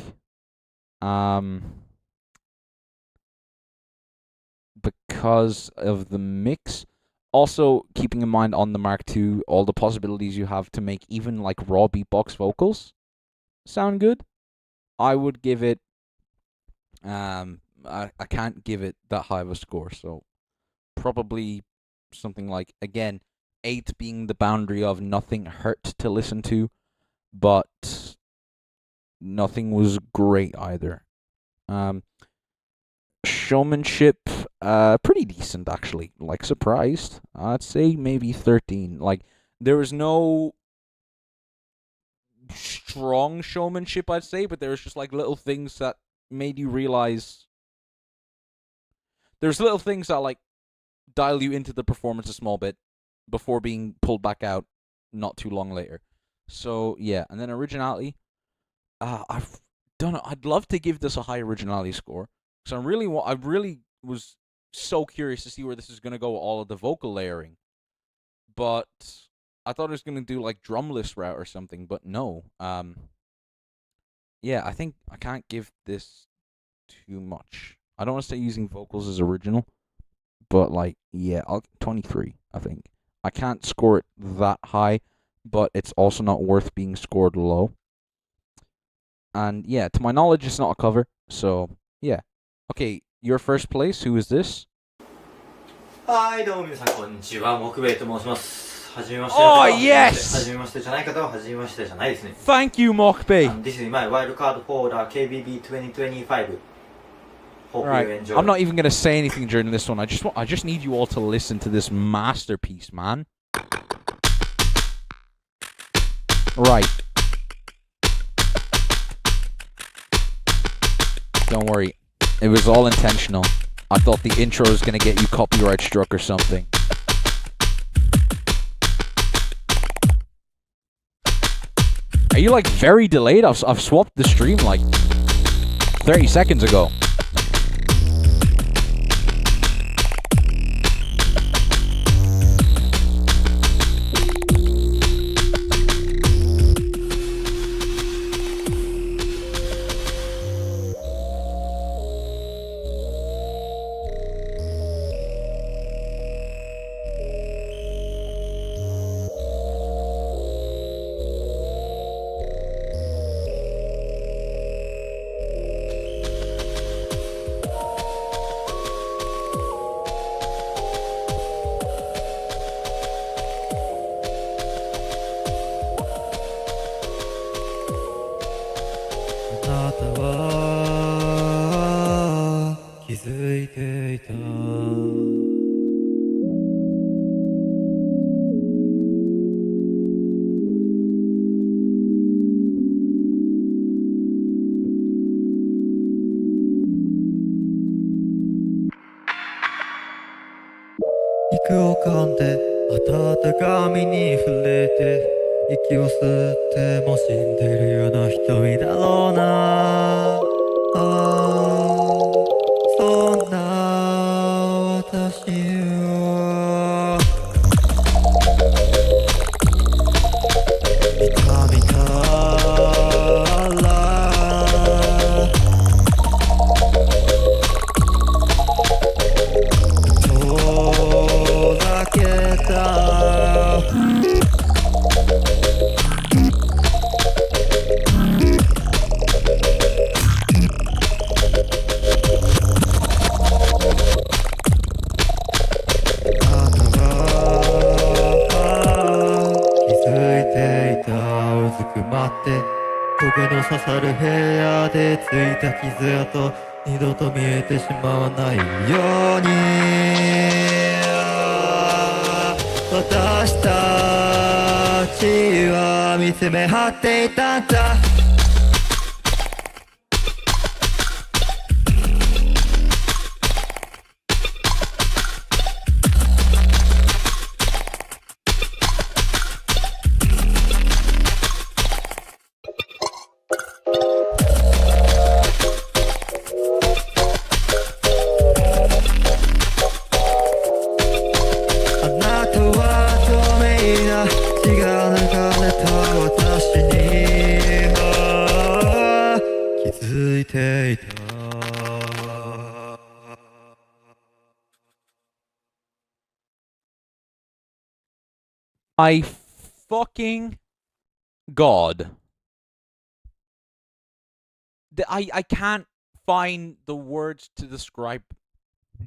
Because of the mix. Also, keeping in mind on the Mark II, all the possibilities you have to make even like raw beatbox vocals sound good. I would give it, I can't give it that high of a score, so probably something like, again, 8 being the boundary of nothing hurt to listen to, but nothing was great either. Showmanship, pretty decent actually. Like, surprised. I'd say maybe 13. Like, there was no strong showmanship, I'd say, but there was just like little things that made you realize. There's little things that like dial you into the performance a small bit before being pulled back out not too long later. So yeah, and then originality. I've done it. I'd love to give this a high originality score. So I really was so curious to see where this is gonna go with all of the vocal layering. But I thought it was gonna do like drumless route or something, but no. Yeah, I think I can't give this too much. I don't want to say using vocals as original, but like, yeah, 23, I think. I can't score it that high, but it's also not worth being scored low. And yeah, to my knowledge, it's not a cover, so yeah. Okay, your first place, who is this? はい、どうも皆さんこんにちは、木兵衛と申します。はじめまして。Oh, yes! はじめましてじゃない方ははじめましてじゃないですね。Thank you, Mokbei. This is my wildcard for the KBB 2025. Hope Right. you enjoy. I'm not even gonna say anything during this one. I just need you all to listen to this masterpiece, man. Right. Don't worry. It was all intentional. I thought the intro was gonna get you copyright struck or something. Are you like very delayed? I've swapped the stream like 30 seconds ago. My fucking god. I can't find the words to describe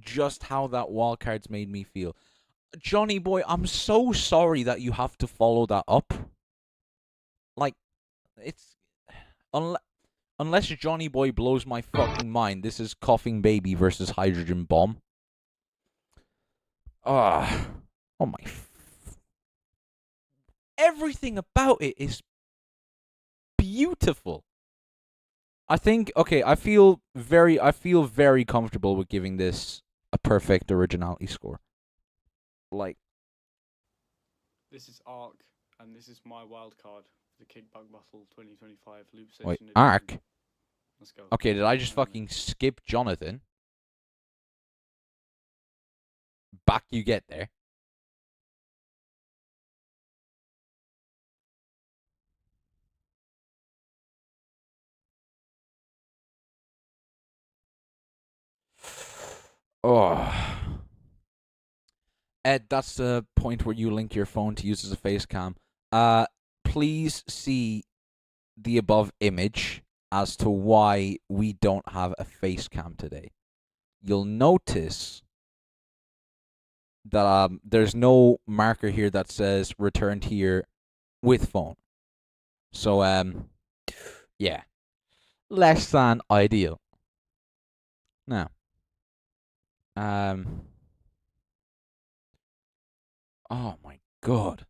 just how that wildcard's made me feel. Johnny boy, I'm so sorry that you have to follow that up. Like, it's... Unless Johnny boy blows my fucking mind, this is Coughing Baby versus Hydrogen Bomb. Oh my... Everything about it is beautiful. I think, okay, I feel very comfortable with giving this a perfect originality score. Like, This is Arc, and this is my wildcard for the Kickback Battle 2025 Loop Station. wait, Edition. Arc? Let's go. Okay, did I just fucking skip Jonathan? Back you get there. Oh. Ed, that's the point where you link your phone to use as a face cam. Please see the above image as to why we don't have a face cam today. You'll notice that there's no marker here that says returned here with phone. So yeah. Less than ideal. Now. Oh my god.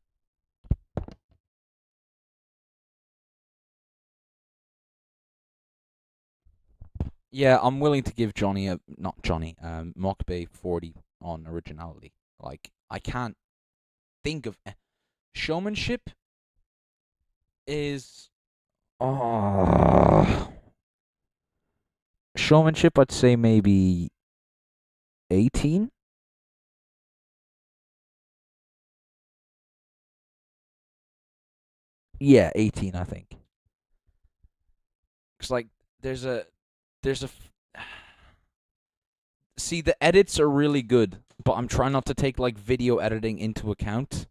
Yeah, I'm willing to give Mokbay 40 on originality. Like, I can't think of showmanship is showmanship, I'd say maybe 18. Yeah, 18, I think. Cause like there's a see, the edits are really good, but I'm trying not to take like video editing into account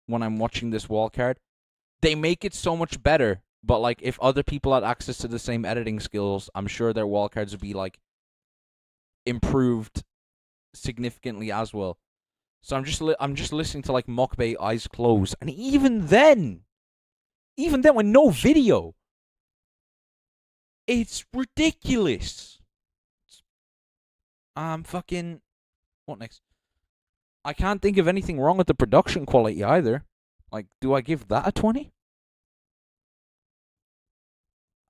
when I'm watching this wildcard. They make it so much better, but like if other people had access to the same editing skills, I'm sure their wildcards would be like improved significantly as well. So I'm just listening to like Mokbay eyes closed, and even then with no video, it's ridiculous. Fucking what next? I can't think of anything wrong with the production quality either. Like, do I give that a 20?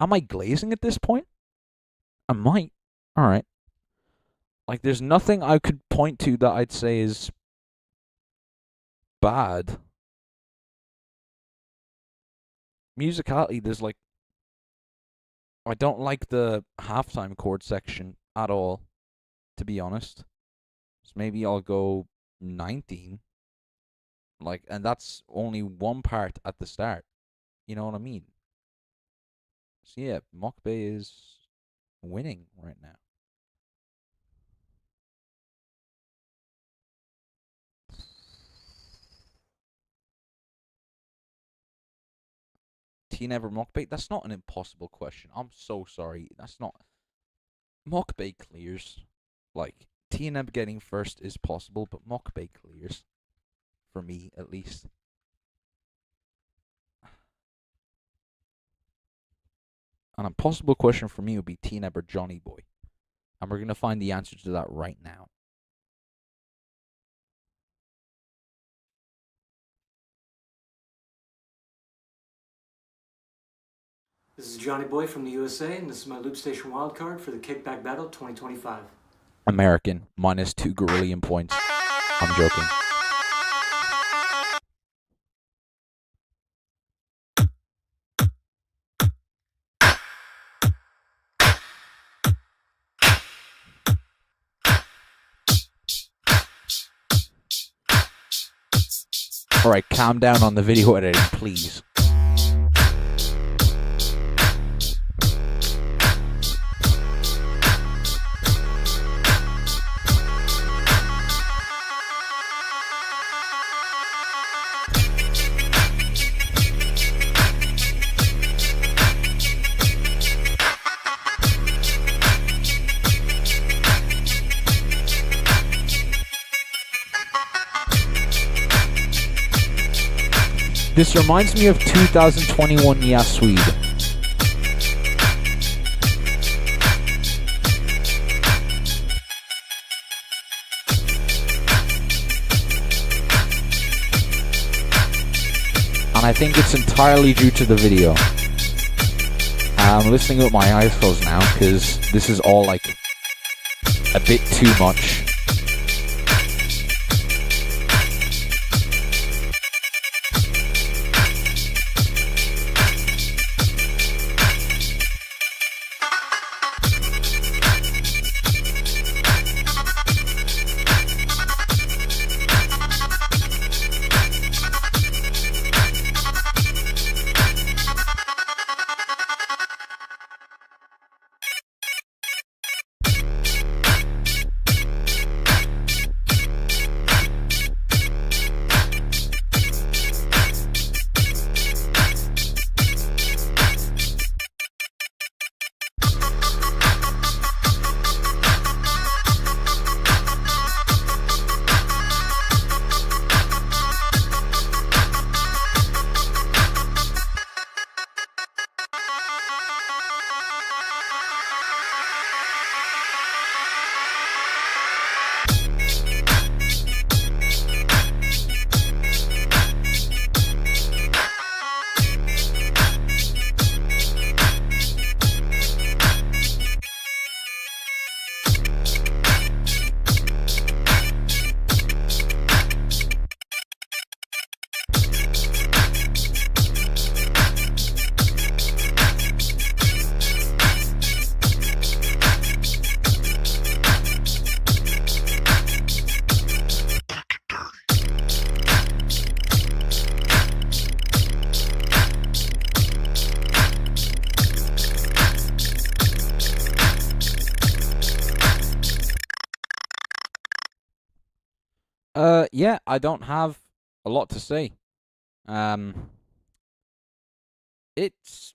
Am I glazing at this point? I might. Alright. Like, there's nothing I could point to that I'd say is bad. Musicality, there's like... I don't like the halftime chord section at all, to be honest. So maybe I'll go 19. Like, and that's only one part at the start. You know what I mean? So yeah, Mokbay is winning right now. Teneb or Mokbay? That's not an impossible question. I'm so sorry. That's not... Mokbay clears. Like, Teneb getting first is possible, but Mokbay clears. For me, at least. An impossible question for me would be Teneb or Johnny Boy. And we're going to find the answer to that right now. This is Johnny Boy from the USA, and this is my Loop Station wildcard for the Kickback Battle 2025. American, minus 2 Gorillion points. I'm joking. Alright, calm down on the video editing, please. This reminds me of 2021 Yasu. And I think it's entirely due to the video. I'm listening with my eyes closed now because this is all like a bit too much. Yeah, I don't have a lot to say. It's...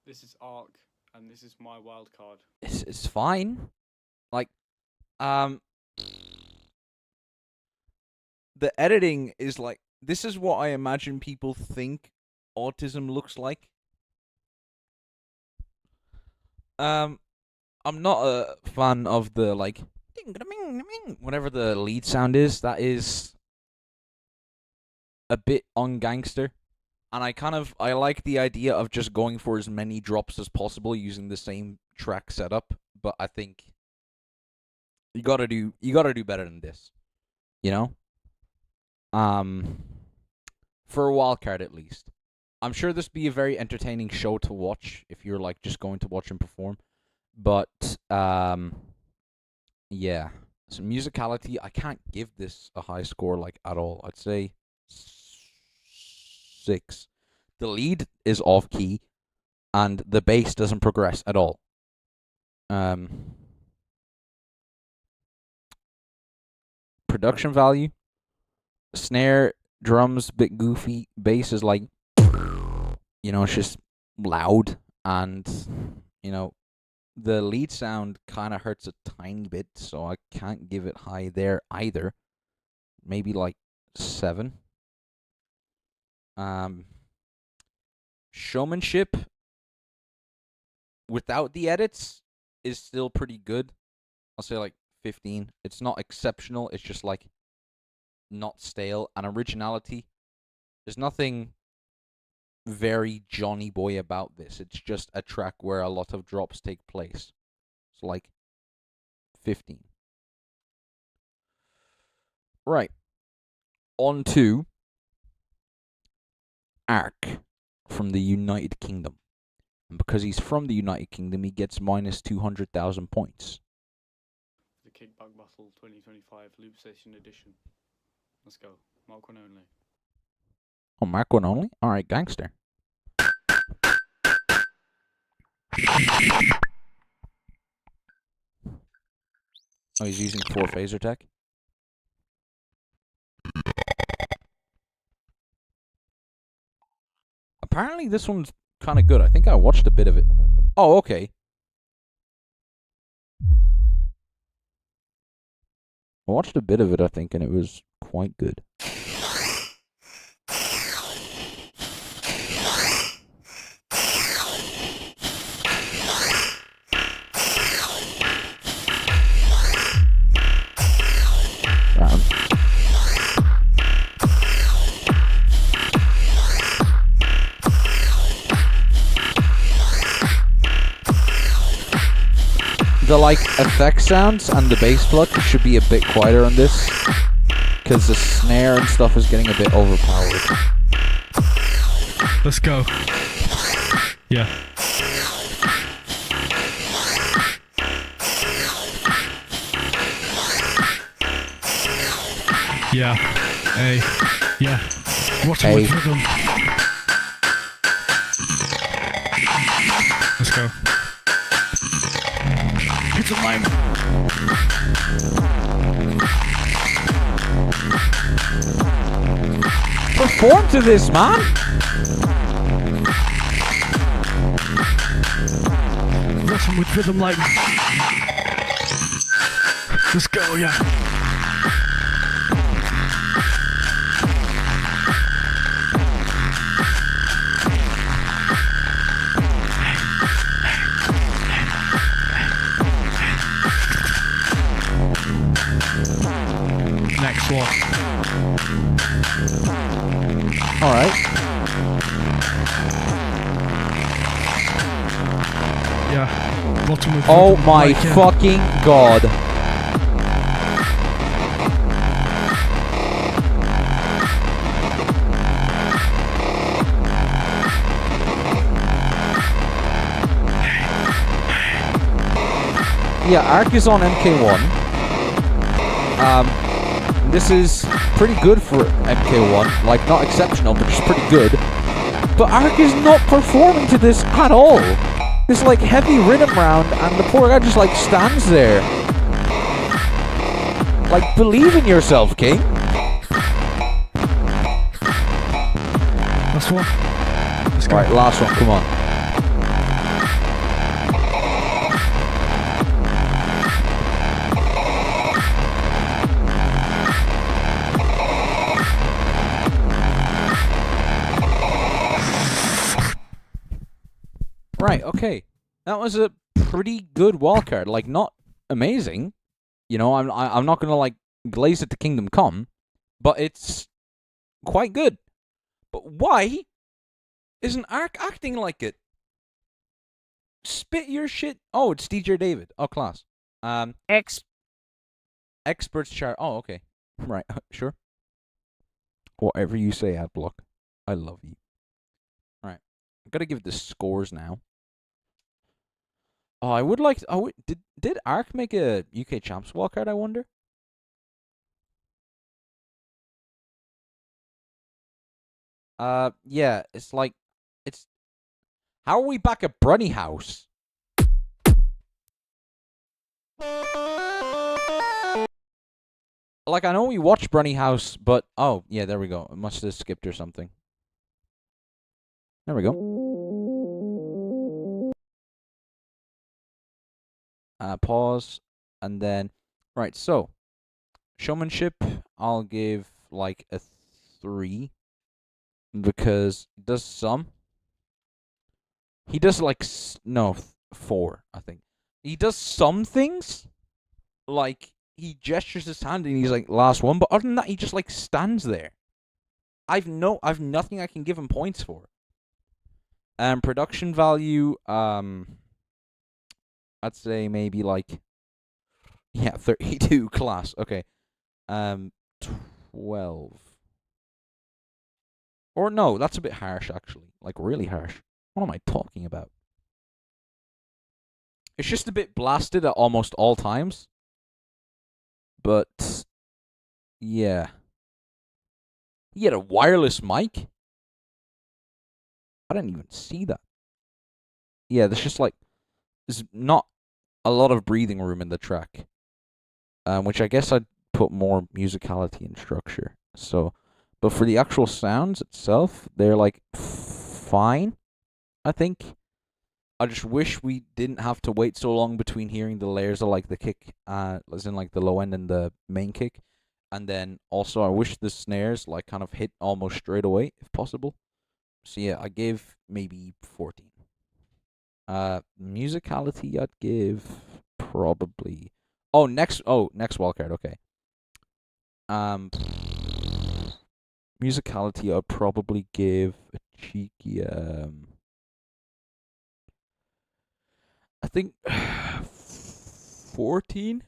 This is Ark, and this is my wildcard. It's fine. Like, the editing is like, this is what I imagine people think autism looks like. I'm not a fan of the, like, whatever the lead sound is. That is a bit un-gangster. And I like the idea of just going for as many drops as possible using the same track setup, but I think you gotta do better than this. You know? For a wildcard at least. I'm sure this would be a very entertaining show to watch if you're like just going to watch him perform. But yeah. So musicality, I can't give this a high score like at all. I'd say 6. The lead is off key, and the bass doesn't progress at all. Production value, snare, drums, bit goofy. Bass is like, you know, it's just loud, and you know, the lead sound kind of hurts a tiny bit, so I can't give it high there either. Maybe like 7. Showmanship without the edits is still pretty good. I'll say like 15. It's not exceptional. It's just like not stale. And originality, there's nothing very Johnny Boy about this. It's just a track where a lot of drops take place. So like 15. Right. On to Ark from the United Kingdom. And because he's from the United Kingdom, he gets minus 200,000 points. The Kickback Battle 2025 Loop Station Edition. Let's go. Mark 1 only. Oh, Mark 1 only? Alright, gangster. Oh, he's using 4 phaser tech? Apparently this one's kind of good. I think I watched a bit of it. Oh, okay. I watched a bit of it, I think, and it was quite good. the like effect sounds and the bass pluck should be a bit quieter on this, because the snare and stuff is getting a bit overpowered. Let's go. Yeah. Yeah. Hey. Yeah. What's Hey. with rhythm? Let's go. It's a line. Perform to this, man! Watching with rhythm like. Let's go, yeah. Next one. Alright. Yeah. Bottom with Oh rhythm, my like, yeah. fucking god. Yeah, Arc is on MK1. This is pretty good for MK1. Like, not exceptional, but just pretty good. But Arc is not performing to this at all. This, like, heavy rhythm round, and the poor guy just, like, stands there. Like, believe in yourself, King. Last one. Let's go. Alright, last one, come on. Right, okay. That was a pretty good wildcard. Like, not amazing. You know, I'm not gonna, like, glaze it to Kingdom Come, but it's quite good. But why isn't Ark acting like it? Spit your shit. Oh, it's DJ David. Oh, class. Experts chart. Oh, okay. Right, sure. Whatever you say, Adblock. I love you. Right. I've got to give the scores now. Oh, I would like... Did Ark make a UK Champs wildcard, I wonder? Yeah, it's like... It's... How are we back at Brunny House? Like, I know we watched Brunny House, but... Oh, yeah, there we go. It must have skipped or something. There we go. Pause, and then... Right, so... Showmanship, I'll give, like, a 3. Because he does some. He does, like... No, 4, I think. He does some things. Like... He gestures his hand and he's like, last one. But other than that, he just like stands there. I've nothing I can give him points for. Production value, I'd say maybe like, yeah, 32 class. Okay. 12. Or no, that's a bit harsh actually. Like really harsh. What am I talking about? It's just a bit blasted at almost all times. But, yeah. He had a wireless mic? I didn't even see that. Yeah, there's just like... There's not a lot of breathing room in the track. Which I guess I'd put more musicality and structure. So, but for the actual sounds itself, they're like fine, I think. I just wish we didn't have to wait so long between hearing the layers of like the kick, as in like the low end and the main kick. And then also I wish the snares like kind of hit almost straight away if possible. So yeah, I gave maybe 14. Musicality I'd give probably... next wildcard, okay. Musicality I'd probably give a cheeky, I think 14,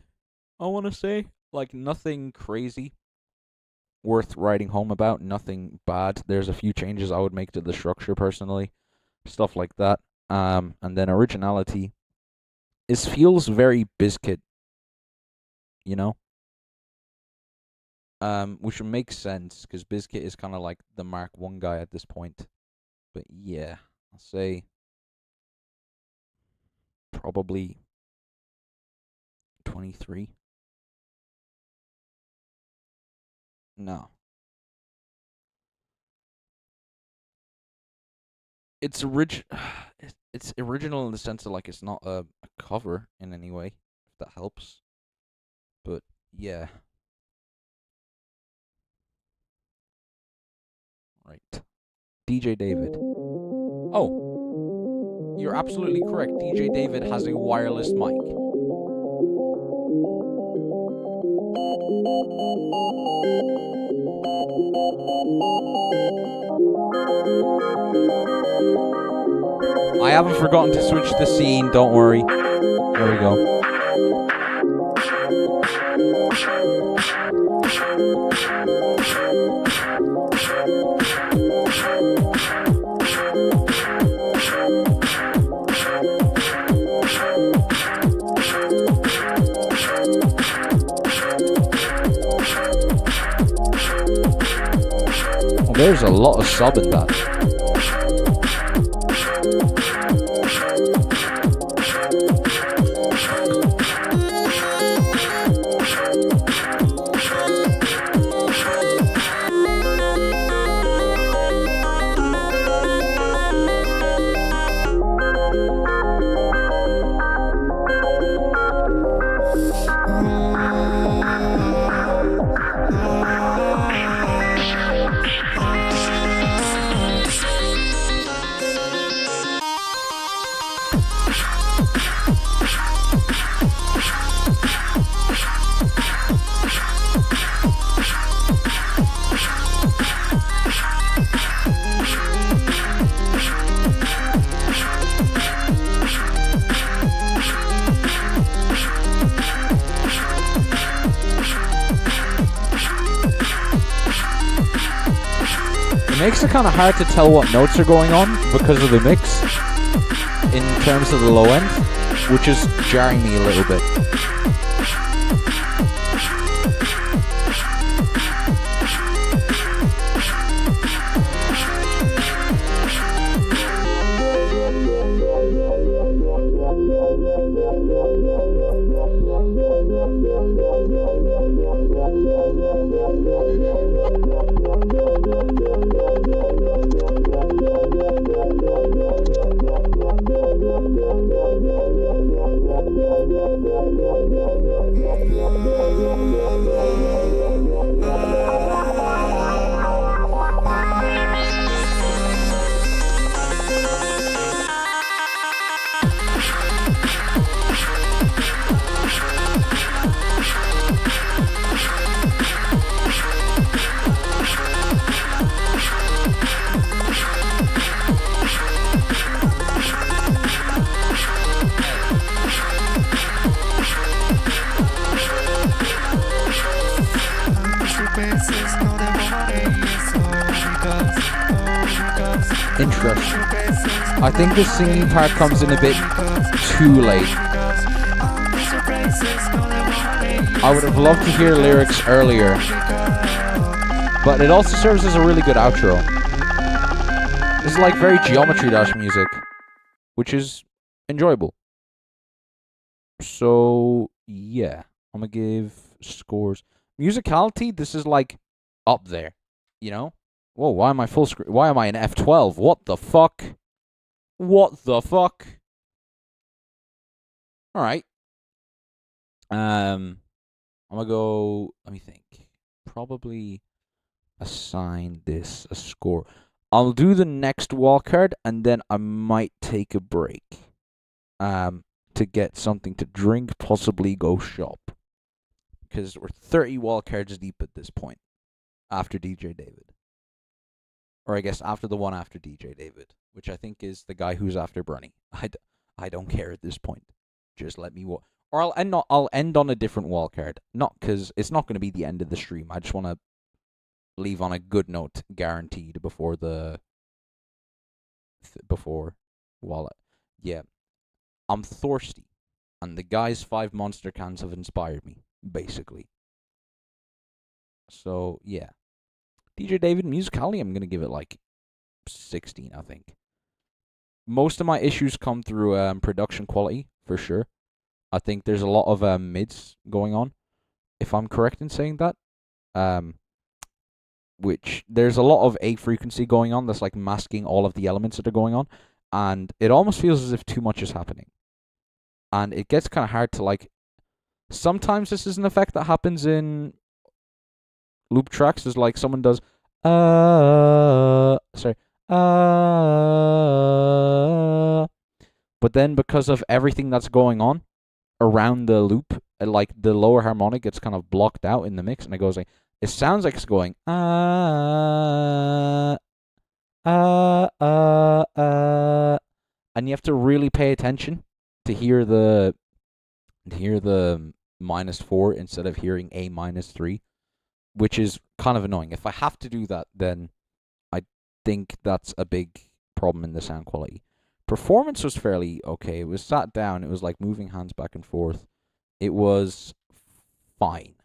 I want to say. Like, nothing crazy worth writing home about, nothing bad. There's a few changes I would make to the structure personally, stuff like that. And then originality feels very Biscuit, you know? Which makes sense, because Biscuit is kind of like the Mark 1 guy at this point. But yeah, I'll say probably 23. No. It's it's original in the sense of, like, it's not a cover in any way, if that helps. But yeah. Right. DJ David. Oh. You're absolutely correct. DJ David has a wireless mic. I haven't forgotten to switch the scene, don't worry. There we go. Well, there's a lot of sub in that. Makes it kind of hard to tell what notes are going on because of the mix in terms of the low end, which is jarring me a little bit. Interesting. I think the singing part comes in a bit too late. I would have loved to hear lyrics earlier, but it also serves as a really good outro. It's like very Geometry Dash music, which is enjoyable. So yeah, I'm gonna give scores. Musicality, this is like up there, you know? Whoa, why am I full screen? Why am I in F12? What the fuck? What the fuck? Alright. I'm gonna go, let me think. Probably assign this a score. I'll do the next wildcard and then I might take a break. To get something to drink, possibly go shop. Because we're 30 wildcards deep at this point. After DJ David. Or I guess after the one after DJ David. Which I think is the guy who's after Brunny. I don't care at this point. Just let me Or I'll end on a different wildcard. Not because it's not going to be the end of the stream. I just want to leave on a good note, guaranteed, before wallet. Yeah. I'm thirsty. And the guy's 5 monster cans have inspired me, basically. So, yeah. DJ David, musicality, I'm going to give it like 16, I think. Most of my issues come through production quality, for sure. I think there's a lot of mids going on, if I'm correct in saying that. Which, there's a lot of A frequency going on that's like masking all of the elements that are going on. And it almost feels as if too much is happening. And it gets kind of hard to like... Sometimes this is an effect that happens in loop tracks. Is like someone does... But then because of everything that's going on around the loop, like the lower harmonic gets kind of blocked out in the mix, and it goes like... It sounds like it's going... And you have to really pay attention to hear the -4 instead of hearing a -3, which is kind of annoying. If I have to do that, then I think that's a big problem in the sound quality. Performance was fairly okay. It was sat down. It was like moving hands back and forth. It was fine.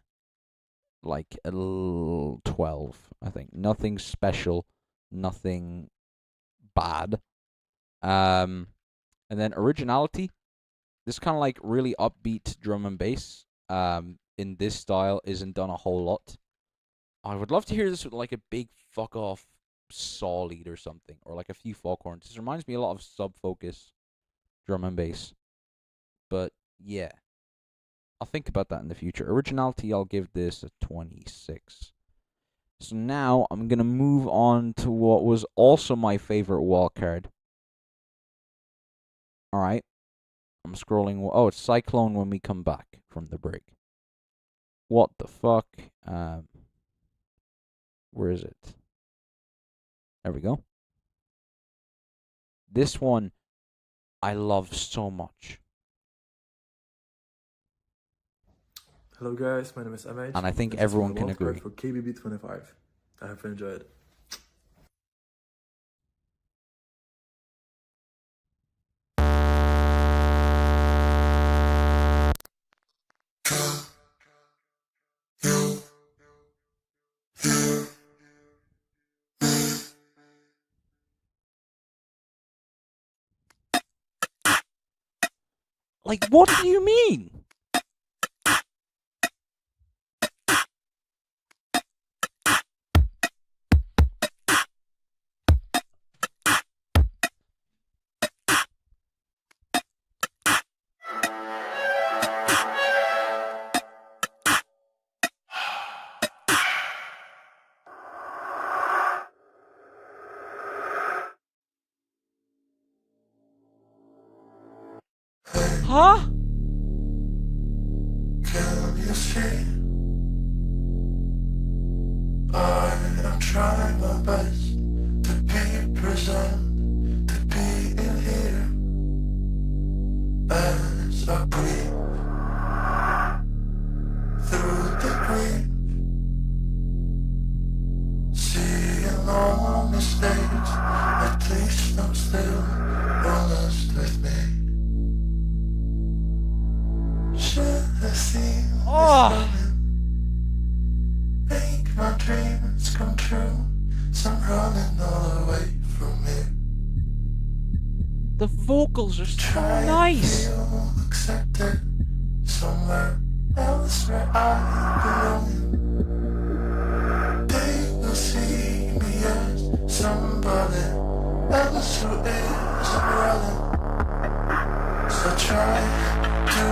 Like a 12, I think. Nothing special. Nothing bad. And then originality. This kind of like really upbeat drum and bass in this style isn't done a whole lot. I would love to hear this with like a big fuck off saw lead or something, or like a few foghorns. This reminds me a lot of Sub-Focus drum and bass. But yeah, I'll think about that in the future. Originality, I'll give this a 26. So now I'm gonna move on to what was also my favorite wildcard. All right. I'm scrolling. Oh, it's Cyclone when we come back from the break. What the fuck? Where is it? There we go. This one I love so much. Hello guys, my name is MH. And I think everyone can agree. For KBB 25. I hope you enjoyed. Like, what do you mean? Huh? Can you see? I am trying my best to be present, to be in here as I breathe through the grief, seeing all mistakes. At least I'm still honest with me. Make my dreams come true. So I'm running all away from here. The vocals are so nice. Feel accepted somewhere else where I belong. They will see me as somebody else who is running. So try to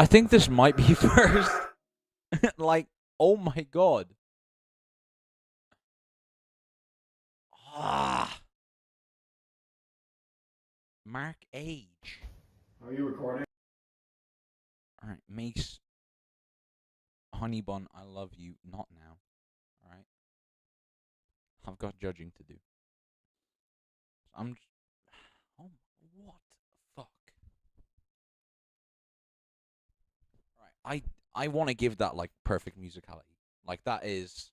I think this might be first. Like, oh my god. Ah. Mark age. Are you recording? Alright, Mace. Honey bun, I love you. Not now. Alright? I've got judging to do. I'm just... Oh, what the fuck? Right, I want to give that, like, perfect musicality. Like, that is...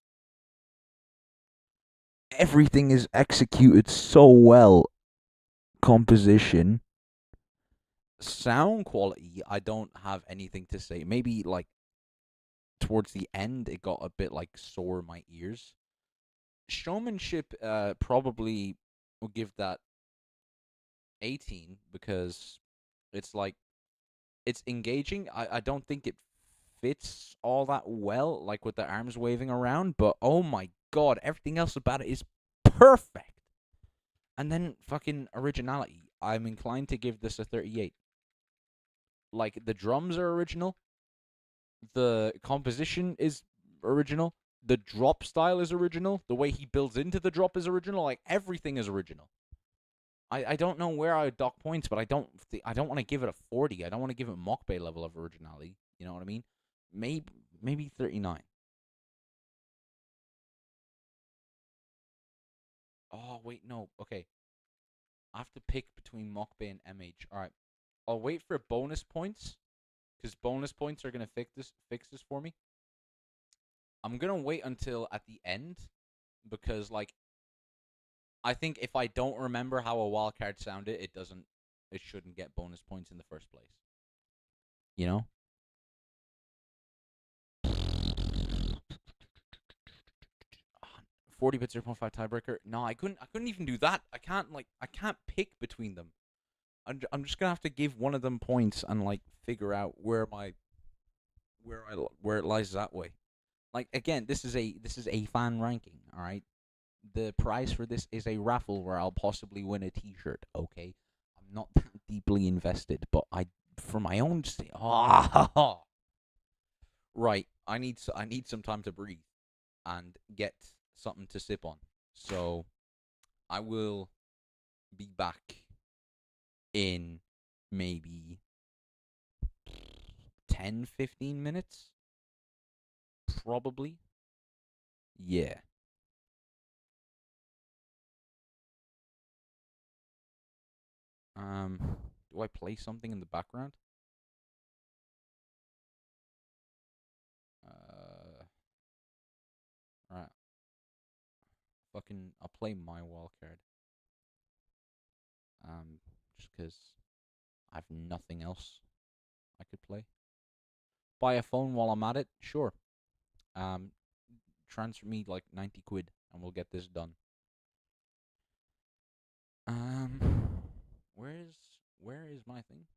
Everything is executed so well. Composition. Sound quality, I don't have anything to say. Maybe, like, towards the end, it got a bit, like, sore in my ears. Showmanship, probably will give that 18 because it's, like, it's engaging. I don't think it fits all that well, like, with the arms waving around, but oh my god, everything else about it is perfect. And then fucking originality. I'm inclined to give this a 38. Like, the drums are original. The composition is original. The drop style is original. The way he builds into the drop is original. Like, everything is original. I don't know where I would dock points, but I don't want to give it a 40. I don't want to give it Mokbay level of originality. You know what I mean? Maybe 39. Oh, wait, no. Okay. I have to pick between Mokbay and MH. Alright. I'll wait for bonus points, because bonus points are going to fix this for me. I'm going to wait until at the end, because, like, I think if I don't remember how a wildcard sounded, it shouldn't get bonus points in the first place. You know? $40 bits 0.5 tiebreaker. No, I couldn't even do that. I can't pick between them. I'm just gonna have to give one of them points and, like, figure out where it lies that way. Like, again, this is a fan ranking, all right? The prize for this is a raffle where I'll possibly win a T-shirt. Okay, I'm not that deeply invested, but for my own sake. Right, I need some time to breathe and get something to sip on. So I will be back in maybe 10-15 minutes. Probably. Yeah. Do I play something in the background? Right. I'll play my wildcard. Just because I have nothing else I could play. Buy a phone while I'm at it? Sure. Transfer me like 90 quid and we'll get this done. Where is my thing?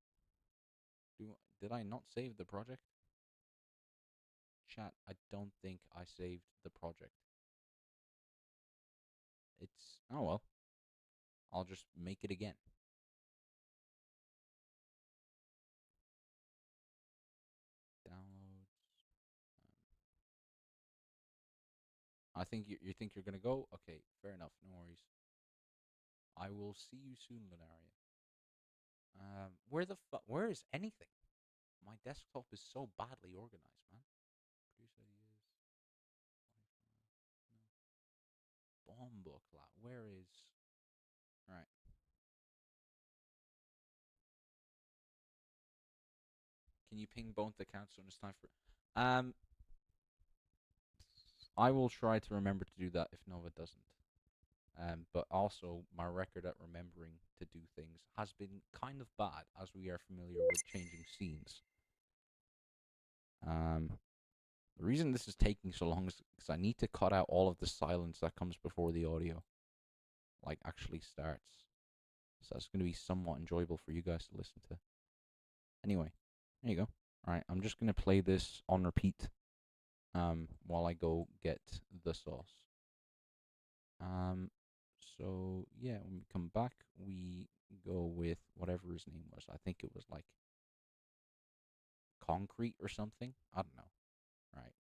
Did I not save the project? Chat, I don't think I saved the project. Oh well. I'll just make it again. Downloads. I think you think you're gonna go? Okay, fair enough, no worries. I will see you soon, Lunaria. Where is anything? My desktop is so badly organized, man. Bomb book, where is... Alright. Can you ping both accounts when it's time for... I will try to remember to do that if Nova doesn't. But also, my record at remembering to do things has been kind of bad, as we are familiar with changing scenes. The reason this is taking so long is because I need to cut out all of the silence that comes before the audio, like, actually starts. So that's going to be somewhat enjoyable for you guys to listen to. Anyway, there you go. Alright, I'm just going to play this on repeat while I go get the sauce. So, yeah, when we come back, we go with whatever his name was. I think it was, like, concrete or something. I don't know. Right.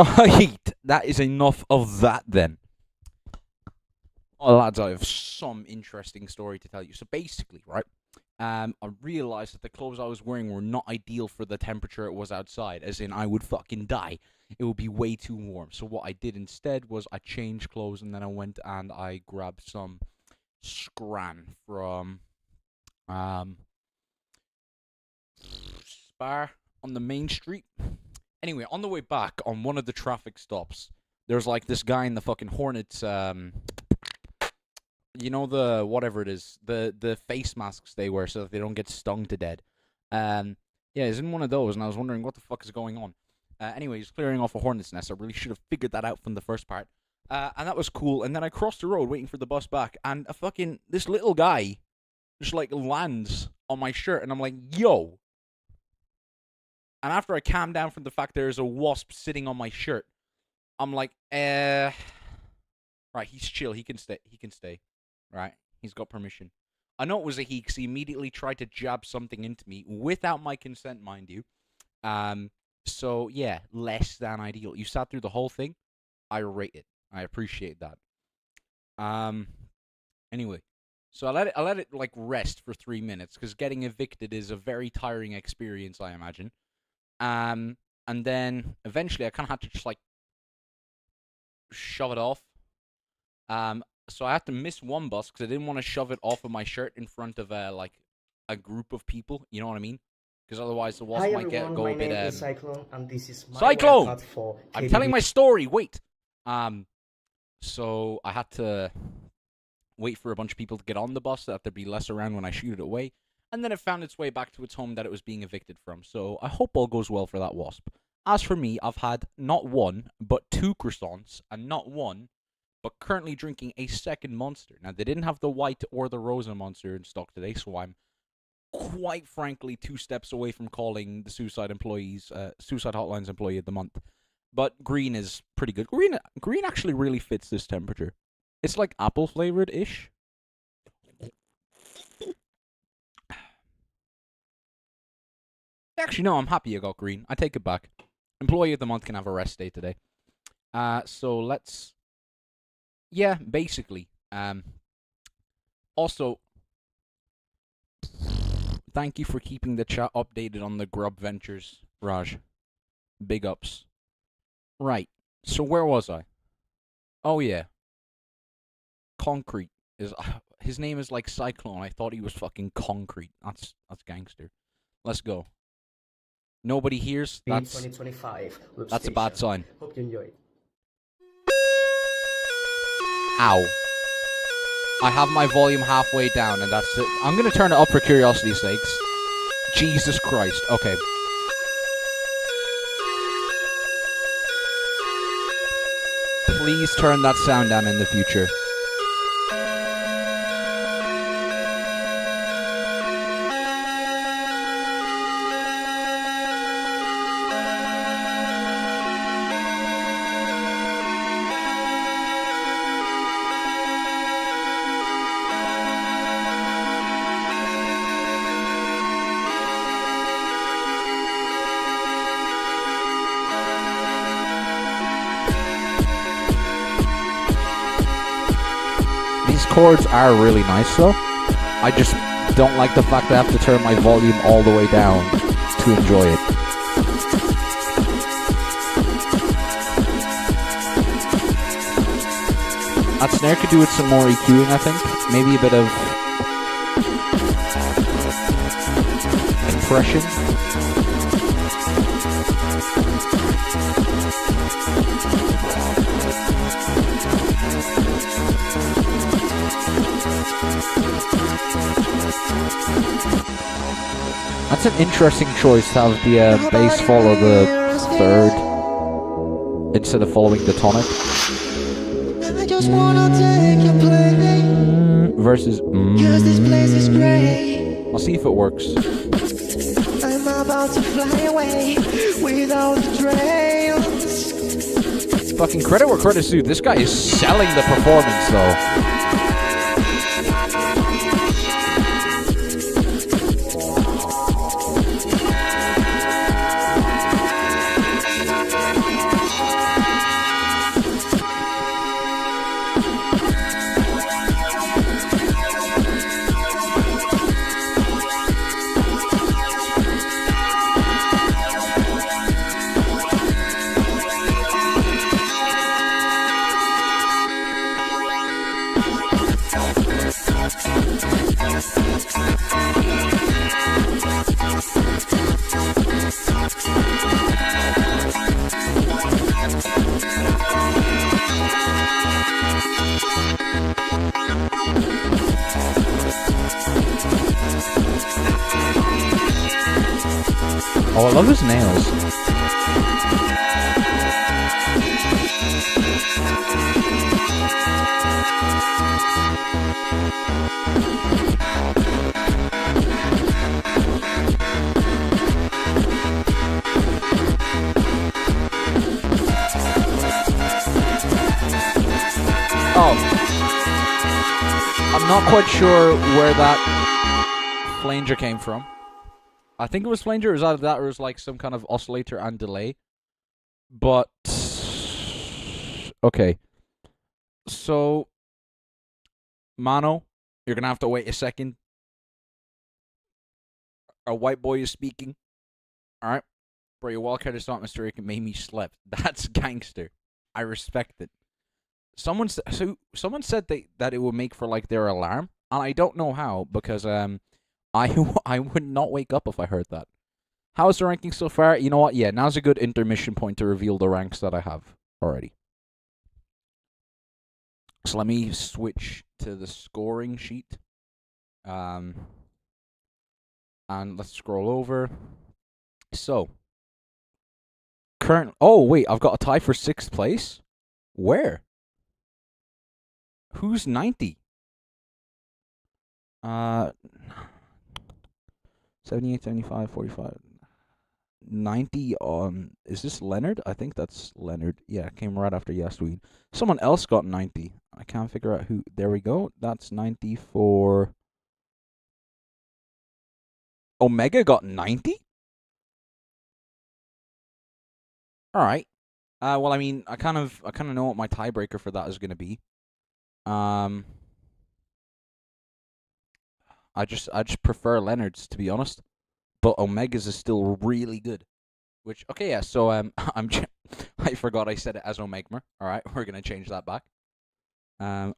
Right, that is enough of that then. Oh, lads, I have some interesting story to tell you. So basically, right, I realized that the clothes I was wearing were not ideal for the temperature it was outside, as in I would fucking die. It would be way too warm. So what I did instead was I changed clothes, and then I went and I grabbed some scran from Spar on the main street. Anyway, on the way back, on one of the traffic stops, there's like this guy in the fucking Hornets, you know, the, whatever it is, the face masks they wear so that they don't get stung to death. Yeah, he's in one of those, and I was wondering what the fuck is going on. Anyway, he's clearing off a hornet's nest. I really should have figured that out from the first part. And that was cool. And then I crossed the road waiting for the bus back, and this little guy just, like, lands on my shirt, and I'm like, yo. And after I calmed down from the fact there's a wasp sitting on my shirt, I'm like, right, he's chill. He can stay. Right, he's got permission. I know it was a he, because he immediately tried to jab something into me without my consent, mind you. So yeah, less than ideal. You sat through the whole thing. I rate it. I appreciate that. Anyway, so I let it like rest for 3 minutes, because getting evicted is a very tiring experience, I imagine. And then eventually I kind of had to just like shove it off. So I had to miss one bus because I didn't want to shove it off of my shirt in front of like a group of people. You know what I mean? Because otherwise the wasp might go a bit. Name is Cyclone, and this is my Cyclone. For I'm telling my story. Wait. So I had to wait for a bunch of people to get on the bus so that there'd be less around when I shoot it away, and then it found its way back to its home that it was being evicted from. So I hope all goes well for that wasp. As for me, I've had not one but 2 croissants, and not one, but currently drinking a second Monster. Now, they didn't have the white or the Rosa Monster in stock today, so I'm quite frankly 2 steps away from calling the Suicide Hotline's Employee of the Month. But green is pretty good. Green actually really fits this temperature. It's like apple flavored-ish. Actually, no, I'm happy I got green. I take it back. Employee of the Month can have a rest day today. So let's... Yeah, basically. Also, thank you for keeping the chat updated on the Grub Ventures, Raj. Big ups. Right, so where was I? Oh yeah. Concrete is... his name is like Cyclone. I thought he was fucking Concrete. That's gangster. Let's go. Nobody hears? That's 2025. That's a bad sign. Hope you enjoy it. Ow. I have my volume halfway down, and that's it. I'm going to turn it up for curiosity's sakes. Jesus Christ. Okay. Please turn that sound down in the future. Chords are really nice though. I just don't like the fact that I have to turn my volume all the way down to enjoy it. That snare could do with some more EQing, I think. Maybe a bit of compression. That's an interesting choice to have the bass follow the third instead of following the tonic. I just wanna take your place. Versus. Cause this place is great. I'll see if it works. I'm about to fly away without the trails. Fucking credit where credit's due. This guy is selling the performance though. Oh, I love his nails. Oh. I'm not quite sure where that flanger came from. I think it was flanger, or was either that or it was like some kind of oscillator and delay. But okay. So Mano, you're gonna have to wait a second. Our white boy is speaking. Alright. Bro, your wildcard is not Mr. It made me slept. That's gangster. I respect it. Someone said that it would make for like their alarm, and I don't know how, because I would not wake up if I heard that. How's the ranking so far? You know what? Yeah, now's a good intermission point to reveal the ranks that I have already. So let me switch to the scoring sheet. And let's scroll over. So, oh wait, I've got a tie for 6th place? Where? Who's 90? 78, 75, 45. 90 is this Leonard? I think that's Leonard. Yeah, came right after Yasu. Someone else got 90. I can't figure out who. There we go. That's 90 for Omega got 90? All right. Well, I mean, I kind of know what my tiebreaker for that is going to be. I just prefer Leonard's, to be honest. But Omega's is still really good. Which, okay, yeah, so I forgot I said it as Omegma. Alright, we're going to change that back.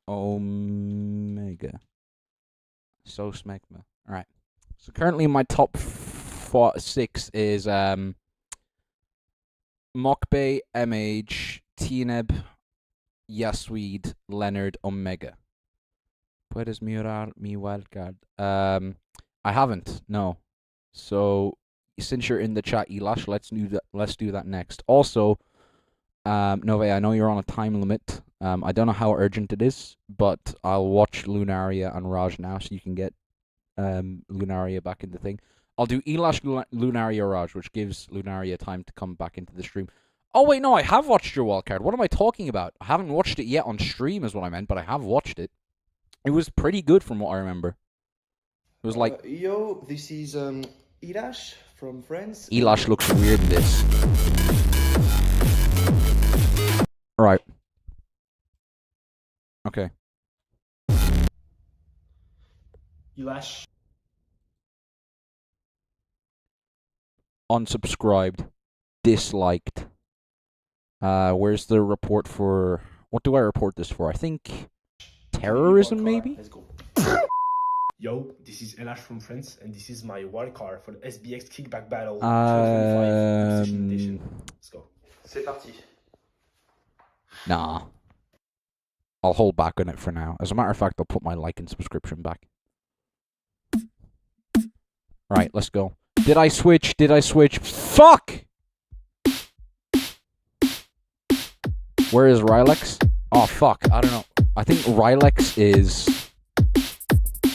Omega. So Smegma. Alright. So currently my top 6 is Mokbay, MH, Teneb, Yasu, Leonard, Omega. Puedes mirar mi wildcard? I haven't, no. So since you're in the chat, Elash, let's do that next. Also, Nove, I know you're on a time limit. I don't know how urgent it is, but I'll watch Lunaria and Raj now, so you can get Lunaria back in the thing. I'll do Elash, Lunaria, Raj, which gives Lunaria time to come back into the stream. Oh wait, no, I have watched your wildcard. What am I talking about? I haven't watched it yet on stream, is what I meant, but I have watched it. It was pretty good from what I remember. It was like... yo, this is Elash from France. Elash looks weird in this. Alright. Okay. Elash. Unsubscribed. Disliked. Where's the report for... What do I report this for? I think... terrorism, maybe? Let's go. Yo, this is Elash from France, and this is my wildcard for the SBX Kickback Battle 2025 edition. Let's go. C'est parti. Nah. I'll hold back on it for now. As a matter of fact, I'll put my like and subscription back. Right, let's go. Did I switch? Did I switch? Fuck! Where is Rylex? Oh, fuck. I don't know. I think Rylex is...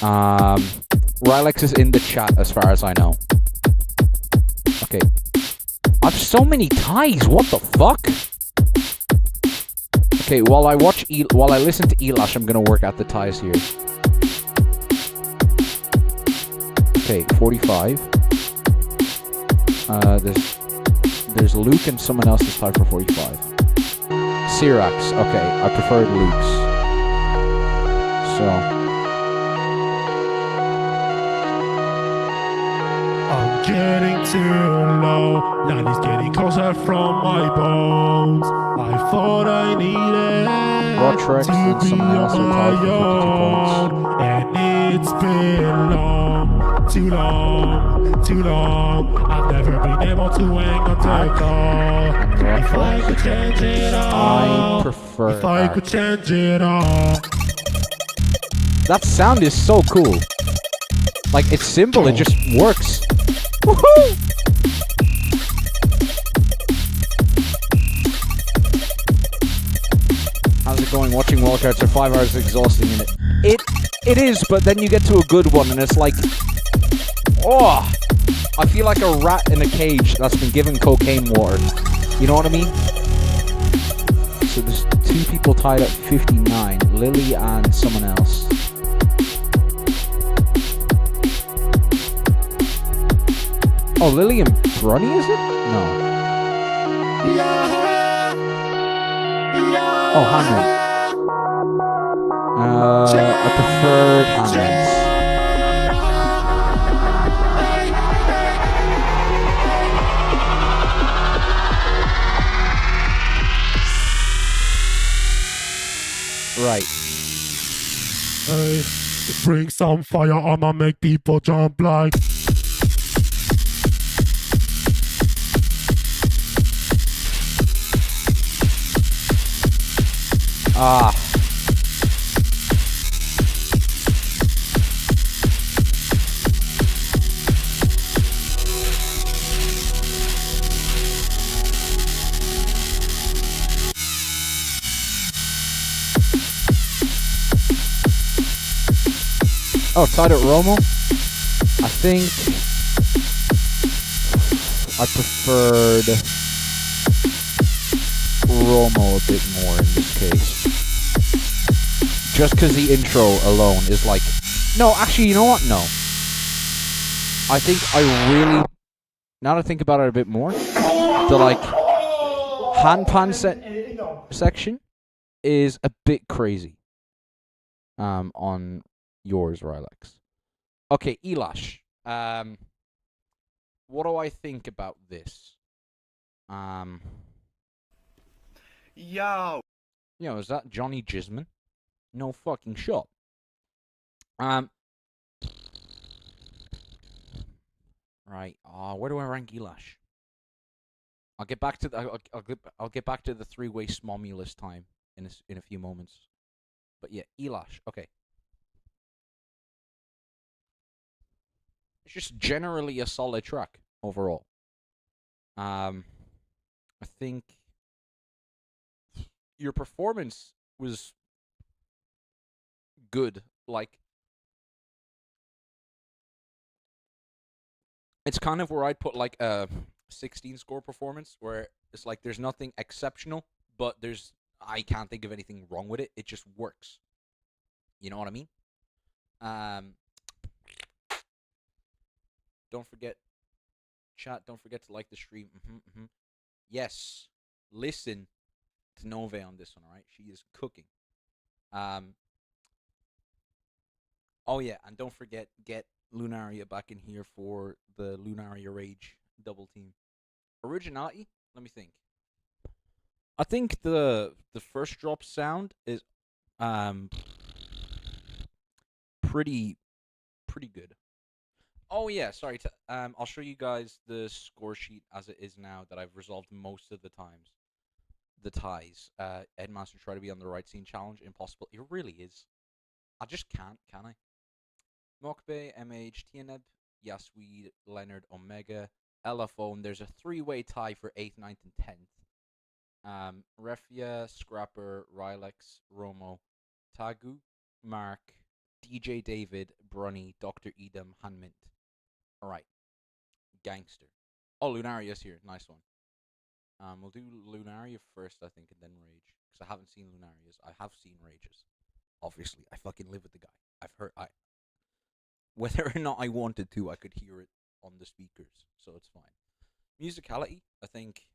Rylex is in the chat as far as I know. Okay. I have so many ties. What the fuck? Okay, while I listen to Elash, I'm gonna work out the ties here. Okay, 45. There's Luke and someone else is tied for 45. Cerax. Okay, I preferred Luke's. So. I'm getting too low, line is getting closer from my bones. I thought I needed Rotrex to and be someone else on are tied for 52 my points. own, and it's been long. Too long. I've never been able to hang on to all. If I could change it all. I prefer If I could change it all. That sound is so cool. Like, it's simple, it just works. Woohoo! How's it going? Watching Wildcards for 5 hours is exhausting, isn't it? It is, but then you get to a good one and it's like, oh, I feel like a rat in a cage that's been given cocaine water. You know what I mean? So there's 2 people tied at 59, Lily and someone else. Oh, Lily and Brunny, is it? No. Oh, Hanmint. I prefer Hanmint. Right. Hey, bring some fire, I'ma make people jump like. Ah. Oh, tied at Romo? I think I preferred Romo a bit more in this case. Just because the intro alone is like... No, actually, you know what? No. I think I really... Now that I think about it a bit more, the, like, handpan section is a bit crazy. On yours, Rylex. Okay, Elash. What do I think about this? Yo, is that Johnny Gisman? No fucking shot. Right. Where do I rank Elash? I'll get back to the I'll get back to the 3-way Smomulus time in a few moments. But yeah, Elash. Okay. It's just generally a solid track overall. I think your performance was good. Like, it's kind of where I'd put like a 16 score performance, where it's like there's nothing exceptional, but I can't think of anything wrong with it. It just works. You know what I mean? Don't forget, chat, don't forget to like the stream. Yes, listen to Nove on this one, alright? She is cooking. Oh yeah, and don't forget, get Lunaria back in here for the Lunaria Rage double team. Originality? Let me think. I think the first drop sound is pretty good. Oh yeah, sorry. I'll show you guys the score sheet as it is now that I've resolved most of the times. The ties. Edmaster try to be on the right scene challenge. Impossible. It really is. I just can't, can I? Mokbe, MH, Teneb, Yasu, Leonard, Omega, Elephone. There's a 3-way tie for 8th, 9th, and 10th. Refia, Scrapper, Rylex, Romo, Tagu, Mark, DJ David, Brunny, Dr. Edom, Hanmint. Alright. Gangster. Oh, Lunaria's here. Nice one. We'll do Lunaria first, I think, and then Rage. Because I haven't seen Lunaria's. I have seen Rage's. Obviously, I fucking live with the guy. I've heard... Whether or not I wanted to, I could hear it on the speakers. So it's fine. Musicality, I think...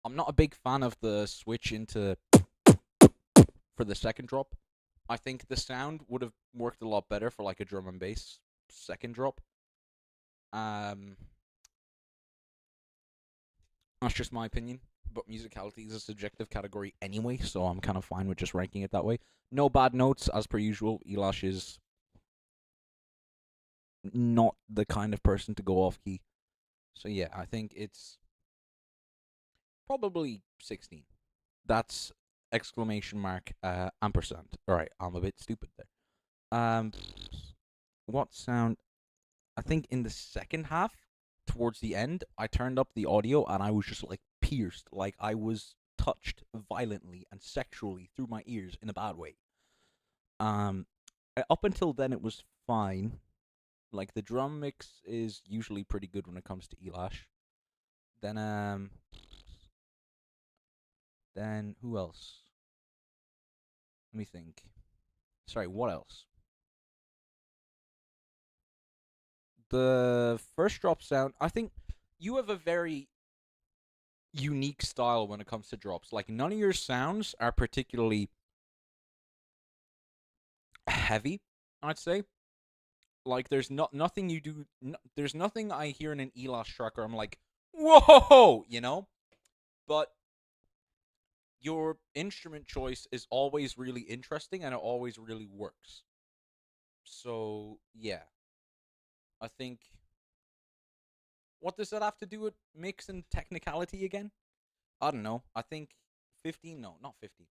I'm not a big fan of the switch into... for the second drop. I think the sound would have worked a lot better for like a drum and bass second drop. That's just my opinion, but musicality is a subjective category anyway, so I'm kind of fine with just ranking it that way. No bad notes, as per usual. Elash is not the kind of person to go off key. So yeah, I think it's probably 16. That's exclamation mark ampersand. Alright, I'm a bit stupid there. What sound? I think in the second half, towards the end, I turned up the audio and I was just like pierced, like I was touched violently and sexually through my ears in a bad way. Up until then it was fine. Like the drum mix is usually pretty good when it comes to Elash. Then who else? Let me think. Sorry, what else? The first drop sound, I think you have a very unique style when it comes to drops. Like, none of your sounds are particularly heavy, I'd say. Like, there's nothing you do, there's nothing I hear in an Elash track where I'm like, whoa, you know? But your instrument choice is always really interesting and it always really works. So, yeah. I think, what does that have to do with mix and technicality again? I don't know. I think 15, no, not 15.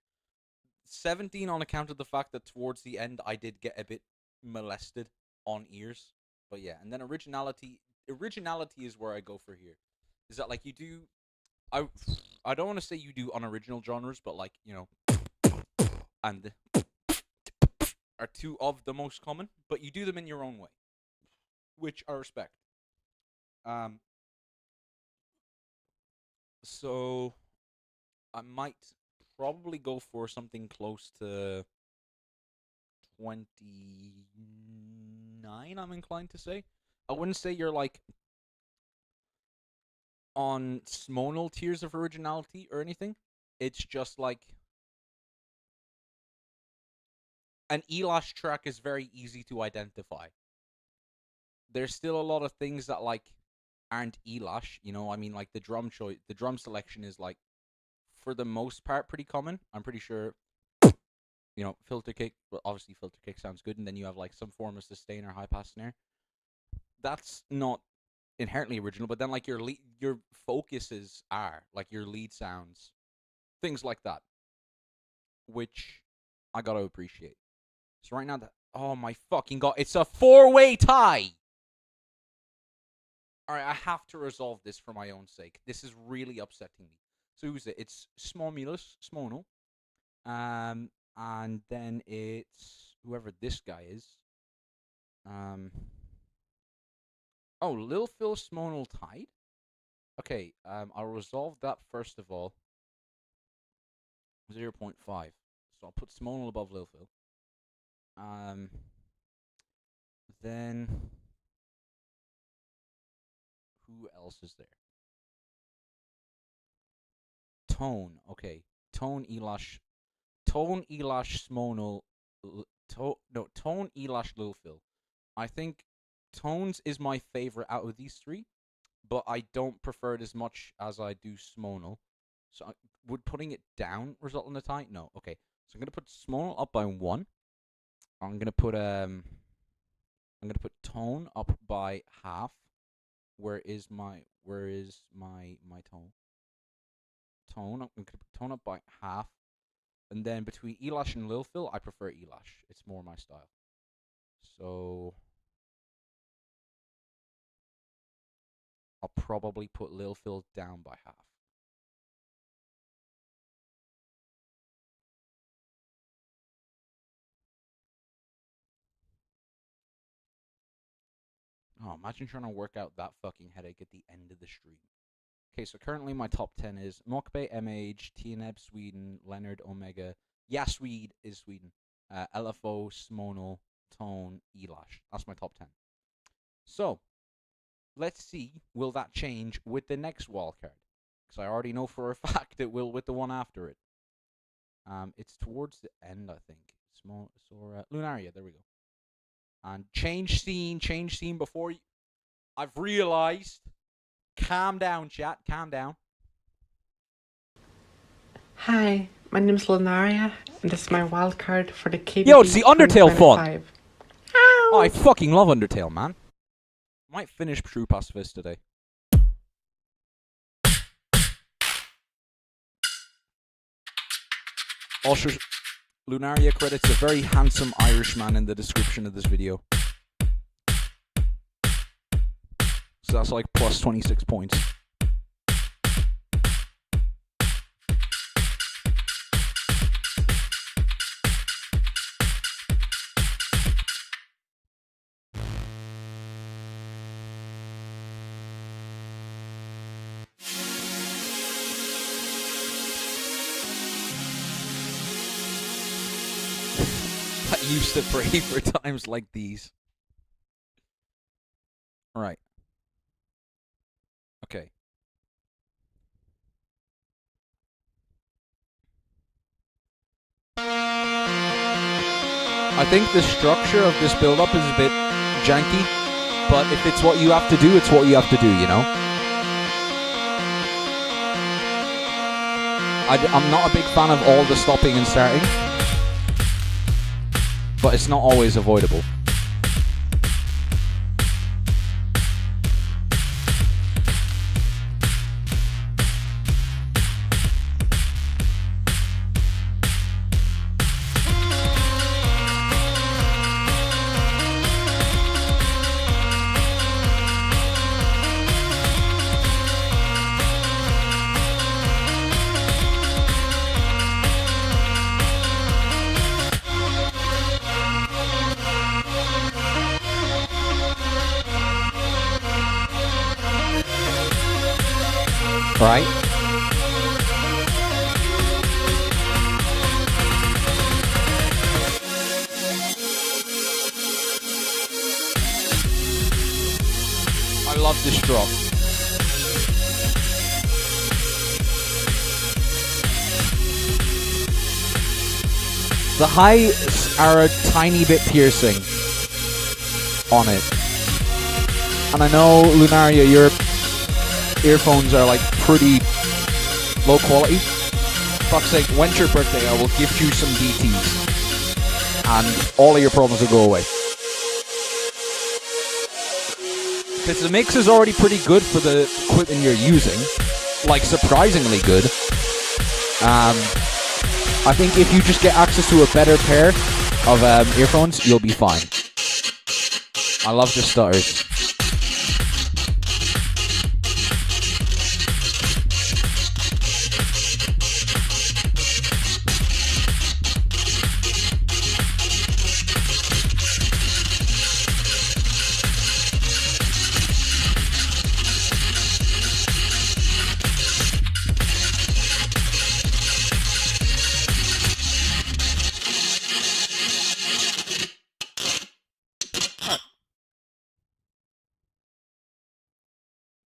17 on account of the fact that towards the end I did get a bit molested on ears. But yeah, and then originality is where I go for here. Is that like you do, I don't want to say you do unoriginal genres, but like, you know, and are two of the most common, but you do them in your own way, which I respect. So I might probably go for something close to 29, I'm inclined to say. I wouldn't say you're like on smonal tiers of originality or anything. It's just like an Elash track is very easy to identify. There's still a lot of things that like aren't Elash, you know. I mean, like the drum choice, the drum selection is like, for the most part, pretty common. I'm pretty sure, you know, filter kick. Well, obviously filter kick sounds good, and then you have like some form of sustain or high pass snare. That's not inherently original, but then like your focuses are like your lead sounds, things like that, which I gotta appreciate. So right now, oh my fucking god, it's a 4-way tie. Alright, I have to resolve this for my own sake. This is really upsetting me. So who's it? It's Smonal. And then it's whoever this guy is. Oh, Lil Phil Smonal tied? Okay, I'll resolve that first of all. 0.5. So I'll put Smonal above Lil Phil. Then who else is there? Tone, okay. Tone Elash Smonal. Tone Elash Lil Phil. I think Tones is my favorite out of these three, but I don't prefer it as much as I do Smonal. So would putting it down result in a tie? No. Okay. So I'm gonna put Smonal up by 1. I'm gonna put Tone up by half. Where is my tone? Tone. I'm gonna put Tone up by half. And then between Elash and Lil Phil, I prefer Elash. It's more my style. So I'll probably put Lil Phil down by half. Oh, imagine trying to work out that fucking headache at the end of the stream. Okay, so currently my top 10 is Mokbe, MH, Teneb, Sweden, Leonard, Omega, Yasu is Sweden, LFO, Smonal, Tone, Elash. That's my top 10. So, let's see, will that change with the next wildcard? Because I already know for a fact it will with the one after it. It's towards the end, I think. Small Sora, Lunaria, there we go. And change scene before you... I've realized. Calm down, chat, calm down. Hi, my name's Lunaria, and this is my wildcard for the KBB. Yo, it's the Undertale font. 2025. Oh, I fucking love Undertale, man. Might finish True Pacifist today. Also, Lunaria credits a very handsome Irishman in the description of this video. So that's like plus 26 points. I used to pray for times like these. Alright. Okay. I think the structure of this build-up is a bit janky, but if it's what you have to do, it's what you have to do, you know? I'm not a big fan of all the stopping and starting, but it's not always avoidable. Right? I love this drop. The highs are a tiny bit piercing on it. And I know, Lunaria, your earphones are like pretty low quality. Fuck's sake, when's your birthday? I will gift you some DTs. And all of your problems will go away. Because the mix is already pretty good for the equipment you're using. Like, surprisingly good. I think if you just get access to a better pair of earphones, you'll be fine. I love the stutters.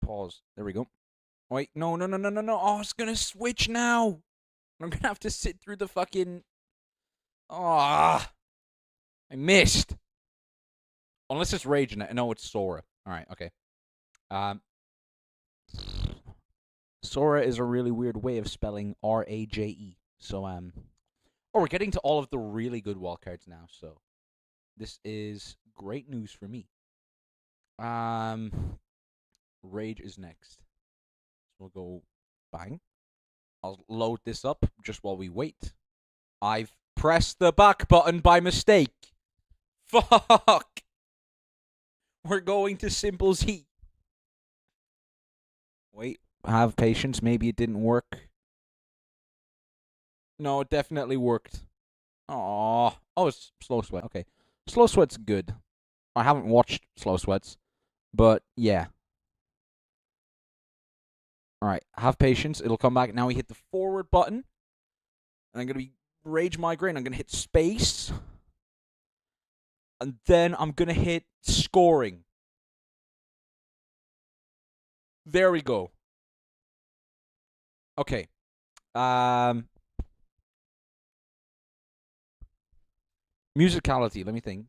Pause. There we go. Wait, no. Oh, it's gonna switch now. I'm gonna have to sit through the fucking... Ah, I missed. Unless it's Rage in it. No, it's Sora. Alright, okay. Sora is a really weird way of spelling R-A-J-E. So, oh, we're getting to all of the really good wildcards now, so this is great news for me. Rage is next. We'll go bang. I'll load this up just while we wait. I've pressed the back button by mistake. Fuck. We're going to Simple Z. Wait, have patience. Maybe it didn't work. No, it definitely worked. Aww. Oh, it's Slow Sweat. Okay. Slow Sweat's good. I haven't watched Slow Sweats, but yeah. Alright, have patience. It'll come back. Now we hit the forward button. And I'm going to be Rage Migraine. I'm going to hit space. And then I'm going to hit scoring. There we go. Okay. Musicality, let me think.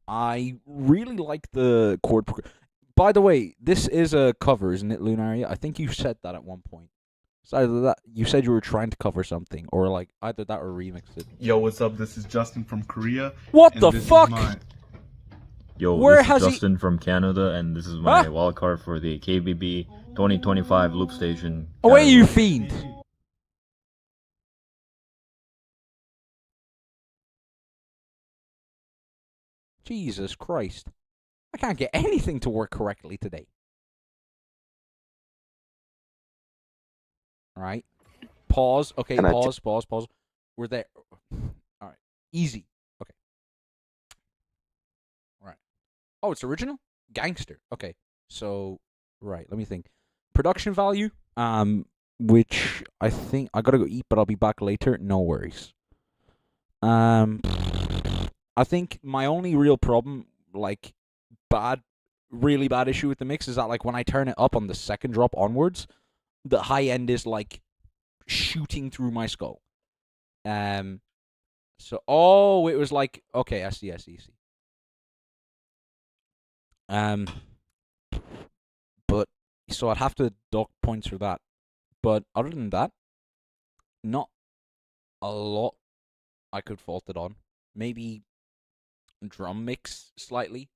I really like the chord progression. By the way, this is a cover, isn't it, Lunaria? I think you said that at one point. It's either that you said you were trying to cover something, or like either that or remix it. Yo, what's up? This is Justin from Korea. What the fuck? Yo, Where this is has he- Justin from Canada, and this is my wildcard for the KBB 2025 Loop Station. Away, you fiend! Jesus Christ. I can't get anything to work correctly today. Alright. Pause. Okay, pause. We're there. Alright. Easy. Okay. Right. Oh, it's original? Gangster. Okay. So, right, let me think. Production value, which I think I gotta go eat, but I'll be back later. No worries. I think my only real problem, like, really bad issue with the mix is that, like, when I turn it up on the second drop onwards, the high end is, like, shooting through my skull. So, oh, it was like, okay, I see. But, so I'd have to dock points for that. But other than that, not a lot I could fault it on. Maybe drum mix slightly,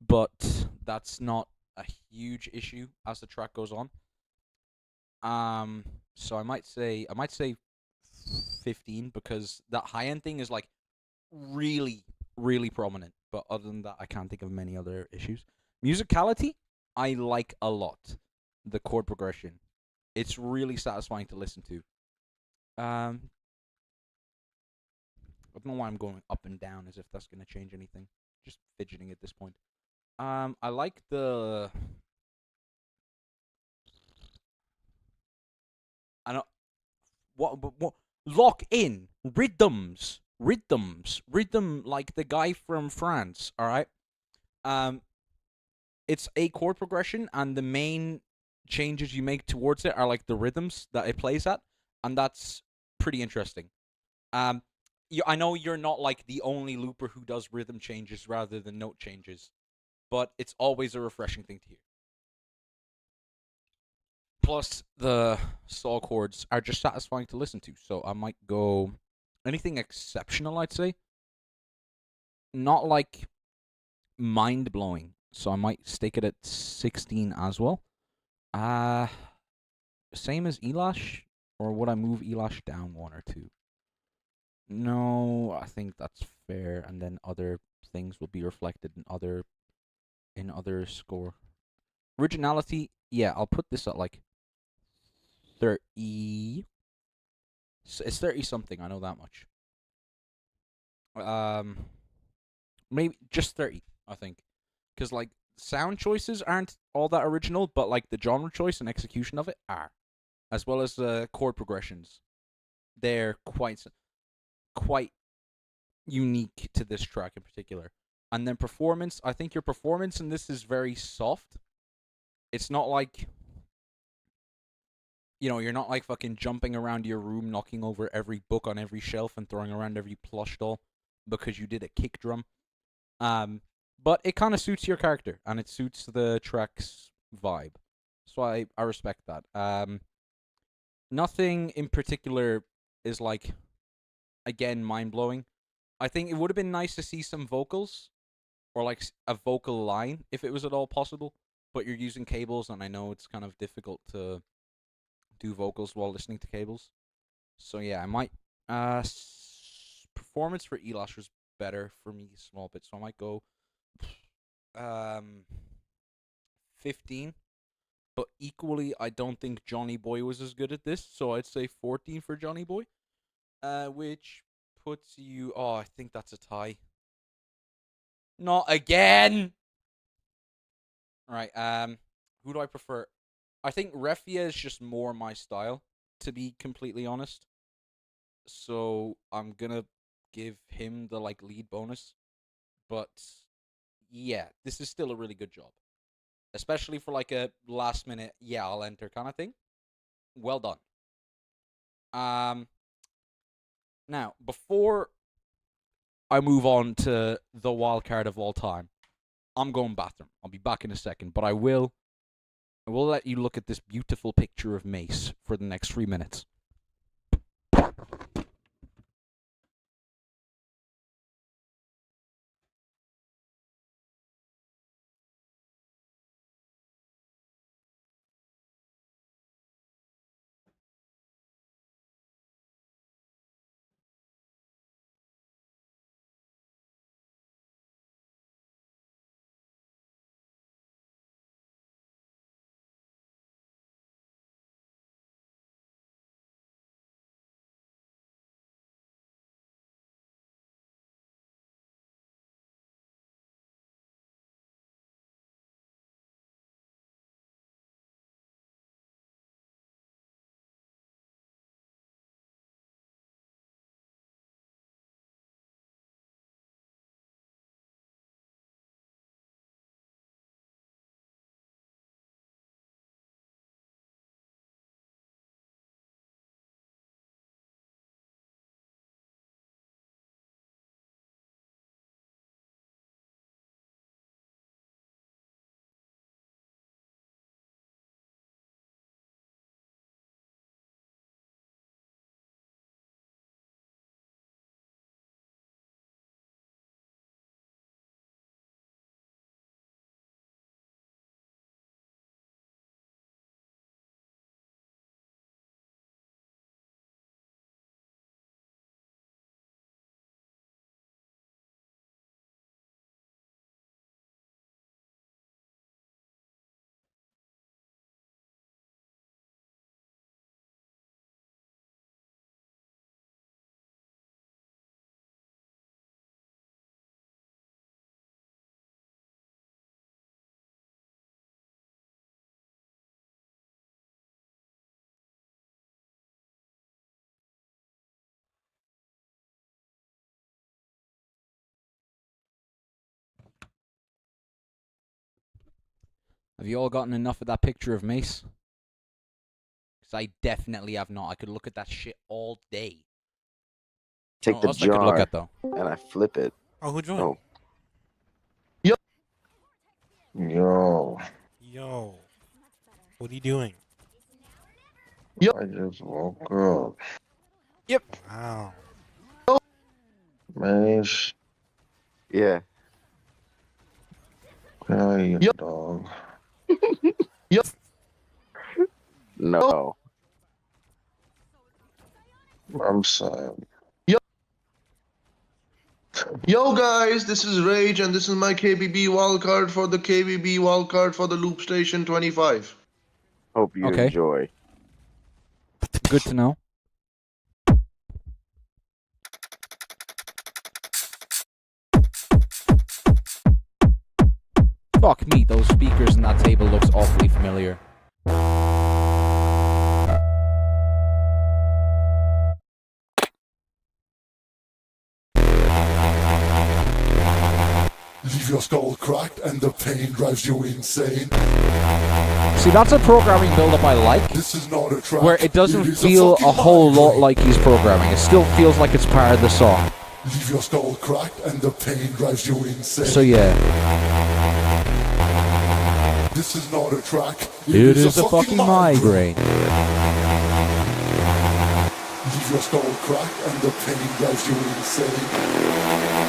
but that's not a huge issue as the track goes on. So I might say 15 because that high end thing is like really, really prominent. But other than that, I can't think of many other issues. Musicality, I like a lot. The chord progression, it's really satisfying to listen to. I don't know why I'm going up and down as if that's going to change anything. Just fidgeting at this point. I like the... I don't... What? Lock in. Rhythms. Rhythm like the guy from France, alright? It's a chord progression, and the main changes you make towards it are like the rhythms that it plays at, and that's pretty interesting. I know you're not like the only looper who does rhythm changes rather than note changes, but it's always a refreshing thing to hear. Plus, the saw chords are just satisfying to listen to, so I might go anything exceptional, I'd say. Not like mind-blowing, so I might stake it at 16 as well. Same as Elash, or would I move Elash down 1 or 2? No, I think that's fair, and then other things will be reflected in other score. Originality, yeah, I'll put this at like 30. It's 30 something, I know that much. Maybe just 30, I think, because like sound choices aren't all that original, but like the genre choice and execution of it are, as well as the chord progressions. They're quite unique to this track in particular. And then performance, I think your performance in this is very soft. It's not like, you're not like fucking jumping around your room, knocking over every book on every shelf and throwing around every plush doll because you did a kick drum. But it kind of suits your character, and it suits the track's vibe. So I respect that. Nothing in particular is like, again, mind-blowing. I think it would have been nice to see some vocals, or like a vocal line, if it was at all possible. But you're using cables, and I know it's kind of difficult to do vocals while listening to cables. So yeah, I might... performance for Elash was better for me a small bit, so I might go 15. But equally, I don't think Johnny Boy was as good at this, so I'd say 14 for Johnny Boy. Which puts you... Oh, I think that's a tie. Not again! Right, who do I prefer? I think Refia is just more my style, to be completely honest. So I'm gonna give him the like lead bonus. But yeah, this is still a really good job. Especially for like a last minute, yeah, I'll enter kind of thing. Well done. Now, before I move on to the wildcard of all time, I'm going bathroom. I'll be back in a second, but I will let you look at this beautiful picture of Mace for the next 3 minutes. Have you all gotten enough of that picture of Mace? Because I definitely have not. I could look at that shit all day. Take What the else I could look jar at, though? and I flip it. Oh, who joined? Oh. Yo. Yo. What are you doing? I just woke up. Yep. Wow. Mace. Yeah. How you, dog? No. I'm sad. Yo guys, this is Rage and this is my KBB wildcard for the KBB wildcard for the Loop Station 25. Hope you Okay. enjoy. Good to know. Fuck me, those speakers on that table looks awfully familiar. Leave your skull cracked and the pain drives you insane. See, that's a programming build-up I like, This is not a track. where it doesn't is feel fucking a whole lot migraine. like he's programming. It still feels like it's part of the song. Leave your skull cracked and the pain drives you insane. So yeah, This is not a track. it is a fucking migraine. Leave your skull cracked and the pain drives you insane.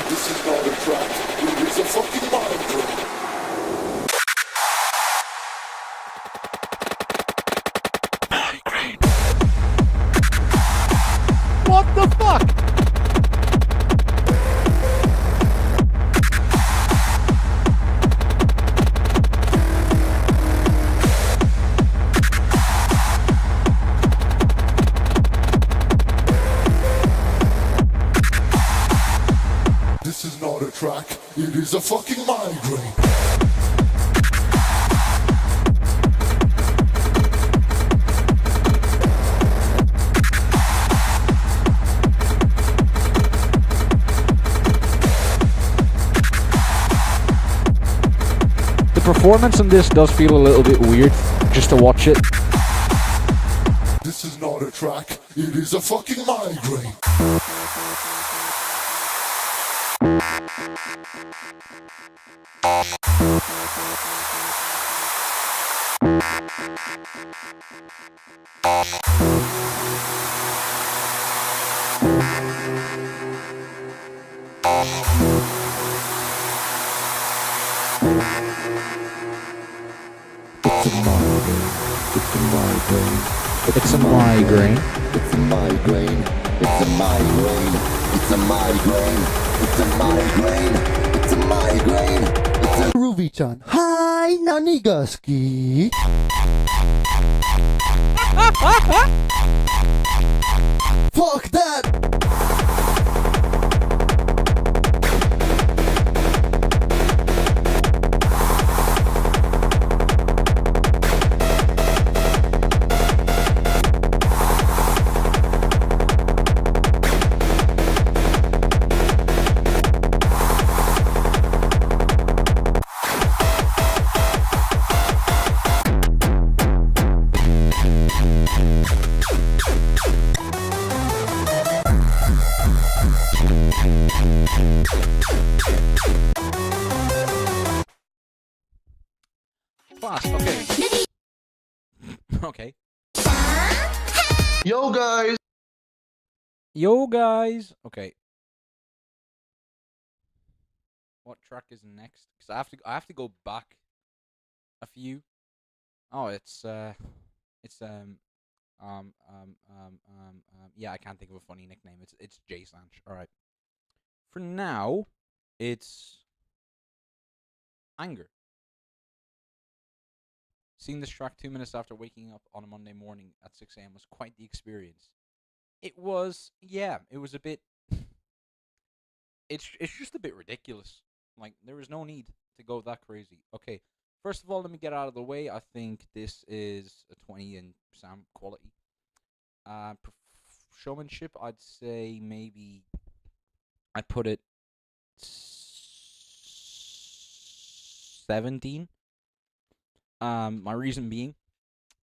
This is not a track. It is a fucking migraine. What the fuck? This is not a track. It is a fucking migraine. The performance on this does feel a little bit weird, just to watch it. This is not a track. It is a fucking migraine. It's a migraine. It's a migraine. It's a migraine. It's a migraine. It's a migraine. It's a migraine. It's a Ruby-chan. Hi, Nanigaski. Fuck that. Class, okay. Okay. Yo guys. Yo guys. Okay. What track is next? Because I have to go back a few. Oh, yeah, I can't think of a funny nickname. It's J Sanch. All right. For now, it's Anger. Seeing this track 2 minutes after waking up on a Monday morning at 6 a.m. was quite the experience. It was, yeah, it was a bit. It's just a bit ridiculous. Like, there was no need to go that crazy. Okay, first of all, let me get out of the way. I think this is a 20 in sound quality. Showmanship, I'd say maybe I'd put it 17. My reason being,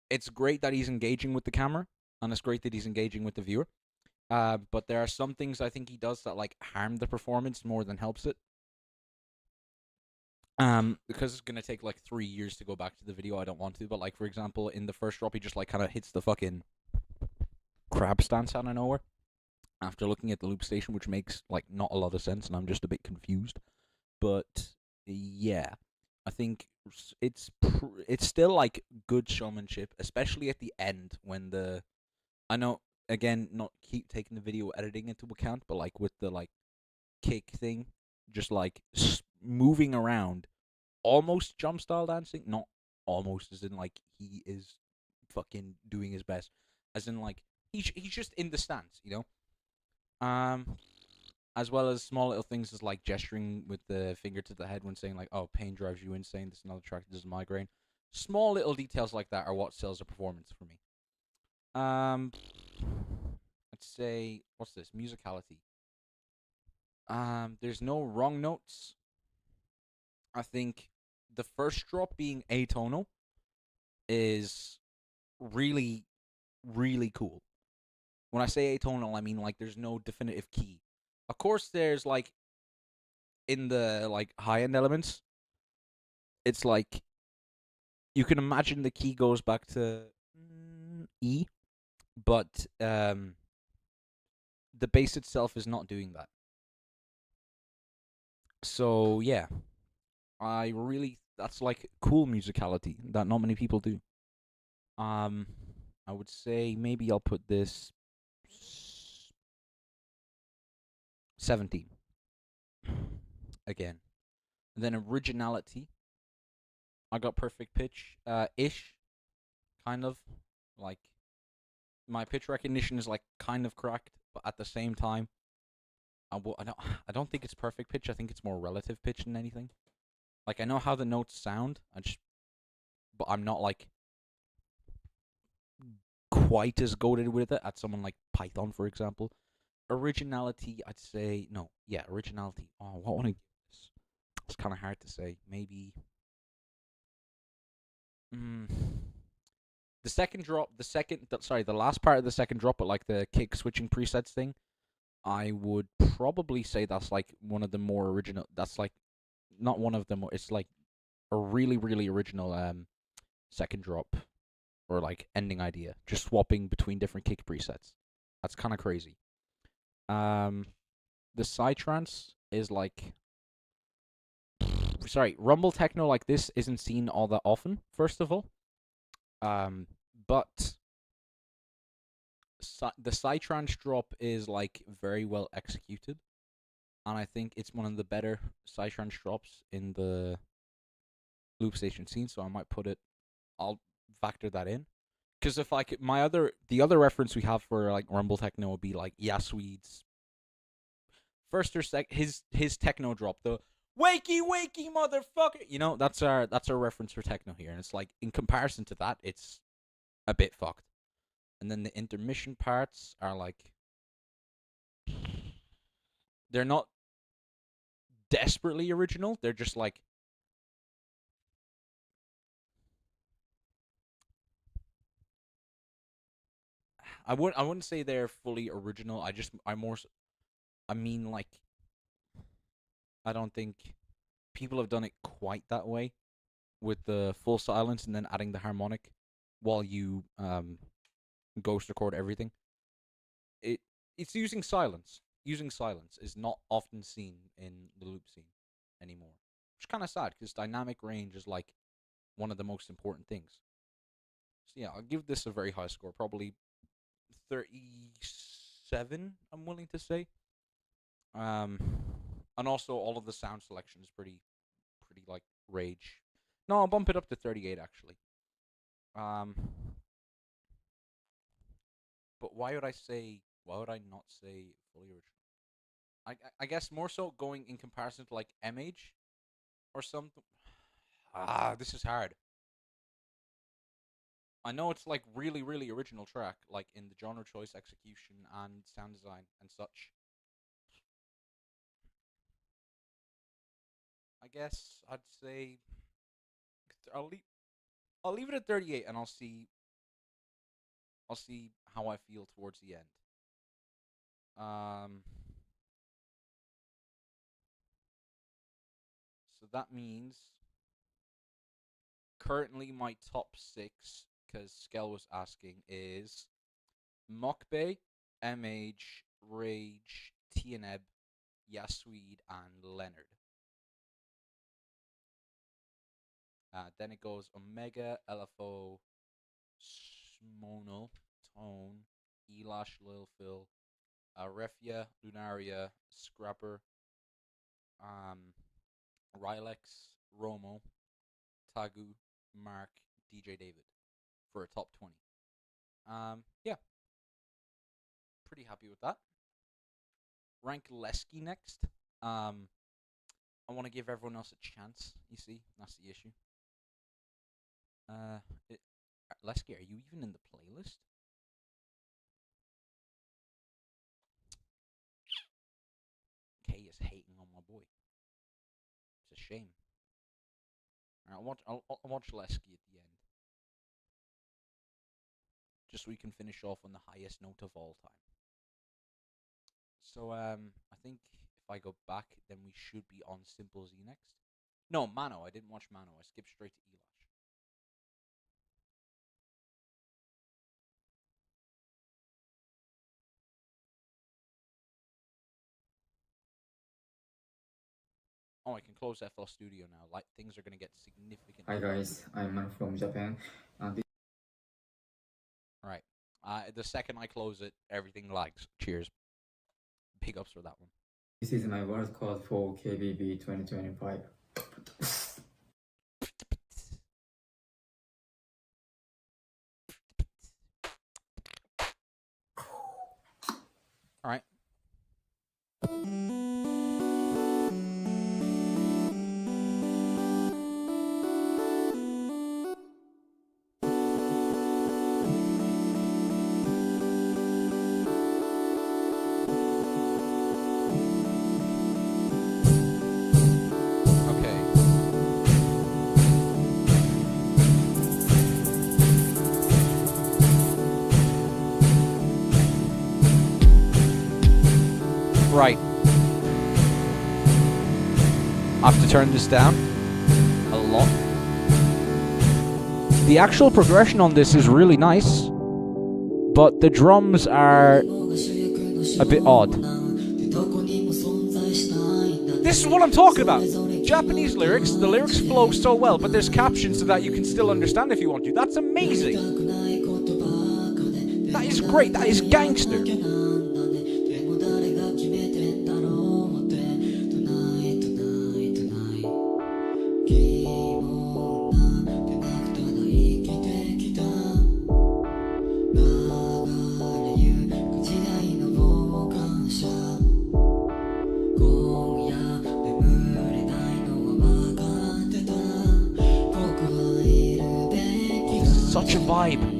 it's great that he's engaging with the camera, and it's great that he's engaging with the viewer. But there are some things I think he does that like harm the performance more than helps it. Because it's gonna take like 3 years to go back to the video. I don't want to, but like for example, in the first drop, he just like kind of hits the fucking crab stance out of nowhere after looking at the loop station, which makes like not a lot of sense, and I'm just a bit confused. But yeah, I think it's still like good showmanship, especially at the end when I know again not keep taking the video editing into account, but like with the like kick thing, just like moving around, almost jump style dancing, not almost as in like he is fucking doing his best, as in like he's just in the stance, you know. As well as small little things as like gesturing with the finger to the head when saying like, "Oh, pain drives you insane. This is another track. This is migraine." Small little details like that are what sells a performance for me. Let's say what's this musicality? There's no wrong notes. I think the first drop being atonal is really, really cool. When I say atonal, I mean like there's no definitive key. Of course, there's like in the like high-end elements, it's like you can imagine the key goes back to E, but the bass itself is not doing that. So yeah, that's like cool musicality that not many people do. I would say maybe I'll put this 17 again. And then originality, I got perfect pitch ish, kind of like my pitch recognition is like kind of cracked, but at the same time I don't think it's perfect pitch. I think it's more relative pitch than anything. Like I know how the notes sound, but I'm not like quite as goated with it as someone like Python, for example. Originality, I'd say originality. Oh, what want to give this? It's kind of hard to say. Maybe. The second drop, the last part of the second drop, but like the kick switching presets thing, I would probably say that's like one of the more original. That's like not one of them. It's like a really, really original second drop or like ending idea. Just swapping between different kick presets. That's kind of crazy. The psytrance is like, rumble techno like this isn't seen all that often. First of all, but the psytrance drop is like very well executed, and I think it's one of the better psytrance drops in the loop station scene. So I might I'll factor that in, because if the other reference we have for like rumble techno would be like Yasu's first or his techno drop, the wakey motherfucker. You know, that's our reference for techno here, and it's like in comparison to that, it's a bit fucked. And then the intermission parts are like, they're not desperately original. They're just like, I wouldn't say they're fully original. I mean like, I don't think people have done it quite that way with the full silence and then adding the harmonic while you ghost record everything. It's using silence. Using silence is not often seen in the loop scene anymore, which is kind of sad because dynamic range is like one of the most important things. So yeah, I'll give this a very high score, probably 37. I'm willing to say. And also all of the sound selection is pretty like rage. No, I'll bump it up to 38 actually. But why would I not say fully original? I guess more so going in comparison to like MH or something. This is hard. I know it's like really, really original track, like in the genre choice, execution, and sound design and such. I guess I'd say I'll leave it at 38, and I'll see how I feel towards the end. So that means currently my top 6, because Skell was asking, is Mokbay, MH, Rage, Teneb, Yasu, and Leonard. Then it goes Omega, LFO, Smono, Tone, Elash, Lil Phil, Refia, Lunaria, Scrapper, Rylex, Romo, Tagu, Mark, DJ David for a top 20. Yeah. Pretty happy with that. Rank Lesky next. I want to give everyone else a chance, you see? That's the issue. Lesky, are you even in the playlist? Kay is hating on my boy. It's a shame. Alright, I'll watch Lesky at the end. Just so we can finish off on the highest note of all time. So, I think if I go back, then we should be on Simple Z next. No, Mano. I didn't watch Mano. I skipped straight to Elash. Oh, I can close FL Studio now. Like, things are going to get significantly... Hi guys, I'm Man from Japan. Right. The second I close it, everything lags. Cheers. Big ups for that one. This is my world code for KBB 2025. Alright. Right. I have to turn this down a lot. The actual progression on this is really nice, but the drums are a bit odd. This is what I'm talking about. Japanese lyrics, the lyrics flow so well, but there's captions so that you can still understand if you want to. That's amazing. That is great. That is gangster. Such a vibe.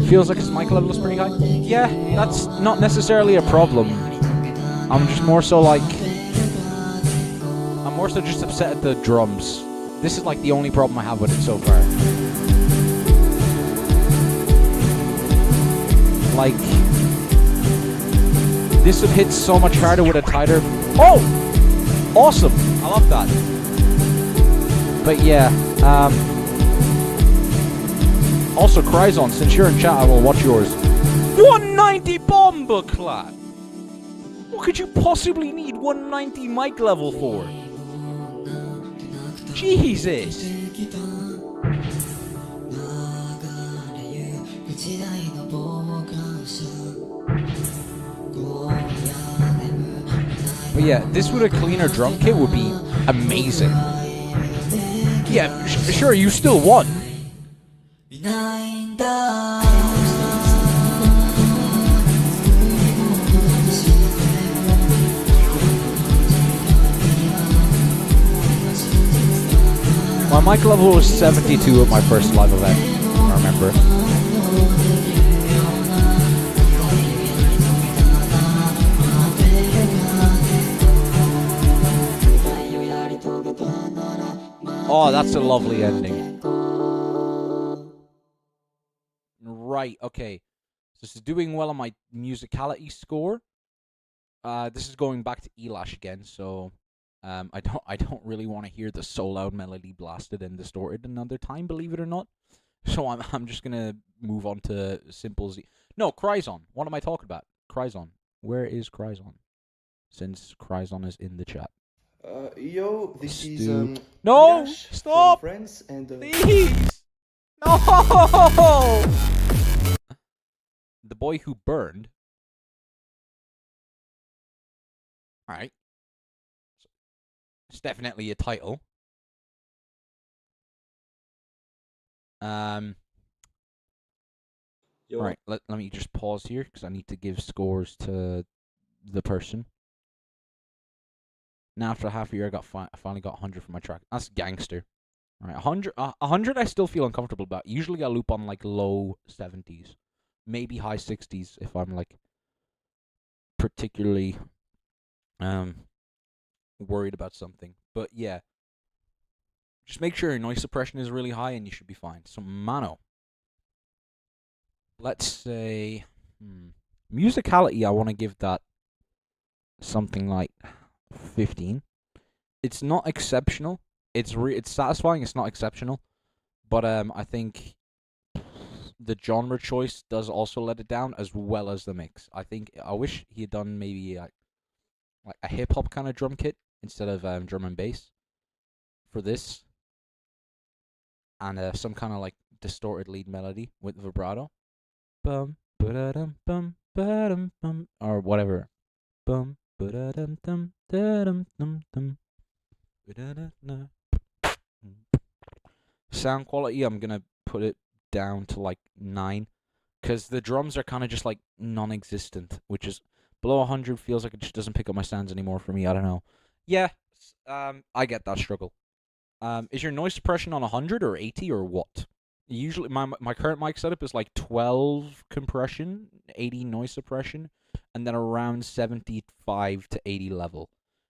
Feels like his mic level is pretty high. Yeah, that's not necessarily a problem. I'm just more so like... I'm more so just upset at the drums. This is like the only problem I have with it so far. Like, this would hit so much harder with a tighter... Oh! Awesome! I love that. But yeah, also, Kryzison, since you're in chat, I will watch yours. 190 bomber clap! What could you possibly need 190 mic level for? Jesus! But yeah, this with a cleaner drum kit would be amazing. Yeah, sure, you still won. mic level was 72 at my first live event. I remember. Oh, that's a lovely ending. Right, okay. So this is doing well on my musicality score. This is going back to Elash again, so I don't really want to hear the so loud melody blasted and distorted another time, believe it or not. So I'm just gonna move on to simple Z. No, Kryzison. What am I talking about? Kryzison. Where is Kryzison? Since Kryzison is in the chat. Yo, this is no, Elash stop, from Friends and please, no. The boy who burned. All right, it's definitely a title. All right, let me just pause here because I need to give scores to the person. Now after half a year, I finally got 100 for my track. That's gangster. All right, 100 I still feel uncomfortable about. Usually I loop on like low 70s, maybe high 60s if I'm like particularly worried about something. But yeah, just make sure your noise suppression is really high and you should be fine. So Mano, let's say musicality. I want to give that something like 15. It's not exceptional. It's satisfying. It's not exceptional, but I think the genre choice does also let it down, as well as the mix. I wish he had done maybe like a hip hop kind of drum kit instead of drum and bass for this, and some kind of like distorted lead melody with vibrato, bum ba-da-dum bum ba-dum bum, or whatever, bum ba-da-dum dum da-dum dum dum ba-da-da-da. Sound quality, I'm gonna put it down to like 9, because the drums are kind of just like non-existent, which is below 100 feels like it just doesn't pick up my sounds anymore for me. I don't know. Yeah, I get that struggle. Is your noise suppression on 100 or 80 or what? Usually, my current mic setup is like 12 compression, 80 noise suppression, and then around 75 to 80 level.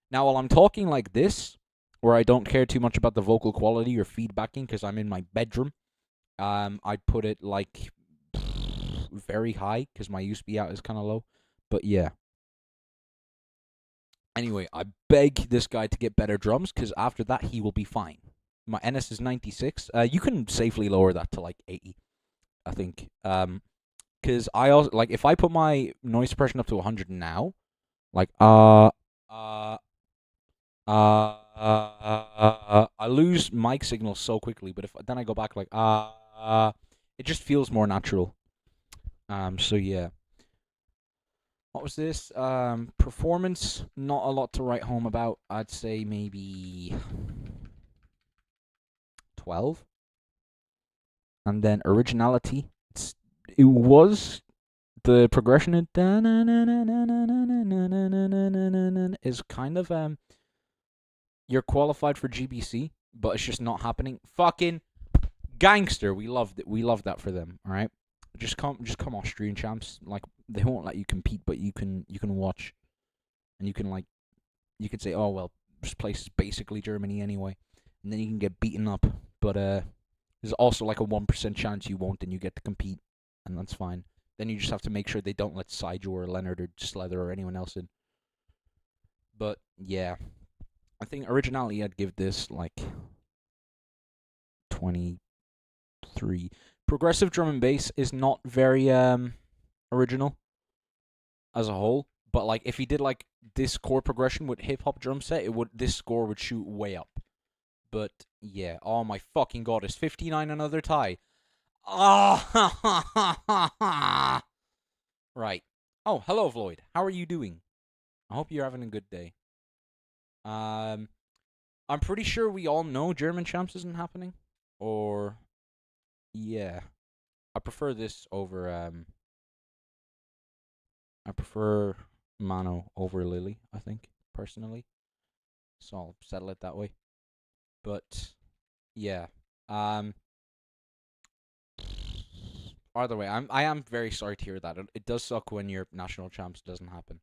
Now, while I'm talking like this, where I don't care too much about the vocal quality or feedbacking because I'm in my bedroom, I'd put it like very high because my USB out is kind of low. But yeah. Anyway, I beg this guy to get better drums because after that he will be fine. My NS is 96. You can safely lower that to like 80, I think. Because I also like if I put my noise suppression up to 100 now, like I lose mic signal so quickly. But if then I go back like it just feels more natural. So yeah. What was this? Performance, not a lot to write home about. I'd say maybe 12. And then originality, it was the progression is kind of you're qualified for GBC, but it's just not happening. Fucking gangster. We loved it. We loved that for them. All right. Just come Austrian champs. Like they won't let you compete, but you can watch, and you can say, oh well, this place is basically Germany anyway, and then you can get beaten up. But there's also like a 1% chance you won't, and you get to compete, and that's fine. Then you just have to make sure they don't let Saijo or Leonard or Slether or anyone else in. But yeah, I think originality I'd give this like 23. Progressive drum and bass is not very original as a whole, but like if he did like this chord progression with hip hop drum set, this score would shoot way up. But yeah, oh my fucking god, is 59 another tie? Ah, right. Oh, hello Floyd. How are you doing? I hope you're having a good day. I'm pretty sure we all know German champs isn't happening, or yeah. I prefer this over I prefer Mano over Lily, I think, personally. So I'll settle it that way. But yeah. Either way, I am very sorry to hear that. It does suck when your national champs doesn't happen.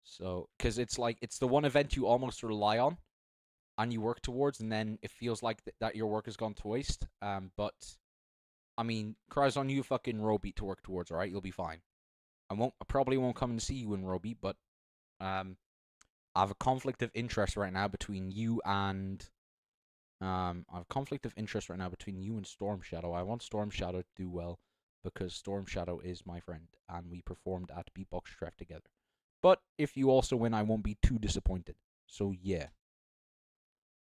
So, because it's like it's the one event you almost rely on, and you work towards, and then it feels like that your work has gone to waste. But I mean, Kryzison, you fucking row beat to work towards. All right, you'll be fine. I probably won't come and see you in row beat, but I have a conflict of interest right now between you and I have a conflict of interest right now between you and Storm Shadow. I want Storm Shadow to do well because Storm Shadow is my friend, and we performed at Beatbox Treff together. But if you also win, I won't be too disappointed. So yeah.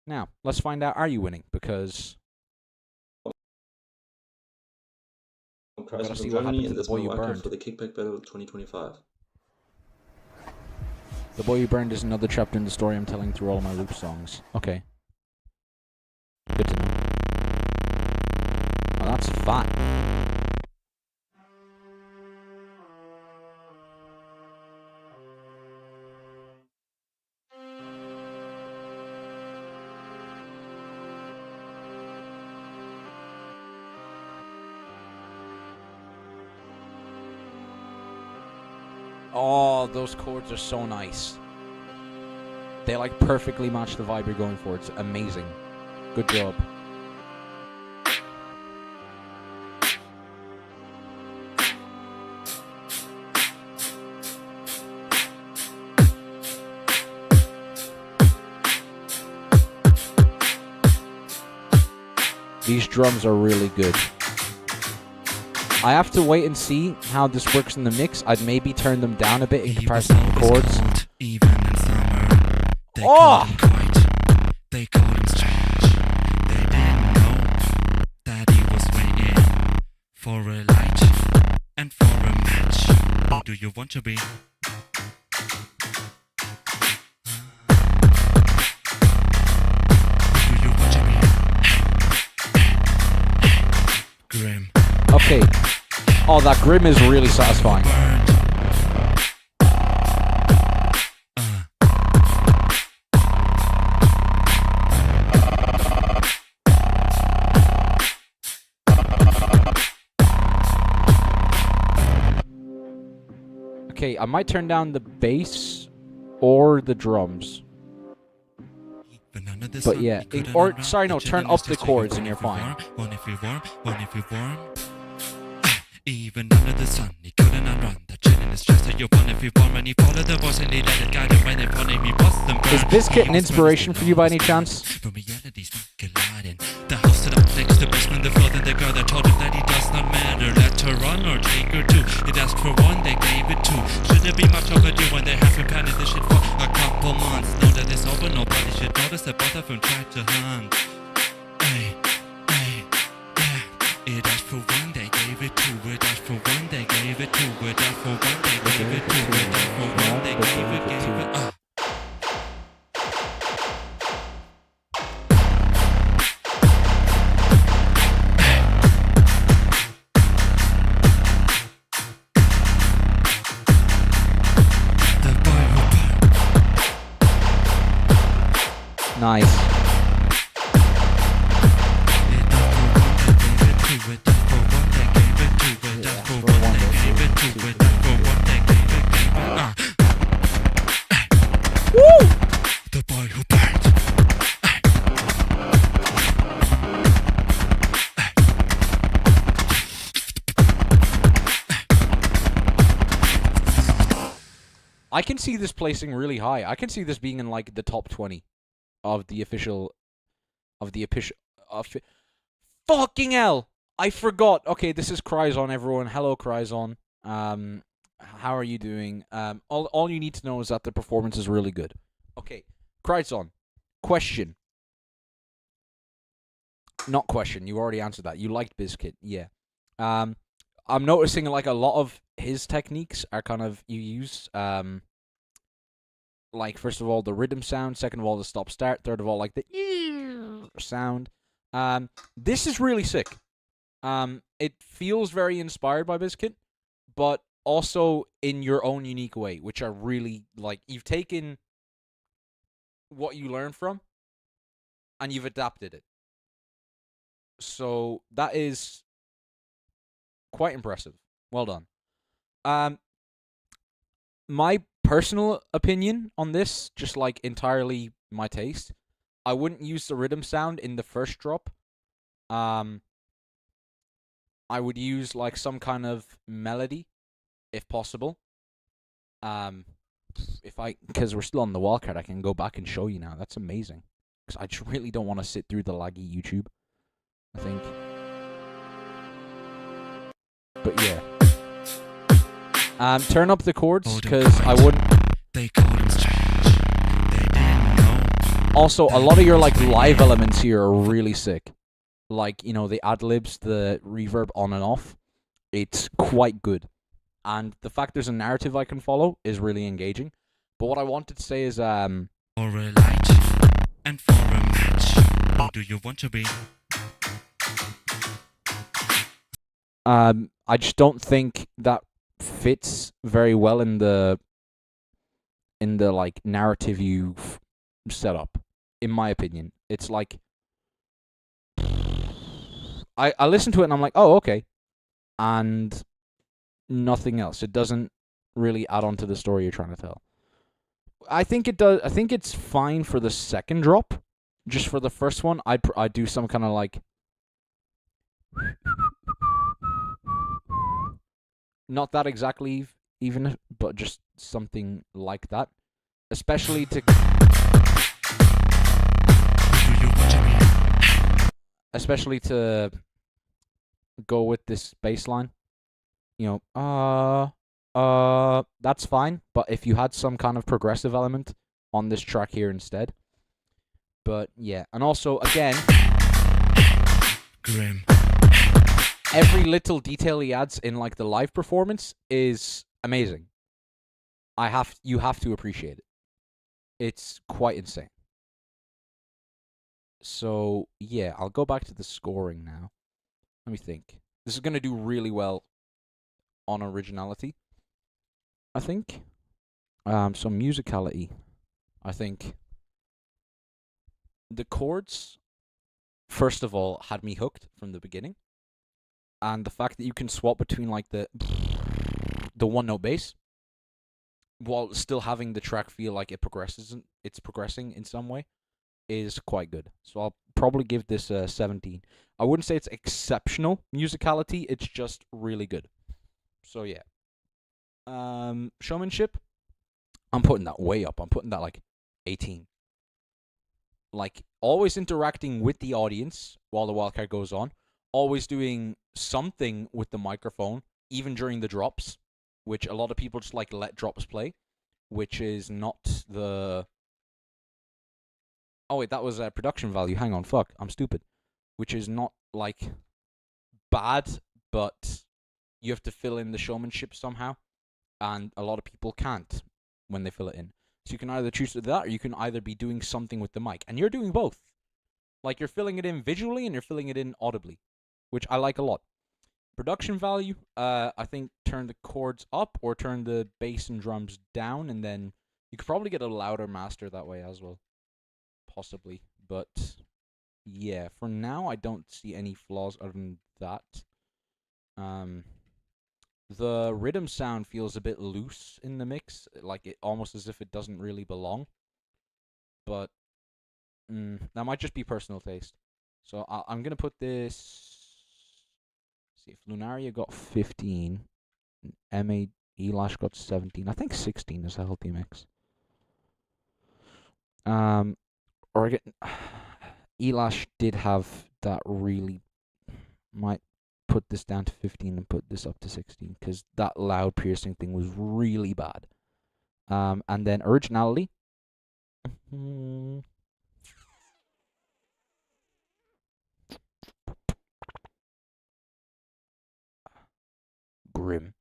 Now let's find out: are you winning? Because Kryzison from Germany, and that's my wildcard for the Kickback Battle 2025. The Boy You Burned is another chapter in the story I'm telling through all my loop songs. Okay. Good to know. Oh, that's fat. Oh, those chords are so nice. They like perfectly match the vibe you're going for. It's amazing. Good job. These drums are really good. I have to wait and see how this works in the mix. I'd maybe turn them down a bit in comparison to the chords. Oh! They called him strange. They didn't know that he was waiting for a light and for a match. Who do you want to be? Who do you want to be? Grim. Okay. Oh, that Grim is really satisfying. Okay, I might turn down the bass or the drums. But yeah, or sorry, no, turn up the chords and you're fine. One if you warm, one if you warm. Even under the sun, he couldn't outrun the chill in his chest. So you want if you warm, and he followed the voice and he let it guide him when they found him. He bust them. Is Biscuit an inspiration for you by any chance? From reality's not colliding. The house stood up next to basement, the floor, then the girl that told him that he does not matter. Let her run or take her too. It asked for one, they gave it two. Should it be much overdue when they haven't planned this shit for a couple months? Know that it's over, nobody should notice that both of them tried to hunt. Hey, hey, yeah. It asked for one, they gave it two. It asked for one, they gave it two. It asked for one, they gave it two. It asked for one, they gave it, Nice. The boy who burned. I can see this placing really high. I can see this being in like the top 20 of the official fucking hell. I forgot. Okay, this is Kryzison, everyone. Hello, Kryzison. How are you doing? All you need to know is that the performance is really good. Okay, Kryzison. Question. Not question. You already answered that. You liked Bizkit. Yeah. I'm noticing like a lot of his techniques are kind of you use like first of all the rhythm sound, second of all the stop start, third of all like the sound. This is really sick. It feels very inspired by Bizkit, but also in your own unique way, which are really like you've taken what you learned from and you've adapted it. So that is quite impressive. Well done. My personal opinion on this, just like entirely my taste, I wouldn't use the rhythm sound in the first drop. I would use like some kind of melody, if possible. Because we're still on the wildcard, I can go back and show you now. That's amazing. Because I just really don't want to sit through the laggy YouTube, I think. But yeah. Turn up the chords, because I wouldn't... Also, a lot of your like live elements here are really sick. Like, you know, the ad-libs, the reverb on and off. It's quite good. And the fact there's a narrative I can follow is really engaging. But what I wanted to say is, For a light and for a match, who do you want to be? I just don't think that fits very well in the like narrative you've set up, in my opinion. It's like I listen to it and I'm like, oh, okay, and nothing else. It doesn't really add on to the story you're trying to tell. I think it does. I think it's fine for the second drop. Just for the first one, I'd do some kind of like, not that exactly even, but just something like that. Especially to go with this bass line. You know, that's fine, but if you had some kind of progressive element on this track here instead. But yeah, and also again, Grim. Every little detail he adds in like the live performance is amazing. You have to appreciate it. It's quite insane. So yeah, I'll go back to the scoring now. Let me think. This is gonna do really well on originality, I think. So musicality, I think the chords, first of all, had me hooked from the beginning, and the fact that you can swap between like the one note bass while still having the track feel like it's progressing in some way is quite good. So I'll probably give this a 17. I wouldn't say it's exceptional musicality, it's just really good. So yeah. Showmanship, I'm putting that way up. I'm putting that like 18. Like, always interacting with the audience while the wildcard goes on. Always doing something with the microphone, even during the drops, which a lot of people just like let drops play, which is not the... Oh wait, that was production value. Hang on, fuck, I'm stupid. Which is not like bad, but you have to fill in the showmanship somehow, and a lot of people can't when they fill it in. So you can either choose to do that, or you can either be doing something with the mic, and you're doing both. Like, you're filling it in visually and you're filling it in audibly, which I like a lot. Production value, I think turn the chords up or turn the bass and drums down, and then you could probably get a louder master that way as well. Possibly, but yeah, for now I don't see any flaws other than that. The rhythm sound feels a bit loose in the mix, like it almost as if it doesn't really belong. But that might just be personal taste. So I'm gonna put this. See if Lunaria got 15, and Elash got 17. I think 16 is a healthy mix. Or again, Elash did have that really. Might put this down to 15 and put this up to 16 because that loud piercing thing was really bad. And then originality. Grim.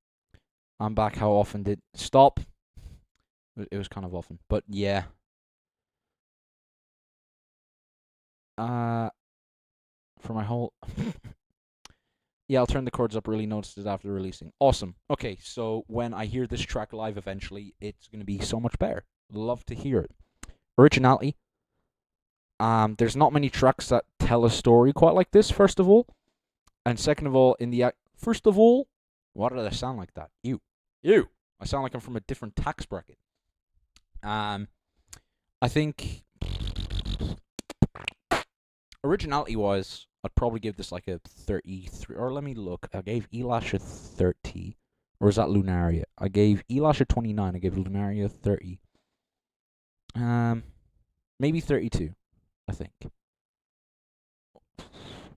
I'm back. How often did stop? It was kind of often, but yeah. For my whole yeah, I'll turn the chords up. Really noticed it after releasing. Awesome. Okay, so when I hear this track live eventually, it's gonna be so much better. Love to hear it. Originality. There's not many tracks that tell a story quite like this, first of all. And second of all, first of all, why did I sound like that? You. I sound like I'm from a different tax bracket. I think originality-wise, I'd probably give this like a 33. Or let me look. I gave Elash a 30. Or is that Lunaria? I gave Elash a 29. I gave Lunaria a 30. Maybe 32, I think.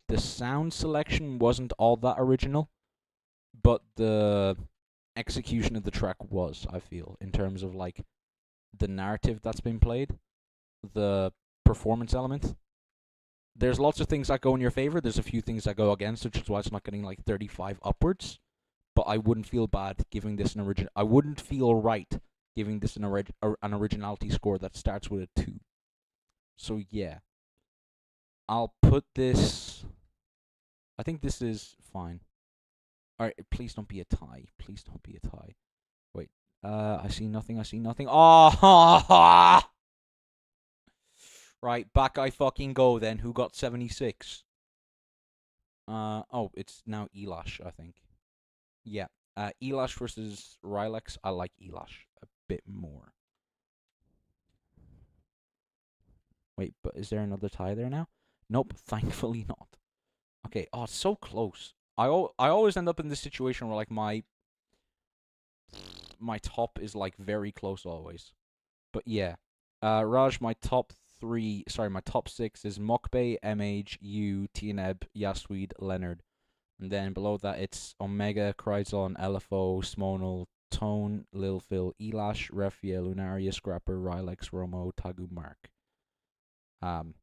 The sound selection wasn't all that original, but the execution of the track was, I feel, in terms of like the narrative that's been played, the performance element. There's lots of things that go in your favor. There's a few things that go against, which is why it's not getting like 35 upwards. But I wouldn't feel bad giving this an original. I wouldn't feel right giving this an originality score that starts with a 2. So yeah, I'll put this. I think this is fine. Alright, please don't be a tie. Please don't be a tie. Wait, I see nothing. Oh! Right, back I fucking go then. Who got 76? Oh, it's now Elash, I think. Yeah, Elash versus Rylex. I like Elash a bit more. Wait, but is there another tie there now? Nope, thankfully not. Okay, oh, it's so close. I always end up in this situation where like my top is like very close always. But yeah, Raj, my top 6 is Mokbay, MH, you, Teneb, Yasu, Leonard. And then below that it's Omega, Kryzison, LFO, Smonal, Tone, Lil Phil, Elash, Refia, Lunaria, Scrapper, Rylex, Romo, Tagu, Mark. Kind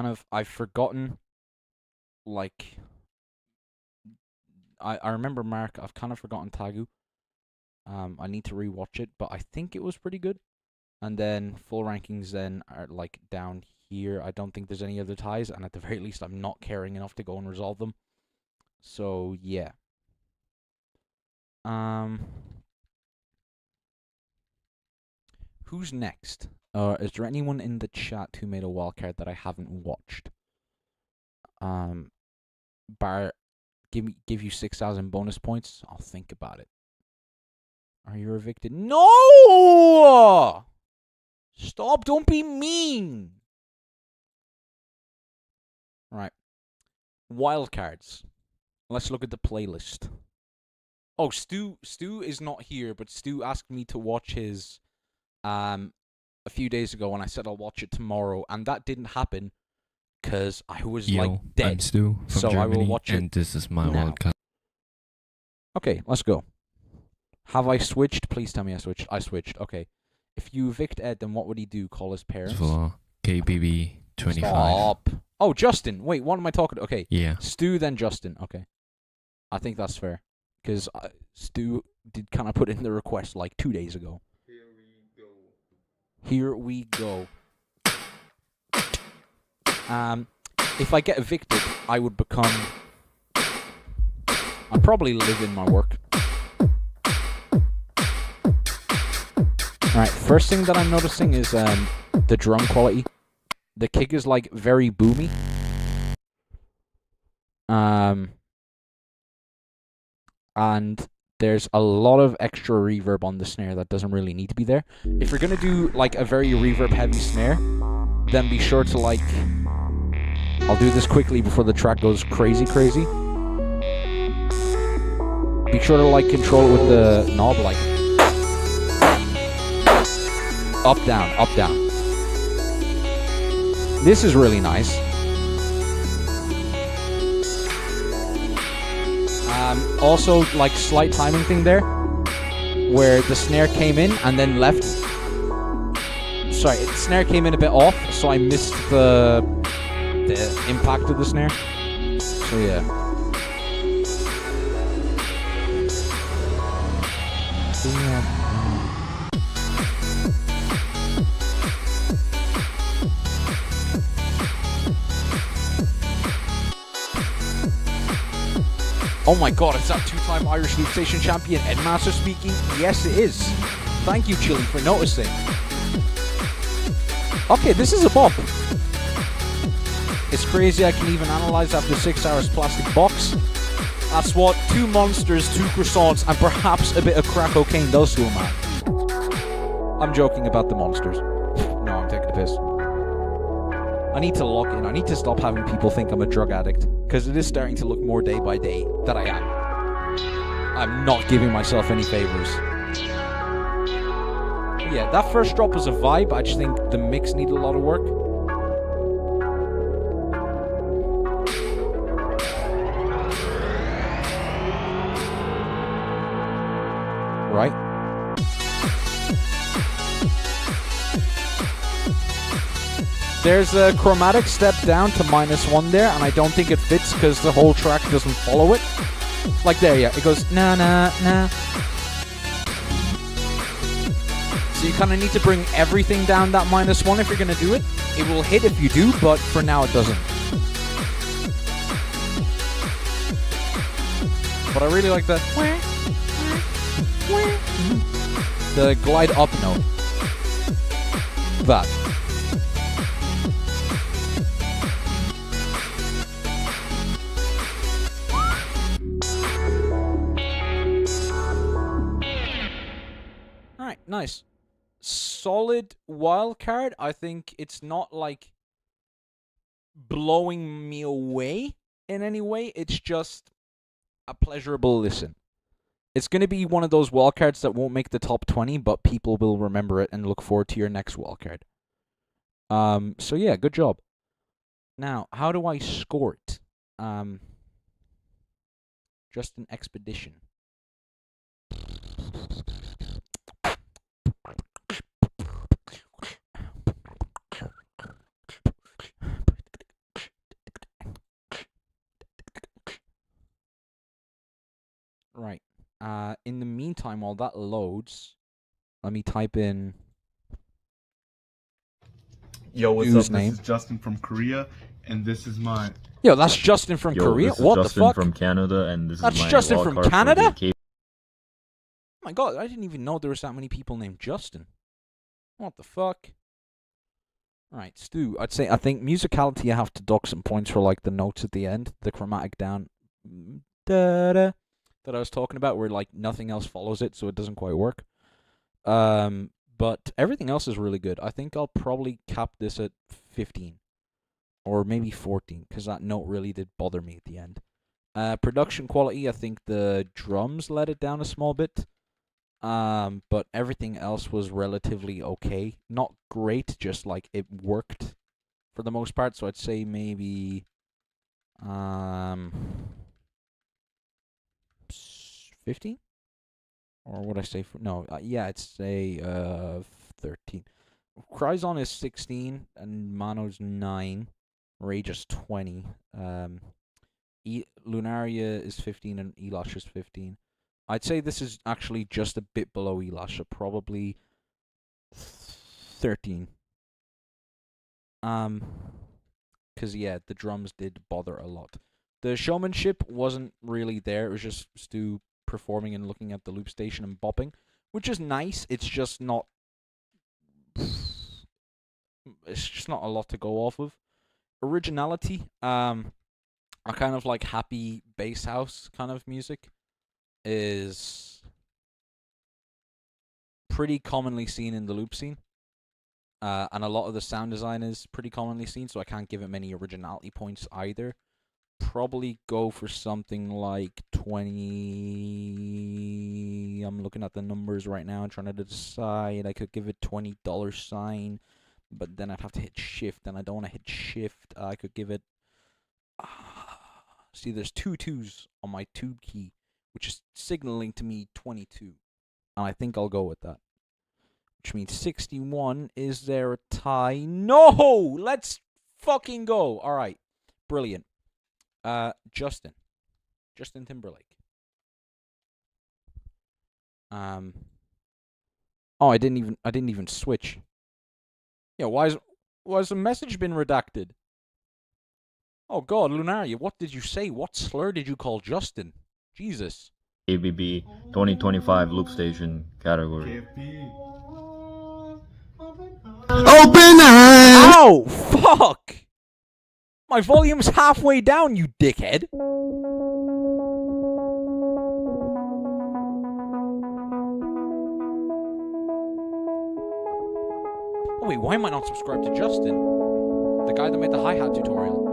of, I've forgotten, like, I remember Mark, I've kind of forgotten Tagu. I need to rewatch it, but I think it was pretty good. And then full rankings then are like down here. I don't think there's any other ties, and at the very least I'm not caring enough to go and resolve them. So yeah. Who's next? Is there anyone in the chat who made a wildcard that I haven't watched? Give you 6,000 bonus points. I'll think about it. Are you evicted? No! Stop! Don't be mean. Right. Wildcards. Let's look at the playlist. Oh, Stu is not here, but Stu asked me to watch his a few days ago, and I said I'll watch it tomorrow, and that didn't happen because I was like dead. I'm Stu from so Germany, I will watch and it this is my now. wildcard. Okay, let's go. Have I switched? Please tell me I switched. I switched. Okay. If you evict Ed, then what would he do? Call his parents? For KBB 25. Stop. Oh, Justin. Wait, what am I talking? Okay. Yeah. Stu, then Justin. Okay. I think that's fair. Because Stu did kind of put in the request like 2 days ago. Here we go. If I get evicted, I would become... I'd probably live in my work. Alright, first thing that I'm noticing is the drum quality. The kick is like very boomy. And there's a lot of extra reverb on the snare that doesn't really need to be there. If you're gonna do like a very reverb heavy snare, then be sure to like... I'll do this quickly before the track goes crazy. Be sure to like control it with the knob, like up, down, up, down. This is really nice. Also, like, slight timing thing there, where the snare came in and then left. Sorry, the snare came in a bit off, so I missed the impact of the snare. So yeah. Oh my god, is that two-time Irish loopstation champion Edmaster speaking? Yes, it is. Thank you, Chili, for noticing. Okay, this is a bop. It's crazy I can even analyze after 6 hours plastic box. That's what 2 monsters, 2 croissants, and perhaps a bit of crack cocaine does to a man. I'm joking about the monsters. No, I'm taking the piss. I need to lock in. I need to stop having people think I'm a drug addict, because it is starting to look more day by day that I am. I'm not giving myself any favors. Yeah, that first drop was a vibe. I just think the mix needed a lot of work. Right? There's a chromatic step down to -1 there, and I don't think it fits because the whole track doesn't follow it. Like there, yeah, it goes na na na. So you kind of need to bring everything down that -1 if you're gonna do it. It will hit if you do, but for now it doesn't. But I really like the glide up note. That. Alright, nice. Solid wildcard. I think it's not like blowing me away in any way. It's just a pleasurable listen. It's going to be one of those wildcards that won't make the top 20, but people will remember it and look forward to your next wildcard. So yeah, good job. Now, how do I score it? Just an expedition. Right. In the meantime, while that loads, let me type in. Yo, what's Dude's up? name. This is Justin from Korea, and this is my. Yo, that's Justin from Korea. This is what Justin the fuck? from Canada, and this That's is my Justin from wildcard for Canada? the Oh my god, I didn't even know there was that many people named Justin. What the fuck? Right, Stu, I think musicality you have to dock some points for like the notes at the end, the chromatic down da-da, that I was talking about, where like nothing else follows it, so it doesn't quite work. But everything else is really good. I think I'll probably cap this at 15. Or maybe 14, because that note really did bother me at the end. Production quality, I think the drums let it down a small bit. But everything else was relatively okay. Not great, just like it worked for the most part. So I'd say maybe 15? Or would I say no, yeah, I'd say 13. Kryzison is 16 and Mano's 9. Rage is 20. Lunaria is 15 and Elash is 15. I'd say this is actually just a bit below Elash, so probably 13. Because yeah, the drums did bother a lot. The showmanship wasn't really there. It was just Stu performing and looking at the loop station and bopping, which is nice. It's just not. It's just not a lot to go off of. Originality, I kind of like happy bass house kind of music is pretty commonly seen in the loop scene. And a lot of the sound design is pretty commonly seen, so I can't give it many originality points either. Probably go for something like 20. I'm looking at the numbers right now and trying to decide. I could give it $20, but then I'd have to hit shift, and I don't want to hit shift. I could give it. See, there's 2 2s on my tube key, which is signaling to me 22. And I think I'll go with that. Which means 61. Is there a tie? No! Let's fucking go. All right. Brilliant. Justin Timberlake. Oh, I didn't even switch. Yeah, why has the message been redacted? Oh god, Lunaria, what did you say? What slur did you call Justin? Jesus. ABB 2025 Loop Station category. Open eyes. Ow! Fuck! My volume's halfway down, you dickhead. Oh wait, why am I not subscribed to Justin? The guy that made the hi-hat tutorial.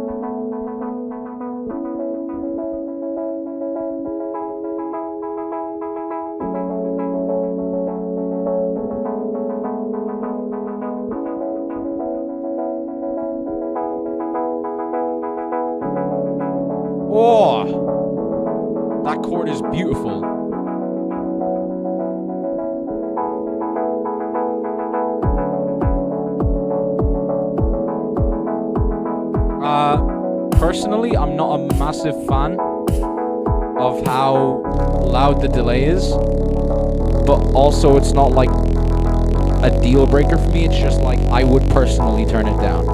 Oh! That chord is beautiful. Personally, I'm not a massive fan of how loud the delay is, but also it's not like a deal breaker for me. It's just like I would personally turn it down.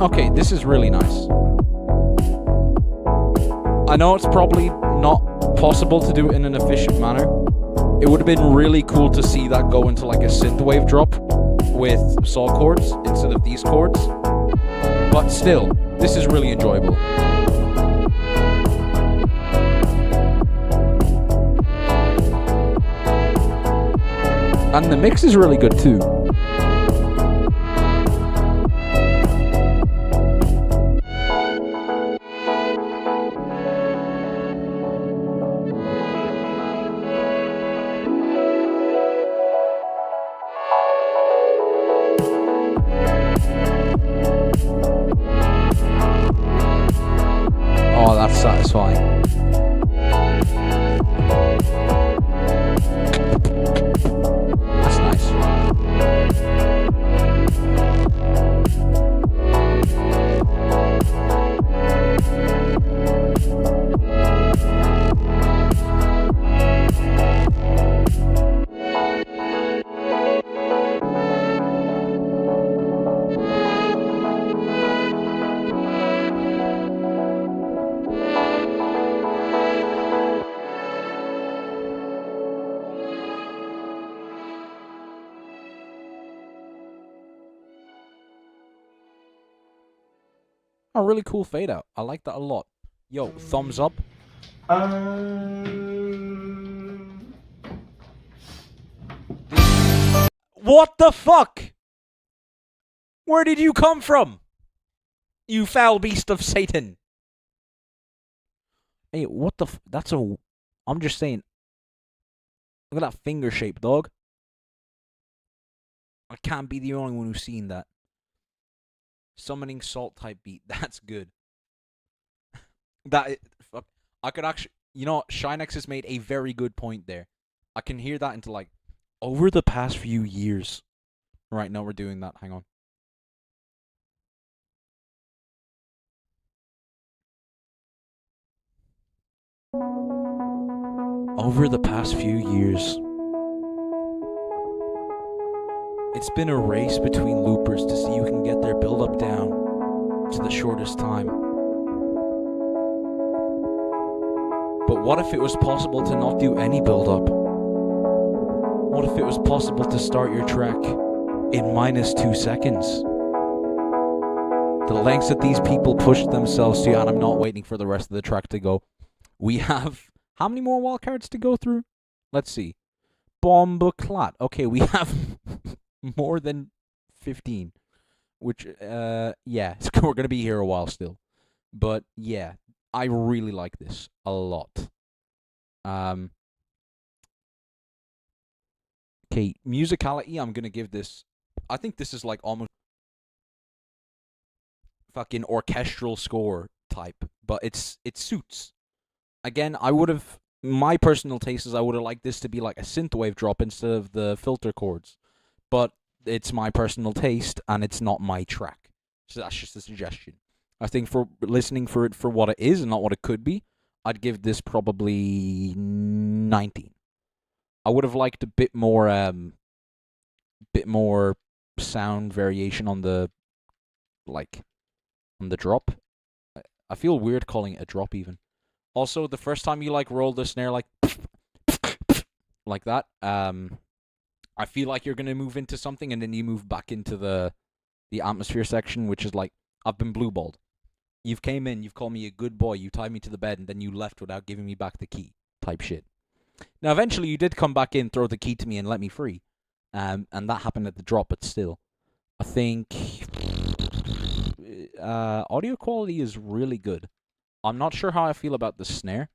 Okay, this is really nice. I know it's probably not possible to do it in an efficient manner. It would have been really cool to see that go into like a synthwave drop with saw chords instead of these chords. But still, this is really enjoyable. And the mix is really good too. Oh, that's satisfying. That's nice. A really cool fade out. I like that a lot. Yo, thumbs up. What the fuck? Where did you come from? You foul beast of Satan. Hey, what the that's a... I'm just saying. Look at that finger shape, dog. I can't be the only one who's seen that. Summoning salt type beat. That's good. Fuck. I could actually... You know what? Shinex has made a very good point there. I can hear that into like... Over the past few years. Right, now we're doing that. Hang on. Over the past few years, it's been a race between loopers to see who can get their build-up down to the shortest time. But what if it was possible to not do any build-up? What if it was possible to start your track in -2 seconds? The lengths that these people pushed themselves to, and I'm not waiting for the rest of the track to go. We have... How many more wildcards to go through? Let's see. Bombaclat. Okay, we have more than 15. Which, yeah, we're going to be here a while still. But, yeah, I really like this a lot. Okay, musicality, I'm going to give this... I think this is like almost... fucking orchestral score type, but it suits. Again, I would have, my personal taste is I would have liked this to be like a synthwave drop instead of the filter chords, but it's my personal taste and it's not my track, so that's just a suggestion. I think for listening for it for what it is and not what it could be, I'd give this probably 19. I would have liked a bit more sound variation on the drop. I feel weird calling it a drop even. Also, the first time you like roll the snare like that, I feel like you're gonna move into something and then you move back into the atmosphere section, which is like, I've been blue balled. You've came in, you've called me a good boy, you tied me to the bed, and then you left without giving me back the key, type shit. Now, eventually, you did come back in, throw the key to me, and let me free. And that happened at the drop, but still. I think audio quality is really good. I'm not sure how I feel about the snare.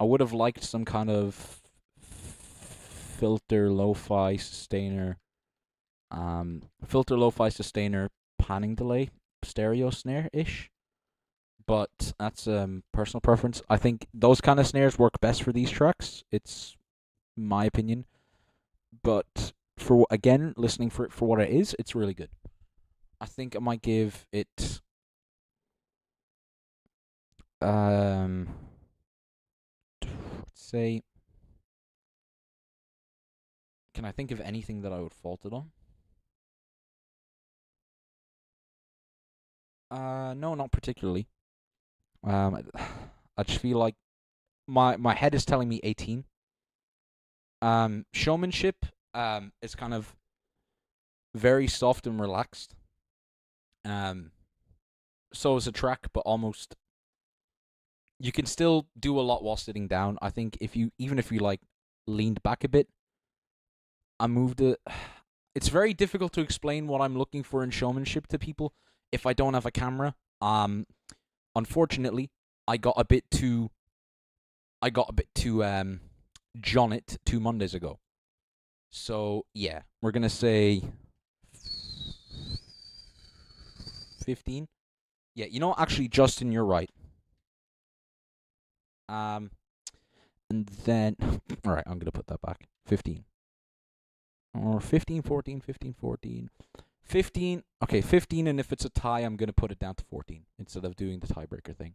I would have liked some kind of filter lo-fi sustainer panning delay stereo snare-ish. But that's personal preference. I think those kind of snares work best for these tracks. It's my opinion. But for again, listening for it for what it is, it's really good. I think I might give it let's say, can I think of anything that I would fault it on? No, not particularly. I just feel like my head is telling me 18. Showmanship is kind of very soft and relaxed. So is a track, but almost you can still do a lot while sitting down. I think even if you like leaned back a bit, I moved it. It's very difficult to explain what I'm looking for in showmanship to people if I don't have a camera. Unfortunately, I got a bit too John it 2 Mondays ago. So yeah, we're gonna say 15. Yeah, you know, actually, Justin, you're right. And then all right, I'm gonna put that back. 15. Or 15, 14, 15, 14. 15. Okay, 15, and if it's a tie, I'm going to put it down to 14 instead of doing the tiebreaker thing.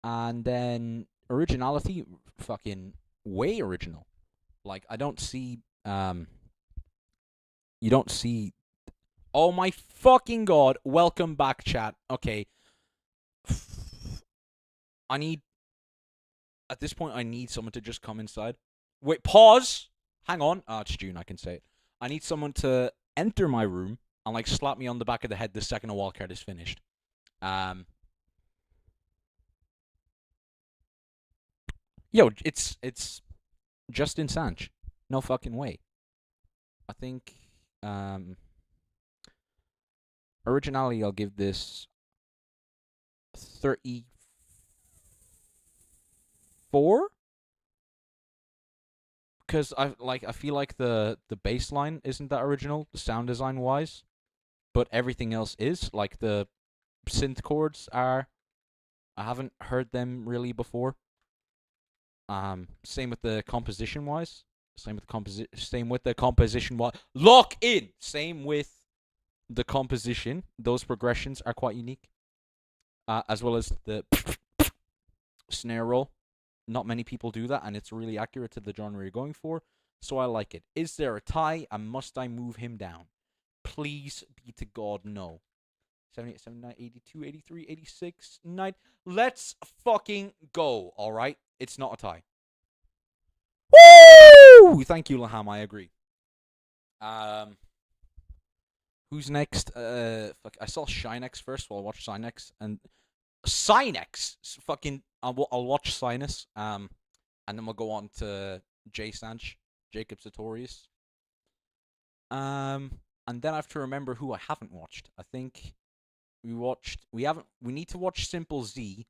And then originality, fucking way original. Like, I don't see, you don't see, oh my fucking god, welcome back, chat. Okay. At this point, I need someone to just come inside. Wait, pause! Hang on. It's June, I can say it. I need someone to enter my room and like slap me on the back of the head the second a wildcard is finished. Yo, it's Justin Sanch. No fucking way. I think originality, I'll give this 34. Because I feel like the bass line isn't that original, sound design wise, but everything else is. Like the synth chords are, I haven't heard them really before. Same with the composition wise. Same with the composition wise. Lock in. Same with the composition. Those progressions are quite unique. As well as the snare roll. Not many people do that, and it's really accurate to the genre you're going for, so I like it. Is there a tie, and must I move him down? Please be to God, no. 78, 79, 82, 83, 86, 9. Let's fucking go, alright? It's not a tie. Woo! Thank you, Laham, I agree. Who's next? Fuck, I saw Shinex first, so I'll watch Shinex, and Sinex, fucking, I'll watch Sinus, and then we'll go on to J Sanch, Jacob Sartorius, and then I have to remember who I haven't watched. I think we need to watch Simple Z,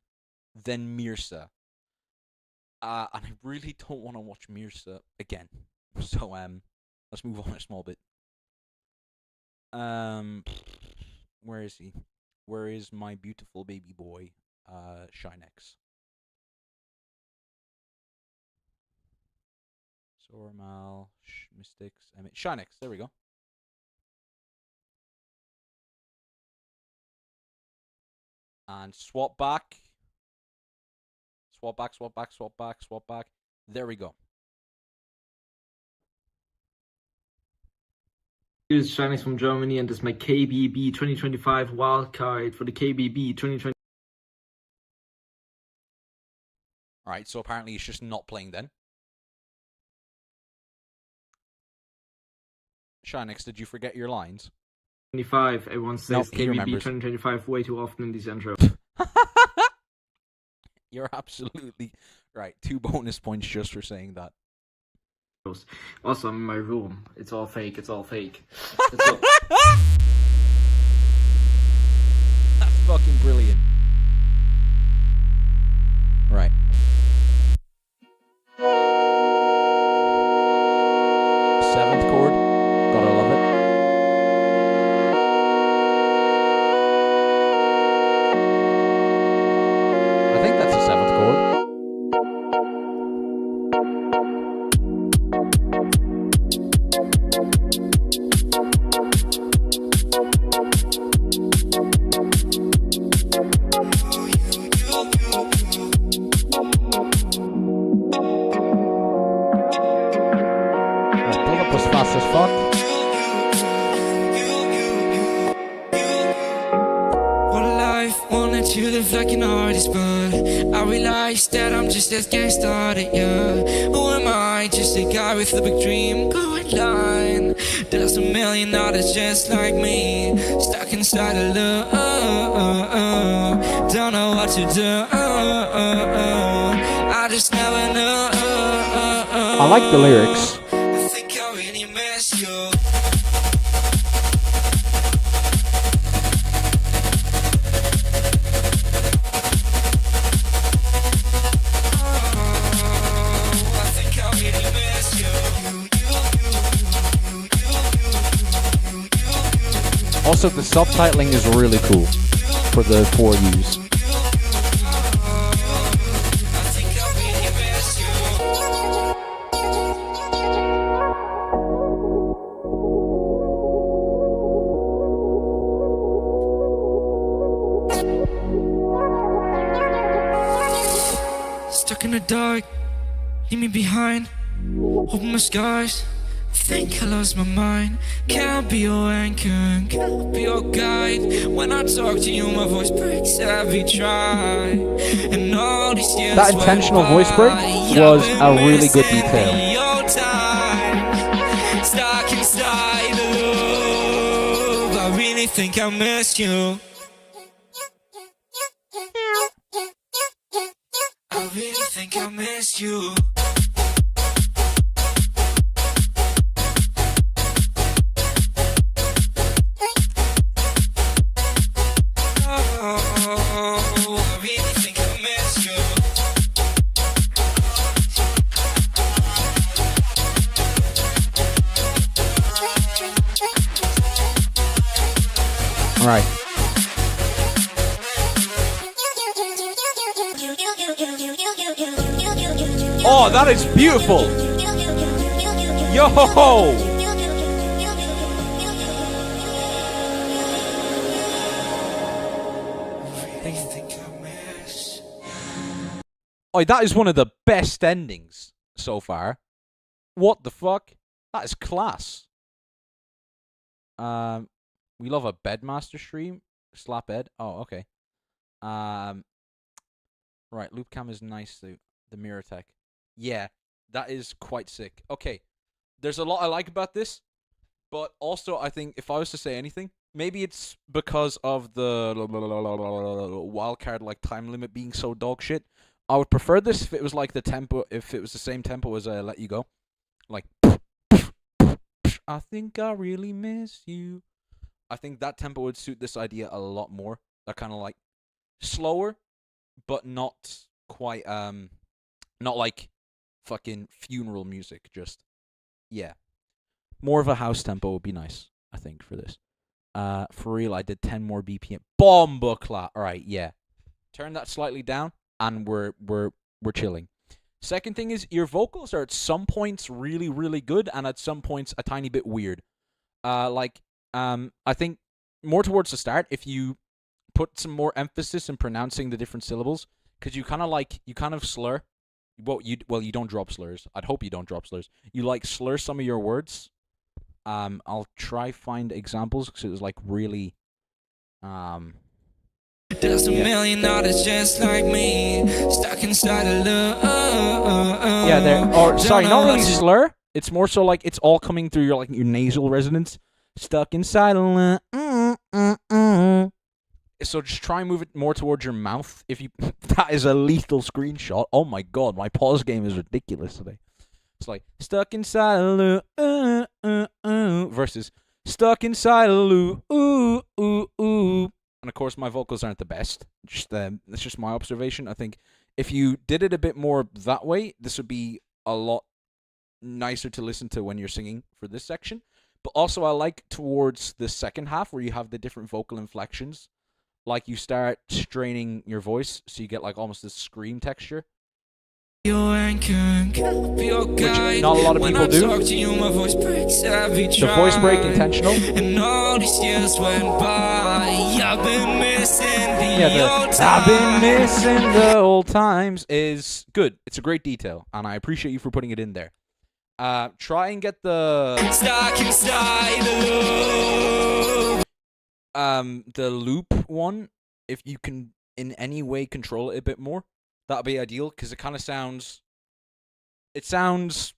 then Mirza, and I really don't want to watch Mirza again, so let's move on a small bit. Where is he? Where is my beautiful baby boy, Shinex? Sora, Mal, Mystics, Shinex. There we go. And swap back. Swap back, swap back, swap back, swap back. There we go. This is Shinex from Germany, and this is my KBB 2025 wildcard for the KBB 2020. Alright, so apparently he's just not playing then. Shinex, did you forget your lines? 25. Everyone says Nope, he KBB remembers. 2025 way too often in this intro. You're absolutely right. 2 bonus points just for saying that. Also, I'm in my room. It's all fake. It's all fake. That's fucking brilliant. Right. Seventh chord. Gotta love it. I think that's a 7th chord. Build up was fast as fuck. What life wanted to live like an artist, but I realized that I'm just as getting started, yeah. Who am I? Just a guy with a big dream going line. There's a million others just like me, stuck inside a loop. Don't know what to do. I just never know. I like the lyrics. I think I really miss you. Also, the subtitling is really cool for the 4Us. Stuck in the dark, leave me behind. Open my skies, think I lost my mind. Can't be your anchor, can't be your guide. When I talk to you, my voice breaks every try. And all these years That intentional voice break was a really good detail. your time, stuck inside the loop. I really think I miss you. I really think I miss you. Right. Oh, that is beautiful. Yo. Oh, that is one of the best endings so far. What the fuck? That is class. We love a Bedmaster stream. Slap Ed. Oh, okay. Right, loop cam is nice though. The mirror tech. Yeah, that is quite sick. Okay. There's a lot I like about this, but also I think if I was to say anything, maybe it's because of the wildcard like time limit being so dog shit. I would prefer this if it was like the tempo, if it was the same tempo as Let You Go. Like I think I really miss you. I think that tempo would suit this idea a lot more. That kind of like slower, but not quite not like fucking funeral music. Just yeah, more of a house tempo would be nice. I think for this. For real, I did 10 more BPM. Bomba clap. All right, yeah. Turn that slightly down, and we're chilling. Second thing is your vocals are at some points really, really good, and at some points a tiny bit weird. I think more towards the start, if you put some more emphasis in pronouncing the different syllables, because you kind of slur. You don't drop slurs. I'd hope you don't drop slurs. You like slur some of your words. I'll try find examples because it was like really, There's a million others just like me, stuck inside a loop. Yeah, sorry, not really slur. It's more so like it's all coming through your nasal resonance. Stuck inside a loop. So just try and move it more towards your mouth. If you, that is a lethal screenshot. Oh my god, my pause game is ridiculous today. It's like stuck inside a loop versus stuck inside a loop. And of course, my vocals aren't the best. That's just my observation. I think if you did it a bit more that way, this would be a lot nicer to listen to when you're singing for this section. But also, I like towards the second half where you have the different vocal inflections. Like you start straining your voice, so you get like almost this scream texture. Which not a lot of people do. The voice break intentional. And all these years went by. I've been missing I've been missing the old times is good. It's a great detail, and I appreciate you for putting it in there. Try and get the loop one, if you can in any way control it a bit more. That'd be ideal, because it kind of sounds... It sounds...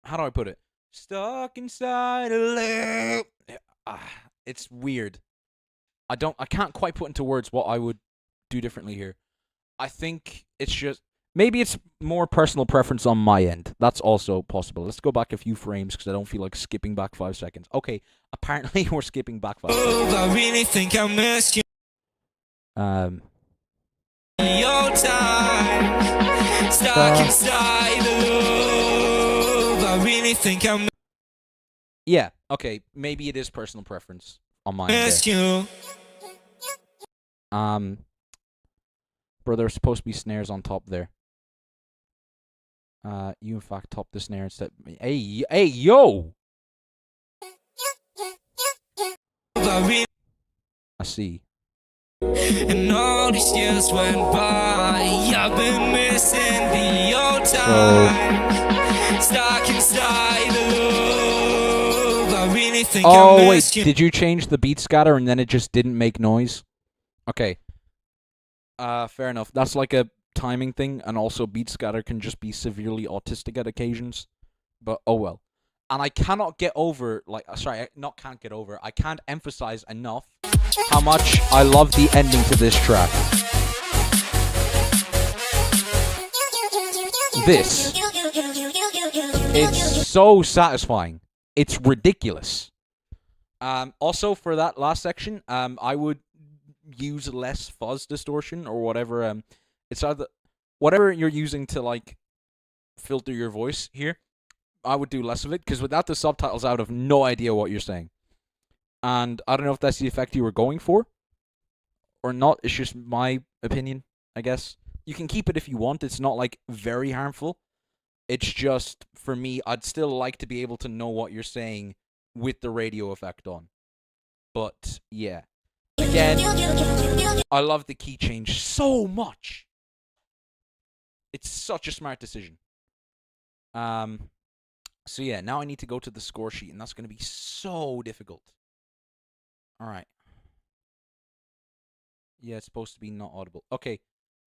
How do I put it? Stuck inside a loop. It's weird. I can't quite put into words what I would do differently here. I think it's just... Maybe it's more personal preference on my end. That's also possible. Let's go back a few frames, because I don't feel like skipping back 5 seconds. Okay, apparently we're skipping back 5 seconds. I really think I missed you. Your time stuck inside the loop. I really think I'm. Yeah. Okay. Maybe it is personal preference on my end. You. Bro, there's supposed to be snares on top there. You in fact top the snare instead. Hey, yo. I see. And all these years went by. I've been missing the old time. Stuck inside the loop. I really think Oh wait, did you change the beat scatter and then it just didn't make noise? Okay. Fair enough. That's like a timing thing, and also beat scatter can just be severely autistic at occasions. But oh well. And I cannot get over, I can't emphasize enough how much I love the ending to this track. This. It's so satisfying. It's ridiculous. Also, for that last section, I would use less fuzz distortion or whatever. It's either whatever you're using to filter your voice here. I would do less of it, because without the subtitles, I would have no idea what you're saying. And I don't know if that's the effect you were going for or not. It's just my opinion, I guess. You can keep it if you want. It's not very harmful. It's just, for me, I'd still like to be able to know what you're saying with the radio effect on. But yeah. Again, I love the key change so much. It's such a smart decision. So yeah, now I need to go to the score sheet, and that's going to be so difficult. Alright. Yeah, it's supposed to be not audible. Okay.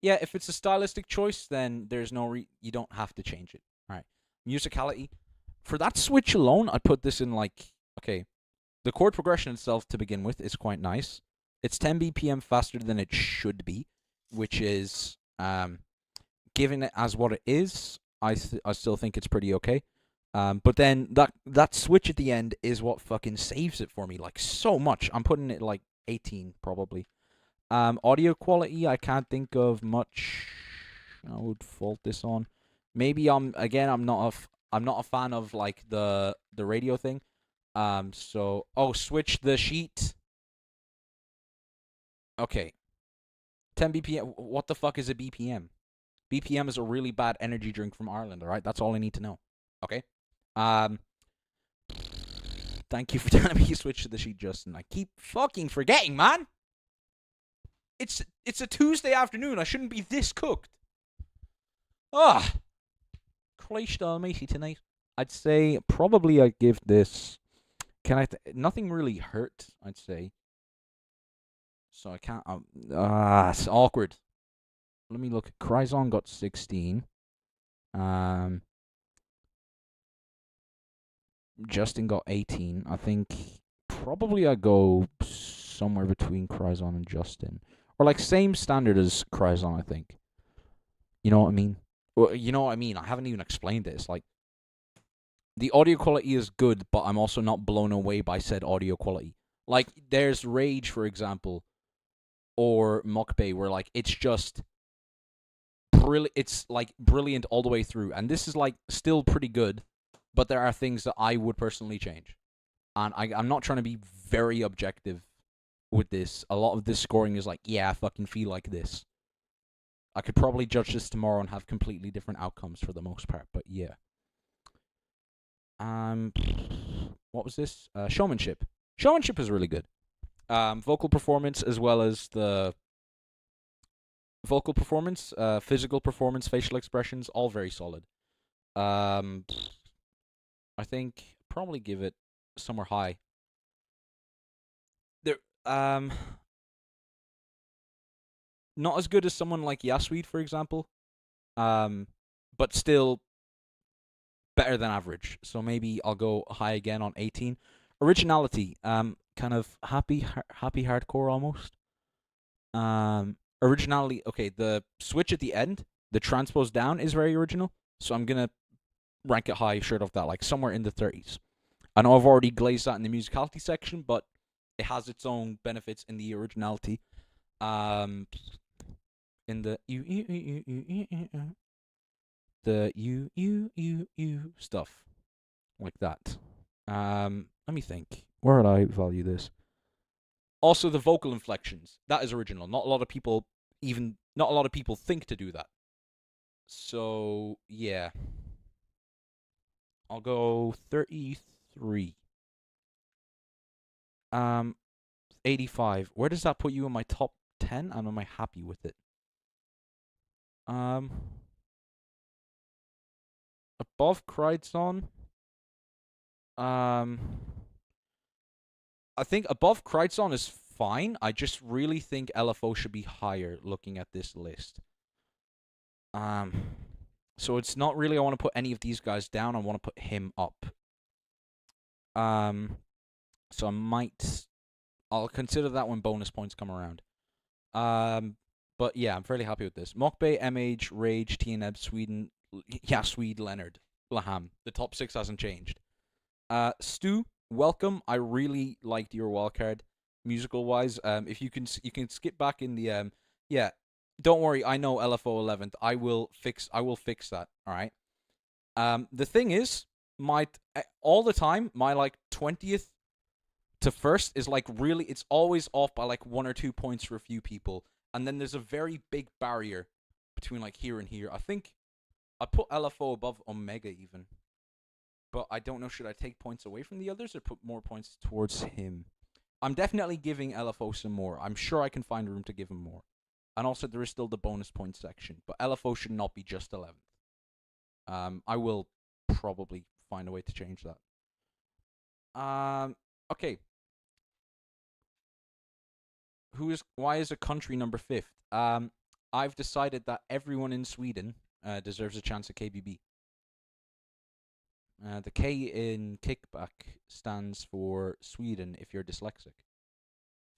Yeah, if it's a stylistic choice, then there's no you don't have to change it. Alright. Musicality. For that switch alone, I'd put this in okay. The chord progression itself, to begin with, is quite nice. It's 10 BPM faster than it should be, which is, given it as what it is, I still think it's pretty okay. But then that switch at the end is what fucking saves it for me, so much. I'm putting it 18 probably. Audio quality, I can't think of much I would fault this on. Maybe I'm not a fan of the radio thing. Switch the sheet. Okay. 10 BPM. What the fuck is a BPM? BPM is a really bad energy drink from Ireland, alright? That's all I need to know. Okay? Thank you for telling me you switched to the sheet, Justin. I keep fucking forgetting, man! It's a Tuesday afternoon. I shouldn't be this cooked. Ah! Christ almighty tonight. I'd say probably I'd give this... nothing really hurt, I'd say. So I can't... it's awkward. Let me look. Kryzison got 16. Justin got 18. I think probably I'd go somewhere between Kryzison and Justin. Or like same standard as Kryzison, I think. You know what I mean? Well, you know what I mean? I haven't even explained this. Like, the audio quality is good, but I'm also not blown away by said audio quality. Like, there's Rage, for example, or Mokbay, where like it's just it's like brilliant all the way through, and this is like still pretty good, but there are things that I would personally change, and I'm not trying to be very objective with this. A lot of this scoring is like, yeah, I fucking feel like this. I could probably judge this tomorrow and have completely different outcomes for the most part, but yeah. What was this? Showmanship. Showmanship is really good. Vocal performance, as well as the vocal performance, physical performance, facial expressions, all very solid. I think probably give it somewhere high. There, not as good as someone like Yasu, for example, but still better than average. So maybe I'll go high again on 18. Originality, kind of happy hardcore almost. Originality, okay, the switch at the end, the transpose down is very original, so I'm gonna rank it high, shirt off that, like somewhere in the 30s. I know I've already glazed that in the musicality section, but it has its own benefits in the originality. In the stuff like that. Let me think. Where would I value this? Also, the vocal inflections. That is original. Not a lot of people think to do that. So yeah, I'll go 33. 85. Where does that put you in my top 10? And am I happy with it? Above Kryzison. I think above Kryzison is fine. I just really think LFO should be higher looking at this list. So it's not really I want to put any of these guys down. I want to put him up. So I'll consider that when bonus points come around. But yeah, I'm fairly happy with this. Mokbay, MH, Rage, Teneb, Sweden, Yasu, Leonard, Laham. The top 6 hasn't changed. Stu, welcome. I really liked your wildcard, musical wise. If you can skip back in the yeah. Don't worry, I know LFO 11th. I will fix that. All right. The thing is, all the time, my like 20th to 1st is like really, it's always off by like 1 or 2 points for a few people, and then there's a very big barrier between like here and here. I think I put LFO above Omega even, but I don't know, should I take points away from the others or put more points towards him? I'm definitely giving LFO some more. I'm sure I can find room to give him more. And also, there is still the bonus point section, but LFO should not be just 11th. I will probably find a way to change that. Okay. Why is a country number 5th? I've decided that everyone in Sweden deserves a chance at KBB. The K in Kickback stands for Sweden if you're dyslexic.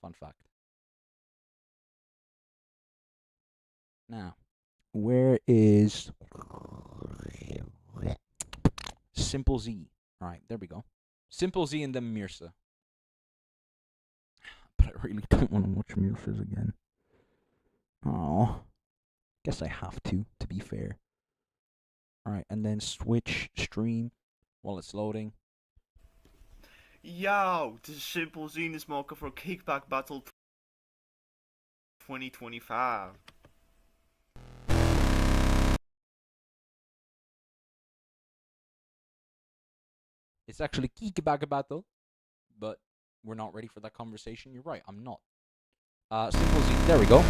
Fun fact. Now, where is Simple Z? Alright, there we go. Simple Z and then Mirsa. But I really don't want to watch Mirsa's again. Oh, guess I have to be fair. Alright, and then switch stream while it's loading. Yo, this is Simple Zenith Smoker for Kickback Battle 2025. It's actually Kickback battle, but we're not ready for that conversation. You're right, I'm not. Simple Z. There we go.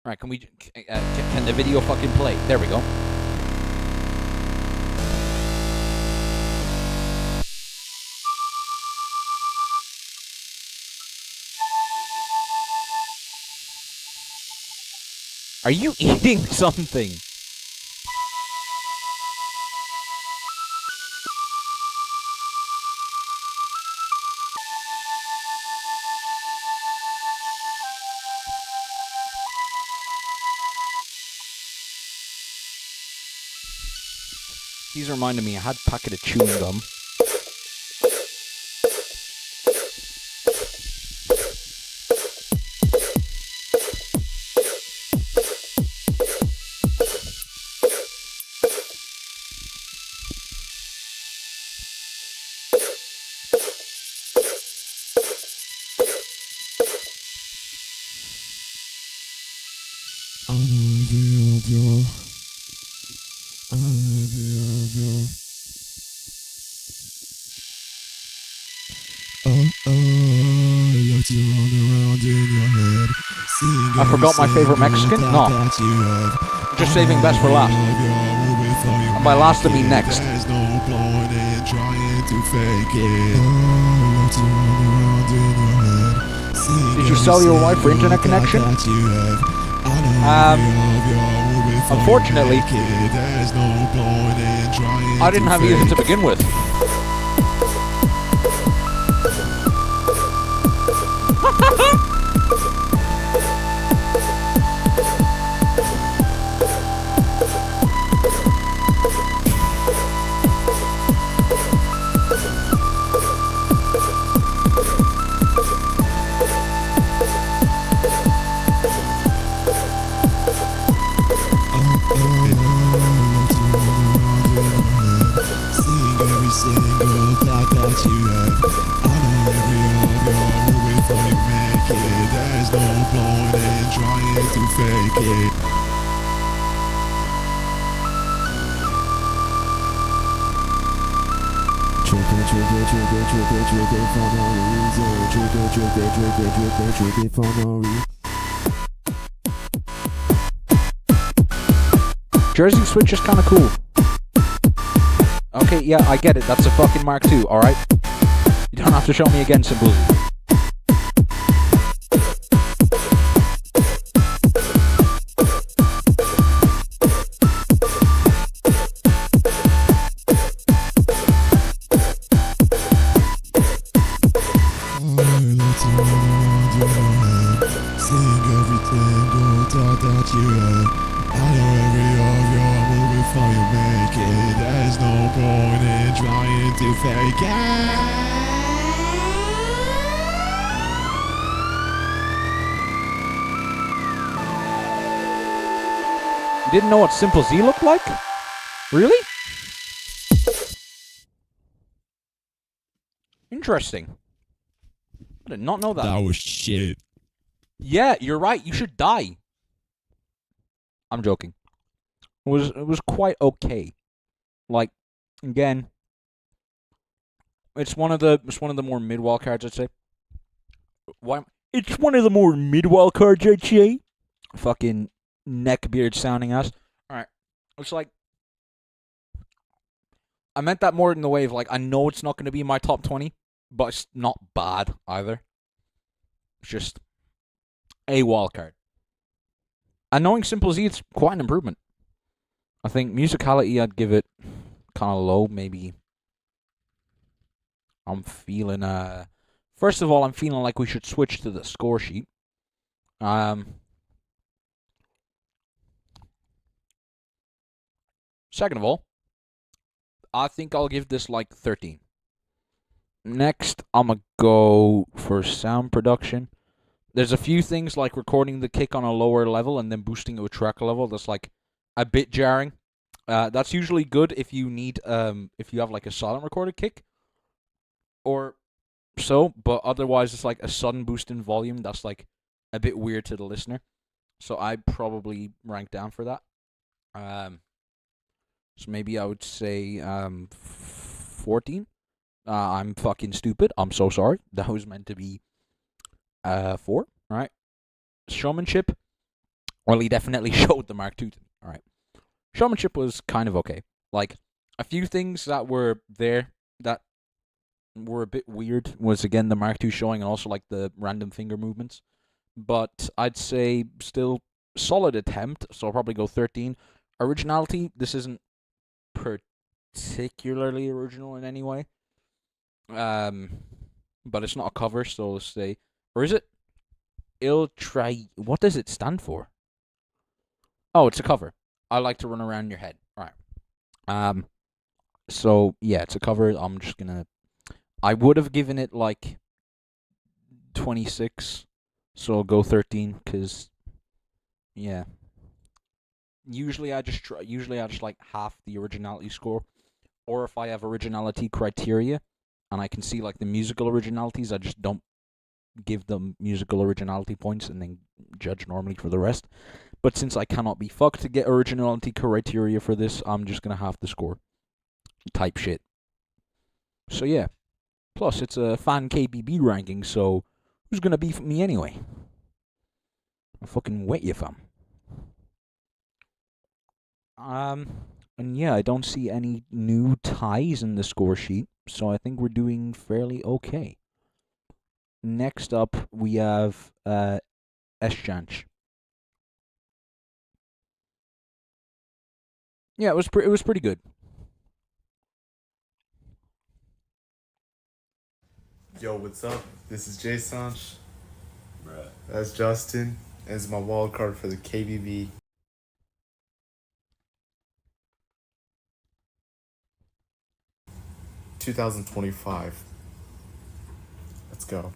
Alright, can we... can the video fucking play? There we go. Are you eating something? He's reminding me I had a packet of chewing gum. I forgot my favorite Mexican? No. Just saving best for last. And by last I mean next. Did you sell your wife for internet connection? Unfortunately, I didn't have either to begin with. Jersey Switch is kind of cool. Okay, yeah, I get it. That's a fucking Mark II, alright? You don't have to show me again, Simple Z. You didn't know what Simple Z looked like? Really? Interesting. I did not know that. That was shit. Yeah, you're right. You should die. I'm joking. It was quite okay. Like, again, it's one of the more mid-wall cards, I'd say. Why? It's one of the more mid-wall cards, I'd say. Fucking neckbeard sounding ass. Alright. It's like, I meant that more in the way of like, I know it's not going to be my top 20, but it's not bad either. It's just a wild card. And knowing Simple Z, it's quite an improvement. I think musicality, I'd give it kind of low, maybe. I'm feeling, first of all, I'm feeling like we should switch to the score sheet. Second of all, I think I'll give this like 13. Next, I'm going to go for sound production. There's a few things like recording the kick on a lower level and then boosting it to a track level that's like a bit jarring. That's usually good if you need if you have like a silent recorded kick or so, but otherwise it's like a sudden boost in volume that's like a bit weird to the listener. So I'd probably rank down for that. So maybe I would say 14. I'm fucking stupid. I'm so sorry. That was meant to be 4. All right. Showmanship. Well, he definitely showed the Mark II. All right. Showmanship was kind of okay. Like, a few things that were there that were a bit weird was, again, the Mark II showing and also, like, the random finger movements. But I'd say still solid attempt, so I'll probably go 13. Originality, this isn't particularly original in any way. But it's not a cover, so let's say... Or is it? What does it stand for? Oh, it's a cover. I like to run around your head. All right. So, yeah, it's a cover. I'm just gonna... I would have given it, like, 26, so I'll go 13, because, yeah. Usually I just like half the originality score, or if I have originality criteria, and I can see, like, the musical originalities, I just don't give them musical originality points and then judge normally for the rest. But since I cannot be fucked to get originality criteria for this, I'm just gonna have the score type shit. So yeah. Plus, it's a fan KBB ranking, so who's gonna beef me anyway? I'll fucking wet you, fam. And yeah, I don't see any new ties in the score sheet, so I think we're doing fairly okay. Next up, we have Eschanch. Yeah, it was pretty good. Yo, what's up? This is Jay Sanch. That's Justin. And it's my wild card for the KBB. $2025. Let's go.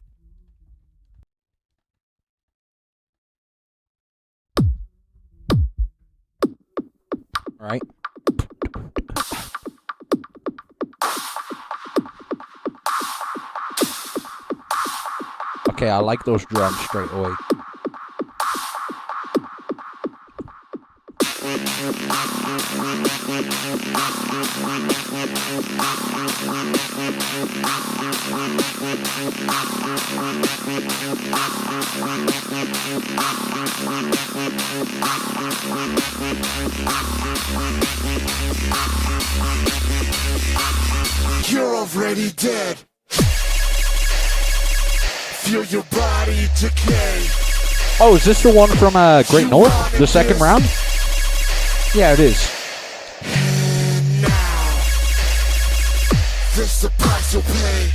All right. Okay, I like those drums straight away. You're already dead. Feel your body decay. Oh, is this the one from Great North? The second round? Yeah, it is. And now, this the price you'll pay.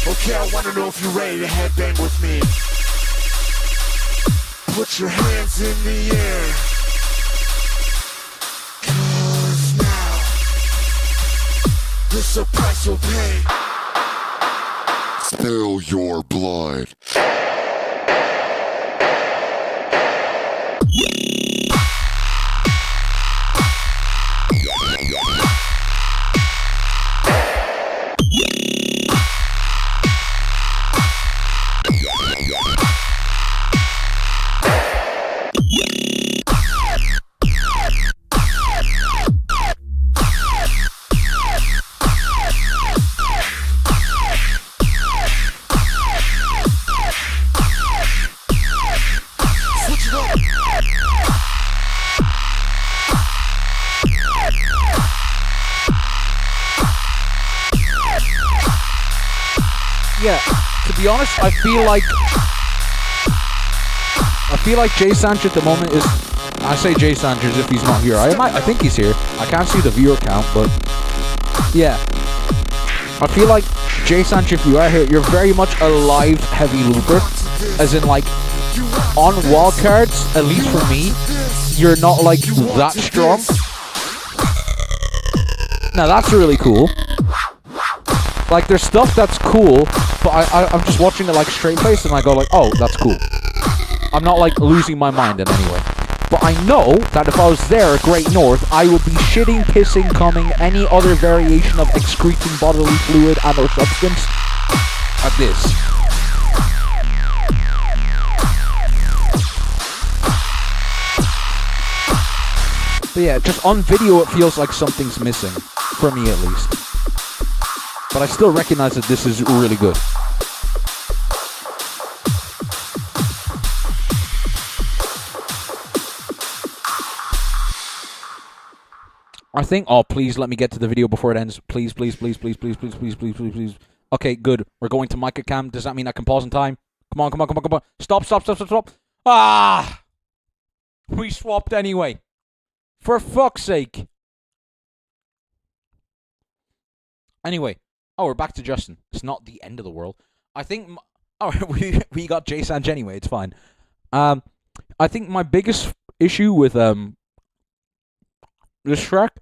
Okay, I wanna know if you're ready to headbang with me. Put your hands in the air. 'Cause now, this the price you'll pay. Spill your blood. Yeah, to be honest, I feel like Jay Sanchez at the moment is... I say Jay Sanchez if he's not here. I think he's here. I can't see the viewer count, but... Yeah. I feel like, Jay Sanchez, if you are here, you're very much a live heavy looper. As in, like, on wildcards, at least for me, you're not, like, that strong. Now, that's really cool. Like, there's stuff that's cool, but I'm just watching it like straight face, and I go like, oh, that's cool. I'm not like losing my mind in any way. But I know that if I was there at Great North, I would be shitting, pissing, coming, any other variation of excreting bodily fluid and or substance at this. But yeah, just on video it feels like something's missing. For me at least. But I still recognize that this is really good. I think, oh, please let me get to the video before it ends. Please, please, please, please, please, please, please, please, please, please. Okay, good. We're going to Micah Cam. Does that mean I can pause in time? Come on, come on, come on, come on. Stop, stop, stop, stop, stop. Ah! We swapped anyway. For fuck's sake. Anyway. Oh, we're back to Justin. It's not the end of the world. I think... Oh, we got J Sanj anyway. It's fine. I think my biggest issue with this track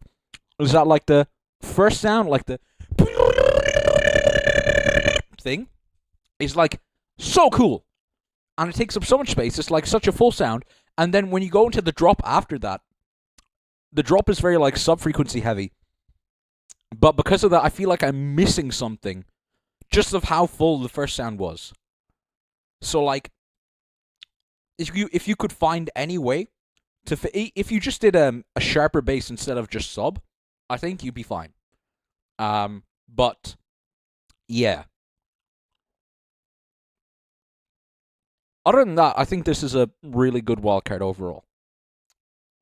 is that like the first sound, like the thing, is like so cool, and it takes up so much space. It's like such a full sound, and then when you go into the drop after that, the drop is very like sub-frequency heavy. But because of that, I feel like I'm missing something, just of how full the first sound was. So like, if you could find any way to if you just did a sharper bass instead of just sub, I think you'd be fine. But yeah. Other than that, I think this is a really good wildcard overall.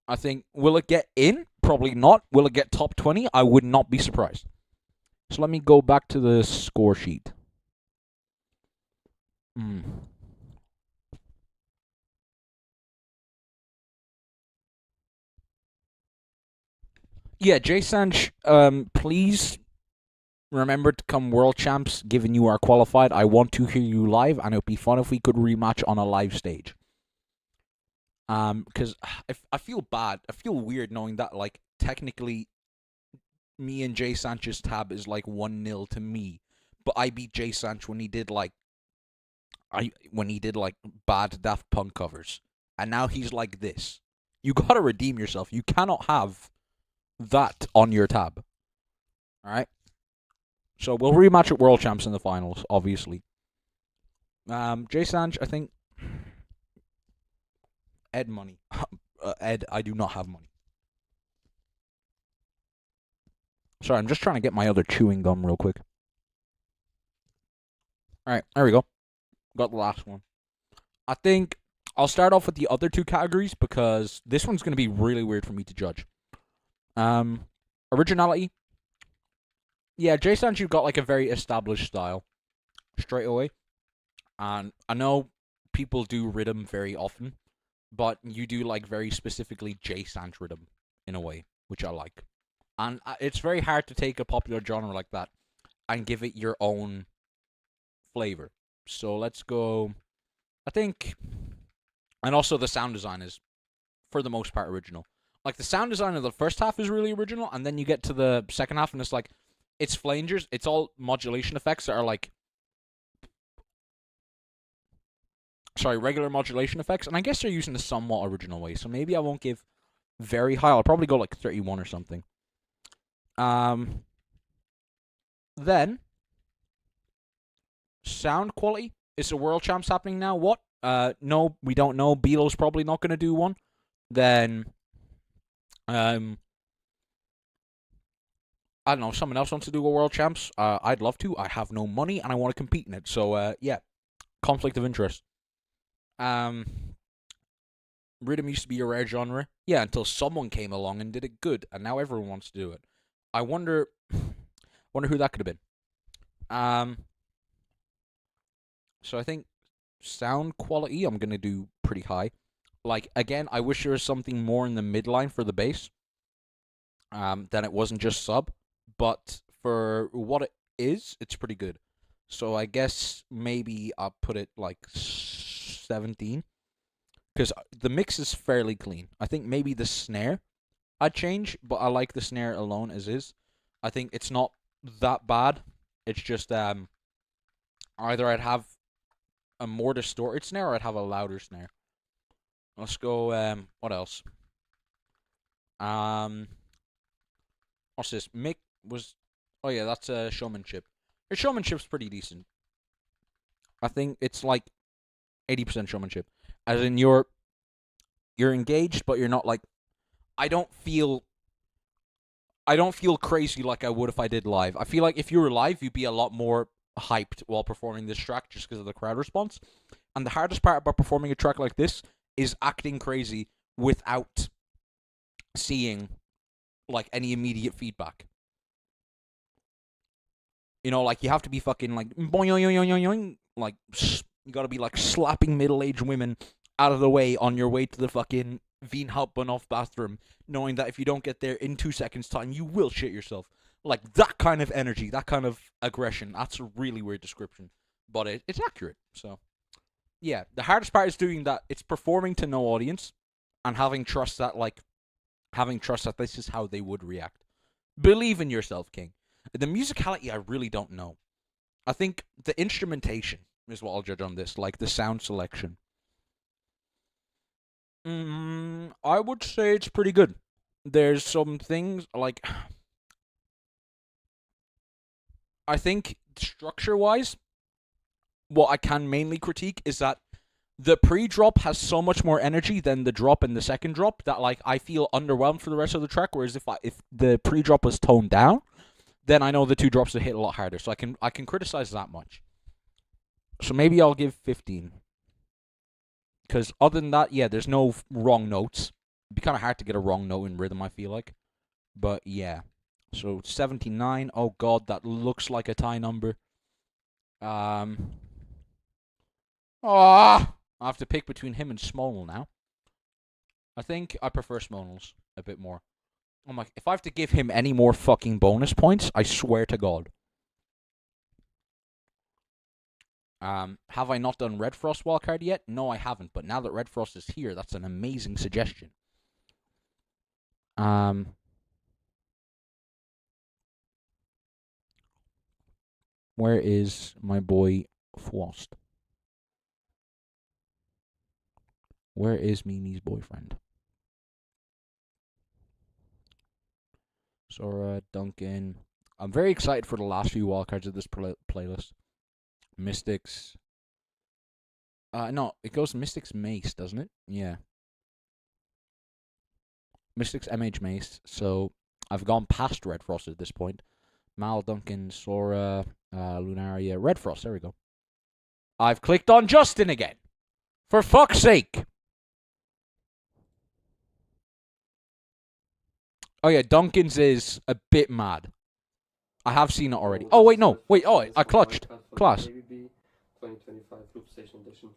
I think, will it get in? Probably not. Will it get top 20? I would not be surprised. So let me go back to the score sheet. Yeah, J Sanj, please remember to come World Champs, given you are qualified. I want to hear you live, and it would be fun if we could rematch on a live stage. Because I feel bad. I feel weird knowing that, like, technically, me and J Sanch's tab is, like, 1-0 to me. But I beat J Sanch when he did, like, bad Daft Punk covers. And now he's like this. You gotta redeem yourself. You cannot have that on your tab. Alright? So we'll rematch at World Champs in the finals, obviously. J Sanch, I think... Ed money. Ed, I do not have money. Sorry, I'm just trying to get my other chewing gum real quick. Alright, there we go. Got the last one. I think I'll start off with the other two categories because this one's going to be really weird for me to judge. Originality. Yeah, J Sanj, you've got like a very established style straight away. And I know people do rhythm very often, but you do like very specifically J Sanj rhythm in a way, which I like. And it's very hard to take a popular genre like that and give it your own flavor. So let's go, I think, and also the sound design is, for the most part, original. Like, the sound design of the first half is really original, and then you get to the second half, and it's like, it's flangers, it's all modulation effects that are like, sorry, regular modulation effects, and I guess they're using a somewhat original way, so maybe I won't give very high, I'll probably go like 31 or something. Then, sound quality, is the World Champs happening now? What? No, we don't know. Belo's probably not going to do one. Then, I don't know, someone else wants to do a World Champs. I'd love to. I have no money, and I want to compete in it. So, yeah, conflict of interest. Rhythm used to be a rare genre. Yeah, until someone came along and did it good, and now everyone wants to do it. I wonder who that could have been. So I think sound quality, I'm going to do pretty high. Like, again, I wish there was something more in the midline for the bass. Than it wasn't just sub. But for what it is, it's pretty good. So I guess maybe I'll put it like 17. Because the mix is fairly clean. I think maybe the snare I'd change, but I like the snare alone as is. I think it's not that bad. It's just, I Either I'd have a more distorted snare or I'd have a louder snare. Let's go, what else? What's this? Mick was... Oh yeah, that's showmanship. Your showmanship's pretty decent. I think it's like 80% showmanship. As in you're engaged, but you're not like... I don't feel crazy like I would if I did live. I feel like if you were live, you'd be a lot more hyped while performing this track just because of the crowd response. And the hardest part about performing a track like this is acting crazy without seeing like any immediate feedback. You know, like you have to be fucking like boing, like you gotta be like slapping middle-aged women out of the way on your way to the fucking Wien Hauptbahnhof bathroom, knowing that if you don't get there in 2 seconds time, you will shit yourself. Like that kind of energy, that kind of aggression. That's a really weird description, but it's accurate. So, yeah, the hardest part is doing that. It's performing to no audience and having trust that this is how they would react. Believe in yourself, King. The musicality, I really don't know. I think the instrumentation is what I'll judge on this, like the sound selection. I would say it's pretty good. There's some things like... I think structure-wise, what I can mainly critique is that the pre-drop has so much more energy than the drop and the second drop that like I feel underwhelmed for the rest of the track. Whereas if the pre-drop was toned down, then I know the 2 drops would hit a lot harder. So I can criticize that much. So maybe I'll give 15. Because other than that, yeah, there's no wrong notes. It'd be kind of hard to get a wrong note in rhythm, I feel like. But yeah. So 79. Oh god, that looks like a tie number. I have to pick between him and Smolnel now. I think I prefer Smolnel's a bit more. I'm like, if I have to give him any more fucking bonus points, I swear to God. Have I not done Red Frost Wildcard yet? No, I haven't. But now that Red Frost is here, that's an amazing suggestion. Where is my boy Frost? Where is Mimi's boyfriend? Sora, Duncan. I'm very excited for the last few wildcards of this playlist. Mystics. No, it goes Mystics Mace, doesn't it? Yeah. Mystics MH Mace. So I've gone past Red Frost at this point. Mal, Duncan, Sora, Lunaria, Red Frost. There we go. I've clicked on Justin again. For fuck's sake. Oh yeah, Duncan's is a bit mad. I have seen it already. Oh wait, no. Wait, oh, I clutched. Class. 2025 loopstation edition.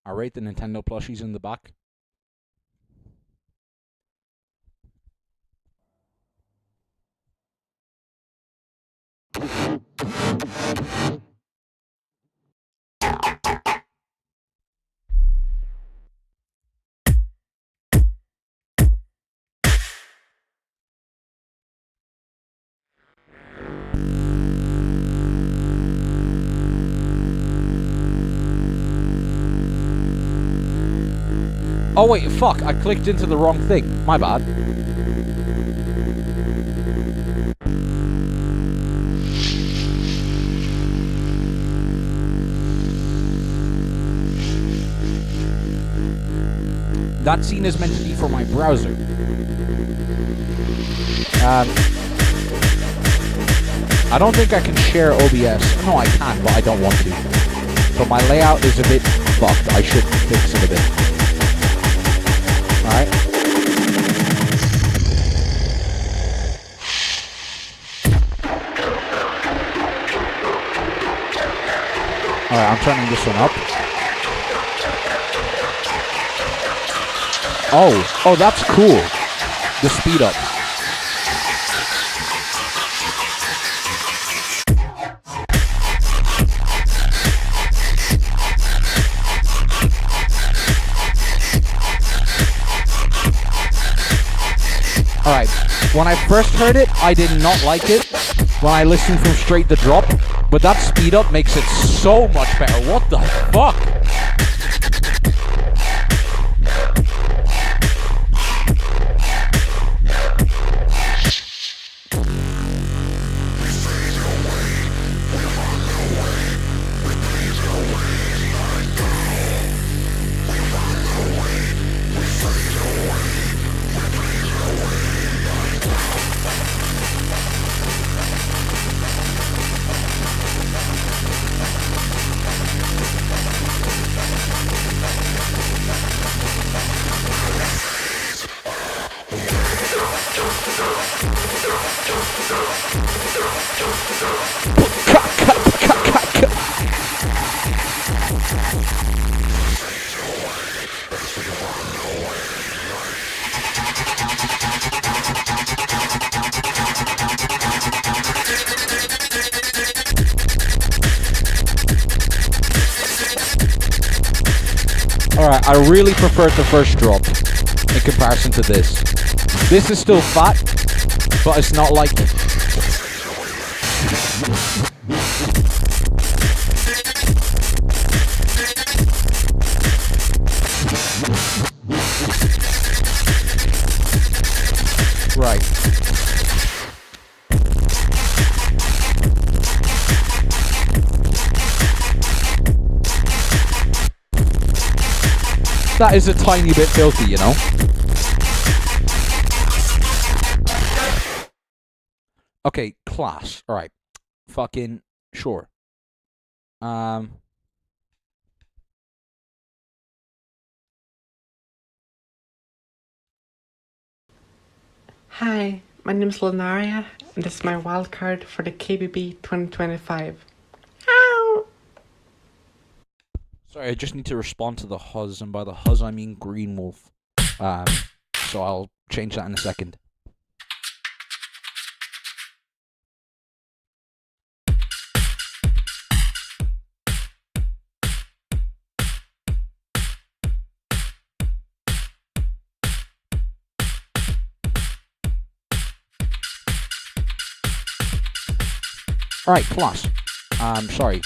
I rate the Nintendo plushies in the back. Oh wait, fuck, I clicked into the wrong thing. My bad. That scene is meant to be for my browser. I don't think I can share OBS. No, I can, but I don't want to. But my layout is a bit fucked. I should fix it a bit. Alright. Alright, I'm turning this one up. Oh, that's cool. The speed up. Alright, when I first heard it, I did not like it when I listened from straight to drop, but that speed up makes it so much better. What the fuck? Alright, I really preferred the first drop in comparison to this. This is still fat, but it's not like... Right. That is a tiny bit filthy, you know? Okay, class. Alright. Fucking sure. Hi, my name is Lunaria, and this is my wildcard for the KBB 2025. Sorry, I just need to respond to the Huzz, and by the Huzz I mean Green Wolf. So I'll change that in a second. Alright, class. Sorry.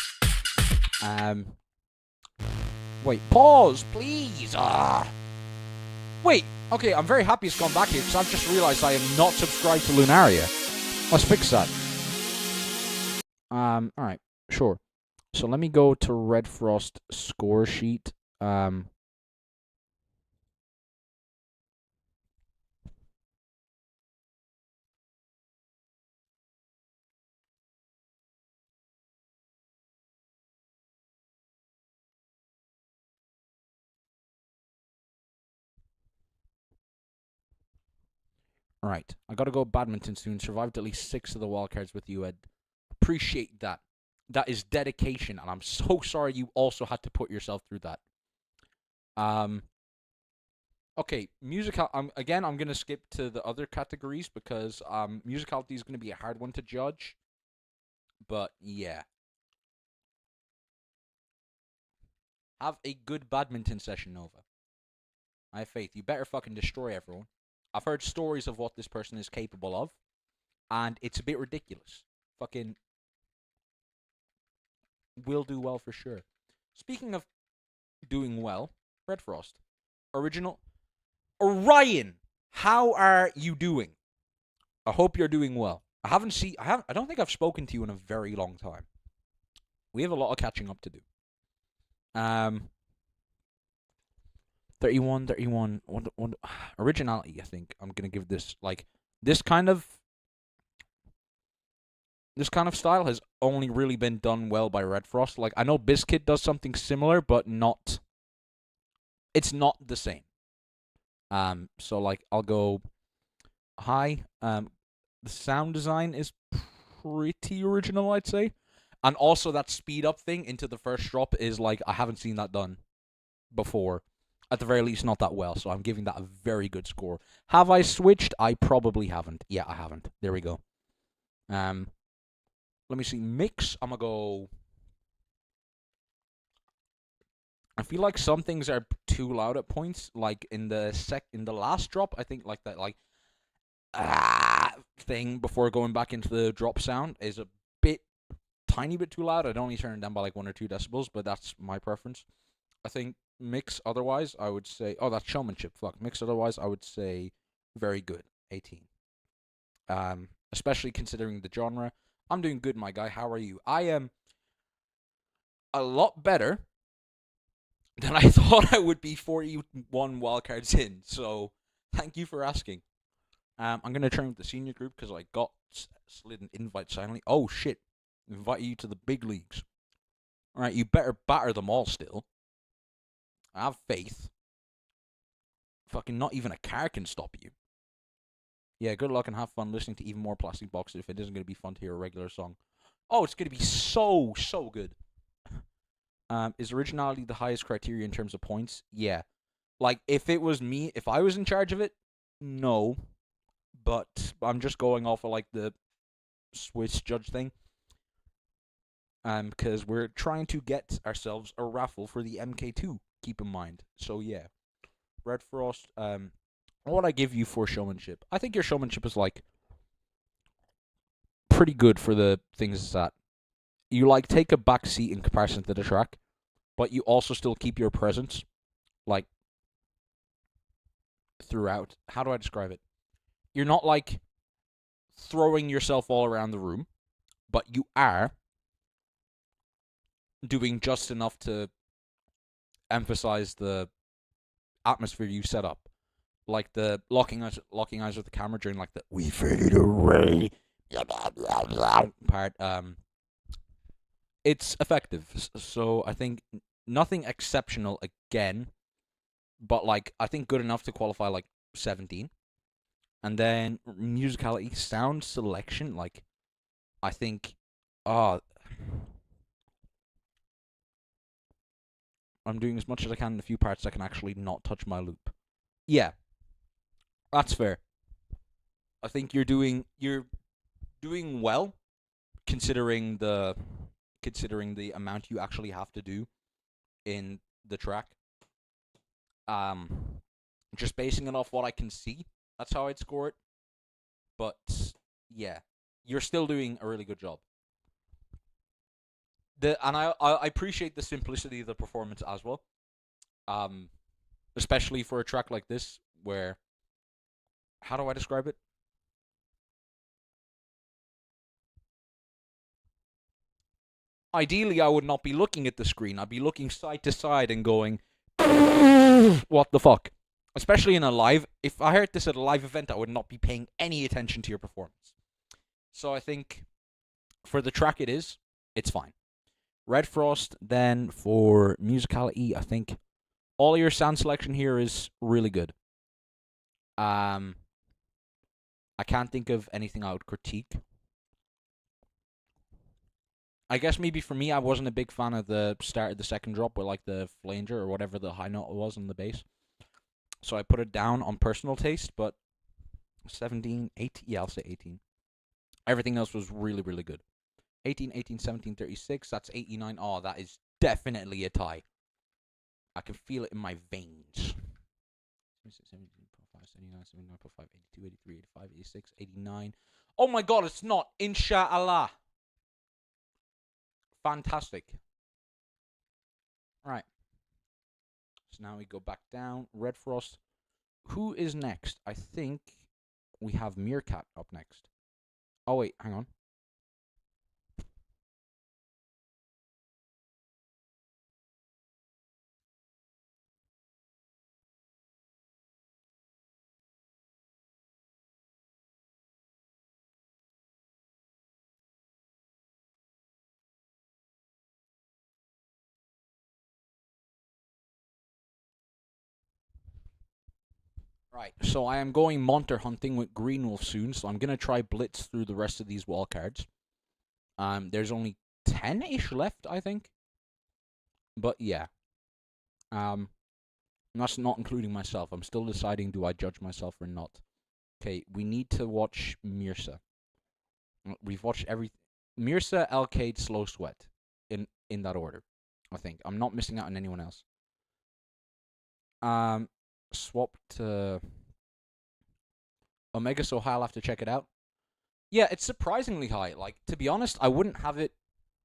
Wait, pause, please! Wait, okay, I'm very happy it's gone back here, because I've just realized I am not subscribed to Lunaria. Let's fix that. Alright, sure. So let me go to Red Frost score sheet. Alright, I gotta go badminton soon. Survived at least 6 of the wildcards with you, Ed. Appreciate that. That is dedication, and I'm so sorry you also had to put yourself through that. Okay, again, I'm gonna skip to the other categories because musicality is gonna be a hard one to judge. But yeah. Have a good badminton session, Nova. I have faith. You better fucking destroy everyone. I've heard stories of what this person is capable of, and it's a bit ridiculous. Fucking will do well for sure. Speaking of doing well, Red Frost. Original Orion, how are you doing? I hope you're doing well. I don't think I've spoken to you in a very long time. We have a lot of catching up to do. 31. What originality, I think I'm gonna give this, like, this kind of style has only really been done well by Red Frost. Like, I know Biscuit does something similar, but it's not the same. So like I'll go high. The sound design is pretty original, I'd say. And also that speed up thing into the first drop is like, I haven't seen that done before. At the very least, not that well, so I'm giving that a very good score. Have I switched? I probably haven't. Yeah, I haven't. There we go. Let me see. Mix, I'm gonna go... I feel like some things are too loud at points. Like in the last drop, I think like that. Like thing before going back into the drop sound is a tiny bit too loud. I'd only turn it down by like 1 or 2 decibels, but that's my preference. I think mix otherwise, I would say, oh, that's showmanship. Fuck, mix otherwise, I would say very good. 18. Especially considering the genre. I'm doing good, my guy. How are you? I am a lot better than I thought I would be 41 wildcards in. So thank you for asking. I'm going to train with the senior group because I got slid an invite silently. Oh, shit. Invite you to the big leagues. Alright, you better batter them all still. I have faith. Fucking not even a car can stop you. Yeah, good luck and have fun listening to even more Plastic Boxes if it isn't going to be fun to hear a regular song. Oh, it's going to be so good. Is originality the highest criteria in terms of points? Yeah. Like, if it was me, if I was in charge of it, no. But I'm just going off of, like, the Swiss judge thing. Because we're trying to get ourselves a raffle for the MK2, keep in mind. So, yeah. Red Frost, what would I give you for showmanship? I think your showmanship is, like, pretty good for the things it's at. You, like, take a back seat in comparison to the track, but you also still keep your presence, like, throughout. How do I describe it? You're not, like, throwing yourself all around the room, but you are doing just enough to emphasize the atmosphere you set up. Like the locking eyes with the camera during like the "we faded away" part. It's effective. So I think nothing exceptional again, but like I think good enough to qualify like 17. And then musicality, sound selection, like I think I'm doing as much as I can in a few parts I can actually not touch my loop. Yeah. That's fair. I think you're doing well considering the amount you actually have to do in the track. Just basing it off what I can see, that's how I'd score it. But yeah, you're still doing a really good job. I appreciate the simplicity of the performance as well. Especially for a track like this where, how do I describe it? Ideally, I would not be looking at the screen. I'd be looking side to side and going, what the fuck? Especially in a live. If I heard this at a live event, I would not be paying any attention to your performance. So I think for the track it's fine. Red Frost, then for musicality, I think all your sound selection here is really good. I can't think of anything I would critique. I guess maybe for me, I wasn't a big fan of the start of the second drop with like the flanger or whatever the high note was on the bass. So I put it down on personal taste, but 17, 18, yeah, I'll say 18. Everything else was really, really good. 18, 18, 17, 36, that's 89. Oh, that is definitely a tie. I can feel it in my veins. 79, 79, 82, 83, 85, 86, 89. Oh my god, it's not. Inshallah. Fantastic. Right. So now we go back down. Red Frost. Who is next? I think we have Meerkat up next. Oh, wait, hang on. Right, so I am going monster hunting with Green Wolf soon, so I'm going to try Blitz through the rest of these wall cards. There's only 10-ish left, I think. But yeah. That's not including myself. I'm still deciding, do I judge myself or not? Okay, we need to watch Mirza. We've watched everything. Mirza, Elcade, Slow Sweat. In that order, I think. I'm not missing out on anyone else. Swap to Omega so high, I'll have to check it out. Yeah, it's surprisingly high. Like, to be honest, I wouldn't have it...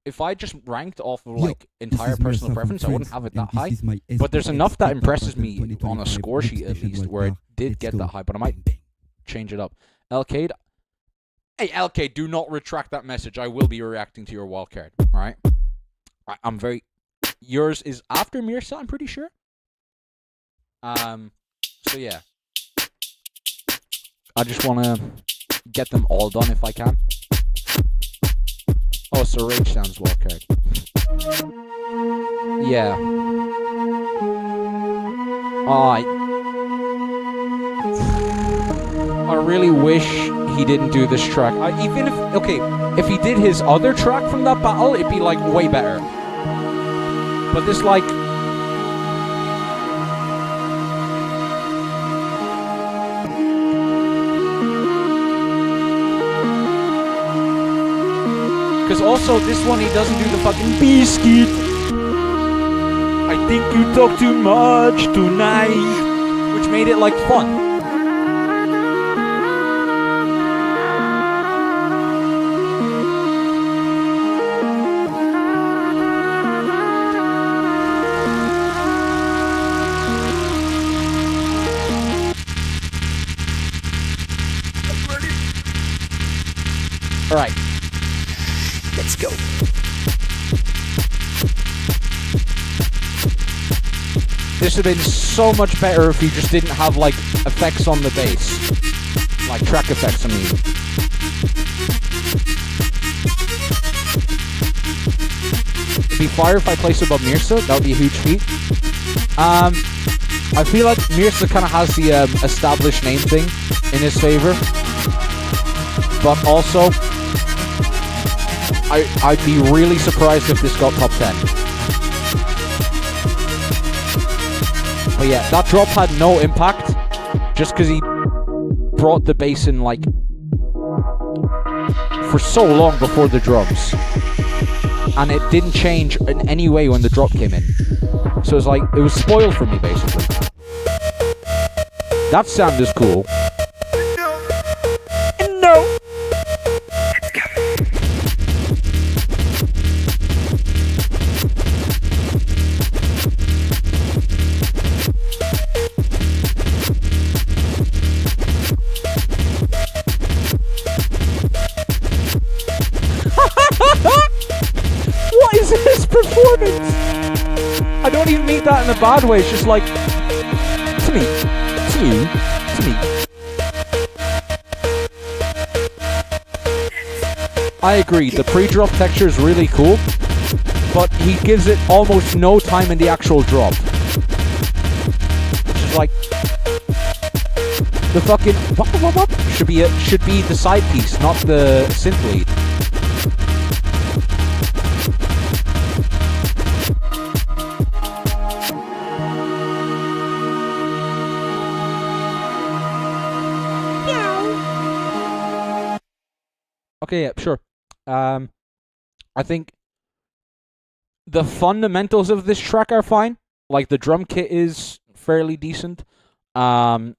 If I just ranked off of, like, entire personal preference, I wouldn't have it that high. But there's enough that impresses me on a score sheet, at least, where it did get that high. But I might change it up. Elcade? Hey, Elcade, do not retract that message. I will be reacting to your wildcard, alright? I'm very... Yours is after Mirsa, I'm pretty sure. So yeah. I just want to get them all done if I can. Oh, so Rage sounds wildcard. Yeah. I really wish he didn't do this track. Even if... Okay, if he did his other track from that battle, it'd be, like, way better. But this, like... Because also, this one, he doesn't do the fucking biscuit. I think you talk too much tonight. Which made it, like, fun. Alright. Let's go. This would have been so much better if you just didn't have, like, effects on the bass. Like, track effects, I mean. It'd be fire if I place above Mirsa. That would be a huge feat. I feel like Mirsa kind of has the established name thing in his favor. But also... I'd be really surprised if this got top 10. But yeah, that drop had no impact, just because he brought the bass in, like, for so long before the drums. And it didn't change in any way when the drop came in. So it's like, it was spoiled for me, basically. That sound is cool. No! Performance! I don't even mean that in a bad way, it's just like, to me, to you, to me. I agree, the pre-drop texture is really cool, but he gives it almost no time in the actual drop. Which is like, the fucking should be the side piece, not the synth lead. Okay, yeah, sure. I think the fundamentals of this track are fine. Like, the drum kit is fairly decent. You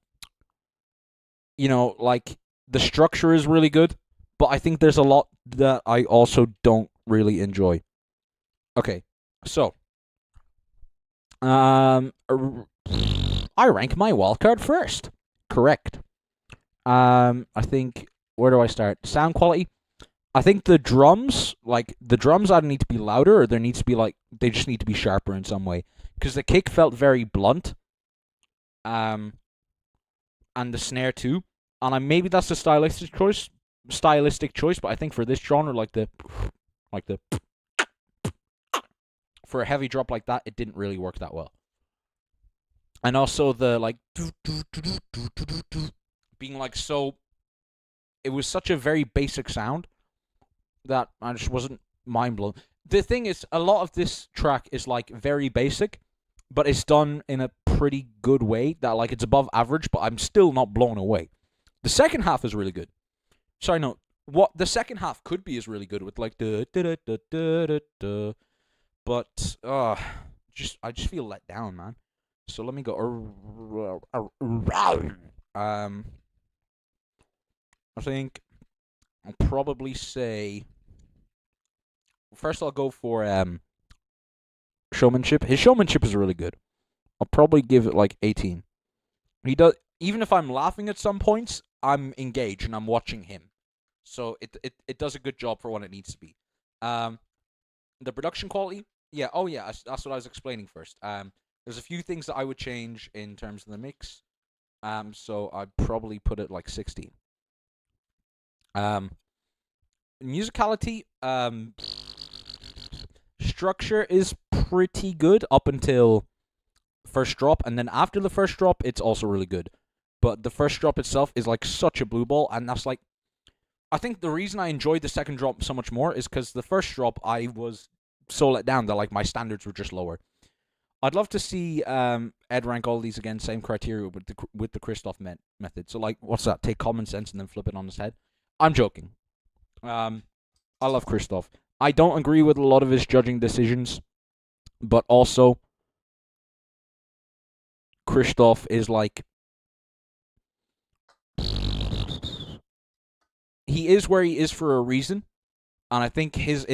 know, like, the structure is really good. But I think there's a lot that I also don't really enjoy. Okay, so. I rank my wildcard first. Correct. I think... Where do I start? Sound quality. I think the drums, like, the drums either need to be louder or there needs to be, like, they just need to be sharper in some way. Because the kick felt very blunt. And the snare too. And maybe that's a stylistic choice, but I think for this genre, for a heavy drop like that, it didn't really work that well. And also the, like, being, like, so... It was such a very basic sound that I just wasn't mind blown. The thing is, a lot of this track is, like, very basic, but it's done in a pretty good way that, like, it's above average, but I'm still not blown away. The second half is really good. Sorry, no. What the second half could be is really good with, like, the but I just feel let down, man. So let me go. I think I'll probably say... First, I'll go for showmanship. His showmanship is really good. I'll probably give it like 18. He does, even if I'm laughing at some points, I'm engaged and I'm watching him. So it does a good job for what it needs to be. The production quality, yeah, that's what I was explaining first. There's a few things that I would change in terms of the mix. So I'd probably put it like 16. Musicality, structure is pretty good up until first drop, and then after the first drop, it's also really good. But the first drop itself is like such a blue ball, and that's like, I think the reason I enjoyed the second drop so much more is because the first drop I was so let down that like my standards were just lower. I'd love to see Ed rank all these again, same criteria with the Christoph method. So like, what's that? Take common sense and then flip it on his head. I'm joking. I love Christoph. I don't agree with a lot of his judging decisions, but also Christoph is like, he is where he is for a reason, and I think his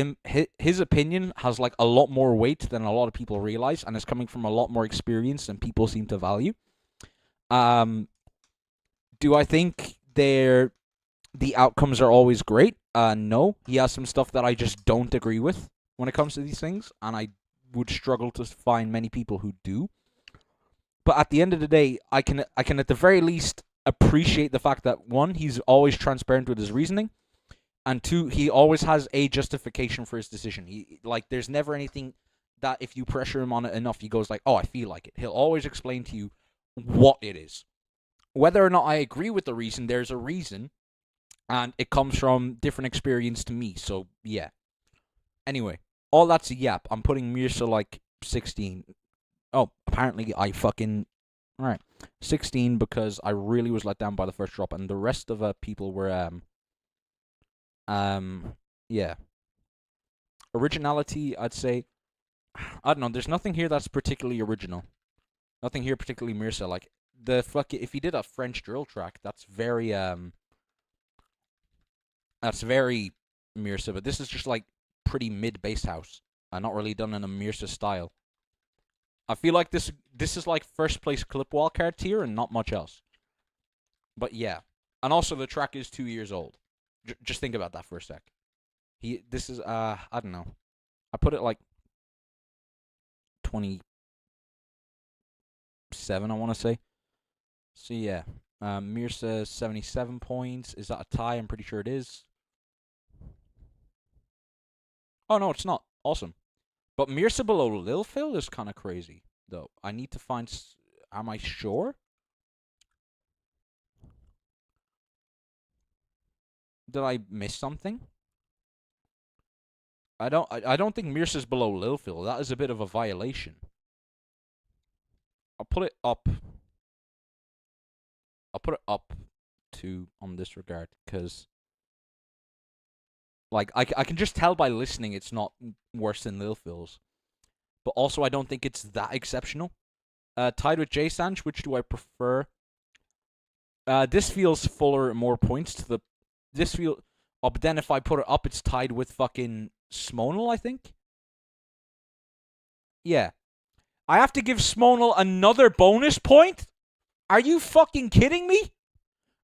opinion has like a lot more weight than a lot of people realize, and it's coming from a lot more experience than people seem to value. Do I think the outcomes are always great? No. He has some stuff that I just don't agree with when it comes to these things, and I would struggle to find many people who do. But at the end of the day, I can at the very least appreciate the fact that, one, he's always transparent with his reasoning, and two, he always has a justification for his decision. There's never anything that if you pressure him on it enough, he goes like, oh, I feel like it. He'll always explain to you what it is. Whether or not I agree with the reason, there's a reason, and it comes from different experience to me, so yeah. Anyway, all that's a yap. I'm putting Mirsa like 16. Oh, apparently I fucking... Alright. 16 because I really was let down by the first drop, and the rest of people were, yeah. Originality, I'd say... I don't know, there's nothing here that's particularly original. Nothing here particularly Mirsa. Like, if he did a French drill track, that's very, Mirsa, but this is just like pretty mid-bass house. Not really done in a Mirsa style. I feel like this is like first place clip wildcard tier and not much else. But yeah. And also the track is 2 years old. Just think about that for a sec. This is, I don't know. I put it like 27, I want to say. So yeah. Mirsa 77 points. Is that a tie? I'm pretty sure it is. Oh, no, it's not. Awesome. But Mirsa below Lil Phil is kind of crazy, though. I need to find... Am I sure? Did I miss something? I don't think Mirsa's below Lil Phil. That is a bit of a violation. I'll put it up. I'll put it up to on this regard, because... Like, I can just tell by listening it's not worse than Lil Phil's. But also, I don't think it's that exceptional. Tied with J Sanch, which do I prefer? This feels fuller, more points to the... This feel... Oh, but then if I put it up, it's tied with fucking Smonal, I think? Yeah. I have to give Smonal another bonus point? Are you fucking kidding me?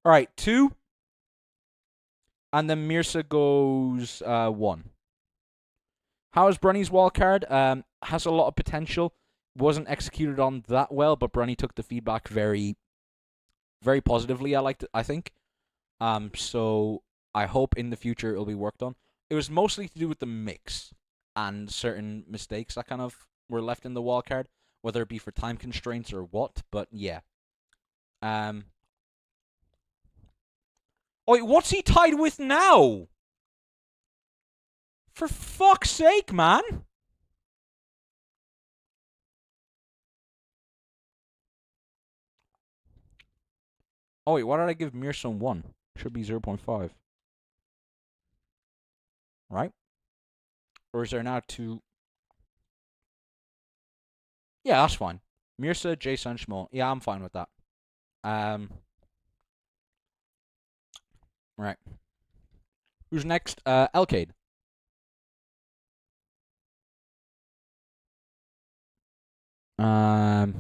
Alright, 2. And then Mirsa goes 1. How is Brunny's wildcard? Has a lot of potential. Wasn't executed on that well, but Brunny took the feedback very, very positively. I think. So I hope in the future it'll be worked on. It was mostly to do with the mix and certain mistakes that kind of were left in the wildcard, whether it be for time constraints or what. But yeah. Wait, what's he tied with now? For fuck's sake, man! Oh wait, why did I give Mirson 1? Should be 0.5. Right? Or is there now 2? Yeah, that's fine. Mirsa, Jason, Schmo. Yeah, I'm fine with that. Right. Who's next? Elcade. Let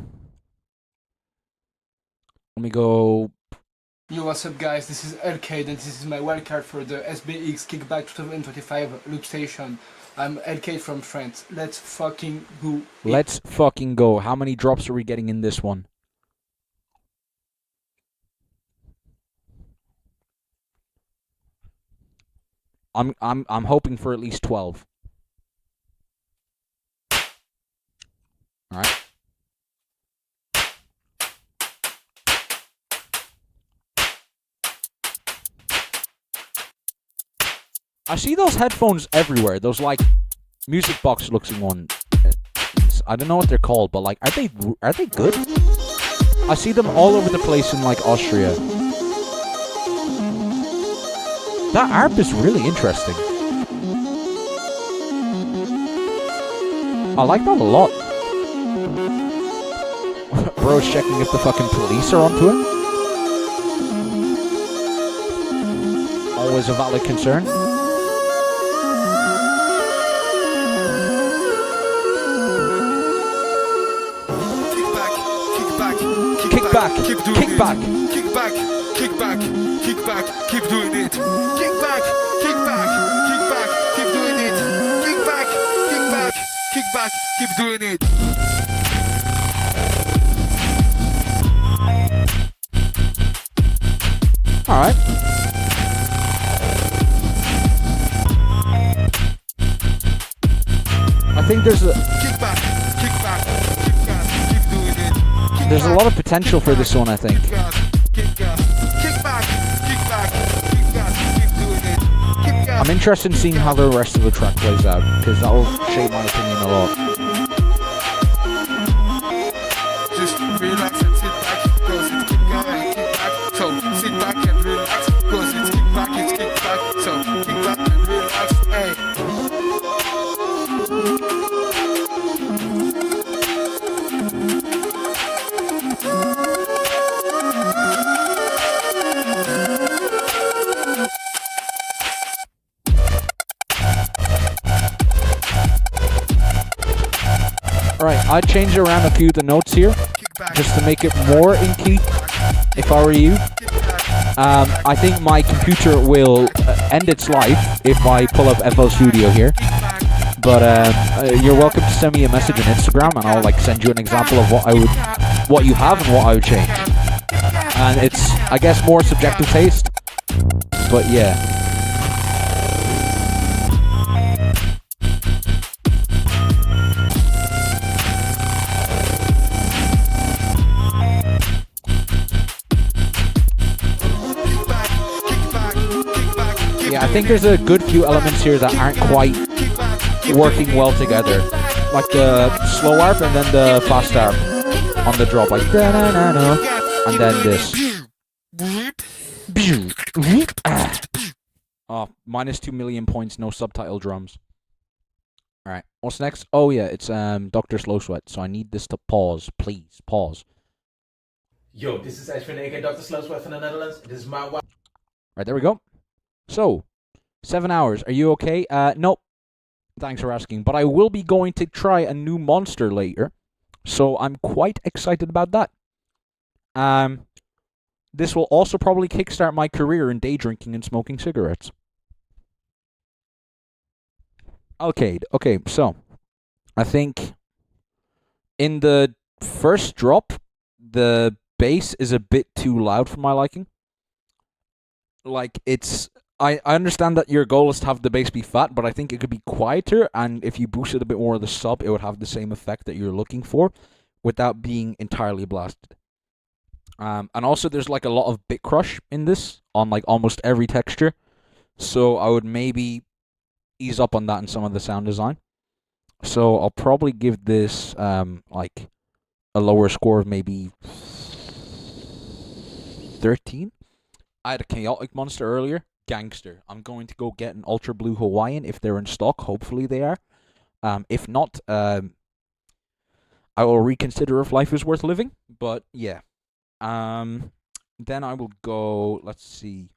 me go. Yo, what's up, guys? This is Elcade, and this is my wildcard for the SBX Kickback 2025 loop station. I'm Elcade from France. Let's fucking go. Let's fucking go. How many drops are we getting in this one? I'm hoping for at least 12. All right. I see those headphones everywhere. Those like music box looking ones. I don't know what they're called, but like, are they good? I see them all over the place in like Austria. That ARP is really interesting. I like that a lot. Bro's checking if the fucking police are onto him. Always a valid concern. Kickback, kickback, kickback, kickback, kickback, keep doing it. Kickback, kickback, kickback, keep doing it. Kickback, kickback, kickback, keep doing it. All right. I think there's a there's a lot of potential for this one, I think. I'm interested in seeing how the rest of the track plays out, because that will shape my opinion a lot. Just relax and sit back, cause it's kickback and kickback. So sit back and relax, cause it's kickback, it's kickback. So kickback and relax, hey. Alright, I'd change around a few of the notes here, just to make it more in key, if I were you. I think my computer will end its life if I pull up FL Studio here. But you're welcome to send me a message on Instagram, and I'll like send you an example of what you have and what I would change. And it's, I guess, more subjective taste, but yeah. Yeah, I think there's a good few elements here that aren't quite working well together. Like the slow arp and then the fast arp on the drop. Like da-na-na-na, and then this. Oh, minus 2 million points, no subtitle drums. Alright, what's next? Oh yeah, it's Dr. Slow Sweat, so I need this to pause. Please, pause. Yo, this is Ashwin, aka Dr. Slow Sweat from the Netherlands. This is my wife. Right, there we go. So, 7 hours. Are you okay? Nope. Thanks for asking. But I will be going to try a new monster later. So I'm quite excited about that. This will also probably kickstart my career in day drinking and smoking cigarettes. Elcade. Okay, so I think in the first drop, the bass is a bit too loud for my liking. Like, it's... I understand that your goal is to have the bass be fat, but I think it could be quieter, and if you boosted a bit more of the sub, it would have the same effect that you're looking for, without being entirely blasted. And also, there's like a lot of bit crush in this, on like almost every texture, so I would maybe ease up on that in some of the sound design. So I'll probably give this like a lower score of maybe 13. I had a chaotic monster earlier. Gangster. I'm going to go get an Ultra Blue Hawaiian if they're in stock. Hopefully they are. If not, I will reconsider if life is worth living. But yeah. Then I will go, let's see.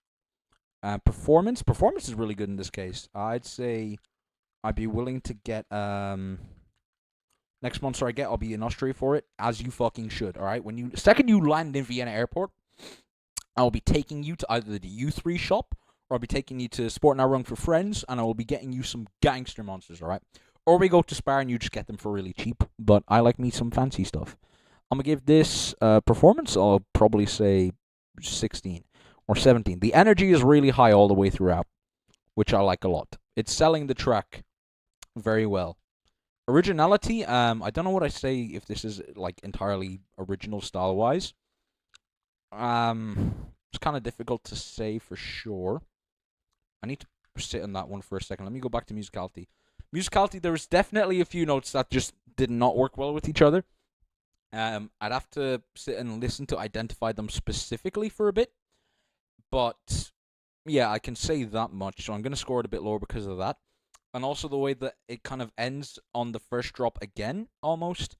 Performance is really good in this case. I'd say I'd be willing to get next monster I get, I'll be in Austria for it, as you fucking should. All right, second you land in Vienna Airport, I'll be taking you to either the U3 shop, or I'll be taking you to Sport Now Run for Friends, and I will be getting you some gangster monsters. All right, or we go to Spar and you just get them for really cheap. But I like me some fancy stuff. I'm gonna give this performance, I'll probably say 16 or 17. The energy is really high all the way throughout, which I like a lot. It's selling the track very well. Originality, I don't know what I say if this is like entirely original style wise. It's kind of difficult to say for sure. I need to sit on that one for a second. Let me go back to musicality. Musicality, there was definitely a few notes that just did not work well with each other. I'd have to sit and listen to identify them specifically for a bit. But yeah, I can say that much. So I'm going to score it a bit lower because of that. And also the way that it kind of ends on the first drop again, almost.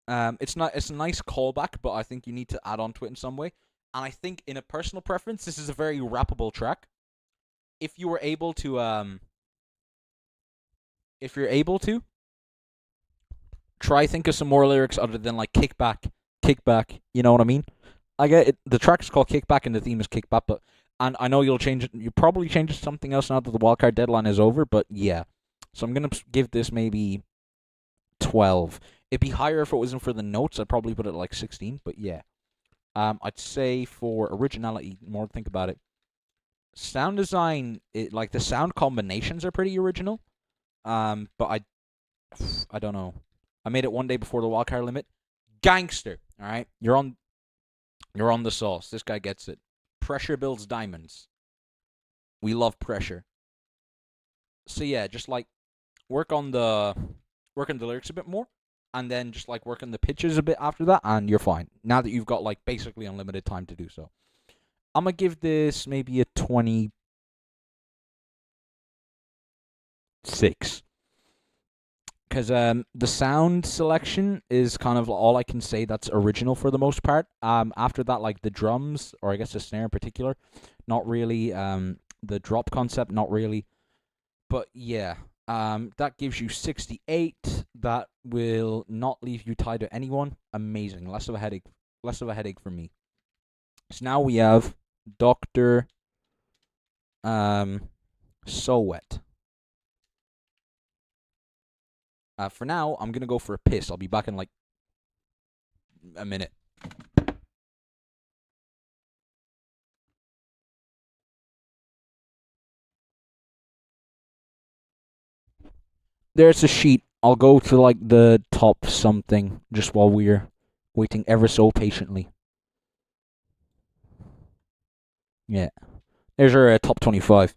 It's a nice callback, but I think you need to add on to it in some way. And I think in a personal preference, this is a very rappable track. If you were able to, try think of some more lyrics other than like kickback, you know what I mean? I get it. The track is called Kickback and the theme is Kickback, but and I know you'll change it. You probably change it to something else now that the wildcard deadline is over, but yeah. So I'm gonna give this maybe 12. It'd be higher if it wasn't for the notes. I'd probably put it at like 16, but yeah. I'd say for originality, more think about it. Sound design, like the sound combinations are pretty original. But I don't know. I made it one day before the wildcard limit. Gangster, all right. You're on the sauce. This guy gets it. Pressure builds diamonds. We love pressure. So yeah, just like work on the lyrics a bit more, and then just like work on the pitches a bit after that, and you're fine. Now that you've got like basically unlimited time to do so. I'm gonna give this maybe a 26. Because the sound selection is kind of all I can say that's original for the most part. After that, like the drums, or I guess the snare in particular, not really. The drop concept, not really. But yeah, that gives you 68. That will not leave you tied to anyone. Amazing. Less of a headache for me. So now we have Dr. So Wet. For now, I'm going to go for a piss. I'll be back in like a minute. There's a sheet. I'll go to like the top something just while we're waiting ever so patiently. Yeah. There's our top 25.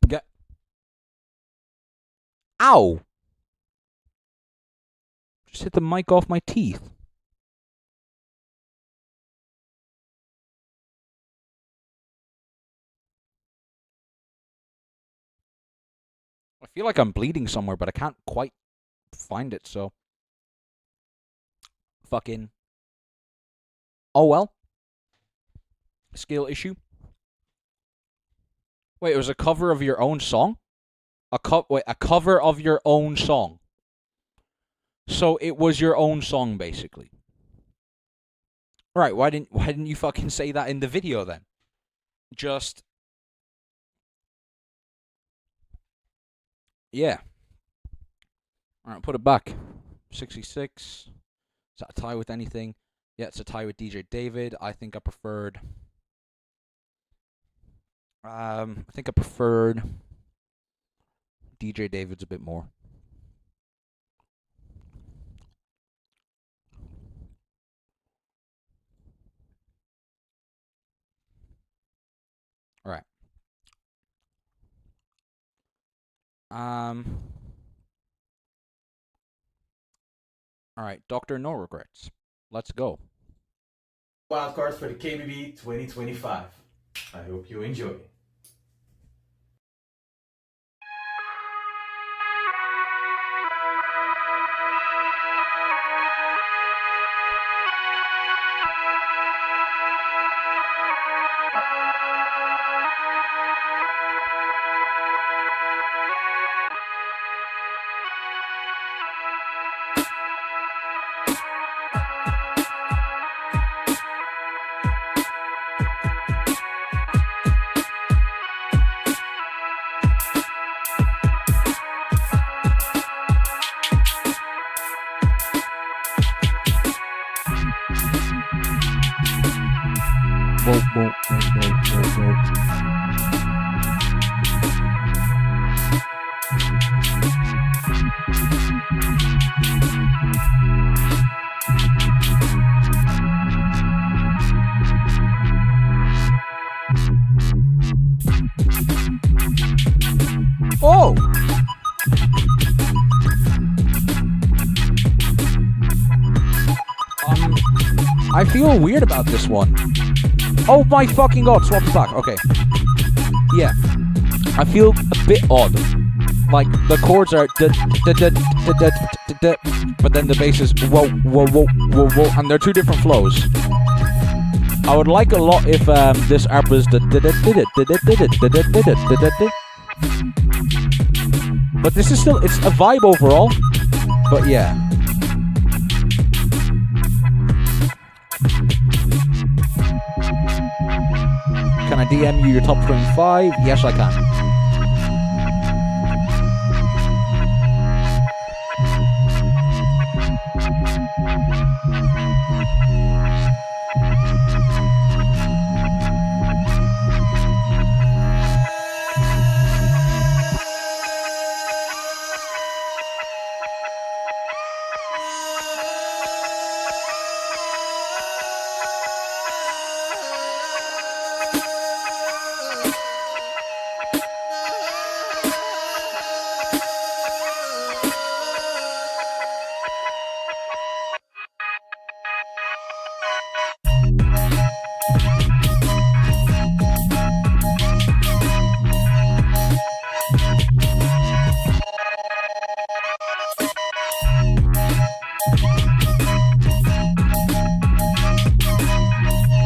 Get. Ow! Just hit the mic off my teeth. I feel like I'm bleeding somewhere, but I can't quite find it, so. Fucking. Oh well. Skill issue. Wait, it was a cover of your own song? A cover of your own song. So it was your own song, basically. Right, why didn't you fucking say that in the video then? Just Yeah. Alright, put it back. 66. Is that a tie with anything? Yeah, it's a tie with DJ David. I think I preferred... DJ David's a bit more. Alright. Alright, Dr. No Regrets. Let's go. Wildcards for the KBB 2025. I hope you enjoy. Oh! I feel weird about this one. Oh my fucking god, swap the back. Okay. Yeah. I feel a bit odd. Like, the chords are but then the bass is whoa, whoa, whoa, whoa, whoa, and they're two different flows. I would like a lot if this arp was but this is still, it's a vibe overall. But yeah. Can I DM you your top 25? Yes, I can.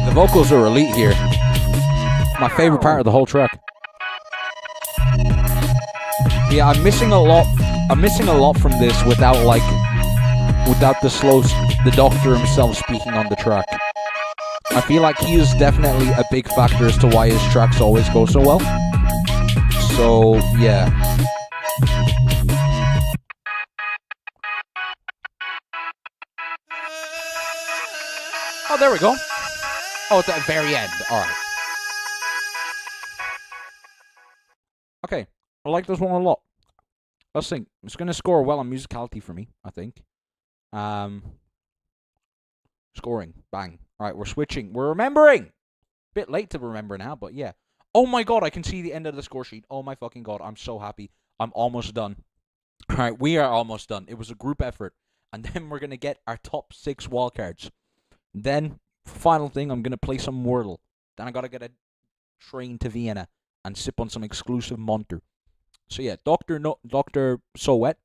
The vocals are elite here. My favorite part of the whole track. Yeah, I'm missing a lot. I'm missing a lot from this without the doctor himself speaking on the track. I feel like he is definitely a big factor as to why his tracks always go so well. So yeah. Oh, there we go. Oh, at the very end. Alright. Okay. I like this one a lot. Let's think. It's going to score well on musicality for me, I think. Scoring. Bang. Alright, we're switching. We're remembering! Bit late to remember now, but yeah. Oh my god, I can see the end of the score sheet. Oh my fucking god, I'm so happy. I'm almost done. Alright, we are almost done. It was a group effort. And then we're going to get our top 6 wildcards. Then... final thing, I'm going to play some Wordle. Then I got to get a train to Vienna and sip on some exclusive Monter. So yeah, Dr. So Wet.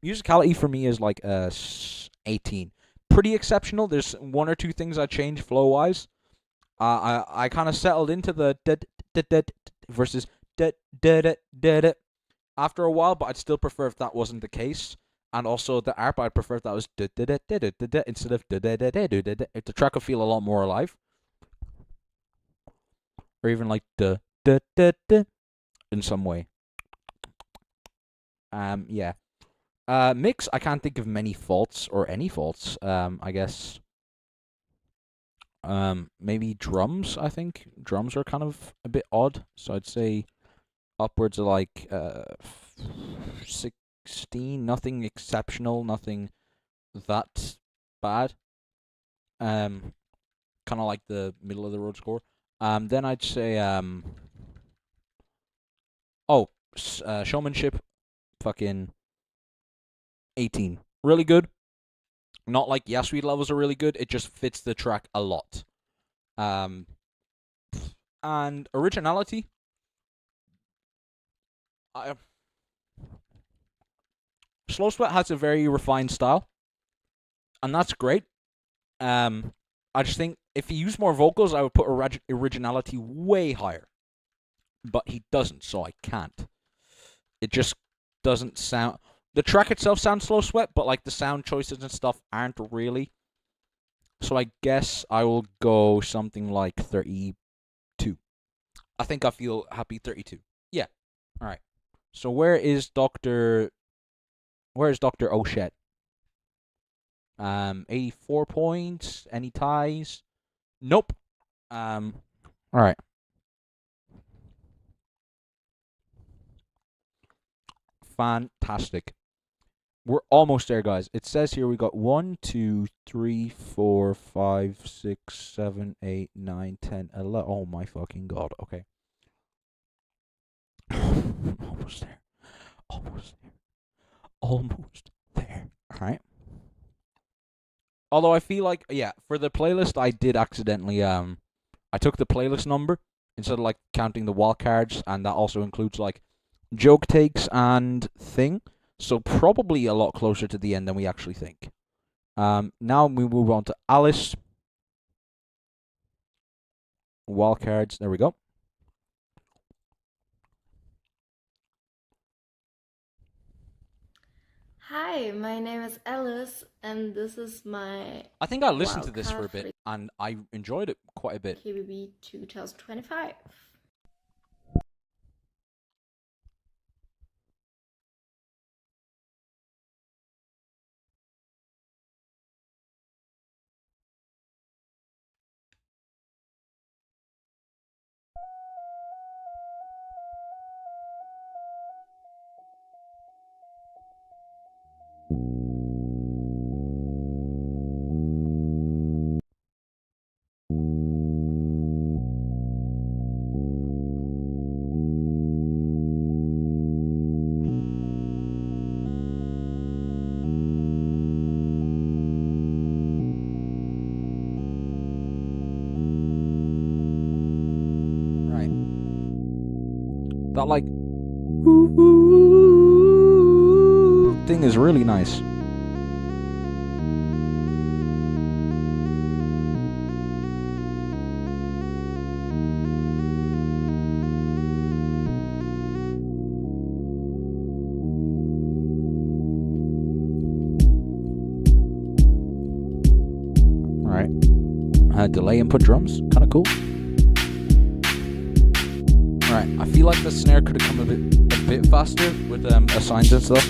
Musicality for me is like 18. Pretty exceptional. There's one or two things I changed flow-wise. I kind of settled into the versus after a while, but I'd still prefer if that wasn't the case. And also the ARP, I'd prefer if that was instead of if the track would feel a lot more alive. Or even like in some way. Yeah. Mix, I can't think of many faults or any faults. I guess. Maybe drums. I think drums are kind of a bit odd. So I'd say upwards of like 16. Nothing exceptional. Nothing that bad. Kind of like the middle of the road score. Then I'd say showmanship, fucking 18. Really good. Not like Yasu levels are really good. It just fits the track a lot. And originality. Slow Sweat has a very refined style, and that's great. I just think if he used more vocals, I would put originality way higher. But he doesn't, so I can't. It just doesn't sound... The track itself sounds Slow Sweat, but like the sound choices and stuff aren't really. So I guess I will go something like 32. I think I feel happy 32. Yeah. Alright. So where is Dr. O'Shet? 84 points. Any ties? Nope. Alright. Fantastic. We're almost there, guys. It says here we got 1, 2, 3, 4, 5, 6, 7, 8, 9, 10, 11. Oh my fucking god. Okay. Almost there. Almost there. Almost there. Alright. Although I feel like, yeah, for the playlist, I did accidentally, I took the playlist number instead of, like, counting the wildcards, and that also includes, like, joke takes and thing. So probably a lot closer to the end than we actually think. Now we move on to Alice. Wildcards, there we go. Hi, my name is Alice, and this is my... I think I listened to this for a bit, and I enjoyed it quite a bit. KBB 2025. That, like, thing is really nice. Alright. Delay input drums, kind of cool. Alright, I feel like the snare could have come a bit faster with assigns and stuff.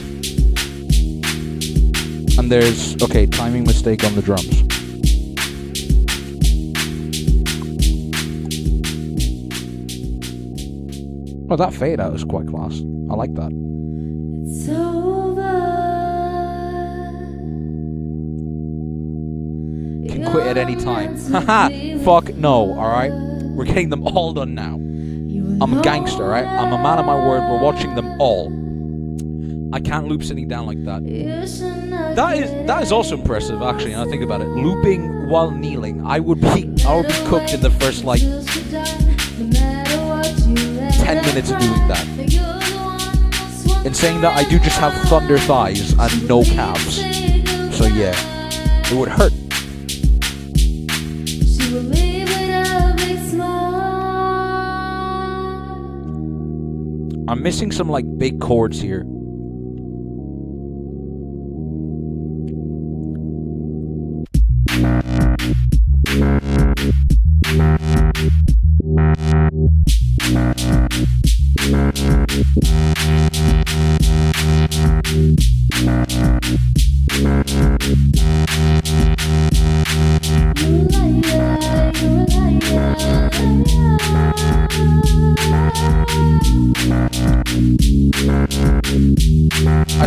And there's, okay, timing mistake on the drums. Oh, that fade out is quite class. I like that. It's over. Can quit at any time. Haha! Fuck no, alright? We're getting them all done now. I'm a gangster, right? I'm a man of my word. We're watching them all. I can't loop sitting down like that. That is also impressive, actually. Now I think about it. Looping while kneeling, I would be cooked in the first like 10 minutes of doing that. In saying that, I do just have thunder thighs and no calves. So yeah, it would hurt. I'm missing some like big chords here.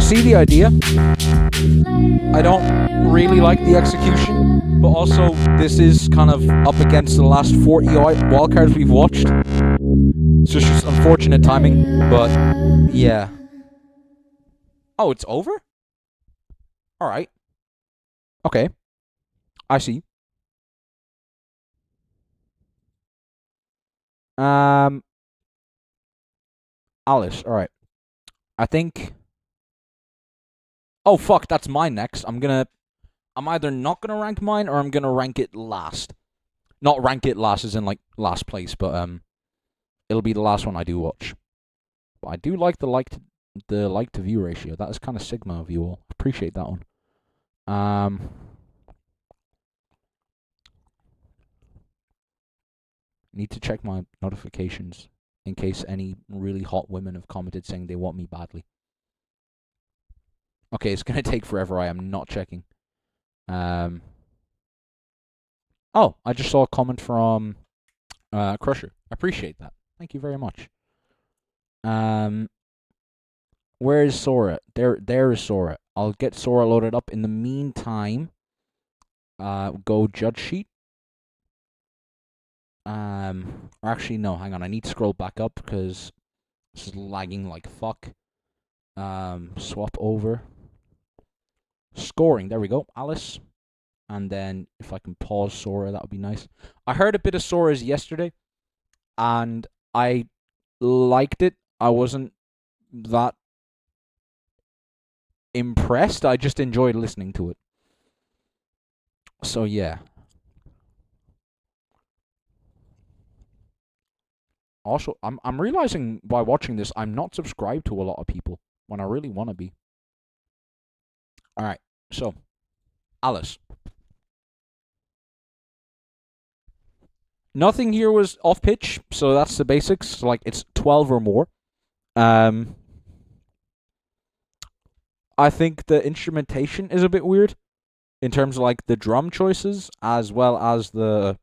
see the idea. I don't really like the execution, but also this is kind of up against the last 40 wildcards we've watched. So it's just unfortunate timing, but yeah. Oh, it's over? Alright. Okay. I see. Alice, alright. I think... Oh, fuck, that's mine next. I'm either not gonna rank mine, or I'm gonna rank it last. Not rank it last as in, like, last place, but, it'll be the last one I do watch. But I do like the like to view ratio. That is kind of Sigma of you all. Appreciate that one. Need to check my notifications in case any really hot women have commented saying they want me badly. Okay, it's gonna take forever. I am not checking. Oh, I just saw a comment from Crusher. I appreciate that. Thank you very much. Where is Sora? There is Sora. I'll get Sora loaded up. In the meantime, go judge sheet. Or actually, no, hang on. I need to scroll back up because this is lagging like fuck. Swap over. Scoring. There we go. Alice. And then if I can pause Sora, that would be nice. I heard a bit of Sora's yesterday, and I liked it. I wasn't that impressed. I just enjoyed listening to it. So yeah. Also, I'm realizing by watching this, I'm not subscribed to a lot of people when I really want to be. All right, so Alice. Nothing here was off pitch, so that's the basics. Like it's 12 or more. I think the instrumentation is a bit weird in terms of like the drum choices as well as the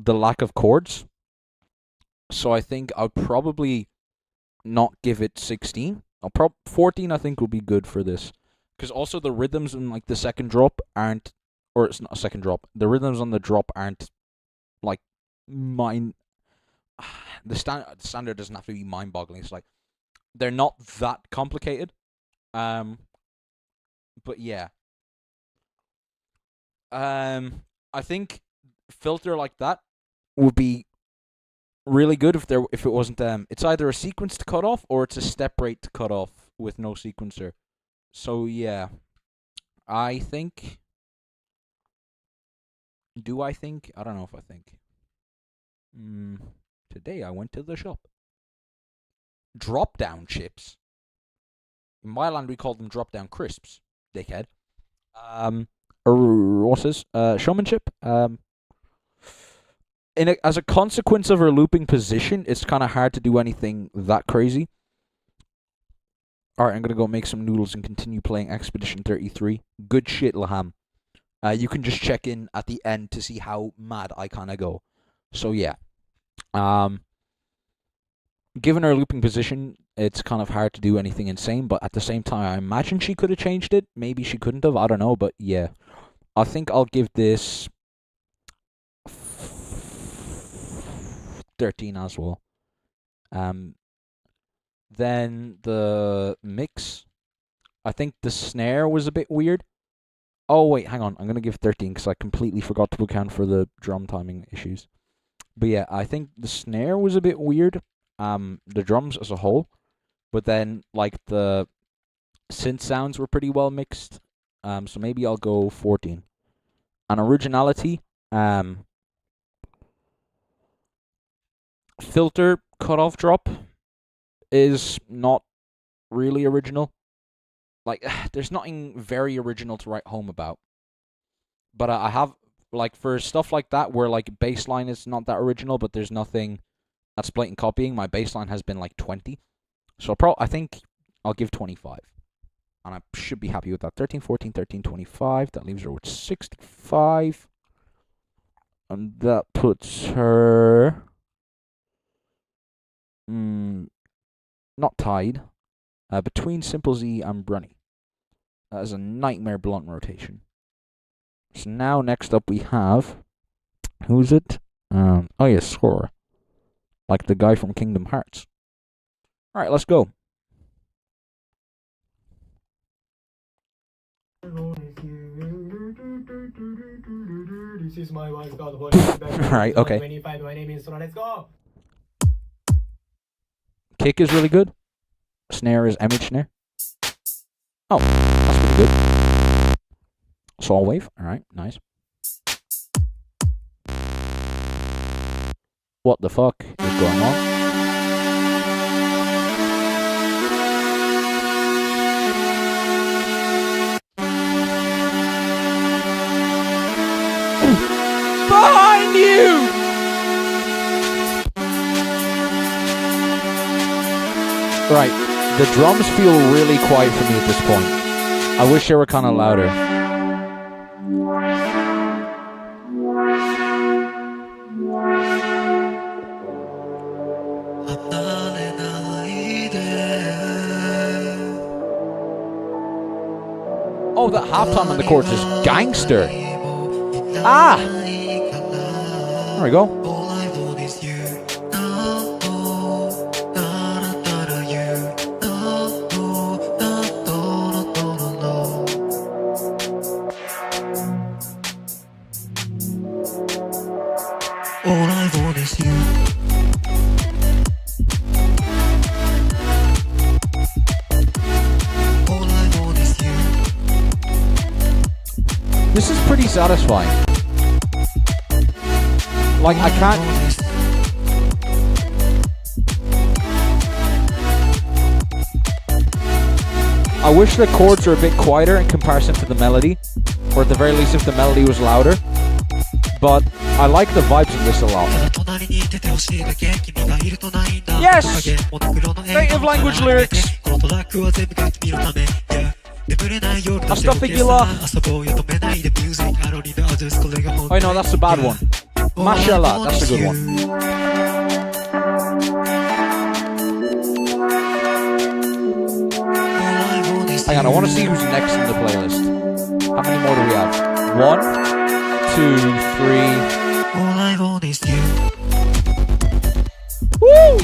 lack of chords. So I think I'll probably not give it 16. 14 I think will be good for this. Because also the rhythms in like the second drop aren't, or it's not a second drop, the rhythms on the drop aren't like the standard doesn't have to be mind-boggling. It's like they're not that complicated. But yeah. I think filter like that would be really good if it wasn't it's either a sequenced cutoff or it's a step rate cutoff with no sequencer. So yeah, I think. Do I think? I don't know if I think. Today I went to the shop. Drop down chips. In my land we call them drop down crisps. Dickhead. What's this? Showmanship. As a consequence of her looping position, it's kind of hard to do anything that crazy. Alright, I'm going to go make some noodles and continue playing Expedition 33. Good shit, Laham. You can just check in at the end to see how mad I kind of go. So, yeah. Given her looping position, it's kind of hard to do anything insane, but at the same time, I imagine she could have changed it. Maybe she couldn't have. I don't know, but yeah. I think I'll give this 13 as well. Then the mix. I think the snare was a bit weird. Oh, wait, hang on. I'm going to give 13 because I completely forgot to account for the drum timing issues. But yeah, I think the snare was a bit weird. The drums as a whole. But then, like, the synth sounds were pretty well mixed. So maybe I'll go 14. And originality, filter cutoff drop is not really original. Like, there's nothing very original to write home about. But I have, like, for stuff like that, where, like, baseline is not that original, but there's nothing that's blatant copying, my baseline has been, like, 20. So I think I'll give 25. And I should be happy with that. 13, 14, 13, 25. That leaves her with 65. And that puts her... not tied. between Simple Z and Brunny. That is a nightmare blunt rotation. So now next up we have, who's it? Oh yeah, Sora. Like the guy from Kingdom Hearts. Alright, let's go. This is my Wildcard. Alright, okay. 25. My name is Sora. Let's go. Kick is really good. Snare is image snare. Oh, that's pretty good. Soul wave. Alright, nice. What the fuck is going on? Behind you! Right, the drums feel really quiet for me at this point. I wish they were kind of louder. Oh, that halftime on the chorus is gangster. Ah! There we go. All I want is you. All I want is you. This is pretty satisfying. Like, I can't... I wish the chords were a bit quieter in comparison to the melody. Or at the very least if the melody was louder. But I like the vibes of this a lot. Yes! Native language lyrics! Astafigila! Oh no, that's a bad one. Mashallah, that's a good one. Hang on, I want to see who's next in the playlist. How many more do we have? 1, 2, 3. All I want is you. Woo!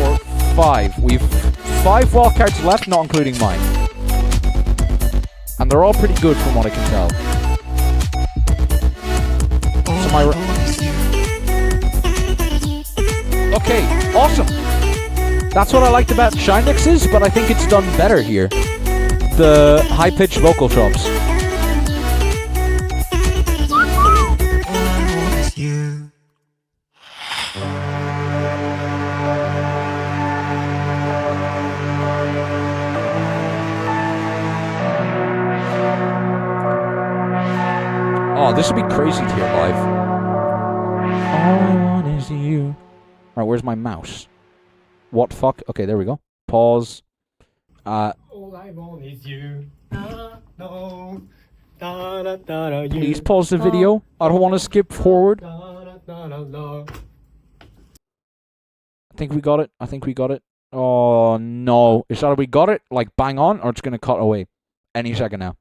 4, 5. We've 5 wildcards left, not including mine. And they're all pretty good from what I can tell. So my okay, awesome. That's what I liked about Shinex's, but I think it's done better here. The high-pitched vocal chops. Oh, this would be crazy to hear live. All I want is you. Alright, where's my mouse? What fuck? Okay, there we go. Pause. All I want is you. Please pause the video. I don't want to skip forward. I think we got it. I think we got it. Oh no. Is that we got it? Like bang on? Or it's going to cut away any second now.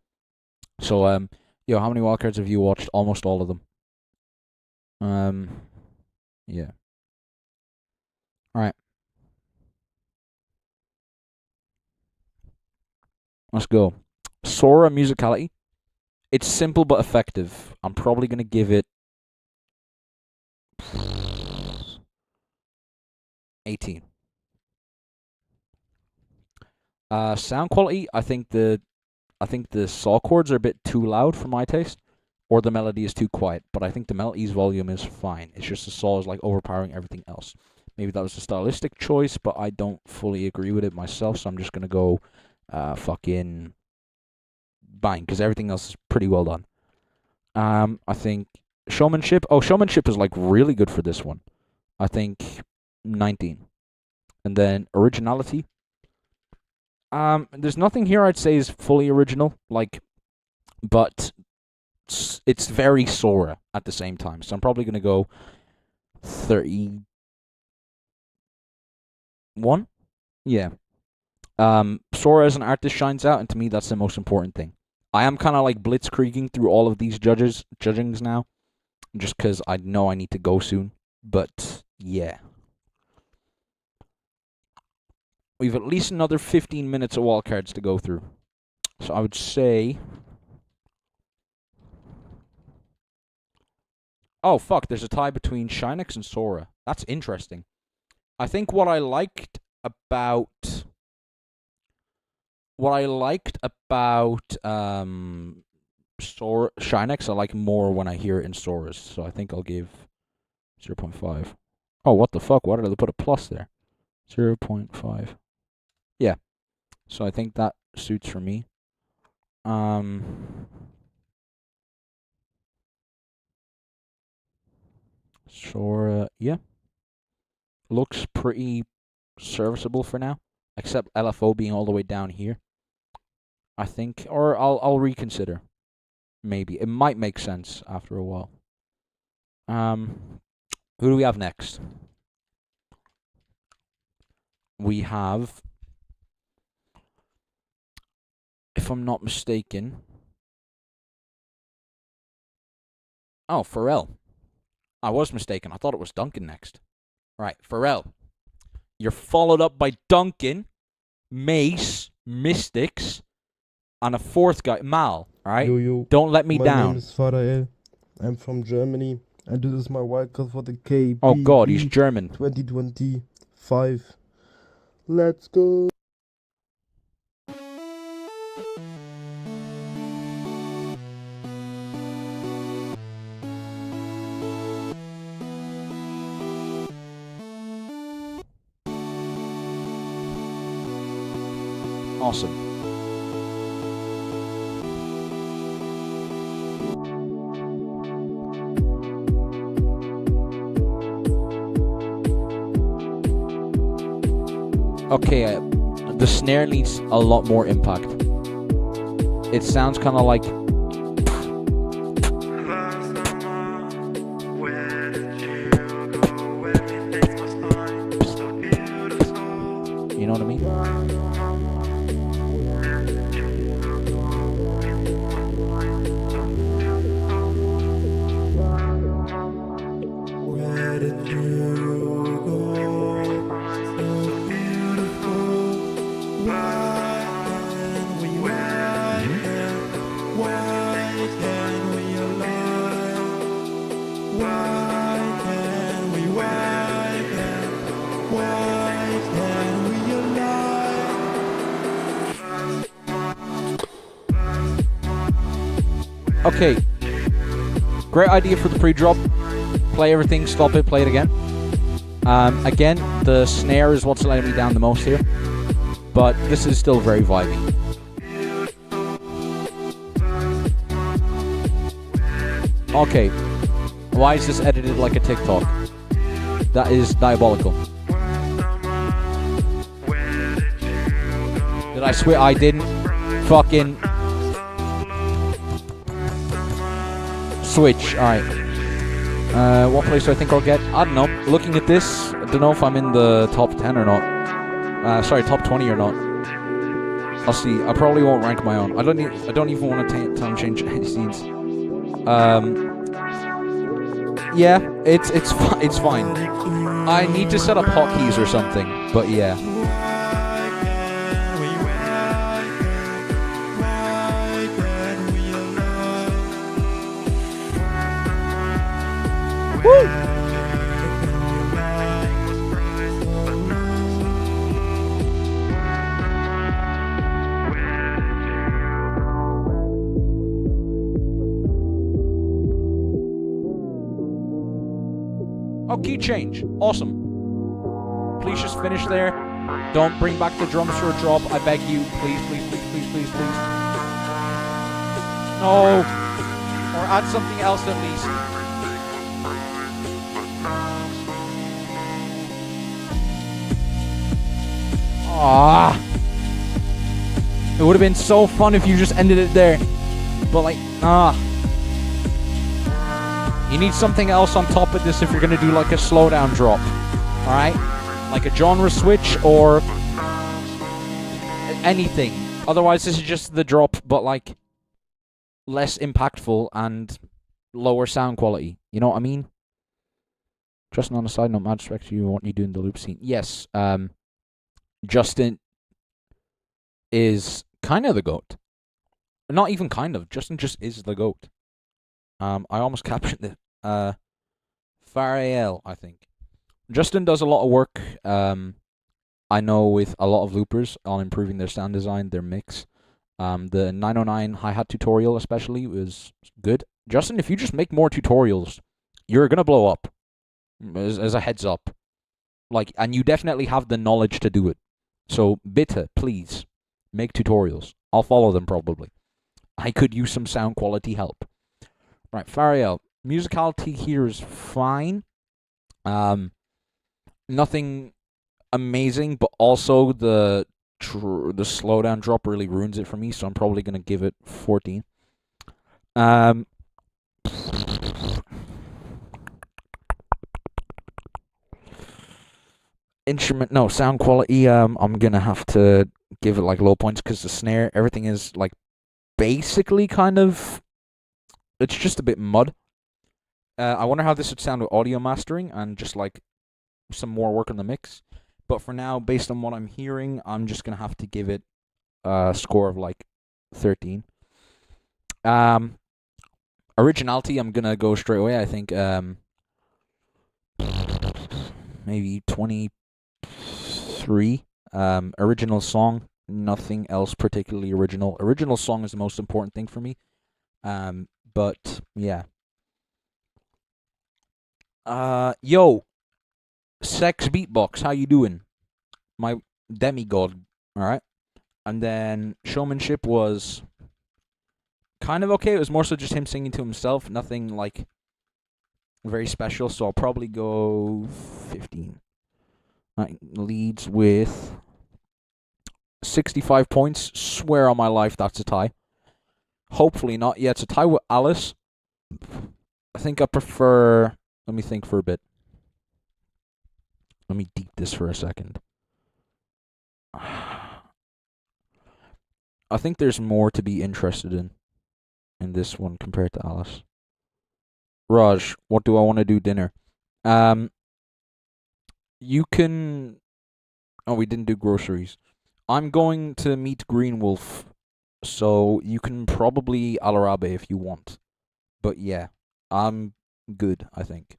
So, yo, how many wildcards have you watched? Almost all of them. Yeah. Alright. Let's go. Sora musicality. It's simple but effective. I'm probably going to give it 18. Sound quality, I think the saw chords are a bit too loud for my taste, or the melody is too quiet, but I think the melody's volume is fine. It's just the saw is like overpowering everything else. Maybe that was a stylistic choice, but I don't fully agree with it myself, so I'm just going to go fucking bang, because everything else is pretty well done. I think showmanship is like really good for this one. I think 19. And then originality. There's nothing here I'd say is fully original, like, but it's very Sora at the same time. So I'm probably going to go 31. Yeah. Sora as an artist shines out, and to me that's the most important thing. I am kind of like blitzkrieging through all of these judgings now, just because I know I need to go soon. But yeah, we've at least another 15 minutes of wildcards to go through. So I would say, oh fuck, there's a tie between Shynex and Sora. That's interesting. I think what I liked about Sora Shynex, I like more when I hear it in Sora's. So I think I'll give 0.5. Oh, what the fuck? Why did I put a plus there? 0.5. Yeah. So I think that suits for me. Sora, yeah. Looks pretty serviceable for now, except LFO being all the way down here. I think, or I'll reconsider. Maybe it might make sense after a while. Who do we have next? We have, if I'm not mistaken, oh, Farel. I was mistaken. I thought it was Duncan next. Right, Farel. You're followed up by Duncan, Mace, Mystics, and a fourth guy, Mal. All right? Yo. Don't let me down. My name is Farel. I'm from Germany, and this is my wildcard for the KBB. Oh God, he's German. 2025. Let's go. Awesome. Okay, the snare needs a lot more impact. It sounds kind of like... You know what I mean? Okay, great idea for the pre-drop. Play everything, stop it, play it again. Again, the snare is what's letting me down the most here, but this is still very vibey. Okay, why is this edited like a TikTok? That is diabolical. Did I swear I didn't fucking... Switch, alright. What place do I think I'll get? I don't know. Looking at this, I don't know if I'm in the top 10 or not. Sorry, top 20 or not. I'll see. I probably won't rank my own. I don't even want to time change any scenes. Yeah, it's fine. I need to set up hotkeys or something, but yeah. Woo! Oh, key change. Awesome. Please just finish there. Don't bring back the drums for a drop. I beg you. Please, please, please, please, please, please. No. Or add something else at least. Ah, it would have been so fun if you just ended it there, but like, you need something else on top of this if you're gonna do like a slowdown drop, all right? Like a genre switch or anything. Otherwise, this is just the drop, but like less impactful and lower sound quality. You know what I mean? Just on a side note, mad respect to you. What you do in the loop scene? Yes. Justin is kind of the GOAT. Not even kind of. Justin just is the GOAT. I almost captioned it. Farel, I think. Justin does a lot of work. I know with a lot of loopers on improving their sound design, their mix. The 909 hi-hat tutorial especially was good. Justin, if you just make more tutorials, you're gonna blow up. As a heads up. Like, and you definitely have the knowledge to do it. So, bitte, please, make tutorials. I'll follow them probably. I could use some sound quality help. Right, Farel. Musicality here is fine. Nothing amazing, but also the slowdown drop really ruins it for me, so I'm probably going to give it 14. Sound quality, I'm going to have to give it like low points because the snare, everything is like basically kind of, it's just a bit mud. I wonder how this would sound with audio mastering and just like some more work on the mix. But for now, based on what I'm hearing, I'm just going to have to give it a score of like 13. Originality, I'm going to go straight away. I think maybe 23. Original song, nothing else particularly original. Original song is the most important thing for me. But yeah. Yo, Sex Beatbox, how you doing? My demigod, alright? And then Showmanship was kind of okay. It was more so just him singing to himself. Nothing, like, very special. So I'll probably go 15. Right, leads with 65 points. Swear on my life that's a tie. Hopefully not. Yeah, it's a tie with Alice. I think I prefer... Let me think for a bit. Let me deep this for a second. I think there's more to be interested in this one compared to Alice. Raj, what do I want to do dinner? You can... Oh, we didn't do groceries. I'm going to meet Green Wolf, so you can probably Alarabe if you want. But yeah, I'm good, I think.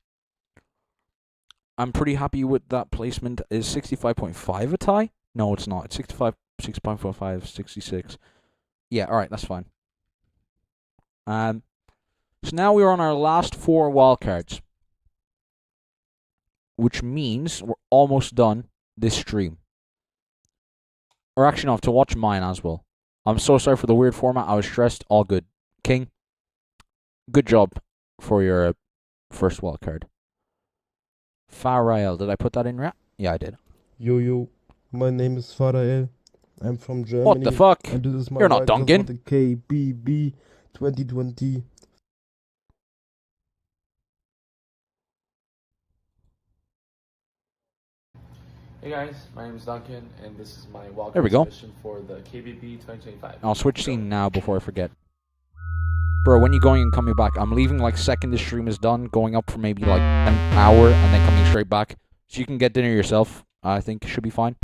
I'm pretty happy with that placement. Is 65.5 a tie? No, it's not. It's 65, 6.45, 66. Yeah, alright, that's fine. So now we're on our last 4 wildcards. Which means we're almost done this stream. Or actually, no, I have to watch mine as well. I'm so sorry for the weird format. I was stressed. All good. King, good job for your first wildcard. Farel, did I put that in right? Yeah, I did. Yo, my name is Farel. I'm from Germany. What the fuck? And this is my You're not Duncan. For the KBB 2020. Hey guys, my name is Duncan, and this is my There we go. submission for the KBB 2025. I'll switch scene now before I forget. Bro, when you going and coming back? I'm leaving like second the stream is done, going up for maybe like an hour, and then coming straight back. So you can get dinner yourself. I think it should be fine.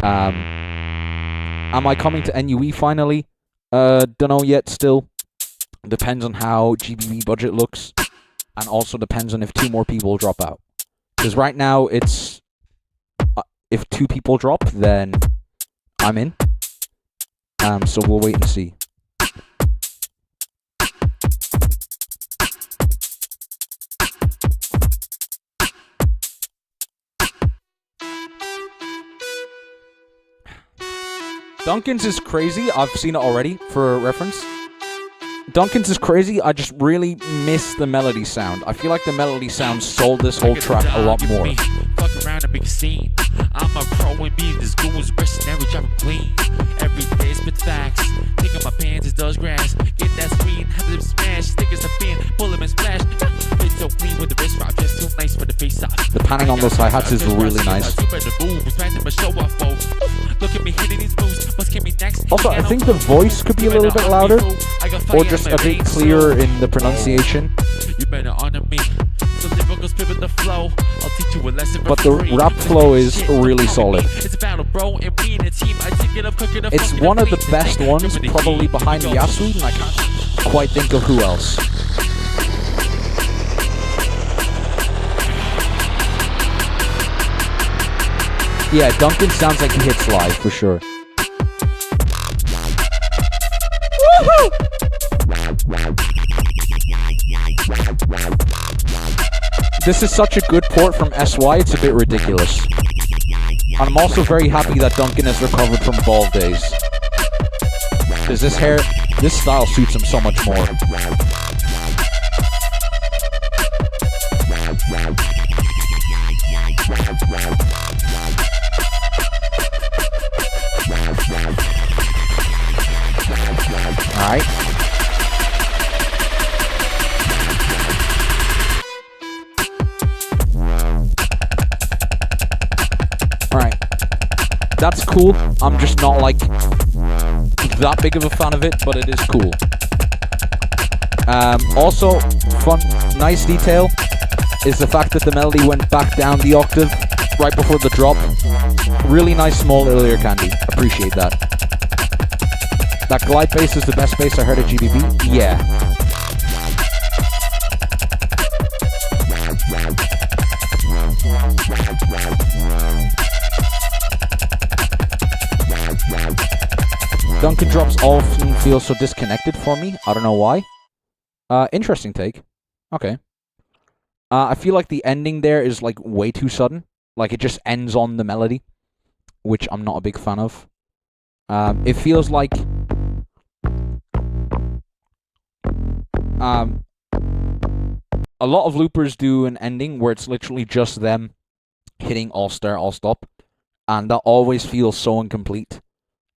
Am I coming to NUE finally? Dunno yet still. Depends on how GBB budget looks. And also depends on if 2 more people drop out. Because right now it's... if 2 people drop, then I'm in. So we'll wait and see. Duncan's is crazy. I've seen it already for reference. Duncan's is crazy. I just really miss the melody sound. I feel like the melody sound sold this whole track a lot more. Fuck around and make a scene. I'm a pro and me, this goons, mercenary, drop clean. Every day spit facts. Think of my pants, it does grass. Get that screen, have them smash. Stick as a fan, pull them and splash. It's so clean with the wrist rock, just too nice for the face off. The panning on those hi-hats is really nice. You better move, it's random, but show off, folks. Look Look at me hitting these moves. What's came me next? Also, I think the voice could be a little bit louder, or just a bit clearer in the pronunciation. You better honor me. The lyricals pivot the flow. I'll teach you a lesson. But the rap flow is really solid. It's a battle, bro, and we in a team. I take it up, cook it up. It's one of the best ones, probably behind Yasu, and I can't quite think of who else. Yeah, Duncan sounds like he hits live for sure. Woohoo! This is such a good port from SY, it's a bit ridiculous. And I'm also very happy that Duncan has recovered from bald days. Because this style suits him so much more. Alright. Alright. That's cool. I'm just not like that big of a fan of it, but it is cool. Also, nice detail is the fact that the melody went back down the octave right before the drop. Really nice small little ear candy. Appreciate that. That glide bass is the best bass I heard at GBB? Yeah. Duncan drops often feel so disconnected for me. I don't know why. Interesting take. Okay. I feel like the ending there is like way too sudden. Like it just ends on the melody, which I'm not a big fan of. It feels like a lot of loopers do an ending where it's literally just them hitting all start, all stop, and that always feels so incomplete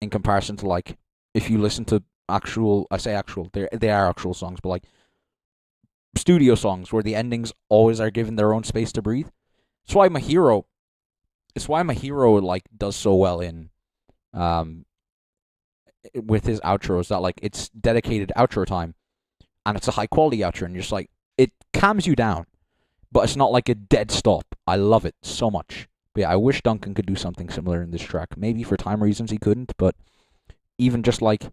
in comparison to like if you listen to actual, I say actual, they are actual songs, but like studio songs where the endings always are given their own space to breathe. It's why my hero like does so well in with his outros, that like it's dedicated outro time and it's a high quality outro and you're just like, it calms you down, but it's not like a dead stop. I love it so much. But yeah, I wish Duncan could do something similar in this track. Maybe for time reasons he couldn't, but even just like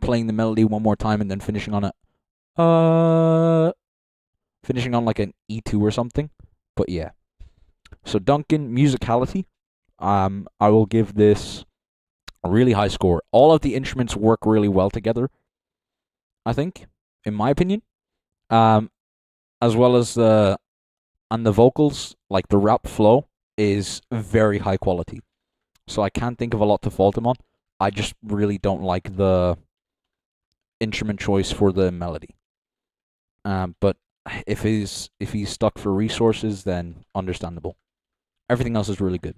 playing the melody one more time and then finishing on finishing on like an E2 or something. But yeah. So Duncan, musicality, I will give this a really high score. All of the instruments work really well together, I think, in my opinion. As well as the vocals, like the rap flow is very high quality. So I can't think of a lot to fault him on. I just really don't like the instrument choice for the melody. But if he's stuck for resources, then understandable. Everything else is really good.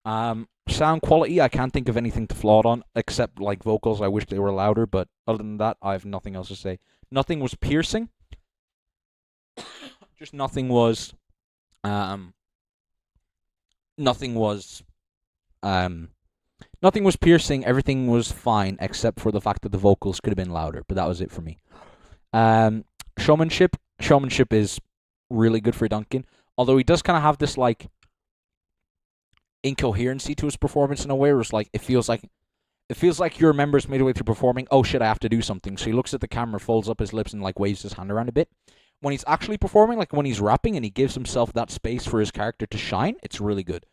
Sound quality, I can't think of anything to flaw it on, except like vocals. I wish they were louder, but other than that, I have nothing else to say. Nothing was piercing. Just nothing was piercing. Everything was fine except for the fact that the vocals could have been louder, but that was it for me. Showmanship is really good for Duncan, although he does kind of have this like incoherency to his performance in a way where it's like it feels like you remember midway through performing, oh shit, I have to do something. So he looks at the camera, folds up his lips, and like waves his hand around a bit. When he's actually performing, like when he's rapping and he gives himself that space for his character to shine, it's really good.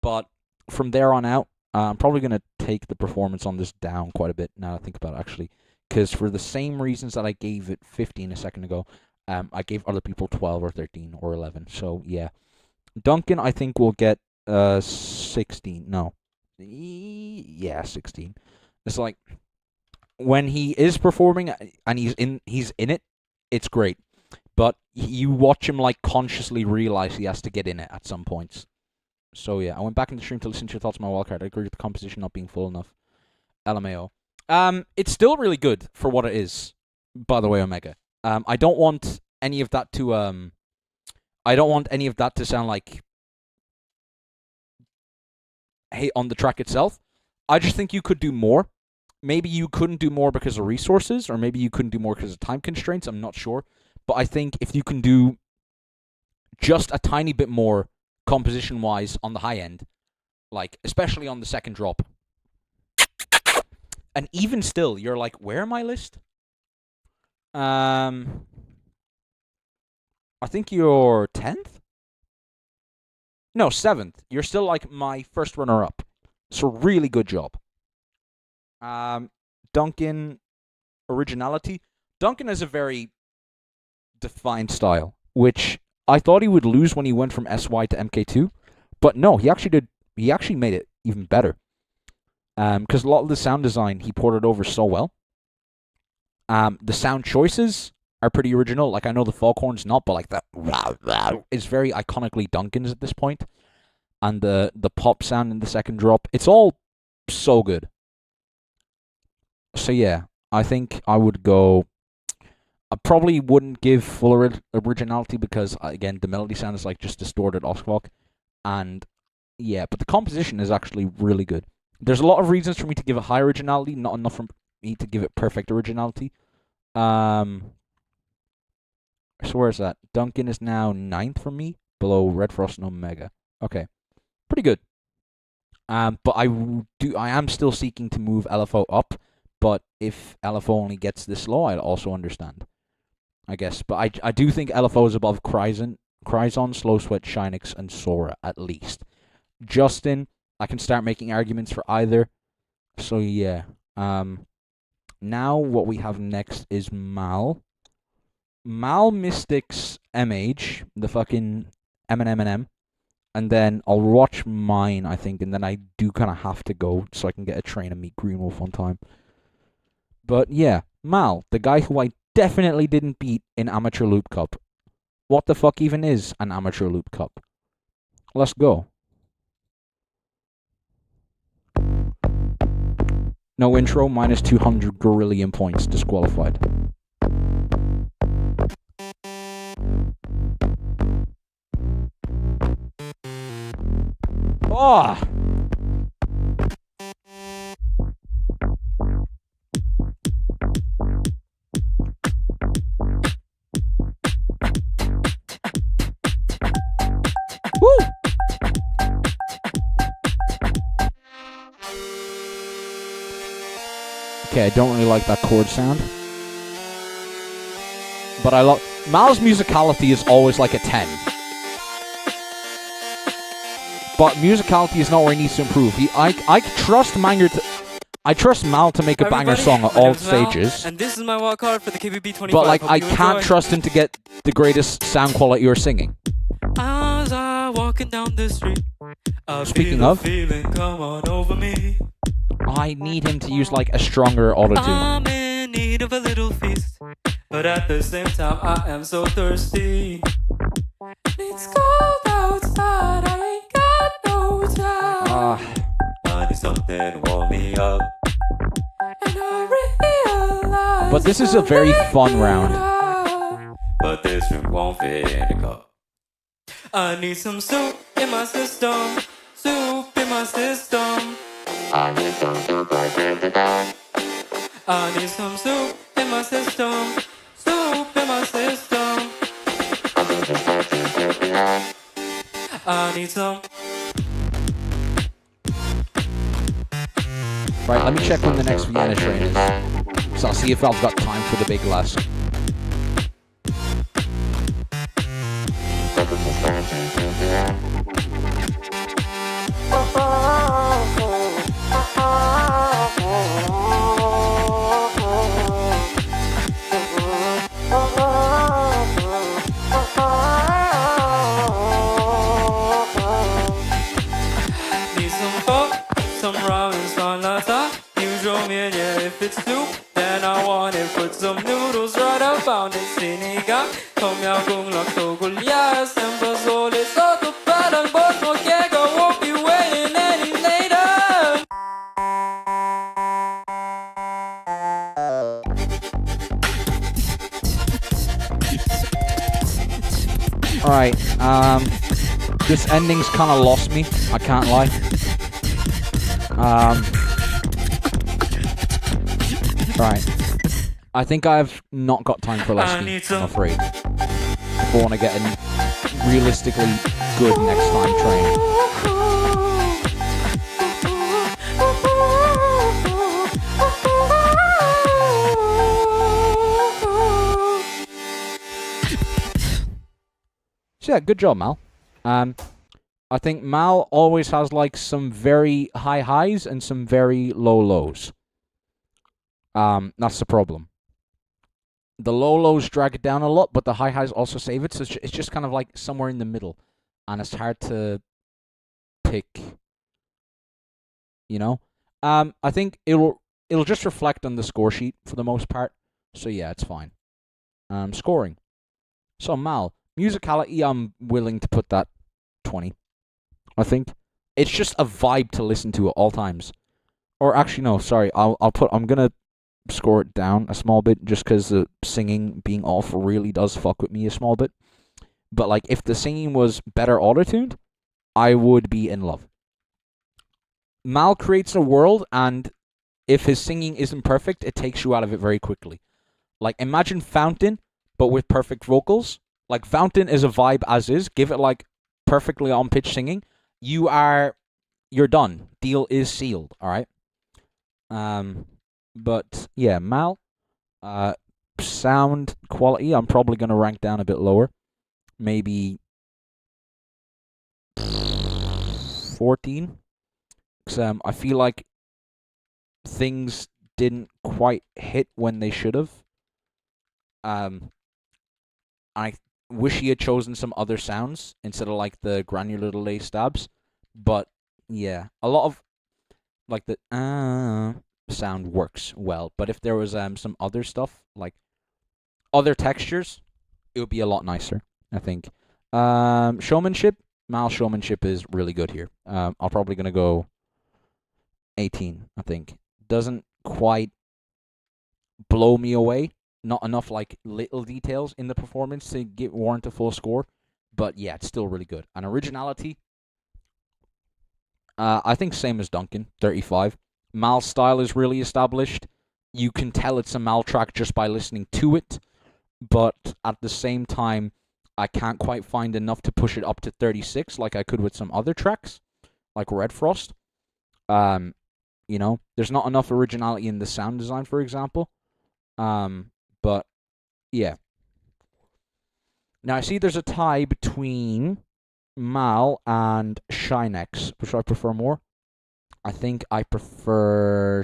But from there on out, I'm probably going to take the performance on this down quite a bit now that I think about it, actually. Because for the same reasons that I gave it 15 a second ago, I gave other people 12 or 13 or 11. So, yeah. Duncan, I think, will get 16. No. Yeah, 16. It's like, when he is performing and he's in it, it's great. But you watch him like consciously realize he has to get in it at some points. So yeah, I went back in the stream to listen to your thoughts on my wildcard. I agree with the composition not being full enough. LMAO. It's still really good for what it is, by the way, Omega. I don't want any of that to sound like hate on the track itself. I just think you could do more. Maybe you couldn't do more because of resources, or maybe you couldn't do more because of time constraints. I'm not sure. But I think if you can do just a tiny bit more composition-wise on the high end, like, especially on the second drop, and even still, you're like, where am I list? I think you're 10th? No, 7th. You're still like my first runner-up. So really good job. Duncan, originality. Duncan has a very defined style, which I thought he would lose when he went from SY to MK2. But no, he actually did. He actually made it even better. Because a lot of the sound design he ported over so well. The sound choices are pretty original. Like, I know the foghorn's not, but like that is very iconically Duncan's at this point. And the pop sound in the second drop, it's all so good. So yeah, I think I would go... I probably wouldn't give full originality because, again, the melody sound is like just distorted Oscvok. And yeah, but the composition is actually really good. There's a lot of reasons for me to give it high originality, not enough for me to give it perfect originality. So where's that? Duncan is now 9th for me, below Red Frost and Omega. Okay, pretty good. But I am still seeking to move LFO up. But if LFO only gets this low, I'll also understand, I guess. But I do think LFO is above Kryzison, Slow Sweat, Shinix, and Sora, at least. Justin, I can start making arguments for either. So yeah. Now what we have next is Mal. Mal Mystics MH, the fucking M&M. And then I'll watch mine, I think, and then I do kind of have to go so I can get a train and meet Greenwolf on time. But yeah, Mal, the guy who I definitely didn't beat in Amateur Loop Cup. What the fuck even is an Amateur Loop Cup? Let's go. No intro, minus 200 Gorillion points, disqualified. Oh! Woo! Okay, I don't really like that chord sound. But I love... Mal's musicality is always like a 10. But musicality is not where he needs to improve. I trust I trust Mal to make a banger song at all stages. And this is my wildcard for the KBB 25. But like, I can't trust him to get the greatest sound quality or singing. As I walking down the street, Speaking of, come on over me. I need him to use like a stronger autotune. I'm in need of a little feast, but at the same time I am so thirsty. It's cold outside, I ain't got no time. I need something to warm me up. And I realize but this is a very fun round. But this room won't fit in a cup. I need some soup in my system. Soup in my system. I need some soup like Kryzison. I need some soup in my system. Soup in my system. I need some. Right, let me check when the next Vienna train is. So I'll see if I've got time for the big lesson. If it's soup, then I want it. Put some noodles right around it. Sinigang, tom yum goong lak togul yes. And pozole soto parang boss mo kega. Won't be waiting any later. Alright, this ending's kind of lost me, I can't lie. Right. I think I've not got time for Lesky, I'm afraid. If I want to get a realistically good next time train. So yeah, good job, Mal. I think Mal always has like some very high highs and some very low lows. That's the problem. The low lows drag it down a lot, but the high highs also save it. So it's just kind of like somewhere in the middle, and it's hard to pick. You know, I think it'll just reflect on the score sheet for the most part. So yeah, it's fine. Scoring. So Mal, musicality, I'm willing to put that 20. I think it's just a vibe to listen to at all times. Or actually, no, sorry, I'm gonna score it down a small bit just because the singing being off really does fuck with me a small bit. But like, if the singing was better auto-tuned, I would be in love. Mal creates a world, and if his singing isn't perfect, it takes you out of it very quickly. Like, imagine Fountain, but with perfect vocals. Like, Fountain is a vibe as is. Give it like perfectly on pitch singing. You're done. Deal is sealed. All right. But yeah, Mal, sound quality, I'm probably gonna rank down a bit lower. Maybe 14. 'Cause I feel like things didn't quite hit when they should have. I wish he had chosen some other sounds instead of like the granular delay stabs. But yeah, a lot of like the sound works well. But if there was some other stuff, like other textures, it would be a lot nicer, I think. Showmanship, Mal's showmanship is really good here. I'm probably gonna go 18, I think. Doesn't quite blow me away. Not enough like little details in the performance to warrant a full score. But yeah, it's still really good. And originality, I think same as Duncan, 35. Mal's style is really established. You can tell it's a Mal track just by listening to it. But at the same time, I can't quite find enough to push it up to 36 like I could with some other tracks, like Red Frost. You know, there's not enough originality in the sound design, for example. But yeah. Now I see there's a tie between Mal and Shinex. Which I prefer more? I think I prefer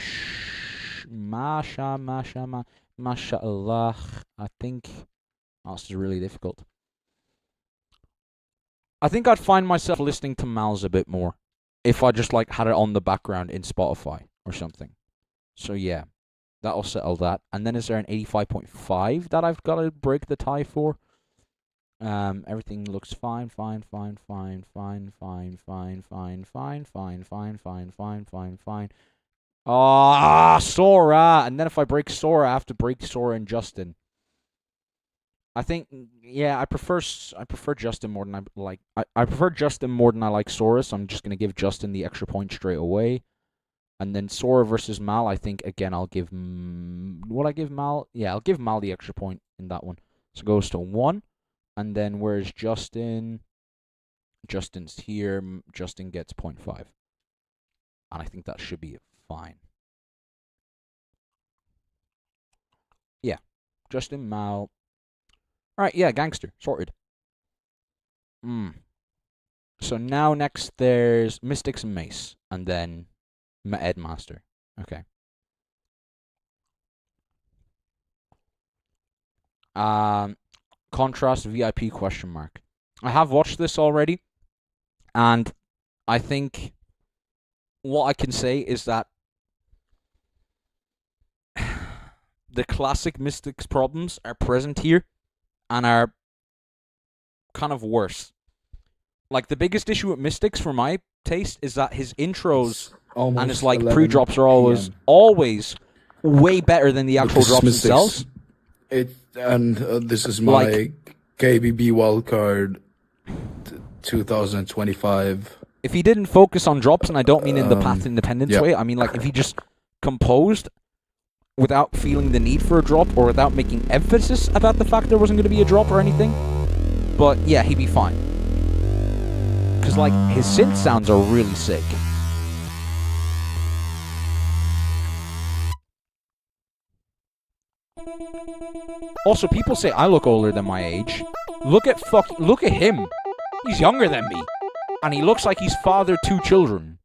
Mashallah. I think this is really difficult. I think I'd find myself listening to Mal's a bit more if I just like had it on the background in Spotify or something. So yeah, that'll settle that. And then is there an 85.5 that I've got to break the tie for? Everything looks fine. Sora! And then if I break Sora, I have to break Sora and Justin. I think, yeah, I prefer Justin more than I prefer Justin more than I like Sora, so I'm just gonna give Justin the extra point straight away. And then Sora versus Mal, I think again I'll give will I give Mal? Yeah, I'll give Mal the extra point in that one. So it goes to 1. And then where's Justin? Justin's here. Justin gets 0.5. And I think that should be fine. Yeah. Justin, Mal. Alright, yeah, Gangster. Sorted. So now next there's Mystics and Mace. And then Edmaster. Okay. Contrast VIP question mark. I have watched this already, and I think what I can say is that the classic Mystics problems are present here and are kind of worse. Like, the biggest issue with Mystics, for my taste, is that his intros and his like pre-drops are always way better than the actual drops themselves. This is my KBB Wildcard 2025. If he didn't focus on drops, and I don't mean in the Path Independence way, I mean like if he just composed without feeling the need for a drop or without making emphasis about the fact there wasn't going to be a drop or anything. But yeah, he'd be fine. Because, like, his synth sounds are really sick. Also, people say I look older than my age. Look at him. He's younger than me. And he looks like he's fathered 2 children.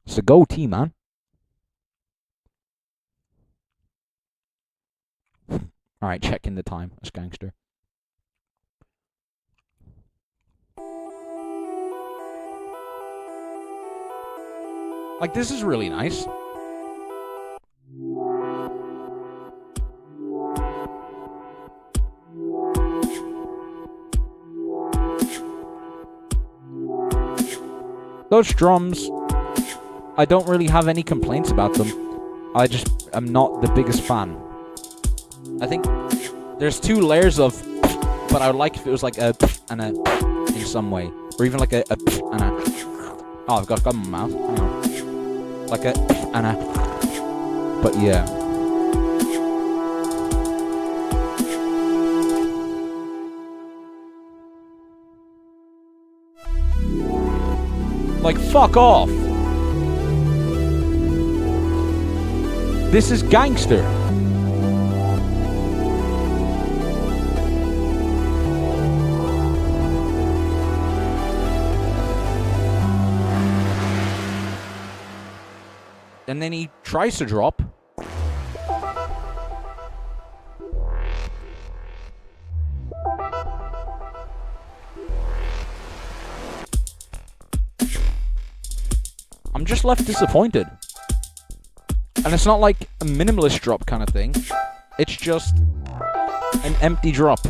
It's a goatee, man. Alright, checking the time. That's gangster. Like, this is really nice. Those drums, I don't really have any complaints about them. I just am not the biggest fan. I think there's 2 layers of, but I would like if it was like a and a in some way, or even like a and a. Oh, I've got gum in my mouth. Hang on. Like a and a. But yeah. Like, fuck off. This is gangster. And then he tries to drop. I'm just left disappointed. And it's not like a minimalist drop kind of thing. It's just an empty drop.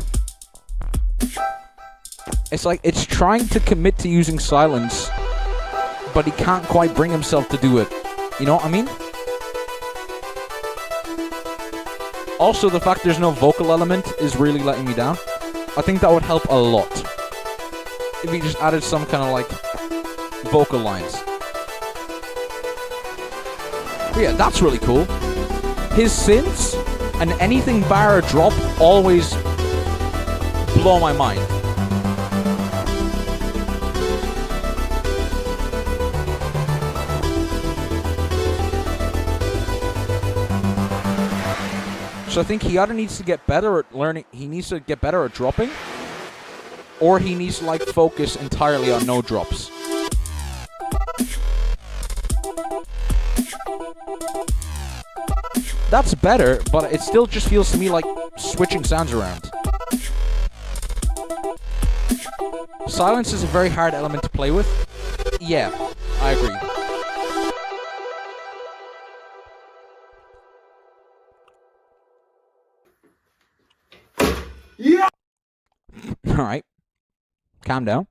It's like it's trying to commit to using silence, but he can't quite bring himself to do it. You know what I mean? Also, the fact there's no vocal element is really letting me down. I think that would help a lot if he just added some kind of like vocal lines. But yeah, that's really cool. His synths and anything bar a drop always blow my mind. So I think he either needs to get better at learning, he needs to get better at dropping, or he needs to like focus entirely on no drops. That's better, but it still just feels to me like switching sounds around. Silence is a very hard element to play with. Yeah, I agree. Yeah. Alright. Calm down.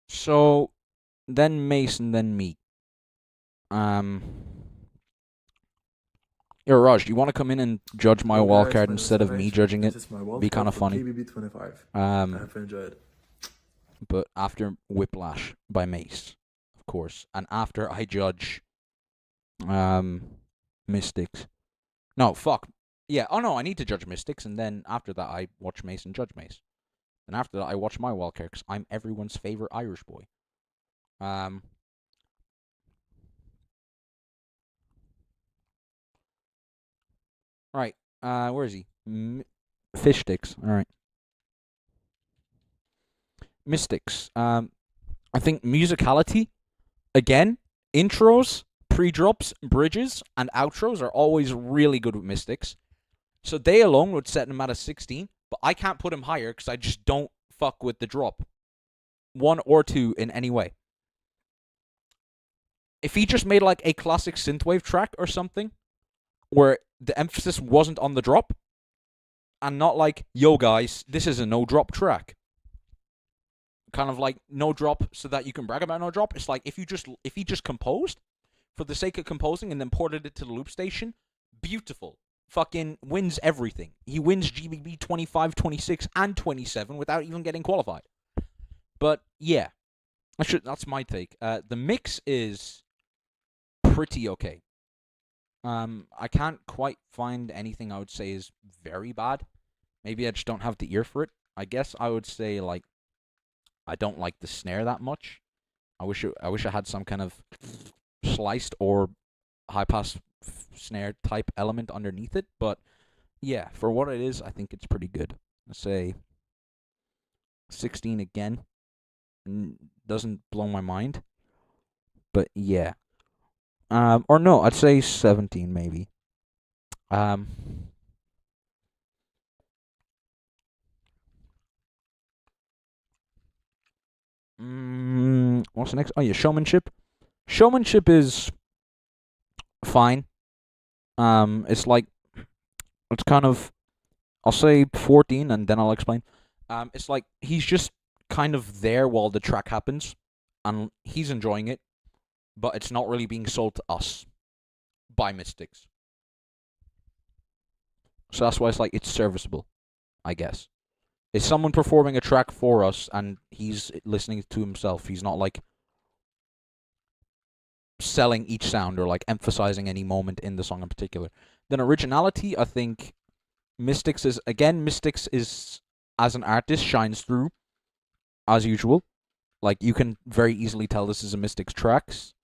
So, then Mace and then me. Yo, Raj, do you want to come in and judge my wildcard instead of me judging it? Be kind of funny. KBB 25. I have enjoyed. But after Whiplash by Mace, of course, and after I judge, Mystics. No, fuck. Yeah. Oh no, I need to judge Mystics, and then after that I watch Mace and judge Mace. And after that I watch my wildcard because I'm everyone's favorite Irish boy. Right. Where is he? Fish sticks. All right. Mystics. I think musicality, again, intros, pre-drops, bridges, and outros are always really good with Mystics. So they alone would set him at a 16, but I can't put him higher because I just don't fuck with the drop. 1 or 2 in any way. If he just made like a classic synthwave track or something, where the emphasis wasn't on the drop, and not like, yo guys, this is a no drop track. Kind of like no drop so that you can brag about no drop. It's like if he just composed for the sake of composing and then ported it to the loop station, beautiful. Fucking wins everything. He wins GBB 25, 26, and 27 without even getting qualified. But yeah, That's my take. The mix is pretty okay. I can't quite find anything I would say is very bad. Maybe I just don't have the ear for it. I guess I would say, like, I don't like the snare that much. I wish I had some kind of sliced or high pass snare type element underneath it. But yeah, for what it is, I think it's pretty good. Let's say 16 again. Doesn't blow my mind. But yeah. Or no, I'd say 17 maybe. What's next? Oh yeah, showmanship. Showmanship is fine. It's kind of, I'll say 14 and then I'll explain. It's like he's just kind of there while the track happens, and he's enjoying it, but it's not really being sold to us by Mystics. So that's why it's serviceable, I guess. It's someone performing a track for us, and he's listening to himself. He's not selling each sound or emphasizing any moment in the song in particular. Then originality, I think Mystics is as an artist shines through as usual. You can very easily tell this is a Mystics tracks.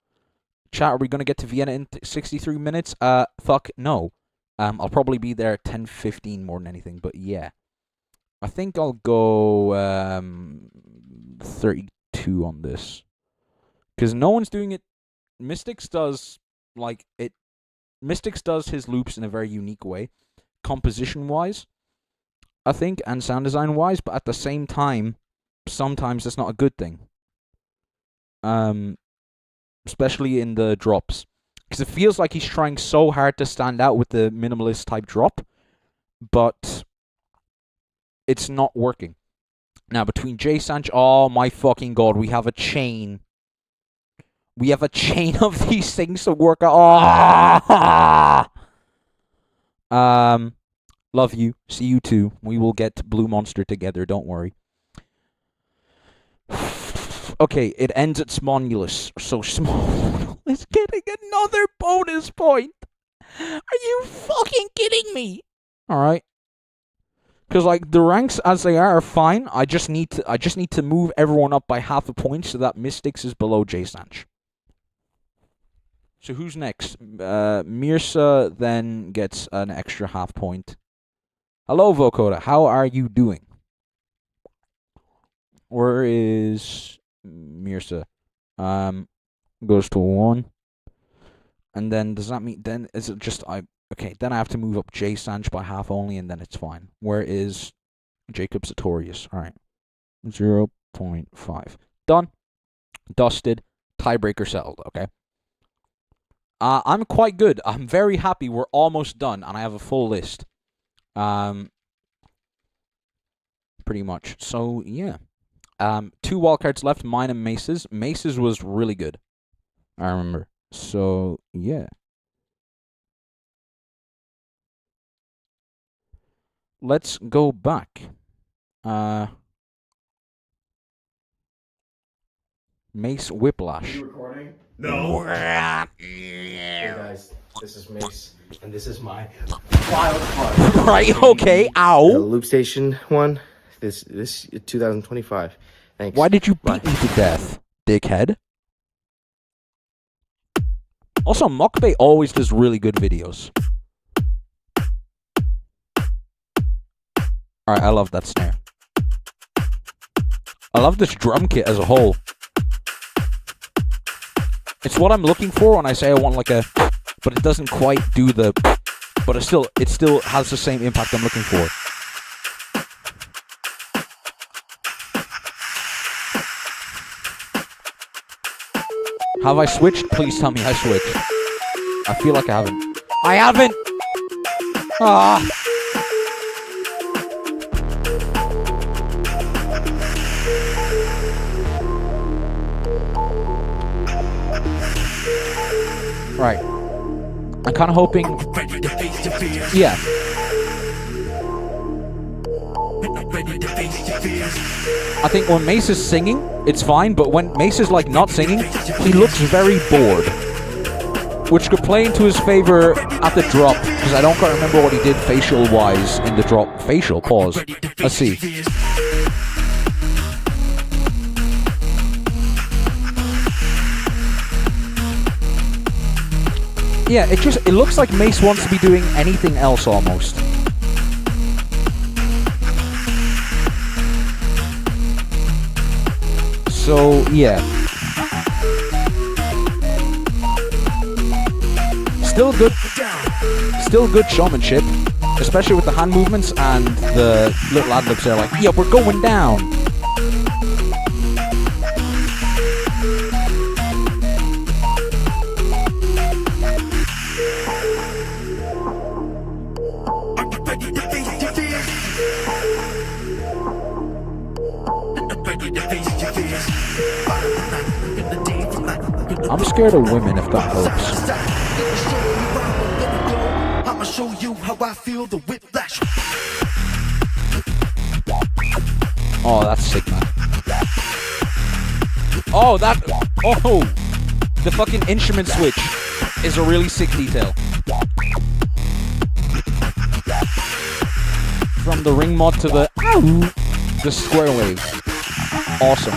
Chat, are we gonna get to Vienna in 63 minutes? Fuck no. I'll probably be there at 10:15 more than anything, but yeah. I think I'll go 32 on this. Because no one's doing it. Mystics does his loops in a very unique way, composition-wise, I think, and sound design-wise, but at the same time, sometimes that's not a good thing. Especially in the drops. Because it feels like he's trying so hard to stand out with the minimalist type drop, but it's not working. Now, between J Sanch, oh my fucking god, we have a chain. We have a chain of these things to work out. Oh! Love you. See you too. We will get Blue Monster together, don't worry. Okay, it ends at Smonulus. So Small is getting another bonus point. Are you fucking kidding me? Alright. Because the ranks as they are fine. I just need to move everyone up by half a point so that Mystics is below J Sanch. So who's next? Mirsa then gets an extra half point. Hello, Vokoda. How are you doing? Where is Mirsa? Goes to 1. And then does that mean then is it just okay, then I have to move up J Sanch by half only, and then it's fine. Where is Jacob Sartorius? Alright. 0.5. Done. Dusted. Tiebreaker settled, okay? I'm quite good. I'm very happy. We're almost done, and I have a full list. Pretty much. So, yeah. 2 wildcards left, mine and Mace's. Mace's was really good. I remember. So, yeah. Let's go back. Mace Whiplash. Are you recording? No. Hey guys, this is Mace, and this is my Wildcard. Right, okay, ow. The Loopstation one, this 2025. Thanks. Why did you beat me to death, dickhead? Also, Mokbay always does really good videos. Alright, I love that snare. I love this drum kit as a whole. It's what I'm looking for when I say I want but it doesn't quite do the, but it still has the same impact I'm looking for. Have I switched? Please tell me I switched. I feel like I haven't. I haven't! Ah! Right. I'm kind of hoping. Yeah. I think when Mace is singing, it's fine, but when Mace is like not singing, he looks very bored. Which could play into his favor at the drop, because I don't quite remember what he did facial-wise in the drop. Facial, pause. Let's see. Yeah, it looks like Mace wants to be doing anything else almost. So, yeah. Still good showmanship, especially with the hand movements and the little ad-libs there like, yeah, we're going down. I'm scared of women, if that helps. I'ma show you how I feel the whiplash. Oh, that's sick, man. Oh, the fucking instrument switch is a really sick detail. From the ring mod to the square wave. Awesome.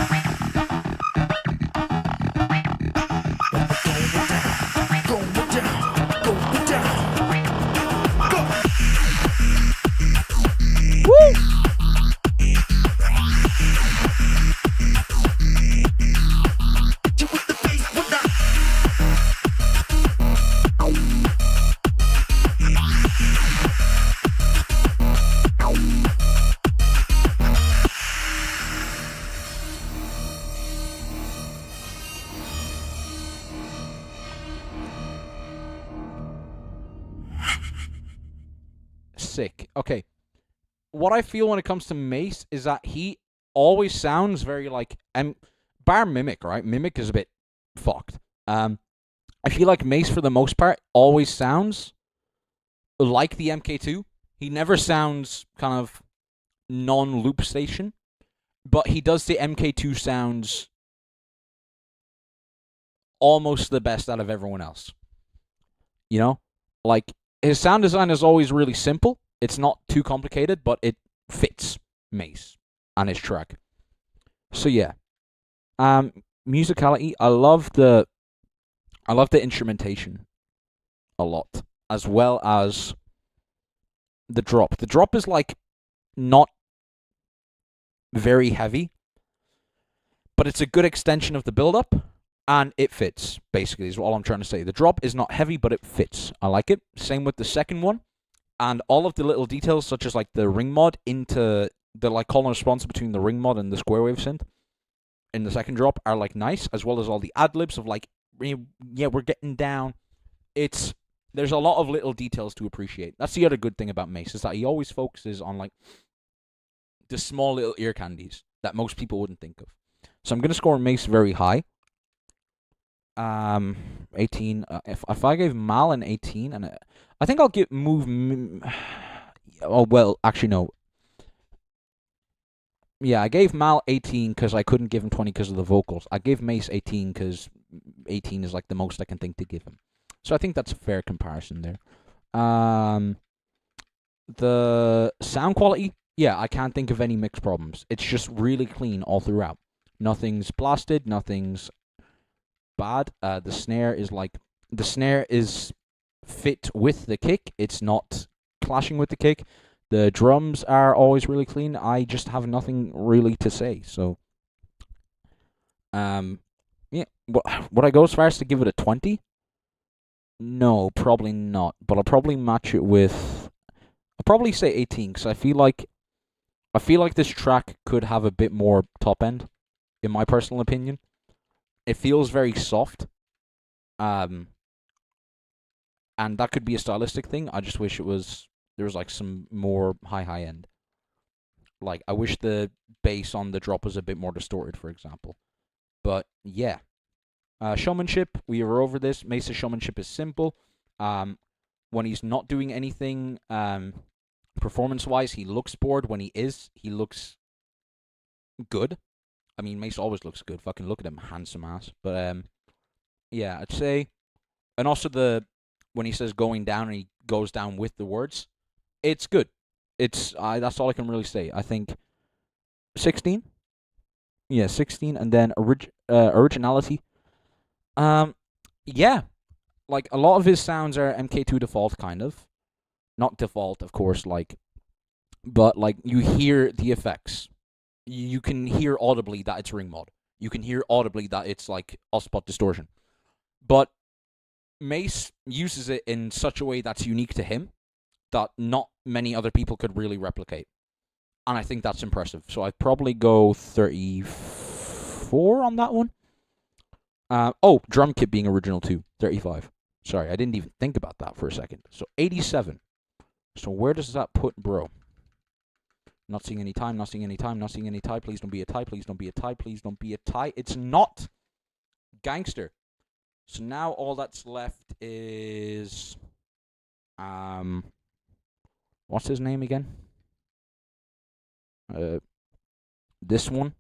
Sick. Okay. What I feel when it comes to Mace is that he always sounds very like bar Mimic, right? Mimic is a bit fucked. I feel like Mace for the most part always sounds like the MK2. He never sounds kind of non-loop station, but he does the MK2 sounds almost the best out of everyone else. You know? Like, his sound design is always really simple. It's not too complicated, but it fits Mace and his track. So yeah. Musicality, I love the instrumentation a lot, as well as the drop. The drop is like not very heavy, but it's a good extension of the build-up, and it fits, basically, is all I'm trying to say. The drop is not heavy, but it fits. I like it. Same with the second one. And all of the little details, such as like the ring mod into the like call and response between the ring mod and the square wave synth in the second drop are like nice, as well as all the ad-libs of like, yeah, we're getting down. There's a lot of little details to appreciate. That's the other good thing about Mace, is that he always focuses on like the small little ear candies that most people wouldn't think of. So I'm going to score Mace very high. 18. If I gave Mal an 18, and I think I'll oh well, actually no. Yeah, I gave Mal 18 because I couldn't give him 20 because of the vocals. I gave Mace 18 because 18 is like the most I can think to give him. So I think that's a fair comparison there. The sound quality, yeah, I can't think of any mix problems. It's just really clean all throughout. Nothing's blasted, nothing's bad. The snare is fit with the kick. It's not clashing with the kick. The drums are always really clean. I just have nothing really to say. So, yeah. Would I go as far as to give it a 20? No, probably not. But I'll probably match it with. I'll probably say 18 because I feel like this track could have a bit more top end, in my personal opinion. It feels very soft. And that could be a stylistic thing. I just wish there was like some more high end. Like, I wish the bass on the drop was a bit more distorted, for example. But yeah. Showmanship, we were over this. Mesa's showmanship is simple. When he's not doing anything Performance-wise, he looks bored when he looks good. I mean, Mace always looks good. Fucking look at him, handsome ass. But yeah, I'd say, and also when he says going down and he goes down with the words, it's good. That's all I can really say. I think 16. Yeah, 16, and then originality. Yeah, like a lot of his sounds are MK2 default, kind of. Not default, of course, but like you hear the effects. You can hear audibly that it's ring mod. You can hear audibly that it's like all-spot distortion. But Mace uses it in such a way that's unique to him that not many other people could really replicate. And I think that's impressive. So I'd probably go 34 on that one. Drum kit being original too. 35. Sorry, I didn't even think about that for a second. So 87. So where does that put bro? Not seeing any time, not seeing any time, not seeing any tie. Please don't be a tie, please don't be a tie, please don't be a tie. It's not. Gangster. So now all that's left is... what's his name again? This one?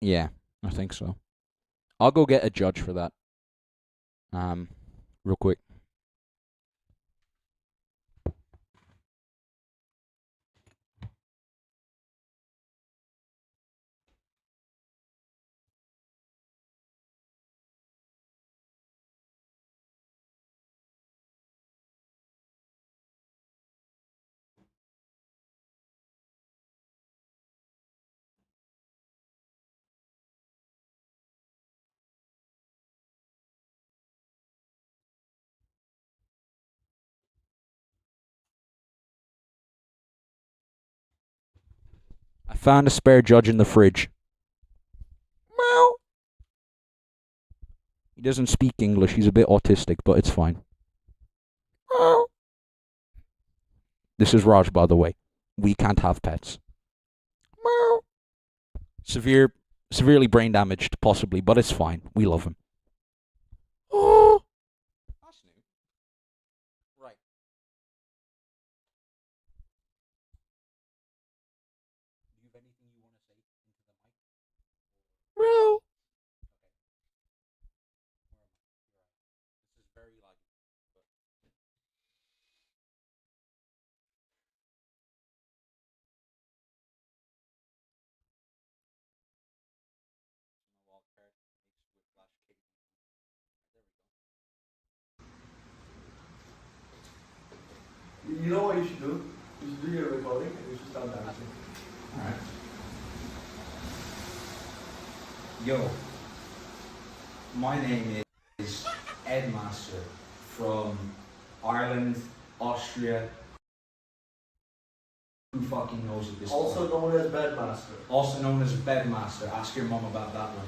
Yeah, I think so. I'll go get a judge for that. Real quick. I found a spare judge in the fridge. Meow. He doesn't speak English. He's a bit autistic, but it's fine. Meow. This is Raj, by the way. We can't have pets. Meow. Severely brain damaged, possibly, but it's fine. We love him. Oh. That's new. Right. Do you have anything you want to say into the mic? Meow. This is very laggy. You know what you should do? You should do your recording and you should start dancing. Alright. Yo, my name is Edmaster from Ireland, Austria. Who fucking knows at this Also point? known as Bedmaster. Also known as Bedmaster. Ask your mum about that one.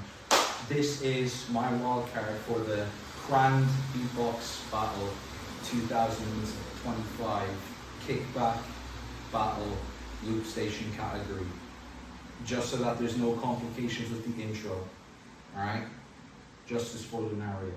This is my wildcard for the Grand Beatbox Battle 2025 Kickback Battle Loop Station category. Just so that there's no complications with the intro. Alright? Justice for Lunaria.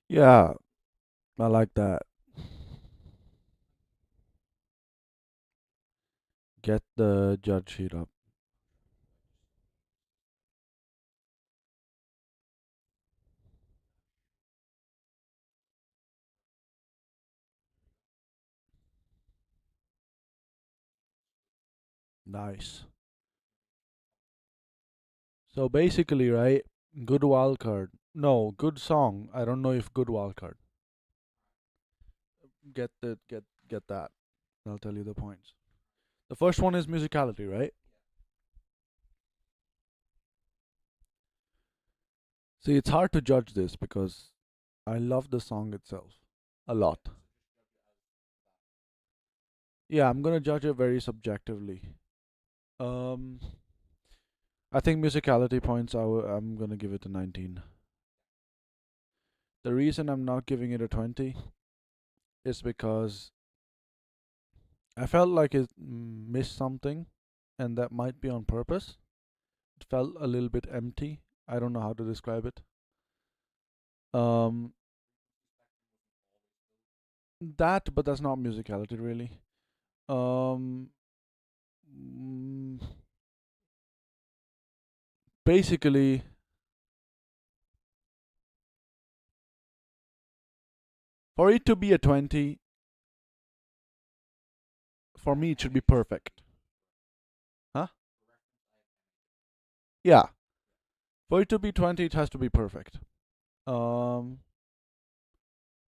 Yeah, I like that. Get the judge sheet up. Nice. So basically, right? Good wild card. No, good song. I don't know if good wild card. Get that. I'll tell you the points. The first one is musicality, right? See, it's hard to judge this because I love the song itself a lot. Yeah, I'm gonna judge it very subjectively. Um, I think musicality points. I'm gonna give it a 19. The reason I'm not giving it a 20 is because I felt like it missed something, and that might be on purpose. It felt a little bit empty. I don't know how to describe it. Um, but that's not musicality really. Um, mm, Basically, for it to be a 20, for me it should be perfect. Huh? Yeah. For it to be 20, it has to be perfect. Um,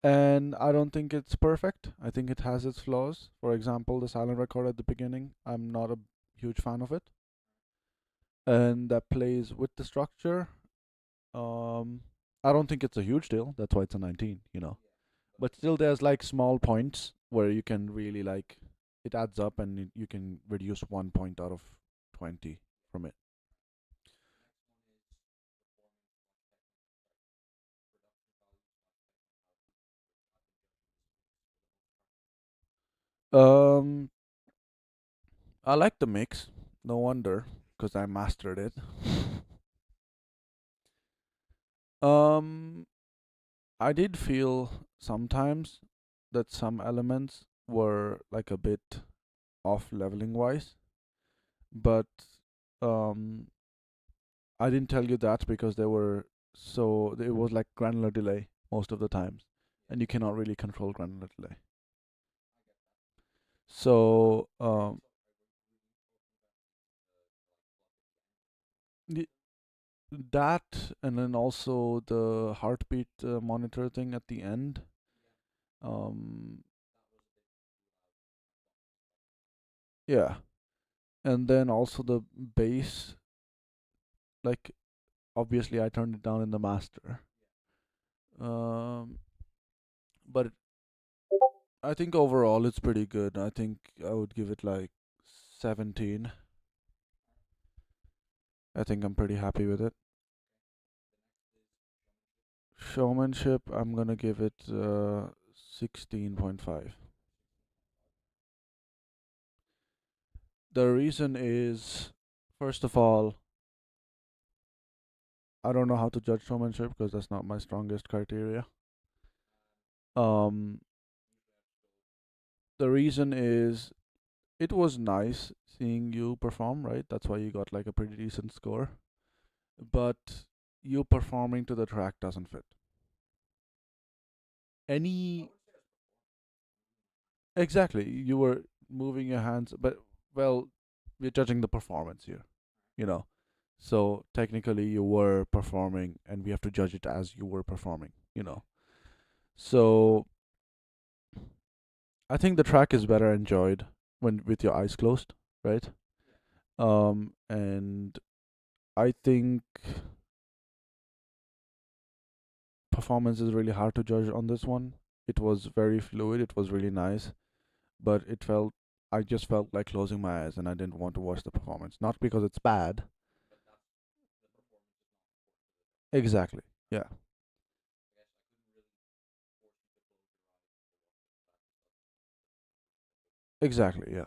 and I don't think it's perfect. I think it has its flaws. For example, the silent record at the beginning, I'm not a huge fan of it. And that plays with the structure. I don't think it's a huge deal. That's why it's a 19, you know. But still, there's like small points where you can really like it adds up, and you can reduce 1 point out of 20 from it. Um, I like the mix. No wonder, because I mastered it. um, I did feel sometimes that some elements were like a bit off leveling wise, but um, I didn't tell you that because they were so it was like granular delay most of the times, and you cannot really control granular delay. So y- that, and then also the heartbeat monitor thing at the end. Um, yeah, and then also the bass. Like obviously, I turned it down in the master. Um, but I think overall it's pretty good. I think I would give it like 17. I think I'm pretty happy with it. Showmanship, I'm gonna give it 16.5. The reason is, first of all, I don't know how to judge showmanship because that's not my strongest criteria. Um, the reason is, it was nice seeing you perform, right? That's why you got like a pretty decent score. But you performing to the track doesn't fit. Any Exactly, you were moving your hands, but well, we're judging the performance here, you know. So technically, you were performing, and we have to judge it as you were performing, you know. So I think the track is better enjoyed when with your eyes closed, right? And I think performance is really hard to judge on this one. It was very fluid. It was really nice, but I just felt like closing my eyes, and I didn't want to watch the performance. Not because it's bad. Exactly. Yeah. Exactly. Yeah.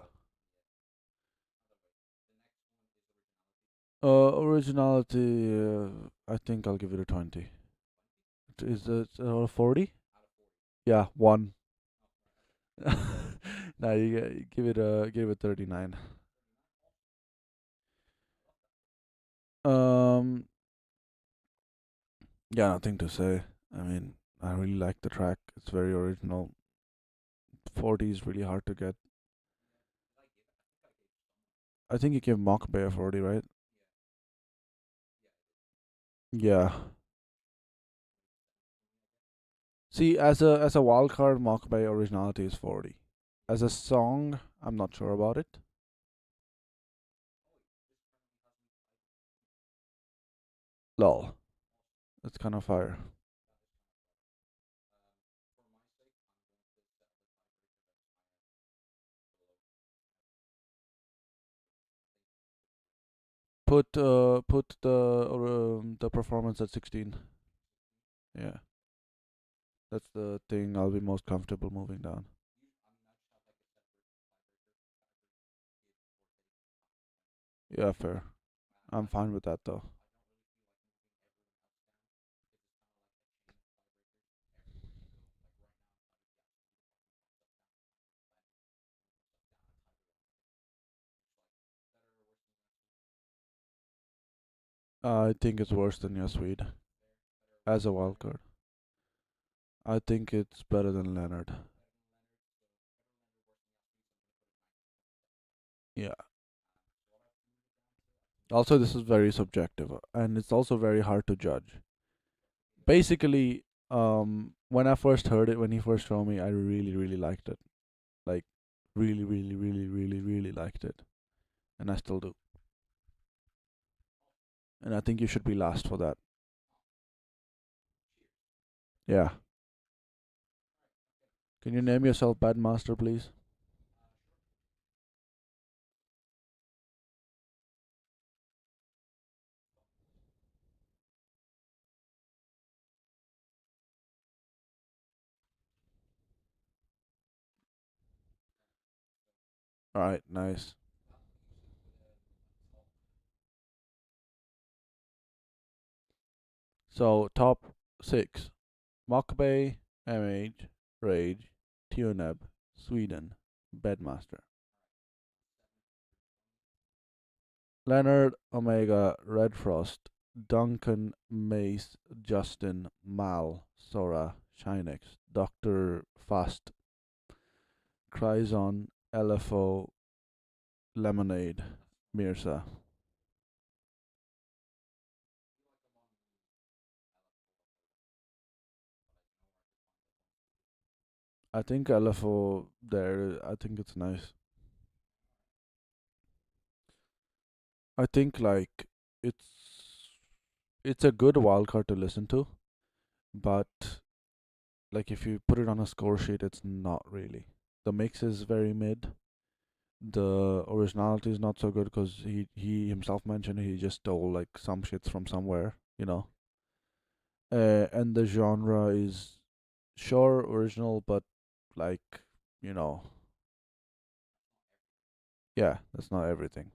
Originality. I think I'll give it a 20. is it 40? Yeah, 1. Nah, give it 39. Yeah, nothing to say. I mean, I really like the track. It's very original. 40 is really hard to get. I think you gave Mockbay a 40, right? Yeah. See, as a wildcard, Mockbay originality is 40. As a song, I'm not sure about it. Lol. That's kind of fire. Put the performance at 16. Yeah. That's the thing I'll be most comfortable moving down. Yeah, fair. I'm fine with that though. I think it's worse than Yasu as a wildcard. I think it's better than Leonard. Yeah. Also, this is very subjective, and it's also very hard to judge. Basically, when I first heard it, when he first showed me, I really, really liked it. Like, really, really, really, really, really liked it, and I still do. And I think you should be last for that. Yeah. Can you name yourself Edmaster, please? Alright, nice. So, top 6. Mockbay, MH, Rage, Teneb, Sweden, Bedmaster. Leonard, Omega, Red Frost, Duncan, Mace, Justin, Mal, Sora, Shinex, Dr. Fast, Kryzison, LFO, Lemonade, Mirza. I think LFO there, I think it's nice. I think like it's a good wildcard to listen to, but like if you put it on a score sheet, it's not really. The mix is very mid. The originality is not so good because he himself mentioned he just stole like some shits from somewhere, you know. And the genre is sure original, but like you know, yeah, that's not everything.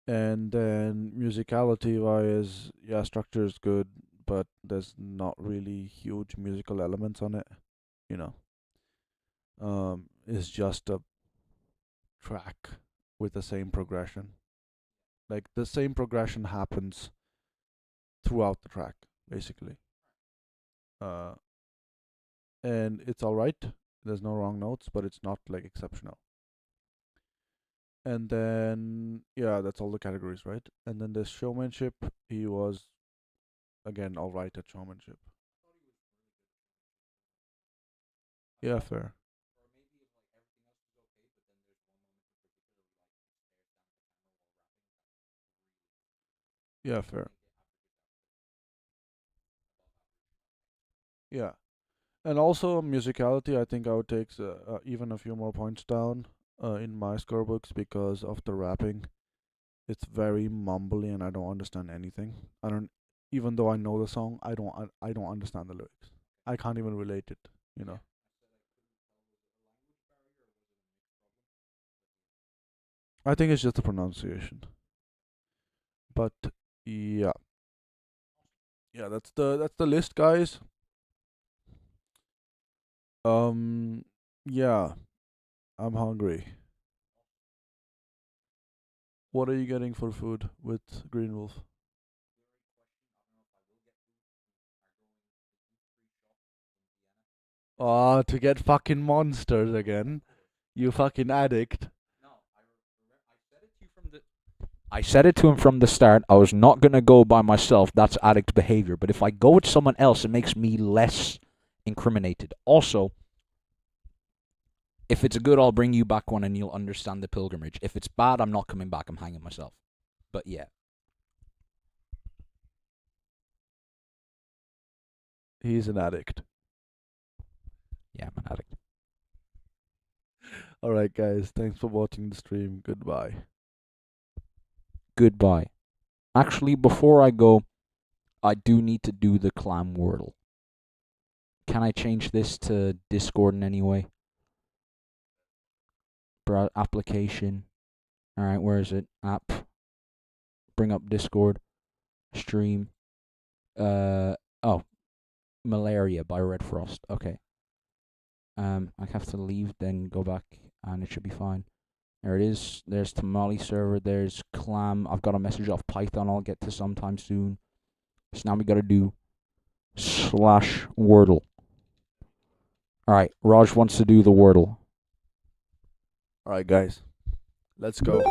And then musicality wise, yeah, structure is good, but there's not really huge musical elements on it, you know. It's just a track with the same progression. Like the same progression happens throughout the track, basically. Uh, and it's alright. There's no wrong notes, but it's not like exceptional. And then yeah, that's all the categories, right? And then the showmanship, he was again alright at showmanship. Yeah, fair. Yeah, fair. Yeah. And also musicality, I think I would take even a few more points down in my scorebooks because of the rapping. It's very mumbly and I don't understand anything. I don't, even though I know the song, I don't understand the lyrics. I can't even relate it, you know. I think it's just the pronunciation. But yeah. Yeah, that's the list, guys. Yeah, I'm hungry. What are you getting for food with Green Wolf? Oh, to get fucking monsters again. You fucking addict. I said it to him from the start. I was not going to go by myself. That's addict behavior. But if I go with someone else, it makes me less incriminated. Also, if it's good, I'll bring you back one and you'll understand the pilgrimage. If it's bad, I'm not coming back. I'm hanging myself. But yeah. He's an addict. Yeah, I'm an addict. Alright, guys. Thanks for watching the stream. Goodbye. Goodbye. Actually, before I go, I do need to do the clam wordle. Can I change this to Discord in any way? Application. Alright, where is it? App. Bring up Discord. Stream. Oh. Malaria by Red Frost. Okay. I have to leave, then go back, and it should be fine. There it is. There's Tamale server. There's Clam. I've got a message off Python I'll get to sometime soon. So now we gotta do /Wordle. Alright, Raj wants to do the Wordle. Alright, guys. Let's go.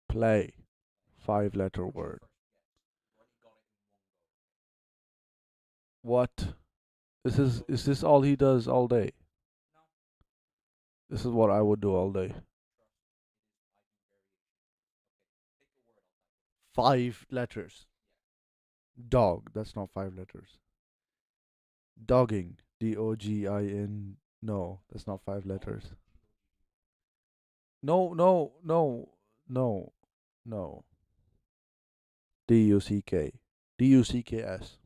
Play. 5-letter word. What? Is this all he does all day? This is what I would do all day. 5 letters. Dog. That's not 5 letters. Dogging. DOGIN. No, that's not 5 letters. No. DUCK. DUCKS.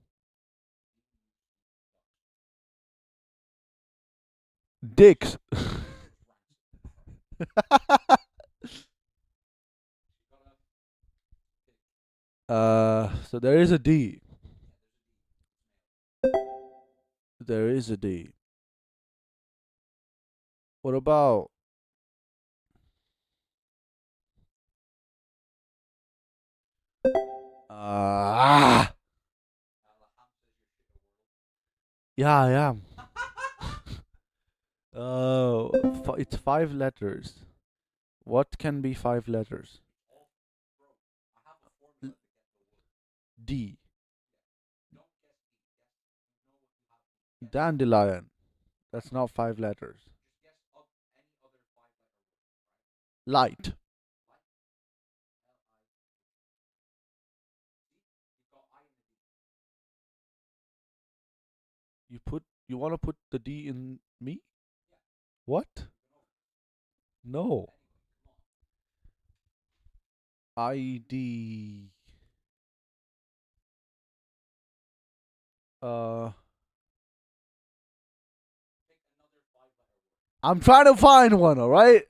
Dicks. So there is a D. There is a D. What about yeah, I am. Oh, it's 5 letters. What can be 5 letters? D. Dandelion. That's not 5 letters. Light. You want to put the D in me? What? No. ID. I'm trying to find one, alright?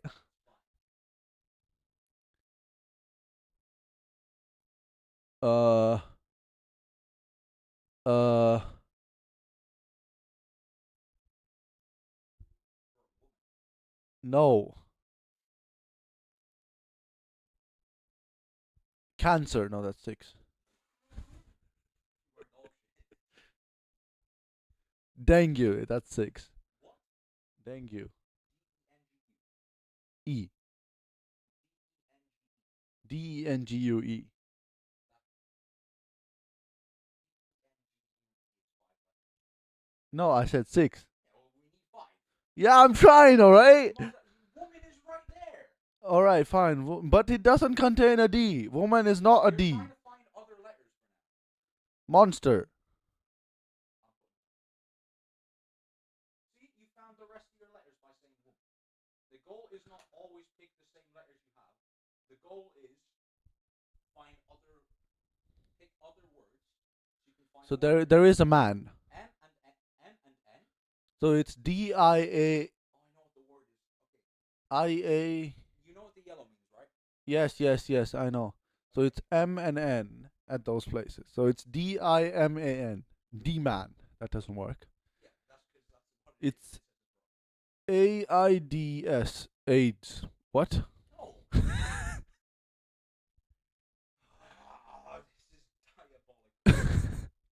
No. Cancer. No, that's 6. Dengue. That's 6. Dengue. E. DENGUE. No, I said 6. Yeah, I'm trying, alright? Alright, fine. But it doesn't contain a D. Woman is not a D. Monster. The goal is not always pick the same letters you have. The goal is pick other words. So there is a man. So it's D-I-A... I-A... You know what the yellow means, right? Yes, I know. So it's M and N at those places. So it's D-I-M-A-N. D-man. That doesn't work. It's A-I-D-S. AIDS. What?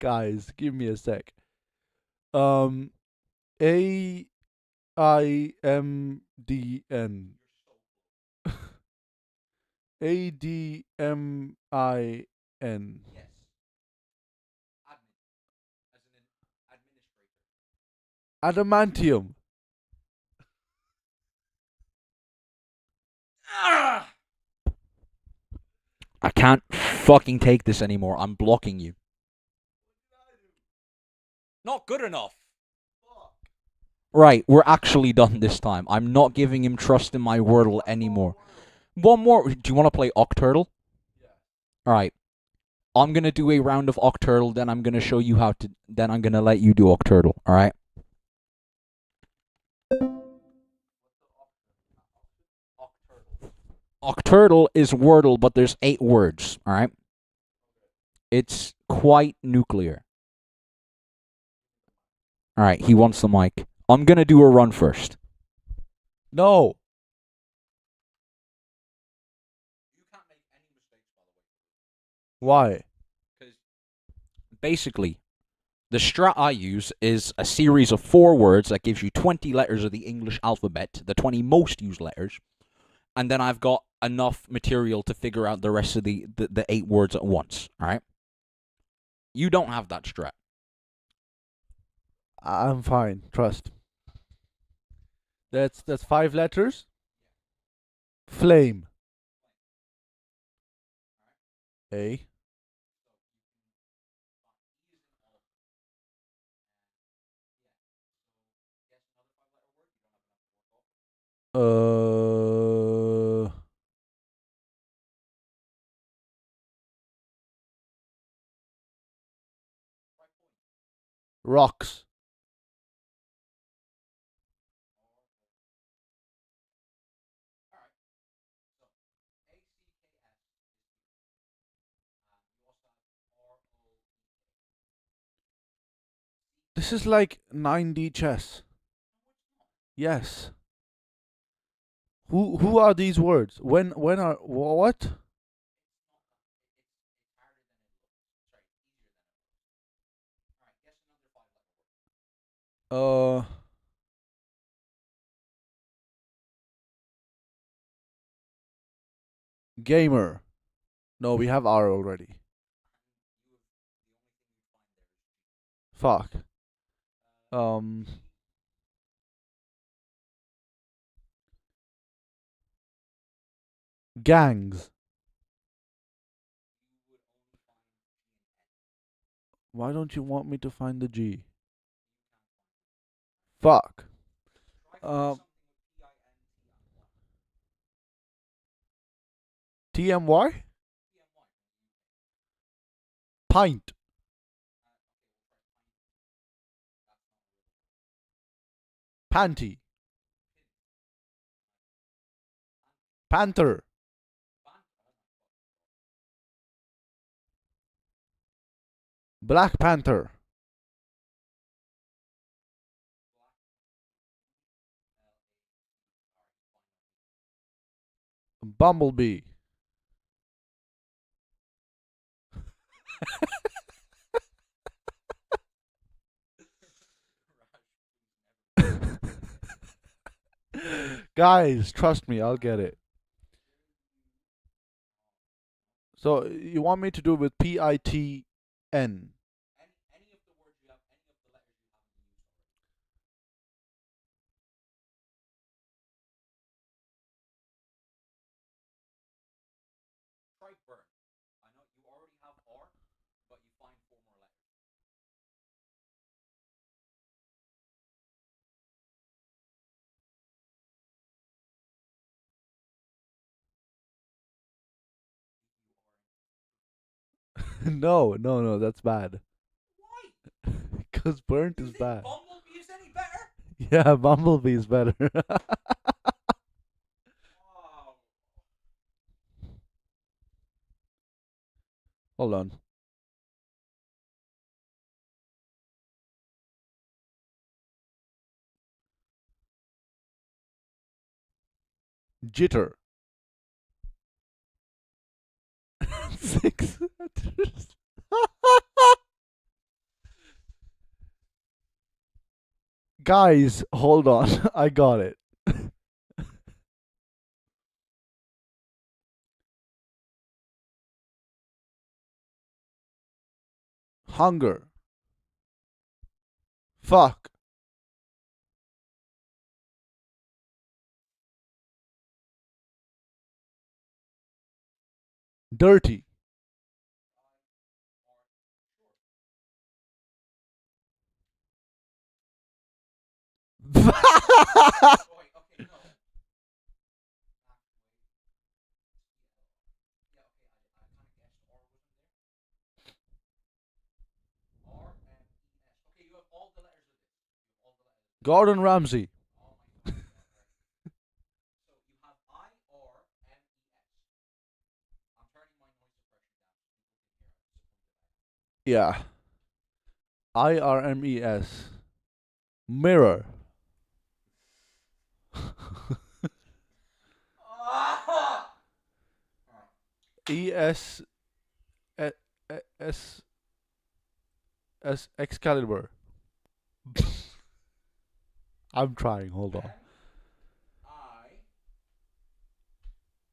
Guys, give me a sec. A-I-M-D-N. A-D-M-I-N. Yes. Admin. As an administrator. Adamantium. I can't fucking take this anymore. I'm blocking you. Not good enough. Right, we're actually done this time. I'm not giving him trust in my Wordle anymore. One more. Do you want to play Octurtle? Yeah. Alright. I'm going to do a round of Octurtle, then I'm going to show you how to... Then I'm going to let you do Octurtle, alright? Octurtle is Wordle, but there's 8 words, alright? It's quite nuclear. Alright, he wants the mic. I'm gonna do a run first. No. Why? Basically, the strat I use is a series of 4 words that gives you 20 letters of the English alphabet, the 20 most used letters, and then I've got enough material to figure out the rest of the 8 words at once, alright? You don't have that strat. I'm fine. Trust. That's 5 letters. Flame. A. Rocks. This is like 9D chess. Yes. Who are these words? When are what? Gamer. No, we have R already. Fuck. Gangs. Why don't you want me to find the G? Fuck. TMY? Pint. Panty. Panther. Black Panther. Bumblebee. Guys, trust me, I'll get it. So, you want me to do it with P-I-T-N? No, that's bad. Why? Because burnt is bad. Bumblebee is any better? Yeah, Bumblebee is better. Hold on. Jitter. 6 letters. Guys, hold on. I got it. Hunger. Fuck. Dirty. Gordon Ramsay. Yeah. IRMES. Mirror. ES S Excalibur. I'm trying, hold on.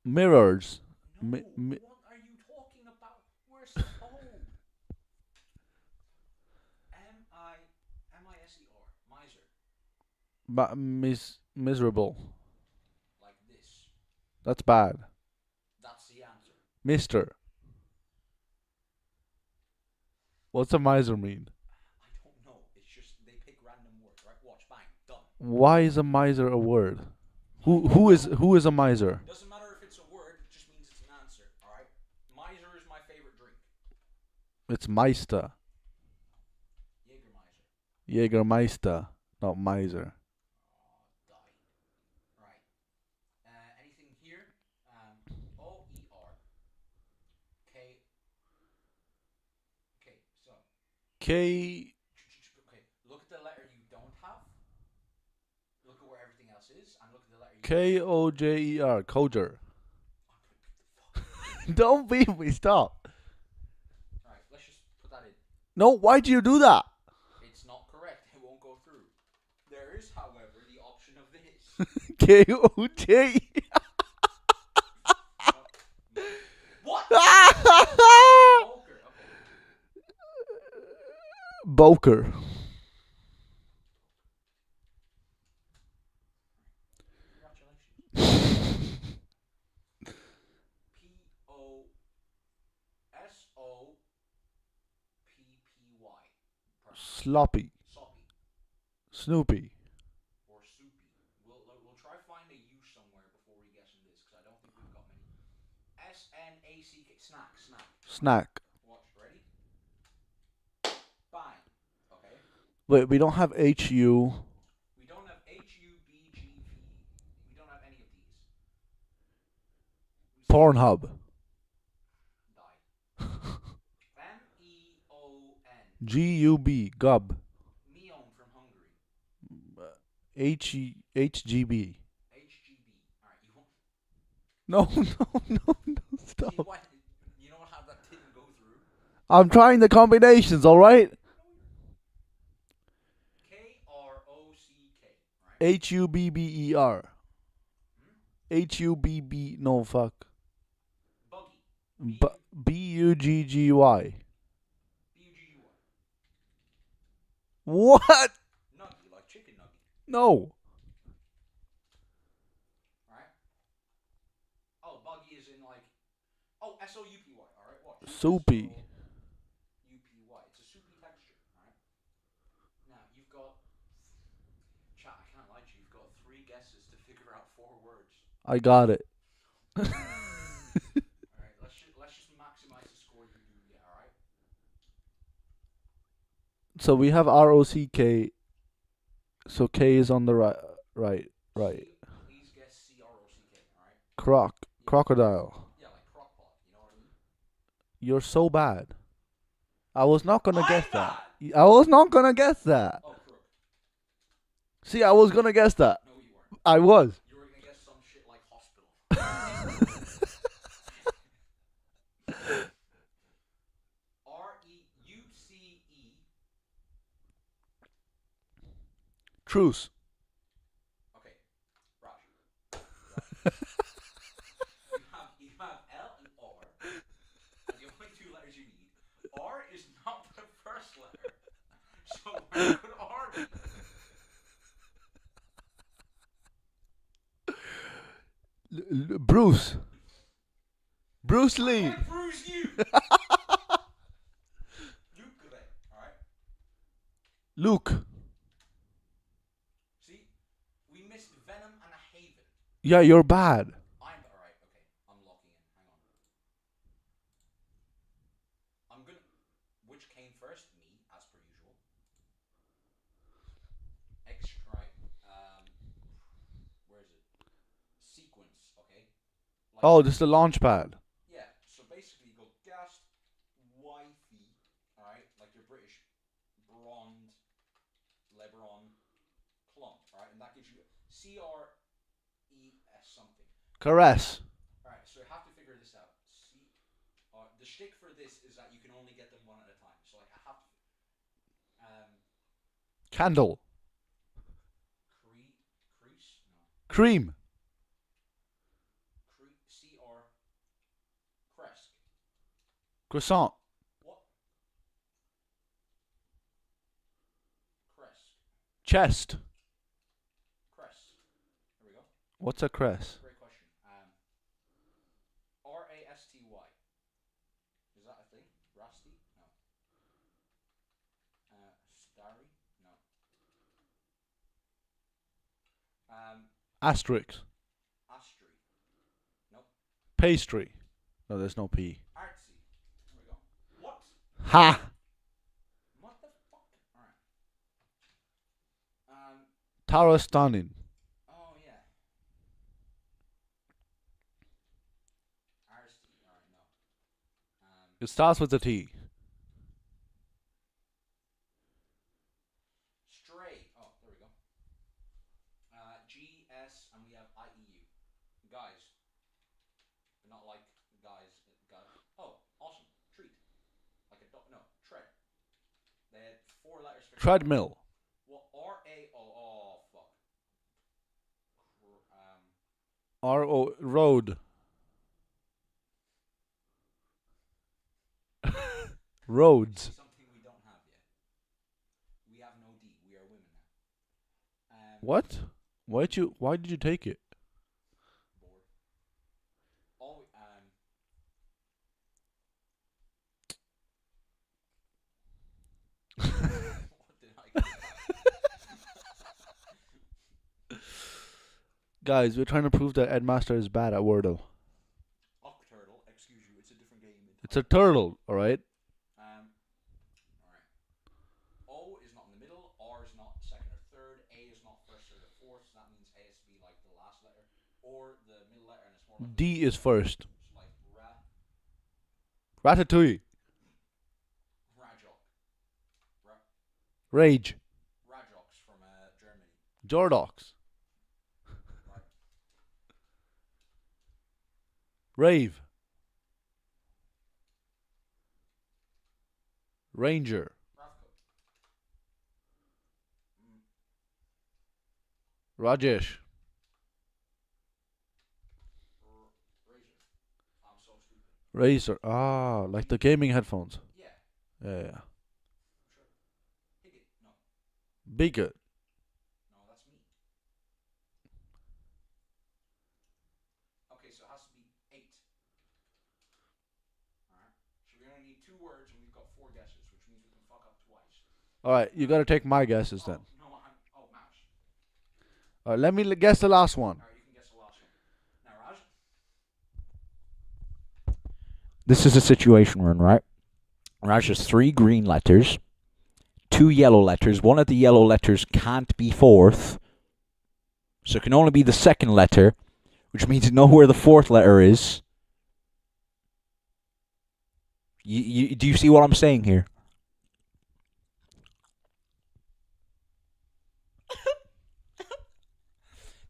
Mirrors. What are you talking about? Where's the O? M-I-S-E-R. Miser. Miserable. Like this. That's bad. That's the answer. Mister. What's a miser mean? I don't know. It's just they pick random words, right? Watch, bang, done. Why is a miser a word? Who is a miser? Doesn't matter if it's a word, it just means it's an answer, alright? Miser is my favorite drink. It's Meister. Jägermeister, not miser. Right. Anything here? O-E-R. K. Okay, so. K. Okay, look at the letter you don't have. Look at where everything else is, and look at the letter you Kojer. Kojer. Don't beat me, stop. Alright, let's just put that in. No, why'd you do that? It's not correct, it won't go through. There is, however, the option of this. K-O-J. What? Boker. P-O-S-O-P-P-Y. Sloppy. Snoopy. Or soupy. We'll try find a U somewhere before we guess in this, because I don't think we've got many. S-N-A-C-K. Snack. Snack. Watch, ready? Bang. Okay. Wait, we don't have H-U. We don't have H-U-B-G-V. We don't have any of these. Pornhub. M-E-O-N. G-U-B. Gub. Meon from Hungary. H-G-B. H-G-B. Alright, you won't... No, stop. See, what? You know how that didn't go through? I'm trying the combinations, alright? K-R-O-C-K. Right? H-U-B-B-E-R. H-U-B-B... No, fuck. Buggy. B-U-G-G-Y. B-U-G-G-Y. What? Nuggy, like chicken nuggy. No. Alright? Oh, buggy is in like... Oh, S-O-U-P-Y. Alright, watch. Soupy. U-P-Y. It's a soupy texture. Alright? Now, you've got... Chat, I can't lie to you. You've got 3 guesses to figure out 4 words. I got it. Alright, let's just maximize the score you do get, alright? So we have R-O-C-K, So K is on the right. Please guess C-R-O-C-K, alright? Crocodile. Yeah, like crockpot, you know what I mean? You're so bad. I was not gonna guess that. I was not gonna guess that. Oh, crook. See, I was gonna guess that. No, you weren't. I was. You were gonna guess some shit like hospital. R-E-U-C-E. Truce. Okay, Raj. You have L and R. And the only two letters you need. R is not the first letter. So where could R be? Bruce. Bruce Lee. Bruce you. Luke, alright? Luke. See, we missed Venom and a Haven. Yeah, you're bad. I'm alright, okay. I'm locking in. Hang on. I'm gonna. Which came first? Me, as per usual. Right. Where is it? Sequence, okay? Like, Oh, this is the launch pad. yeah, so basically you go gassed, wifey, alright? Like your British blonde, Lebron, clump, alright? And that gives you C-R-E-S something. Caress. Alright, so you have to figure this out. The shtick for this is that you can only get them one at a time. So like I have to. Candle. Crease? No. Cream. C-R. Crest. Croissant. What? Crest. Chest. Crest. There we go. What's a crest? Great question. R-A-S-T-Y. Is that a thing? Rusty? No. Starry? No. Asterix. Astry. Nope. Pastry. No, there's no P. Artsy. There we go. What? Ha! What the fuck? Alright. Tara Stunning. Oh, yeah. Arsty. Alright, no. It starts with a T. Stray. Oh, there we go. G-S, and we have I-E-U. Guys. But not like guys. Oh, awesome. Treat. Like a dog. No, tread. They had 4 letters for Treadmill. Well, R-A-O. Oh, fuck. R-O. Road. Roads. Something we don't have yet. We have no D. We are women now. What? Why did you take it? Bored. All what did I get? Guys, we're trying to prove that Edmaster is bad at Wordle. Octurtle, excuse you, it's a different game. It's a turtle, alright? Alright. O is not in the middle, R is not second or third, A is not first or the fourth, so that means A has to be like the last letter, or the middle letter, and it's more like D is first. so like Ratatouille. Rajok. Rage. Rajoks from Germany. Jordox. Right. Rave. Ranger. Rajesh. Razor. I'm so stupid. Razer. Ah, like the gaming headphones. Yeah. Yeah. Sure. Higgit. No. Bigot. No, that's me. Okay, so it has to be 8. Alright. So we only need 2 words and we've got 4 guesses, which means we can fuck up twice. Alright, you gotta take my guesses then. No, mouse. Alright, let me guess the last one. Alright, you can guess the last one. Now, Raj. This is a situation we're in, right? Raj has 3 green letters, 2 yellow letters. One of the yellow letters can't be fourth. So it can only be the second letter, which means you know where the fourth letter is. Do you see what I'm saying here?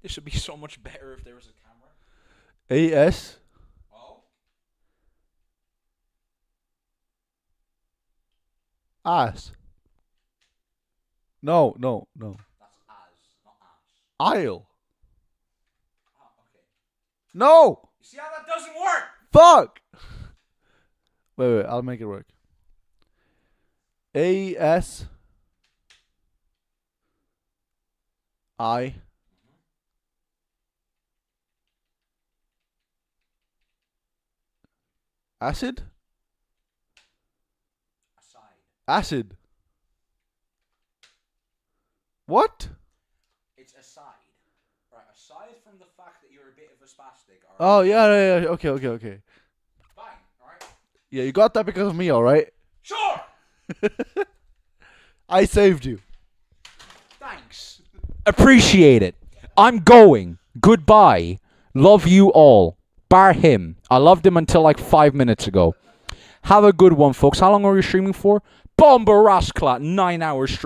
This would be so much better if there was a camera. A-S. Oh. Ass. No. That's as, not ass. Isle. No! You see how that doesn't work? Fuck! Wait, I'll make it work. A-S. I. Acid? Acid. What? It's aside. Right, aside from the fact that you're a bit of a spastic. Oh, yeah. Okay. Fine, alright? Yeah, you got that because of me, alright? Sure! I saved you. Thanks. Appreciate it. I'm going. Goodbye. Love you all. Bar him. I loved him until like 5 minutes ago. Have a good one, folks. How long are you streaming for? Bomba Rasclat, 9 hours stream.